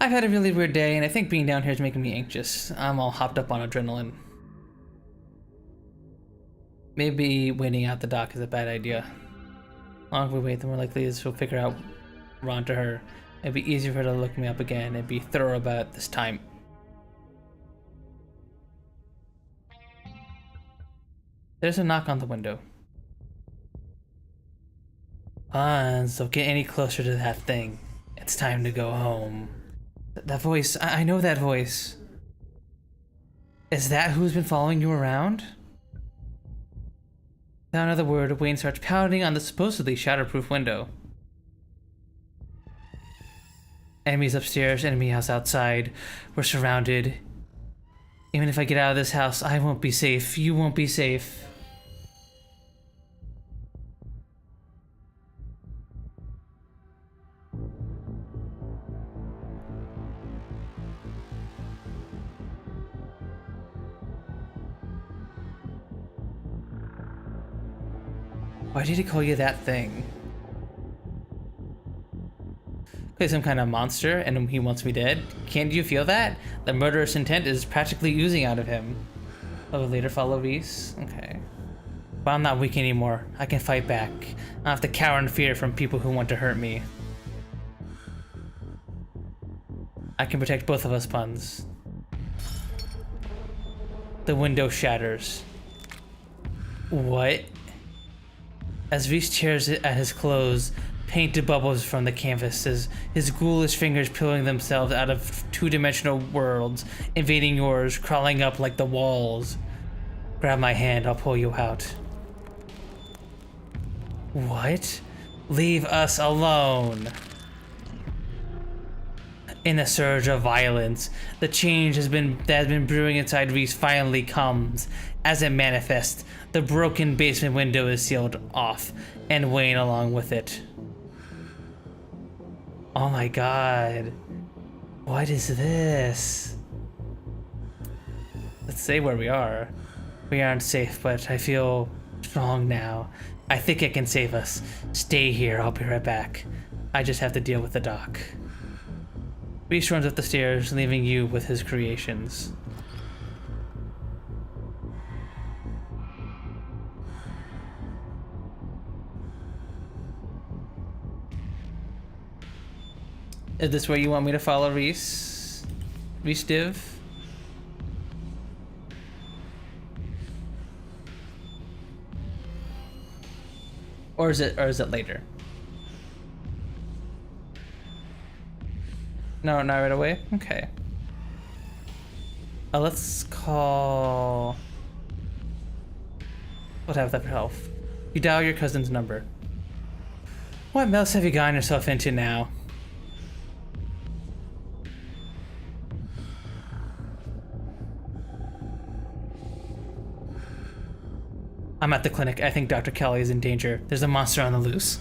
A: I've had a really weird day, and I think being down here is making me anxious. I'm all hopped up on adrenaline. Maybe waiting out the dock is a bad idea. The longer we wait, the more likely it is she'll figure out we're onto her. It'd be easier for her to look me up again and be thorough about it this time. There's a knock on the window. So get any closer to that thing. It's time to go home. That voice, I know that voice. Is that who's been following you around? Without another word, Wayne starts pounding on the supposedly shatterproof window. Enemies upstairs, enemy house outside. We're surrounded. Even if I get out of this house, I won't be safe. You won't be safe. Why did he call you that thing? He's some kind of monster and he wants me dead? Can't you feel that? The murderous intent is practically oozing out of him. Oh, later follow Reese? Okay. But I'm not weak anymore. I can fight back. I don't have to cower in fear from people who want to hurt me. I can protect both of us, Puns. The window shatters. What? As Reese tears at his clothes, painted bubbles from the canvas, his ghoulish fingers peeling themselves out of two-dimensional worlds, invading yours, crawling up like the walls. Grab my hand, I'll pull you out. What? Leave us alone. In a surge of violence, the change that has been brewing inside Reese finally comes. As it manifests, the broken basement window is sealed off, and Wayne along with it. Oh my god. What is this? Let's say where we are. We aren't safe, but I feel strong now. I think it can save us. Stay here, I'll be right back. I just have to deal with the doc. Reese runs up the stairs, leaving you with his creations. Is this where you want me to follow Reese? Reese Div? Or is it later? No, not right away? Okay. Let's call... What have that for health? You dial your cousin's number. What mess have you gotten yourself into now? I'm at the clinic. I think Dr. Kelly is in danger. There's a monster on the loose.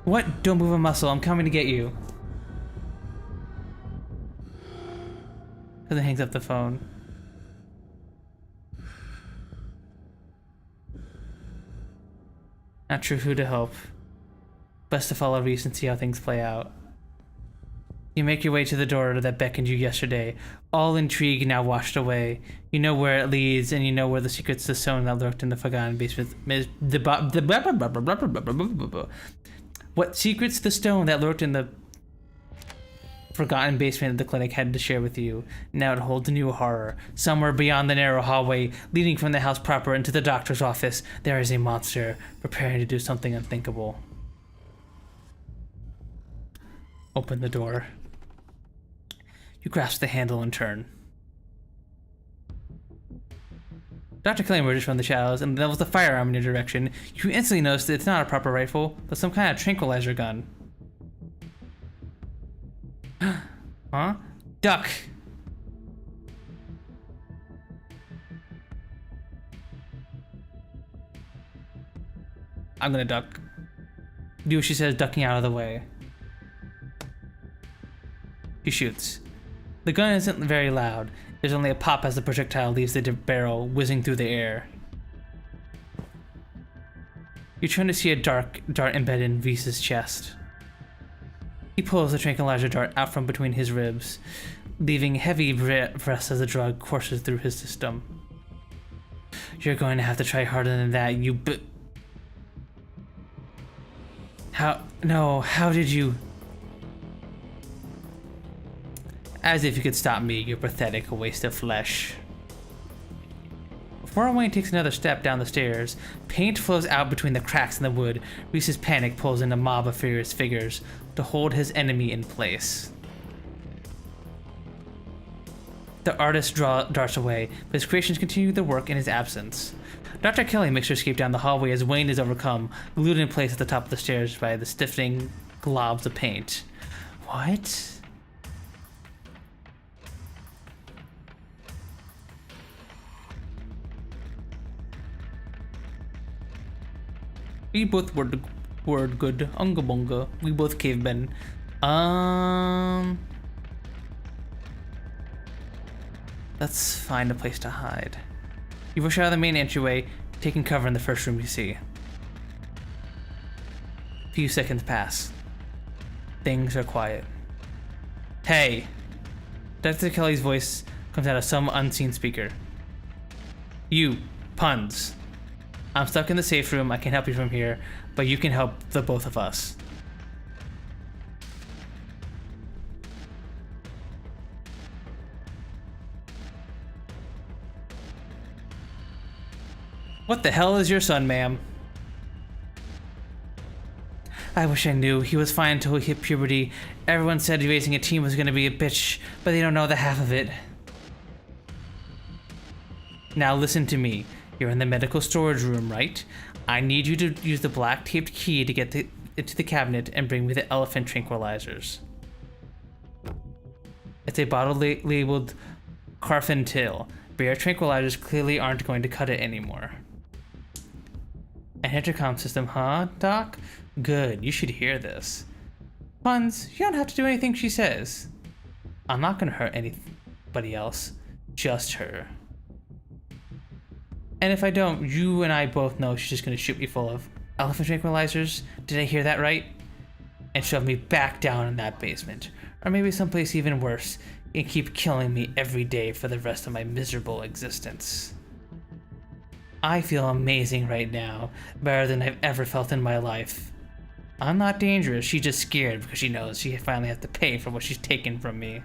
A: What? Don't move a muscle. I'm coming to get you. Cousin hangs up the phone. Not sure who to help. Best to follow Reese and see how things play out. You make your way to the door that beckoned you yesterday, all intrigue now washed away. You know where it leads, and you know where the secrets to the stone that lurked in the forgotten basement. What secrets the stone that lurked in the forgotten basement of the clinic had to share with you. Now it holds a new horror. Somewhere beyond the narrow hallway leading from the house proper into the doctor's office, there is a monster preparing to do something unthinkable. Open the door. You grasp the handle and turn. Dr. Kelly emerges from the shadows and levels the firearm in your direction. You instantly notice that it's not a proper rifle, but some kind of tranquilizer gun. Huh? Duck! I'm gonna duck. Do what she says, ducking out of the way. He shoots. The gun isn't very loud. There's only a pop as the projectile leaves the barrel, whizzing through the air. You turn to see a dark dart embedded in Reese's chest. He pulls the tranquilizer dart out from between his ribs, leaving heavy breaths as the drug courses through his system. You're going to have to try harder than that, you how did you... As if you could stop me, you pathetic waste of flesh. Before Wayne takes another step down the stairs, paint flows out between the cracks in the wood. Reese's panic pulls in a mob of furious figures to hold his enemy in place. The artist darts away, but his creations continue their work in his absence. Dr. Kelly makes her escape down the hallway as Wayne is overcome, glued in place at the top of the stairs by the stiffening globs of paint. What? We both were good. Unga bunga. We both cavemen. Let's find a place to hide. You rush out of the main entryway, taking cover in the first room you see. A few seconds pass. Things are quiet. Hey! Dr. Kelly's voice comes out of some unseen speaker. You, Puns. I'm stuck in the safe room. I can help you from here, but you can help the both of us. What the hell is your son, ma'am? I wish I knew. He was fine until he hit puberty. Everyone said raising a teen was gonna be a bitch, but they don't know the half of it. Now listen to me. You're in the medical storage room, right? I need you to use the black taped key to get it to the cabinet and bring me the elephant tranquilizers. It's a bottle labeled Carfentil. Bear tranquilizers clearly aren't going to cut it anymore. An intercom system, huh, Doc? Good, you should hear this. Puns, you don't have to do anything she says. I'm not gonna hurt anybody else. Just her. And if I don't, you and I both know she's just gonna shoot me full of elephant tranquilizers. Did I hear that right? And shove me back down in that basement. Or maybe someplace even worse, and keep killing me every day for the rest of my miserable existence. I feel amazing right now, better than I've ever felt in my life. I'm not dangerous, she's just scared because she knows she finally has to pay for what she's taken from me.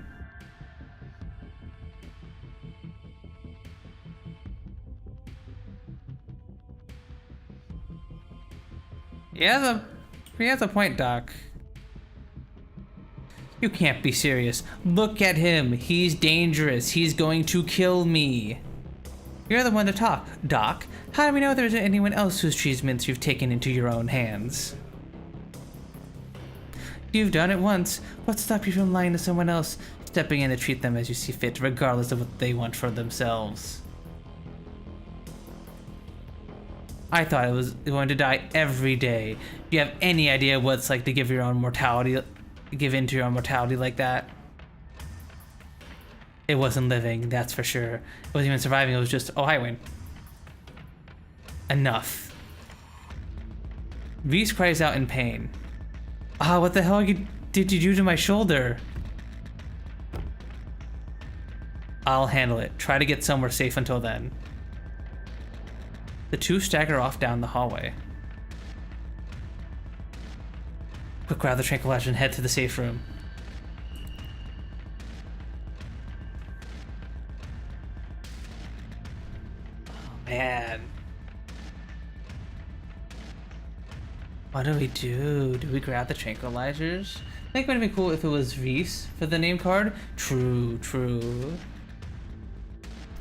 A: He has a point, Doc. You can't be serious. Look at him. He's dangerous. He's going to kill me. You're the one to talk, Doc. How do we know there's anyone else whose treatments you've taken into your own hands? You've done it once. What's stopped you from lying to someone else, stepping in to treat them as you see fit, regardless of what they want for themselves? I thought I was going to die every day. Do you have any idea what it's like to give in to your own mortality like that? It wasn't living, that's for sure. It wasn't even surviving, it was just, oh, hi, Wayne. Enough. Reese cries out in pain. Ah, what the hell did you do to my shoulder? I'll handle it. Try to get somewhere safe until then. The two stagger off down the hallway. Quick, grab the tranquilizer and head to the safe room. Oh, man. What do we do? Do we grab the tranquilizers? I think it would be cool if it was Reese for the name card. True, true.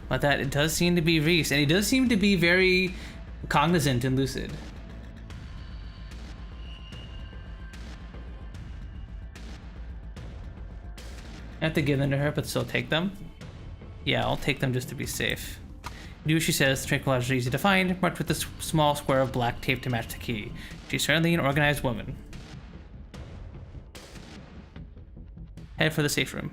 A: But that it does seem to be Reese, and he does seem to be very cognizant and lucid. I have to give them to her, but still take them. Yeah, I'll take them just to be safe. Do as she says. The tranquilizer is easy to find, marked with a small square of black tape to match the key. She's certainly an organized woman. Head for the safe room.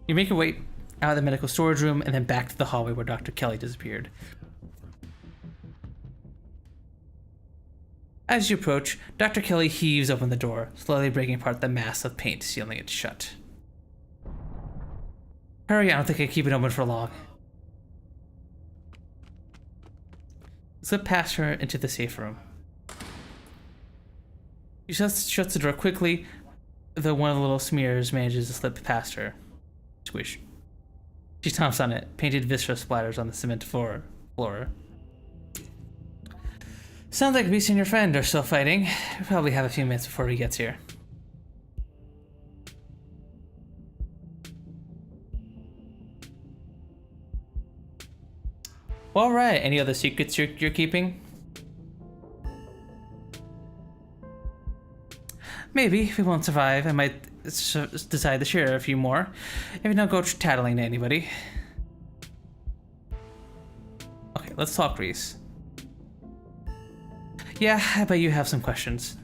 A: You make your way out of the medical storage room and then back to the hallway where Dr. Kelly disappeared. As you approach, Dr. Kelly heaves open the door, slowly breaking apart the mass of paint sealing it shut. Hurry, I don't think I can keep it open for long. Slip past her into the safe room. She shuts the door quickly, though one of the little smears manages to slip past her. Squish. She stomps on it, painted viscera splatters on the cement floor. Sounds like Reese and your friend are still fighting. We'll probably have a few minutes before he gets here. All right. Any other secrets you're keeping? Maybe if we won't survive, I might decide to share a few more. If you don't go tattling to anybody. Okay, let's talk, Reese. Yeah, I bet you have some questions.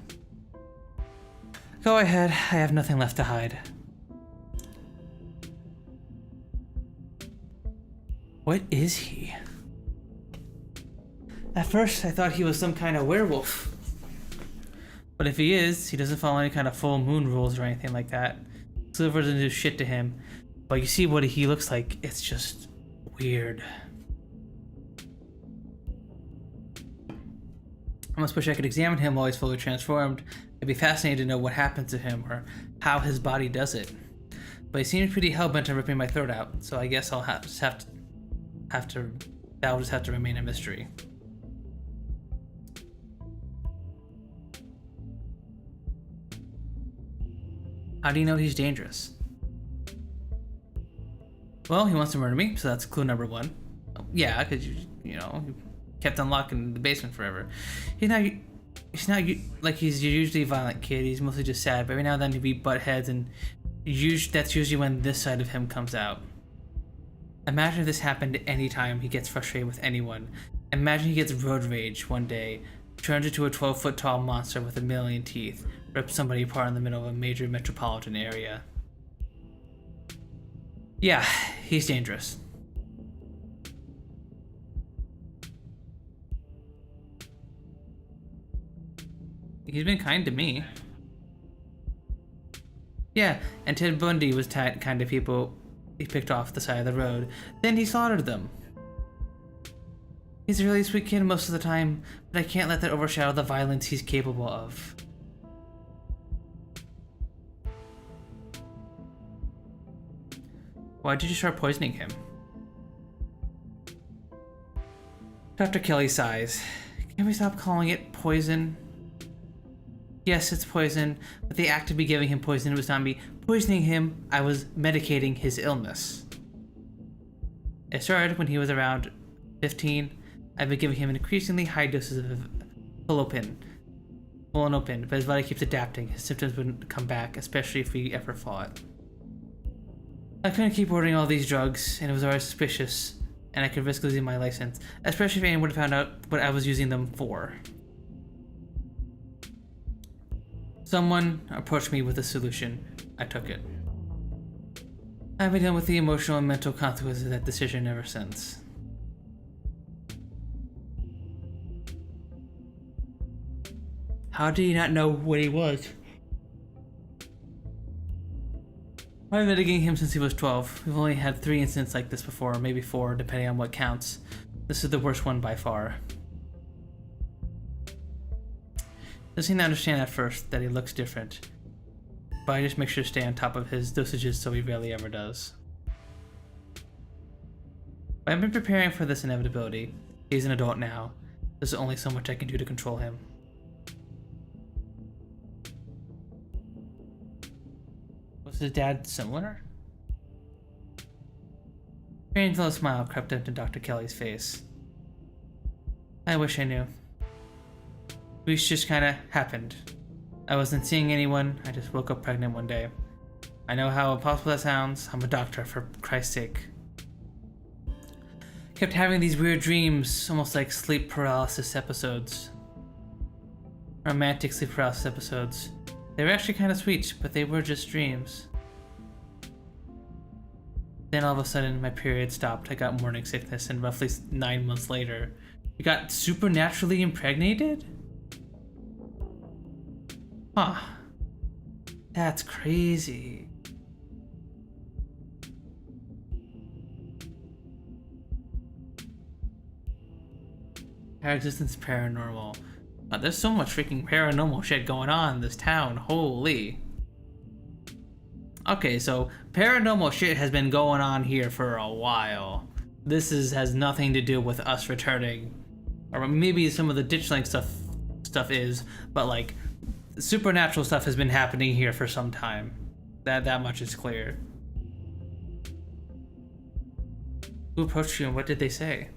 A: Go ahead, I have nothing left to hide. What is he? At first, I thought he was some kind of werewolf. But if he is, he doesn't follow any kind of full moon rules or anything like that. Silver doesn't do shit to him. But you see what he looks like, it's just weird. I almost wish I could examine him while he's fully transformed. I'd be fascinated to know what happened to him or how his body does it. But he seems pretty hell-bent on ripping my throat out, so I guess I'll that'll just have to remain a mystery. How do you know he's dangerous? Well, he wants to murder me, so that's clue number one. Yeah, because you know, he kept unlocked in the basement forever. He's not like he's your usually violent kid. He's mostly just sad, but every now and then we butt heads, and that's usually when this side of him comes out. Imagine if this happened any time he gets frustrated with anyone. Imagine he gets road rage one day, turns into a 12-foot tall monster with a million teeth, rips somebody apart in the middle of a major metropolitan area. Yeah, he's dangerous. He's been kind to me. Yeah, and Ted Bundy was kind to people he picked off the side of the road. Then he slaughtered them. He's a really sweet kid most of the time, but I can't let that overshadow the violence he's capable of. Why did you start poisoning him? Dr. Kelly sighs. Can we stop calling it poison? Yes, it's poison, but the act of me giving him poison was not me poisoning him, I was medicating his illness. It started when he was around 15. I've been giving him increasingly high doses of Philopin, but his body keeps adapting. His symptoms wouldn't come back, especially if we ever fought. I couldn't keep ordering all these drugs, and it was always suspicious, and I could risk losing my license, especially if anyone would have found out what I was using them for. Someone approached me with a solution. I took it. I've been dealing with the emotional and mental consequences of that decision ever since. How do you not know what he was? I've been mitigating him since he was 12. We've only had 3 incidents like this before, maybe 4, depending on what counts. This is the worst one by far. Doesn't seem to understand at first that he looks different, but I just make sure to stay on top of his dosages so he rarely ever does. But I've been preparing for this inevitability. He's an adult now. There's only so much I can do to control him. Was his dad similar? A strange little smile crept into Dr. Kelly's face. I wish I knew. It just kinda happened. I wasn't seeing anyone, I just woke up pregnant one day. I know how impossible that sounds, I'm a doctor, for Christ's sake. Kept having these weird dreams, almost like sleep paralysis episodes. Romantic sleep paralysis episodes. They were actually kinda sweet, but they were just dreams. Then all of a sudden, my period stopped, I got morning sickness, and roughly 9 months later, you got supernaturally impregnated? Huh. That's crazy. Our existence paranormal. There's so much freaking paranormal shit going on in this town. Holy. Okay, so paranormal shit has been going on here for a while. This has nothing to do with us returning. Or maybe some of the ditchling stuff is, but like supernatural stuff has been happening here for some time. That much is clear. Who approached you and what did they say?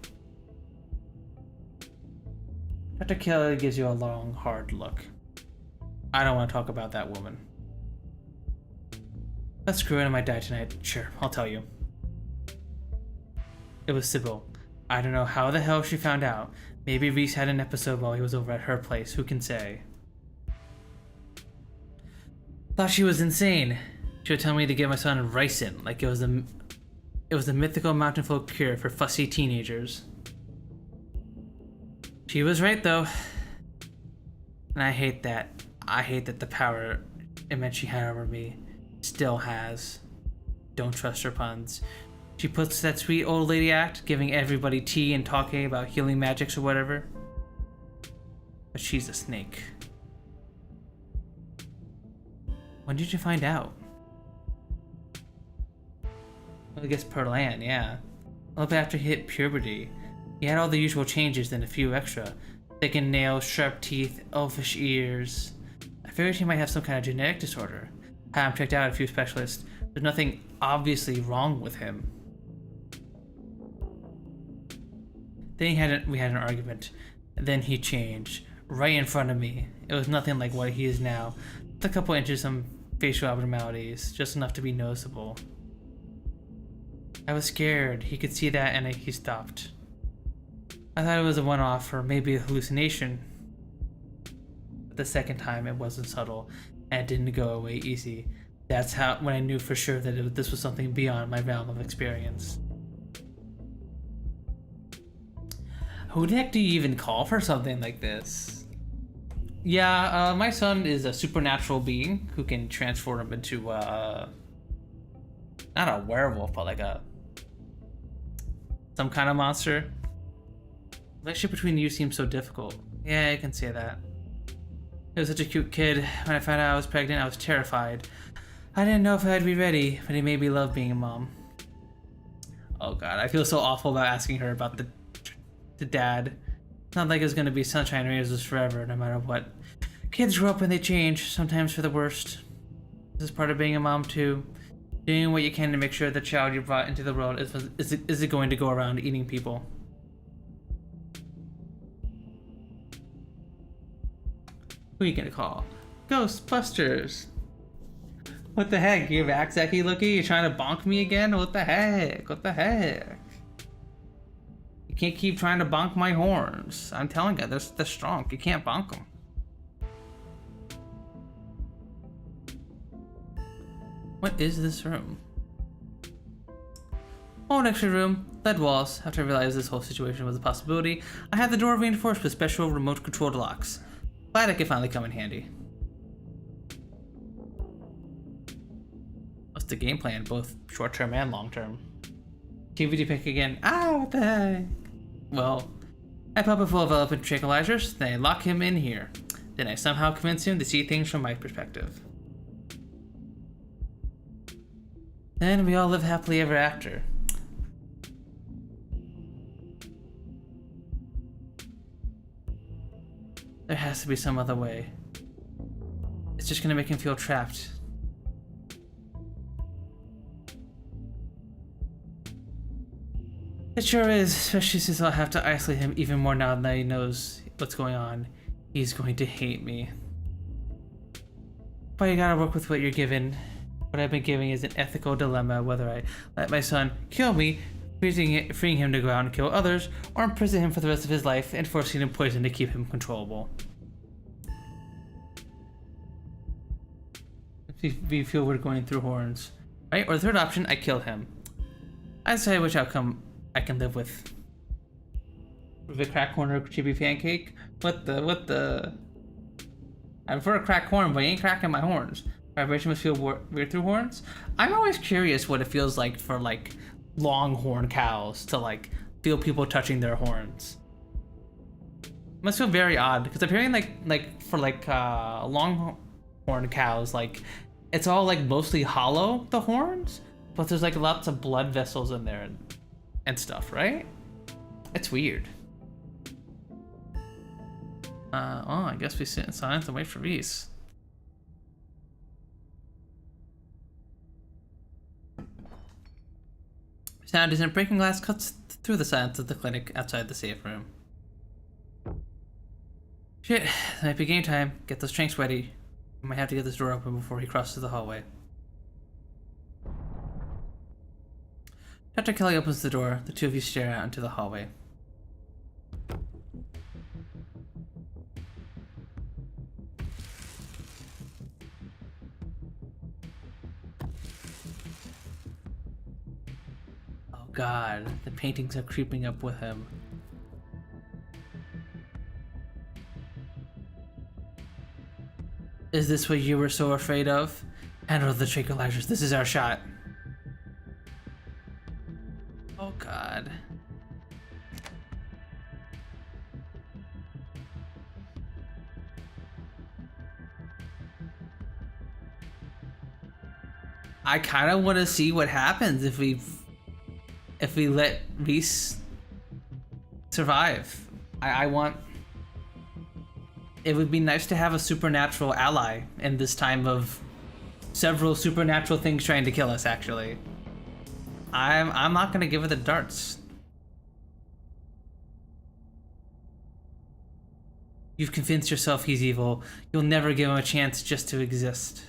A: Dr. Kelly gives you a long, hard look. I don't want to talk about that woman. Let's screw it, I might die tonight. Sure, I'll tell you. It was Sybil. I don't know how the hell she found out. Maybe Reese had an episode while he was over at her place, who can say? Thought she was insane. She would tell me to give my son ricin, like it was the mythical mountain folk cure for fussy teenagers. She was right though. And I hate that. I hate that the power it meant she had over me still has. Don't trust her puns. She puts that sweet old lady act, giving everybody tea and talking about healing magics or whatever. But she's a snake. When did you find out? Well, I guess Perlan, yeah. A little bit after he hit puberty. He had all the usual changes, then a few extra. Thickened nails, sharp teeth, elfish ears. I figured he might have some kind of genetic disorder. Had him checked out at a few specialists. There's nothing obviously wrong with him. Then we had an argument. Then he changed. Right in front of me. It was nothing like what he is now. Just a couple inches, some facial abnormalities. Just enough to be noticeable. I was scared. He could see that and he stopped. I thought it was a one-off or maybe a hallucination. But the second time it wasn't subtle and it didn't go away easy. That's when I knew for sure that this was something beyond my realm of experience. Who the heck do you even call for something like this? Yeah, my son is a supernatural being who can transform into, not a werewolf, but like some kind of monster. The relationship between you seems so difficult. Yeah, I can say that. He was such a cute kid. When I found out I was pregnant, I was terrified. I didn't know if I'd be ready, but he made me love being a mom. Oh god, I feel so awful about asking her about the dad. It's not like it's gonna be sunshine and roses forever, no matter what. Kids grow up and they change, sometimes for the worst. This is part of being a mom too. Doing what you can to make sure the child you brought into the world isn't going to go around eating people. Who are you gonna call? Ghostbusters! What the heck? You Vaxacky looky? You trying to bonk me again? What the heck? What the heck? You can't keep trying to bonk my horns. I'm telling you, they're strong. You can't bonk them. What is this room? Oh, an extra room. Lead walls. After I realized this whole situation was a possibility, I had the door reinforced with special remote-controlled locks. Glad it could finally come in handy. What's the game plan, both short-term and long-term? TVD pick again. Ah, what the heck? Well, I pump it full of elephant tranquilizers, then I lock him in here. Then I somehow convince him to see things from my perspective. Then we all live happily ever after. There has to be some other way. It's just gonna make him feel trapped. It sure is, especially since I'll have to isolate him even more now that he knows what's going on. He's going to hate me. But you gotta work with what you're given. What I've been giving is an ethical dilemma, whether I let my son kill me, freeing him to go out and kill others, or imprison him for the rest of his life and forcing him poison to keep him controllable. We feel we're going through horns, right? Or the third option, I kill him. I decide which outcome I can live with. With a crack corn or a chibi pancake? What the? I prefer a crack horn, but you ain't cracking my horns. Vibration must feel weird through horns. I'm always curious what it feels like for like longhorn cows to like feel people touching their horns. It must feel very odd because apparently like for longhorn cows, like it's all like mostly hollow, the horns, but there's like lots of blood vessels in there and stuff, right? It's weird. I guess we sit in silence and wait for Reese. Sound isn't breaking glass cuts through the silence of the clinic outside the safe room. Shit, it might be game time. Get those tranks ready. We might have to get this door open before he crosses the hallway. Dr. Kelly opens the door. The two of you stare out into the hallway. Oh god, the paintings are creeping up with him. Is this what you were so afraid of? Handle the tranquilizers. This is our shot. Oh god. I kind of want to see what happens if we let Reese survive. I want. It would be nice to have a supernatural ally in this time of several supernatural things trying to kill us, actually. I'm not gonna give it the darts. You've convinced yourself he's evil. You'll never give him a chance just to exist.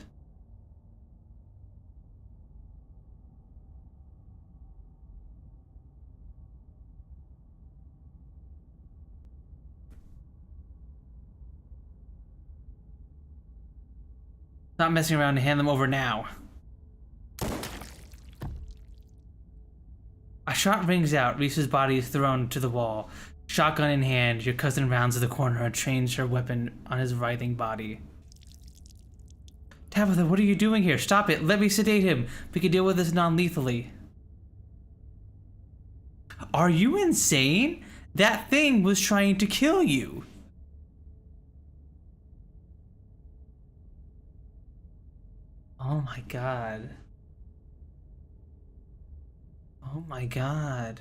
A: Stop messing around and hand them over now. shot rings out. Reese's body is thrown to the wall. Shotgun in hand, your cousin rounds the corner and trains her weapon on his writhing body. Tabitha, what are you doing here? Stop it. Let me sedate him. We can deal with this non-lethally. Are you insane? That thing was trying to kill you. Oh my god. Oh my god.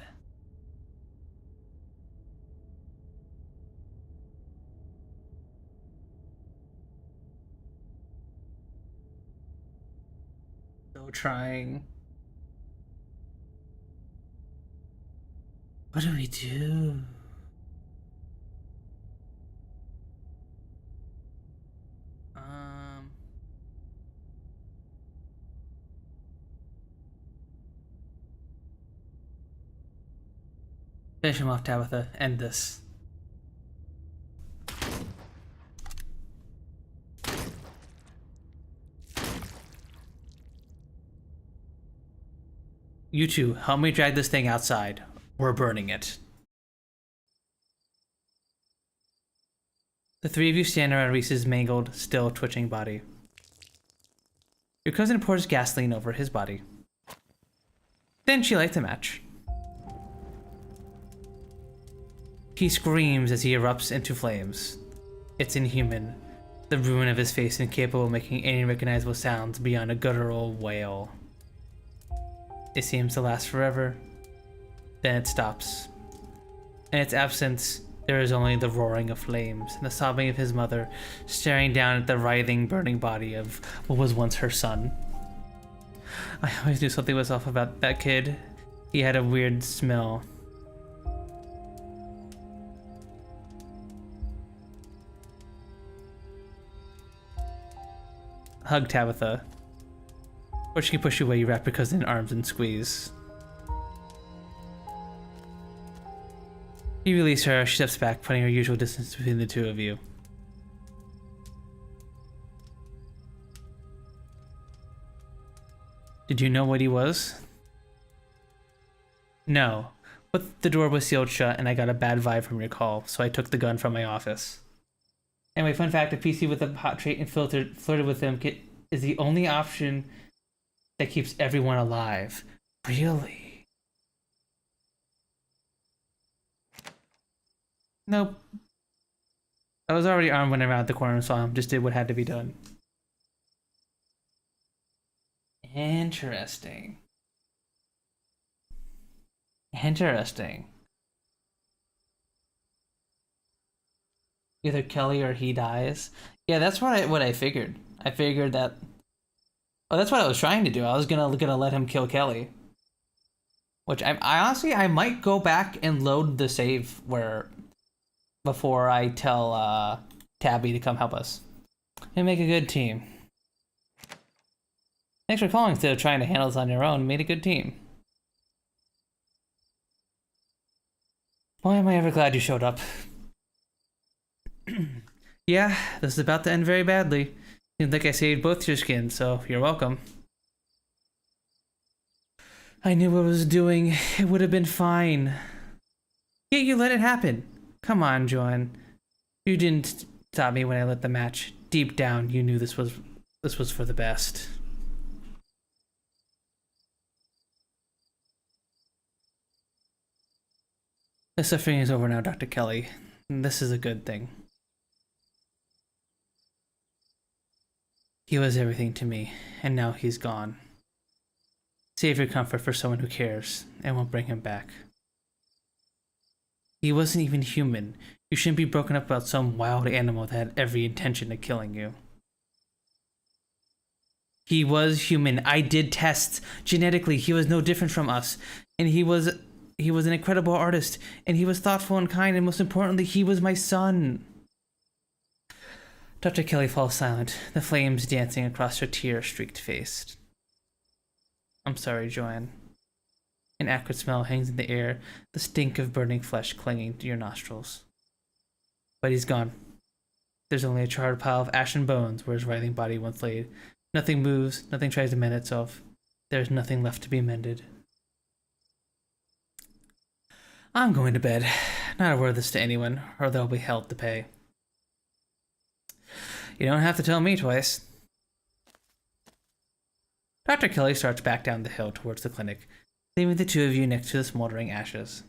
A: So trying. What do we do? Finish him off, Tabitha. End this. You two, help me drag this thing outside. We're burning it. The three of you stand around Reese's mangled, still twitching body. Your cousin pours gasoline over his body. Then she lights a match. He screams as he erupts into flames. It's inhuman. The ruin of his face incapable of making any recognizable sounds beyond a guttural wail. It seems to last forever. Then it stops. In its absence, there is only the roaring of flames and the sobbing of his mother staring down at the writhing, burning body of what was once her son. I always knew something was off about that kid. He had a weird smell. Hug Tabitha. Or she can push you away, you wrap your cousin in arms and squeeze. You release her, she steps back, putting her usual distance between the two of you. Did you know what he was? No, but the door was sealed shut and I got a bad vibe from your call, so I took the gun from my office. Anyway, fun fact, a PC with a hot trait and flirted with him is the only option that keeps everyone alive. Really? Nope. I was already armed when I rounded the corner and saw him, just did what had to be done. Interesting. Interesting. Either Kelly or he dies. Yeah, that's what I figured. I figured that. Oh, that's what I was trying to do. I was gonna let him kill Kelly. Which I honestly I might go back and load the save before I tell Tabby to come help us. And make a good team. Thanks for calling instead of trying to handle this on your own. Made a good team. Why am I ever glad you showed up? Yeah, this is about to end very badly. Seems like I saved both your skins, so you're welcome. I knew what I was doing. It would have been fine. Yeah, you let it happen. Come on, Joanne. You didn't stop me when I lit the match. Deep down, you knew this was for the best. The suffering is over now, Dr. Kelly. This is a good thing. He was everything to me, and now he's gone. Save your comfort for someone who cares, and won't bring him back. He wasn't even human. You shouldn't be broken up about some wild animal that had every intention of killing you. He was human. I did tests. Genetically, he was no different from us. And he was an incredible artist, and he was thoughtful and kind, and most importantly, he was my son. Dr. Kelly falls silent, the flames dancing across her tear-streaked face. I'm sorry, Joanne. An acrid smell hangs in the air, the stink of burning flesh clinging to your nostrils. But he's gone. There's only a charred pile of ashen bones where his writhing body once laid. Nothing moves, nothing tries to mend itself. There's nothing left to be mended. I'm going to bed. Not a word of this to anyone, or there'll be hell to pay. You don't have to tell me twice. Dr. Kelly starts back down the hill towards the clinic, leaving the two of you next to the smoldering ashes.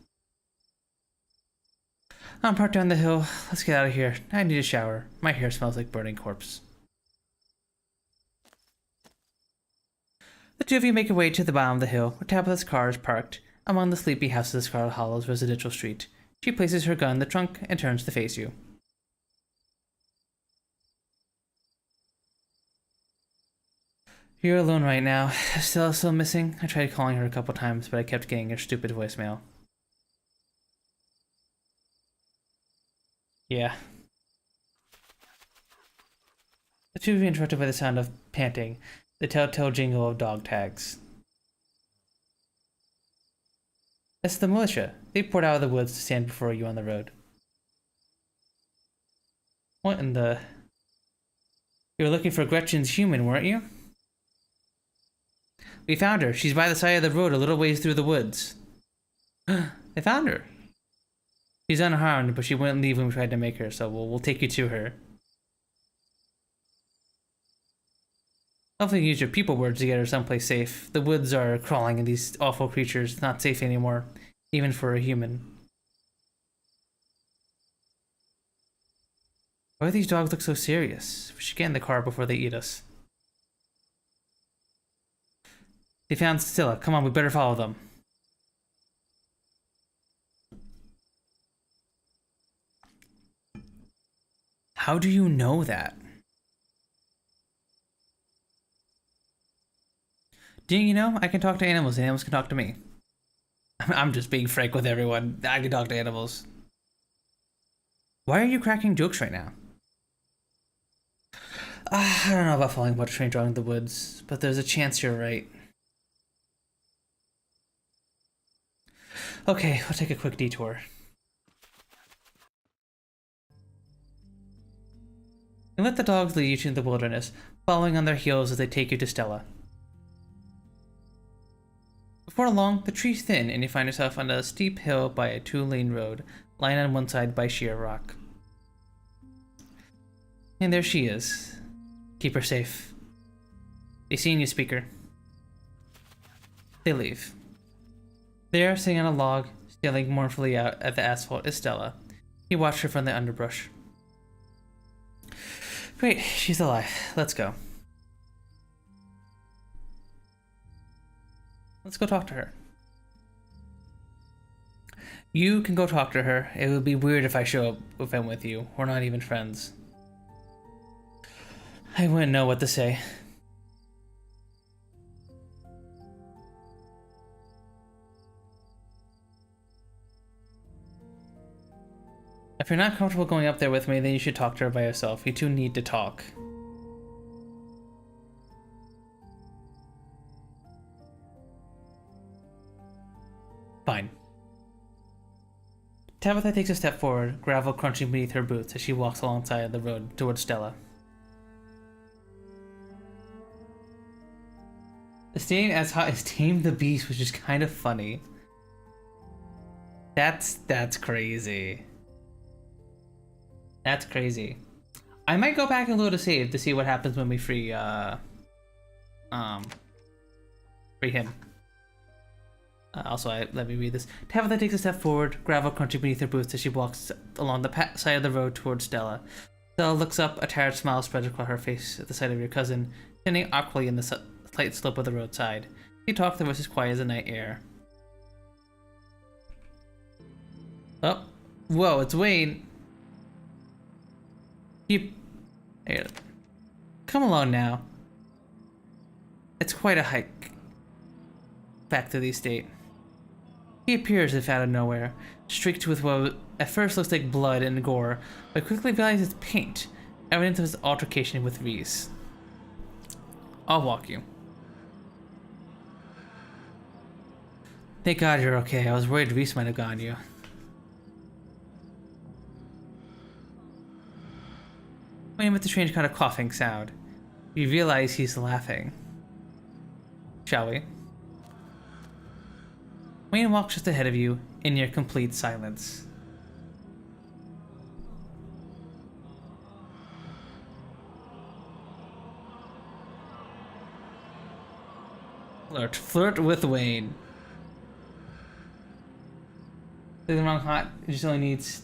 A: I'm parked down the hill. Let's get out of here. I need a shower. My hair smells like burning corpse. The two of you make your way to the bottom of the hill, where Tabitha's car is parked among the sleepy houses of Scarlet Hollow's residential street. She places her gun in the trunk and turns to face you. You're alone right now. Is Stella still missing? I tried calling her a couple times, but I kept getting her stupid voicemail. Yeah. The two of you interrupted by the sound of panting, the telltale jingle of dog tags. That's the militia. They poured out of the woods to stand before you on the road. What in the... You were looking for Gretchen's human, weren't you? We found her. She's by the side of the road a little ways through the woods. They found her. She's unharmed, but she wouldn't leave when we tried to make her, so we'll take you to her. Hopefully you use your people words to get her someplace safe. The woods are crawling and these awful creatures. It's not safe anymore, even for a human. Why do these dogs look so serious? We should get in the car before they eat us. They found Stella. Come on, we better follow them. How do you know that? Didn't you know? I can talk to animals and animals can talk to me. I'm just being frank with everyone. I can talk to animals. Why are you cracking jokes right now? I don't know about following a bunch of strange dogs in the woods, but there's a chance you're right. Okay, we'll take a quick detour. You let the dogs lead you to the wilderness, following on their heels as they take you to Stella. Before long, the trees thin and you find yourself on a steep hill by a two-lane road, lined on one side by sheer rock. And there she is. Keep her safe. They seen you, speaker. They leave. There, sitting on a log, staring mournfully out at the asphalt, is Stella. He watched her from the underbrush. Great, she's alive. Let's go. Let's go talk to her. You can go talk to her. It would be weird if I show up if I'm with you. We're not even friends. I wouldn't know what to say. If you're not comfortable going up there with me, then you should talk to her by yourself. You two need to talk. Fine. Tabitha takes a step forward, gravel crunching beneath her boots as she walks alongside the road towards Stella. Staying as hot as Tame the Beast, which is kind of funny. That's crazy. That's crazy. I might go back and load a save to see what happens when we free him. Let me read this. Tabitha takes a step forward, gravel crunching beneath her boots as she walks along the side of the road towards Stella. Stella looks up, a tired smile spreads across her face at the sight of your cousin, standing awkwardly in the slight slope of the roadside. He talks, the voice as quiet as the night air. Oh, whoa, it's Wayne. Here. Come along now. It's quite a hike back to the estate. He appears as if out of nowhere, streaked with what at first looks like blood and gore, but quickly realizes it's paint, evidence of his altercation with Reese. I'll walk you. Thank God you're okay. I was worried Reese might have gotten you. Wayne with the strange kind of coughing sound. You realize he's laughing. Shall we? Wayne walks just ahead of you, in your complete silence. Flirt with Wayne. Slay the Wrong Hot just only needs...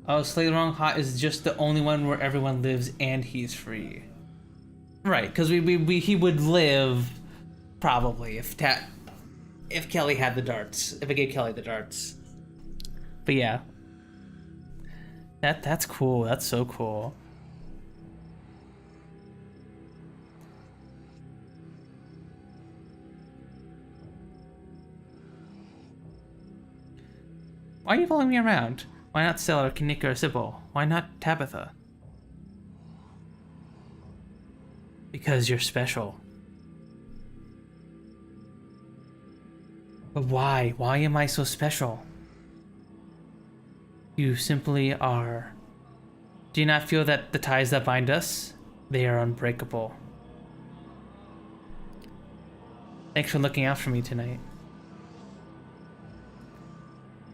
A: Oh, Slay the Wrong Hot is just the only one where everyone lives and he's free. Right, because he would live probably if Kelly had the darts. If I gave Kelly the darts. But yeah. That's cool. That's so cool. Why are you following me around? Why not Stella or Kanika or Sybil? Why not Tabitha? Because you're special. But why? Why am I so special? You simply are. Do you not feel that the ties that bind us, they are unbreakable? Thanks for looking out for me tonight.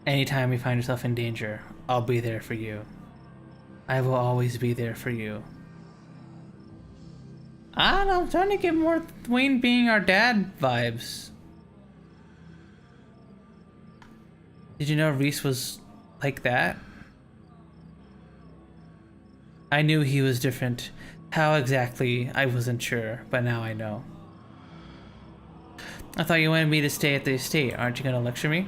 A: Anytime you find yourself in danger, I'll be there for you. I will always be there for you. I don't know, I'm starting to get more Wayne being our dad vibes. Did you know Reese was like that? I knew he was different. How exactly, I wasn't sure, but now I know. I thought you wanted me to stay at the estate. Aren't you gonna lecture me?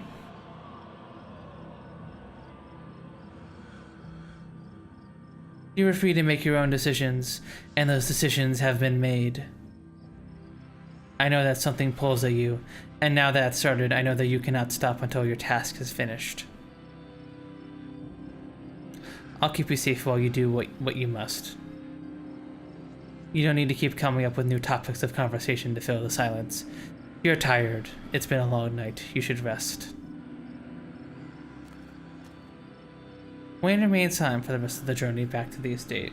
A: You were free to make your own decisions, and those decisions have been made. I know that something pulls at you, and now that it's started, I know that you cannot stop until your task is finished. I'll keep you safe while you do what you must. You don't need to keep coming up with new topics of conversation to fill the silence. You're tired. It's been a long night. You should rest. Wayne remains silent for the rest of the journey back to the estate.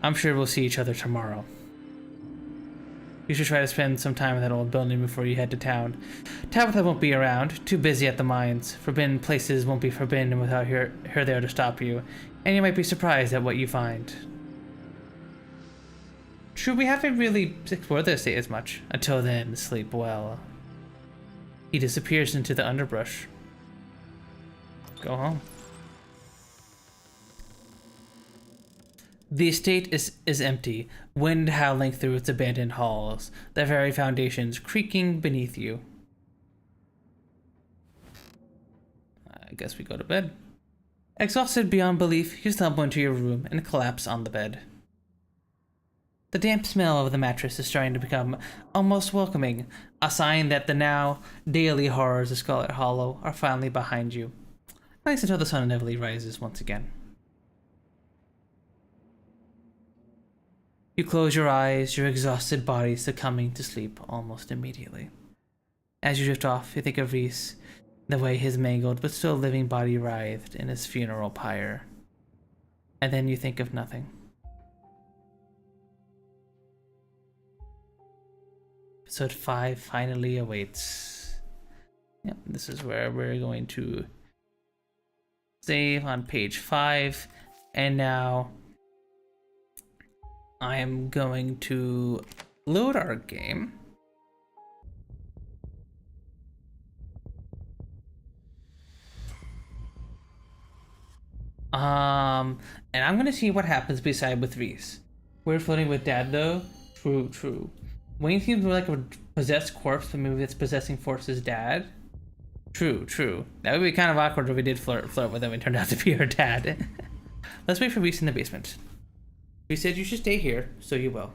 A: I'm sure we'll see each other tomorrow. You should try to spend some time in that old building before you head to town. Tabitha won't be around, too busy at the mines. Forbidden places won't be forbidden without her there to stop you, and you might be surprised at what you find. True, we haven't really explored the estate as much. Until then, sleep well. He disappears into the underbrush. Go home. The estate is empty, wind howling through its abandoned halls, the very foundations creaking beneath you. I guess we go to bed. Exhausted beyond belief, you stumble into your room and collapse on the bed. The damp smell of the mattress is starting to become almost welcoming, a sign that the now daily horrors of Scarlet Hollow are finally behind you. At least until the sun inevitably rises once again. You close your eyes, your exhausted body succumbing to sleep almost immediately. As you drift off, you think of Reese, the way his mangled but still living body writhed in his funeral pyre. And then you think of nothing. Episode 5 finally awaits. Yep, this is where we're going to save on page 5, and now I am going to load our game. And I'm gonna see what happens beside with Reese. We're floating with Dad though. True. Wayne seems more like a possessed corpse, but maybe it's possessing Force's dad. True. That would be kind of awkward if we did flirt with him and turned out to be her dad. Let's wait for Reese in the basement. Reese said you should stay here, so you will.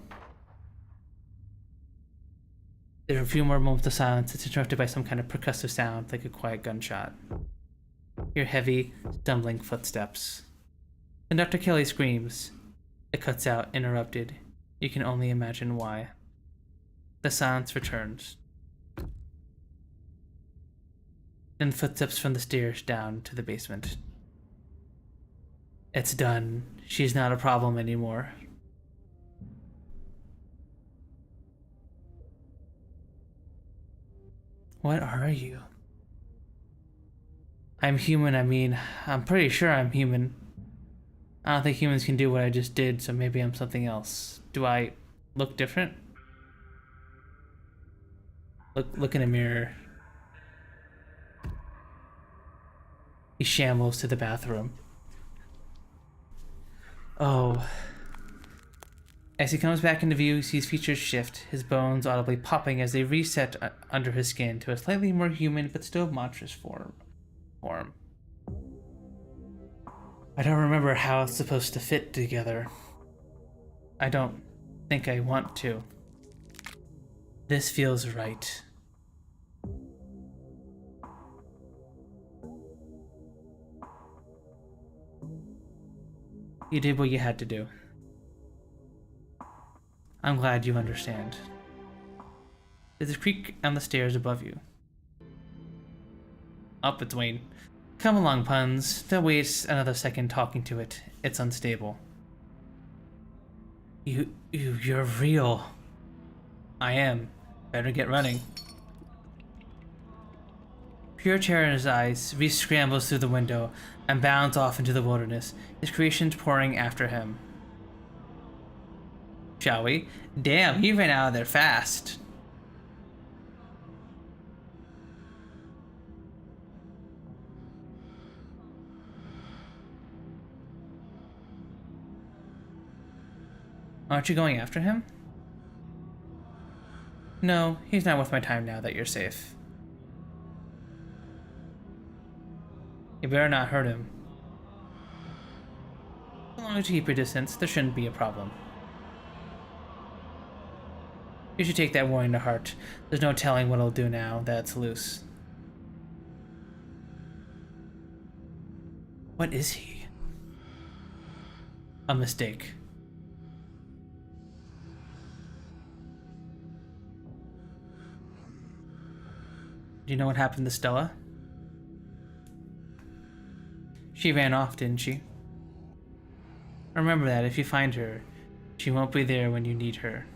A: There are a few more moments of silence. It's interrupted by some kind of percussive sound, like a quiet gunshot. Hear heavy, stumbling footsteps. Then Dr. Kelly screams. It cuts out, interrupted. You can only imagine why. The silence returns. Then footsteps from the stairs down to the basement. It's done. She's not a problem anymore. What are you? I'm human, I mean, I'm pretty sure I'm human. I don't think humans can do what I just did, so maybe I'm something else. Do I look different? Look in a mirror. He shambles to the bathroom. Oh. As he comes back into view, he sees features shift, his bones audibly popping as they reset under his skin to a slightly more human but still monstrous form. I don't remember how it's supposed to fit together. I don't think I want to. This feels right. You did what you had to do. I'm glad you understand. There's a creak on the stairs above you. Up, it's Wayne. Come along, puns. Don't waste another second talking to it. It's unstable. You're real. I am. Better get running. Pure terror in his eyes, Reese scrambles through the window and bounds off into the wilderness, his creations pouring after him. Shall we? Damn, he ran out of there fast. Aren't you going after him? No, he's not worth my time now that you're safe. You better not hurt him. As long as you keep your distance, there shouldn't be a problem. You should take that warning to heart. There's no telling what it'll do now that it's loose. What is he? A mistake. Do you know what happened to Stella? She ran off, didn't she? Remember that if you find her, she won't be there when you need her.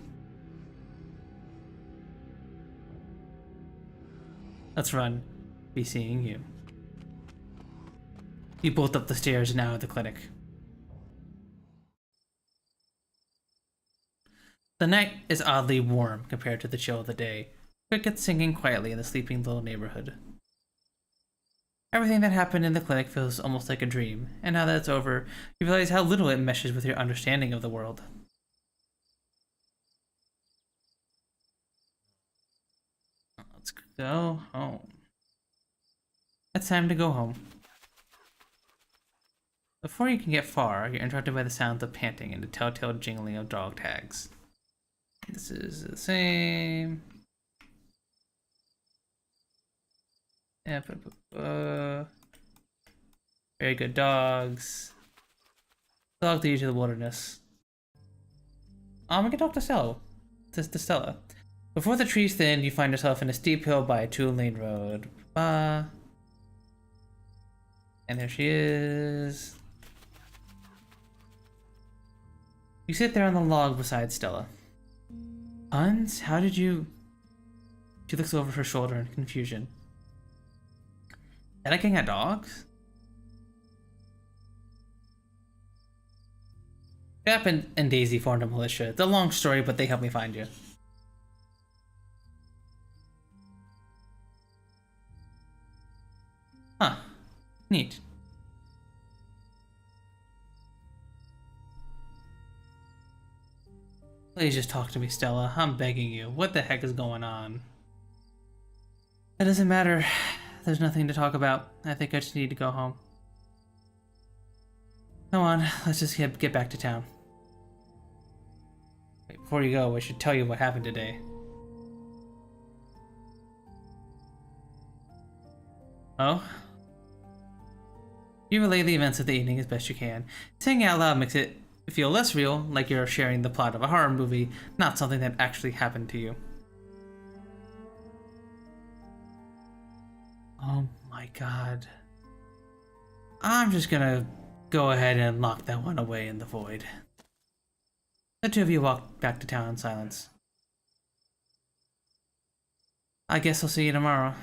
A: Let's run. Be seeing you. You bolt up the stairs and out of the clinic. The night is oddly warm compared to the chill of the day. Crickets singing quietly in the sleeping little neighborhood. Everything that happened in the clinic feels almost like a dream, and now that it's over, you realize how little it meshes with your understanding of the world. Let's go home. It's time to go home. Before you can get far, you're interrupted by the sounds of panting and the telltale jingling of dog tags. This is the same. Very good dogs. Dog lead you to the wilderness. We can talk to Stella. To Stella. Before the trees thin, you find yourself in a steep hill by a 2-lane road. And there she is. You sit there on the log beside Stella. Hans, how did you... She looks over her shoulder in confusion. Did I king at dogs? Japp and Daisy formed a militia. It's a long story, but they helped me find you. Huh. Neat. Please just talk to me, Stella. I'm begging you. What the heck is going on? It doesn't matter. There's nothing to talk about. I think I just need to go home. Come on, let's just get back to town. Wait, before you go, I should tell you what happened today. Oh? You relay the events of the evening as best you can. Saying it out loud makes it feel less real, like you're sharing the plot of a horror movie, not something that actually happened to you. Oh my god. I'm just gonna go ahead and lock that one away in the void. The two of you walk back to town in silence. I guess I'll see you tomorrow.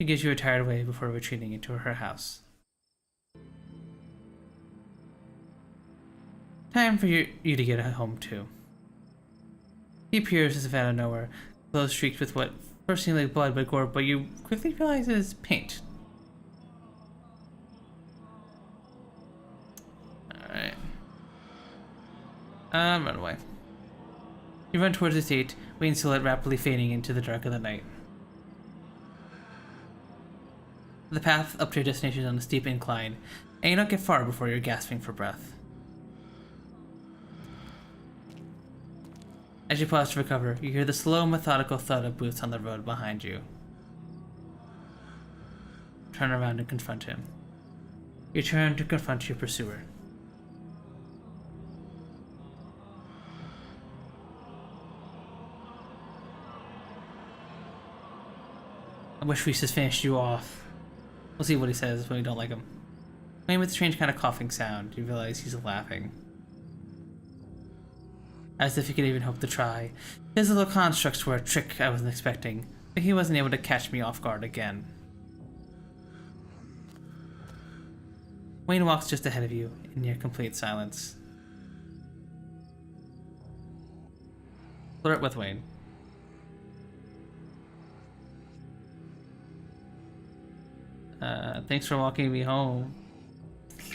A: She gives you a tired way before retreating into her house. Time for you to get home too. He appears as if out of nowhere, clothes streaked with what first seemed like blood but gore, but you quickly realize it is paint. Alright. Run away. You run towards the estate, waiting silhouette rapidly fading into the dark of the night. The path up to your destination is on a steep incline, and you don't get far before you're gasping for breath. As you pause to recover, you hear the slow, methodical thud of boots on the road behind you. Turn around and confront him. You turn to confront your pursuer. I wish Reese has finished you off. We'll see what he says when we don't like him. Playing with a strange kind of coughing sound, you realize he's laughing. As if he could even hope to try. His little constructs were a trick I wasn't expecting, but he wasn't able to catch me off guard again. Wayne walks just ahead of you, in near complete silence. Flirt with Wayne. Thanks for walking me home.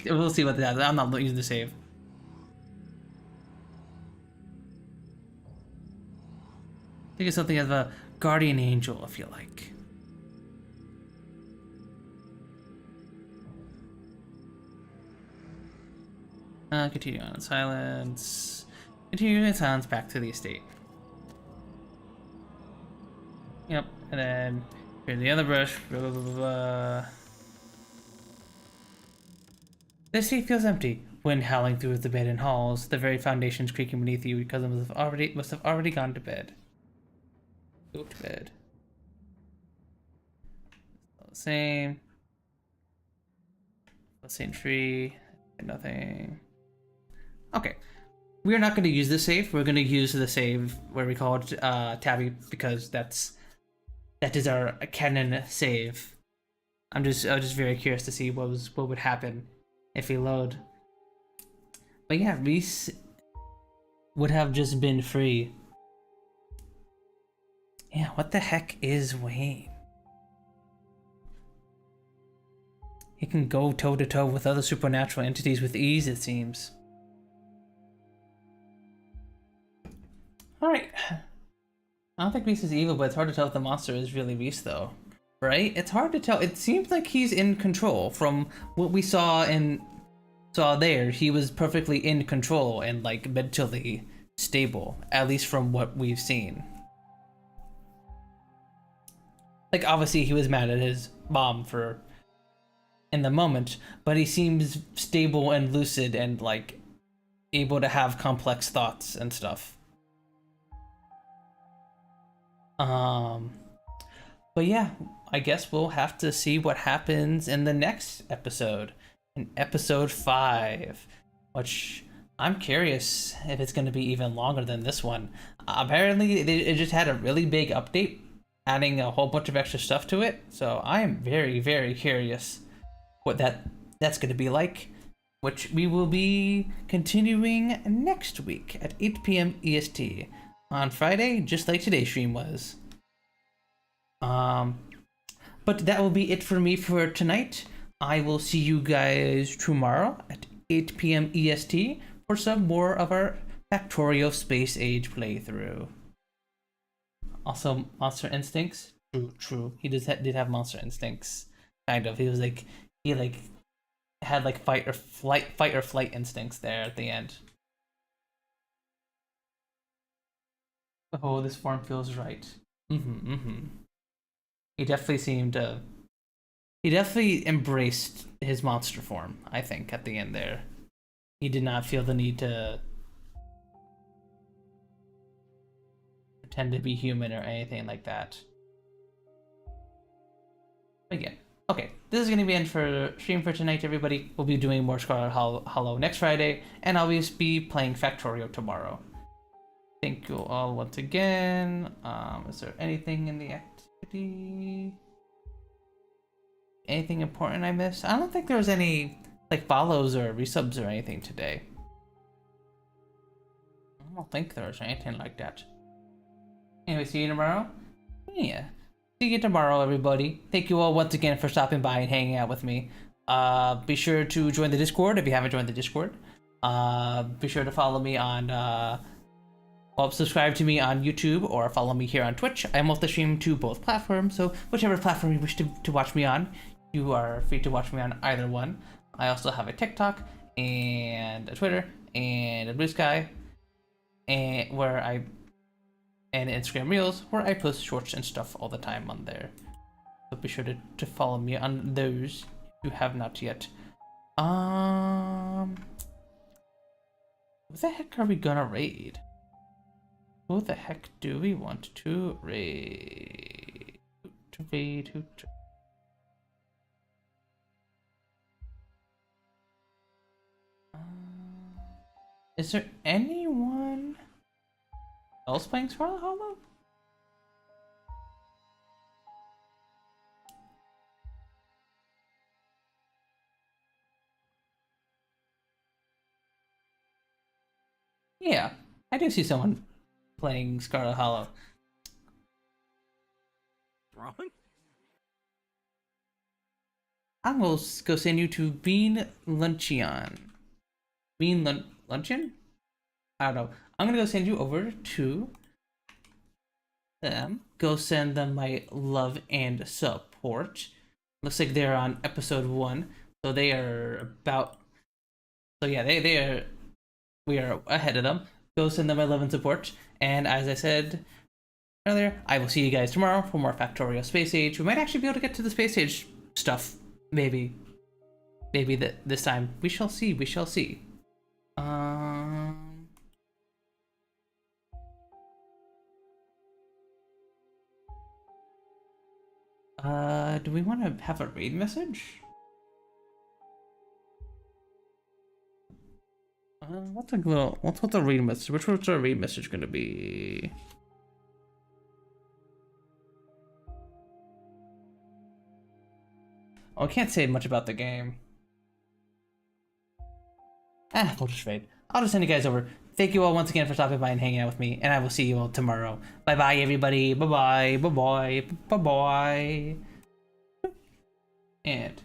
A: We'll see what that is. I'm not using the save. Think of something of a guardian angel, if you like. Continue on in silence. Continue in silence back to the estate. Yep, and then here's the other brush. Blah, blah, blah, blah. The estate feels empty. Wind howling through the bed and halls, the very foundations creaking beneath you because it must have already gone to bed. Go to bed. Same. Same tree. Nothing. Okay. We're not going to use the save. We're going to use the save where we call it Tabby because that is our canon save. I was just very curious to see what would happen if we load. But yeah, Reese would have just been free. Yeah, what the heck is Wayne? He can go toe-to-toe with other supernatural entities with ease, it seems. Alright. I don't think Reese is evil, but it's hard to tell if the monster is really Reese, though. Right? It's hard to tell. It seems like he's in control. From what we saw there, he was perfectly in control and, like, mentally stable. At least from what we've seen. Like, obviously he was mad at his mom for in the moment, but he seems stable and lucid and, like, able to have complex thoughts and stuff. But yeah, I guess we'll have to see what happens in the next episode, in episode 5, which I'm curious if it's going to be even longer than this one. Apparently, it just had a really big update, adding a whole bunch of extra stuff to it, so I am very, very curious what that's going to be like, which we will be continuing next week at 8 p.m. EST on Friday, just like today's stream was. But that will be it for me for tonight. I will see you guys tomorrow at 8 p.m. EST for some more of our Factorio Space Age playthrough. Also, Monster Instincts. True. He did have Monster Instincts. Kind of. He had like fight or flight instincts there at the end. Oh, this form feels right. He definitely embraced his monster form, I think, at the end there. He did not feel the need to pretend to be human or anything like that. Again, okay, this is going to be the end for stream for tonight, everybody. We'll be doing more Scarlet Hollow next Friday, and I'll be playing Factorio tomorrow. Thank you all once again. Is there anything in the activity? Anything important I missed? I don't think there was any like follows or resubs or anything today. I don't think there was anything like that. Anyway, see you tomorrow? Yeah. See you tomorrow, everybody. Thank you all once again for stopping by and hanging out with me. Be sure to join the Discord if you haven't joined the Discord. Be sure to follow me on, subscribe to me on YouTube or follow me here on Twitch. I mostly stream to both platforms, so whichever platform you wish to watch me on, you are free to watch me on either one. I also have a TikTok and a Twitter and a Blue Sky, and and Instagram Reels where I post shorts and stuff all the time on there. So be sure to follow me on those if you have not yet. What the heck are we gonna raid? Who the heck do we want to raid? Is there anyone else playing Scarlet Hollow? Yeah, I do see someone playing Scarlet Hollow.
D: Wrong?
A: I'm gonna go send you to Bean Luncheon. Luncheon? I don't know. I'm gonna go send you over to them. Go send them my love and support. Looks like they're on episode 1, so they are about. So yeah, they are. We are ahead of them. Go send them my love and support. And as I said earlier, I will see you guys tomorrow for more Factorio Space Age. We might actually be able to get to the Space Age stuff. Maybe this time. We shall see. We shall see. Do we want to have a raid message? What's the raid message? What's our raid message gonna be? Oh, I can't say much about the game. We'll just raid. I'll just send you guys over. Thank you all once again for stopping by and hanging out with me, and I will see you all tomorrow. Bye bye, everybody. Bye bye. Bye bye. Bye bye. And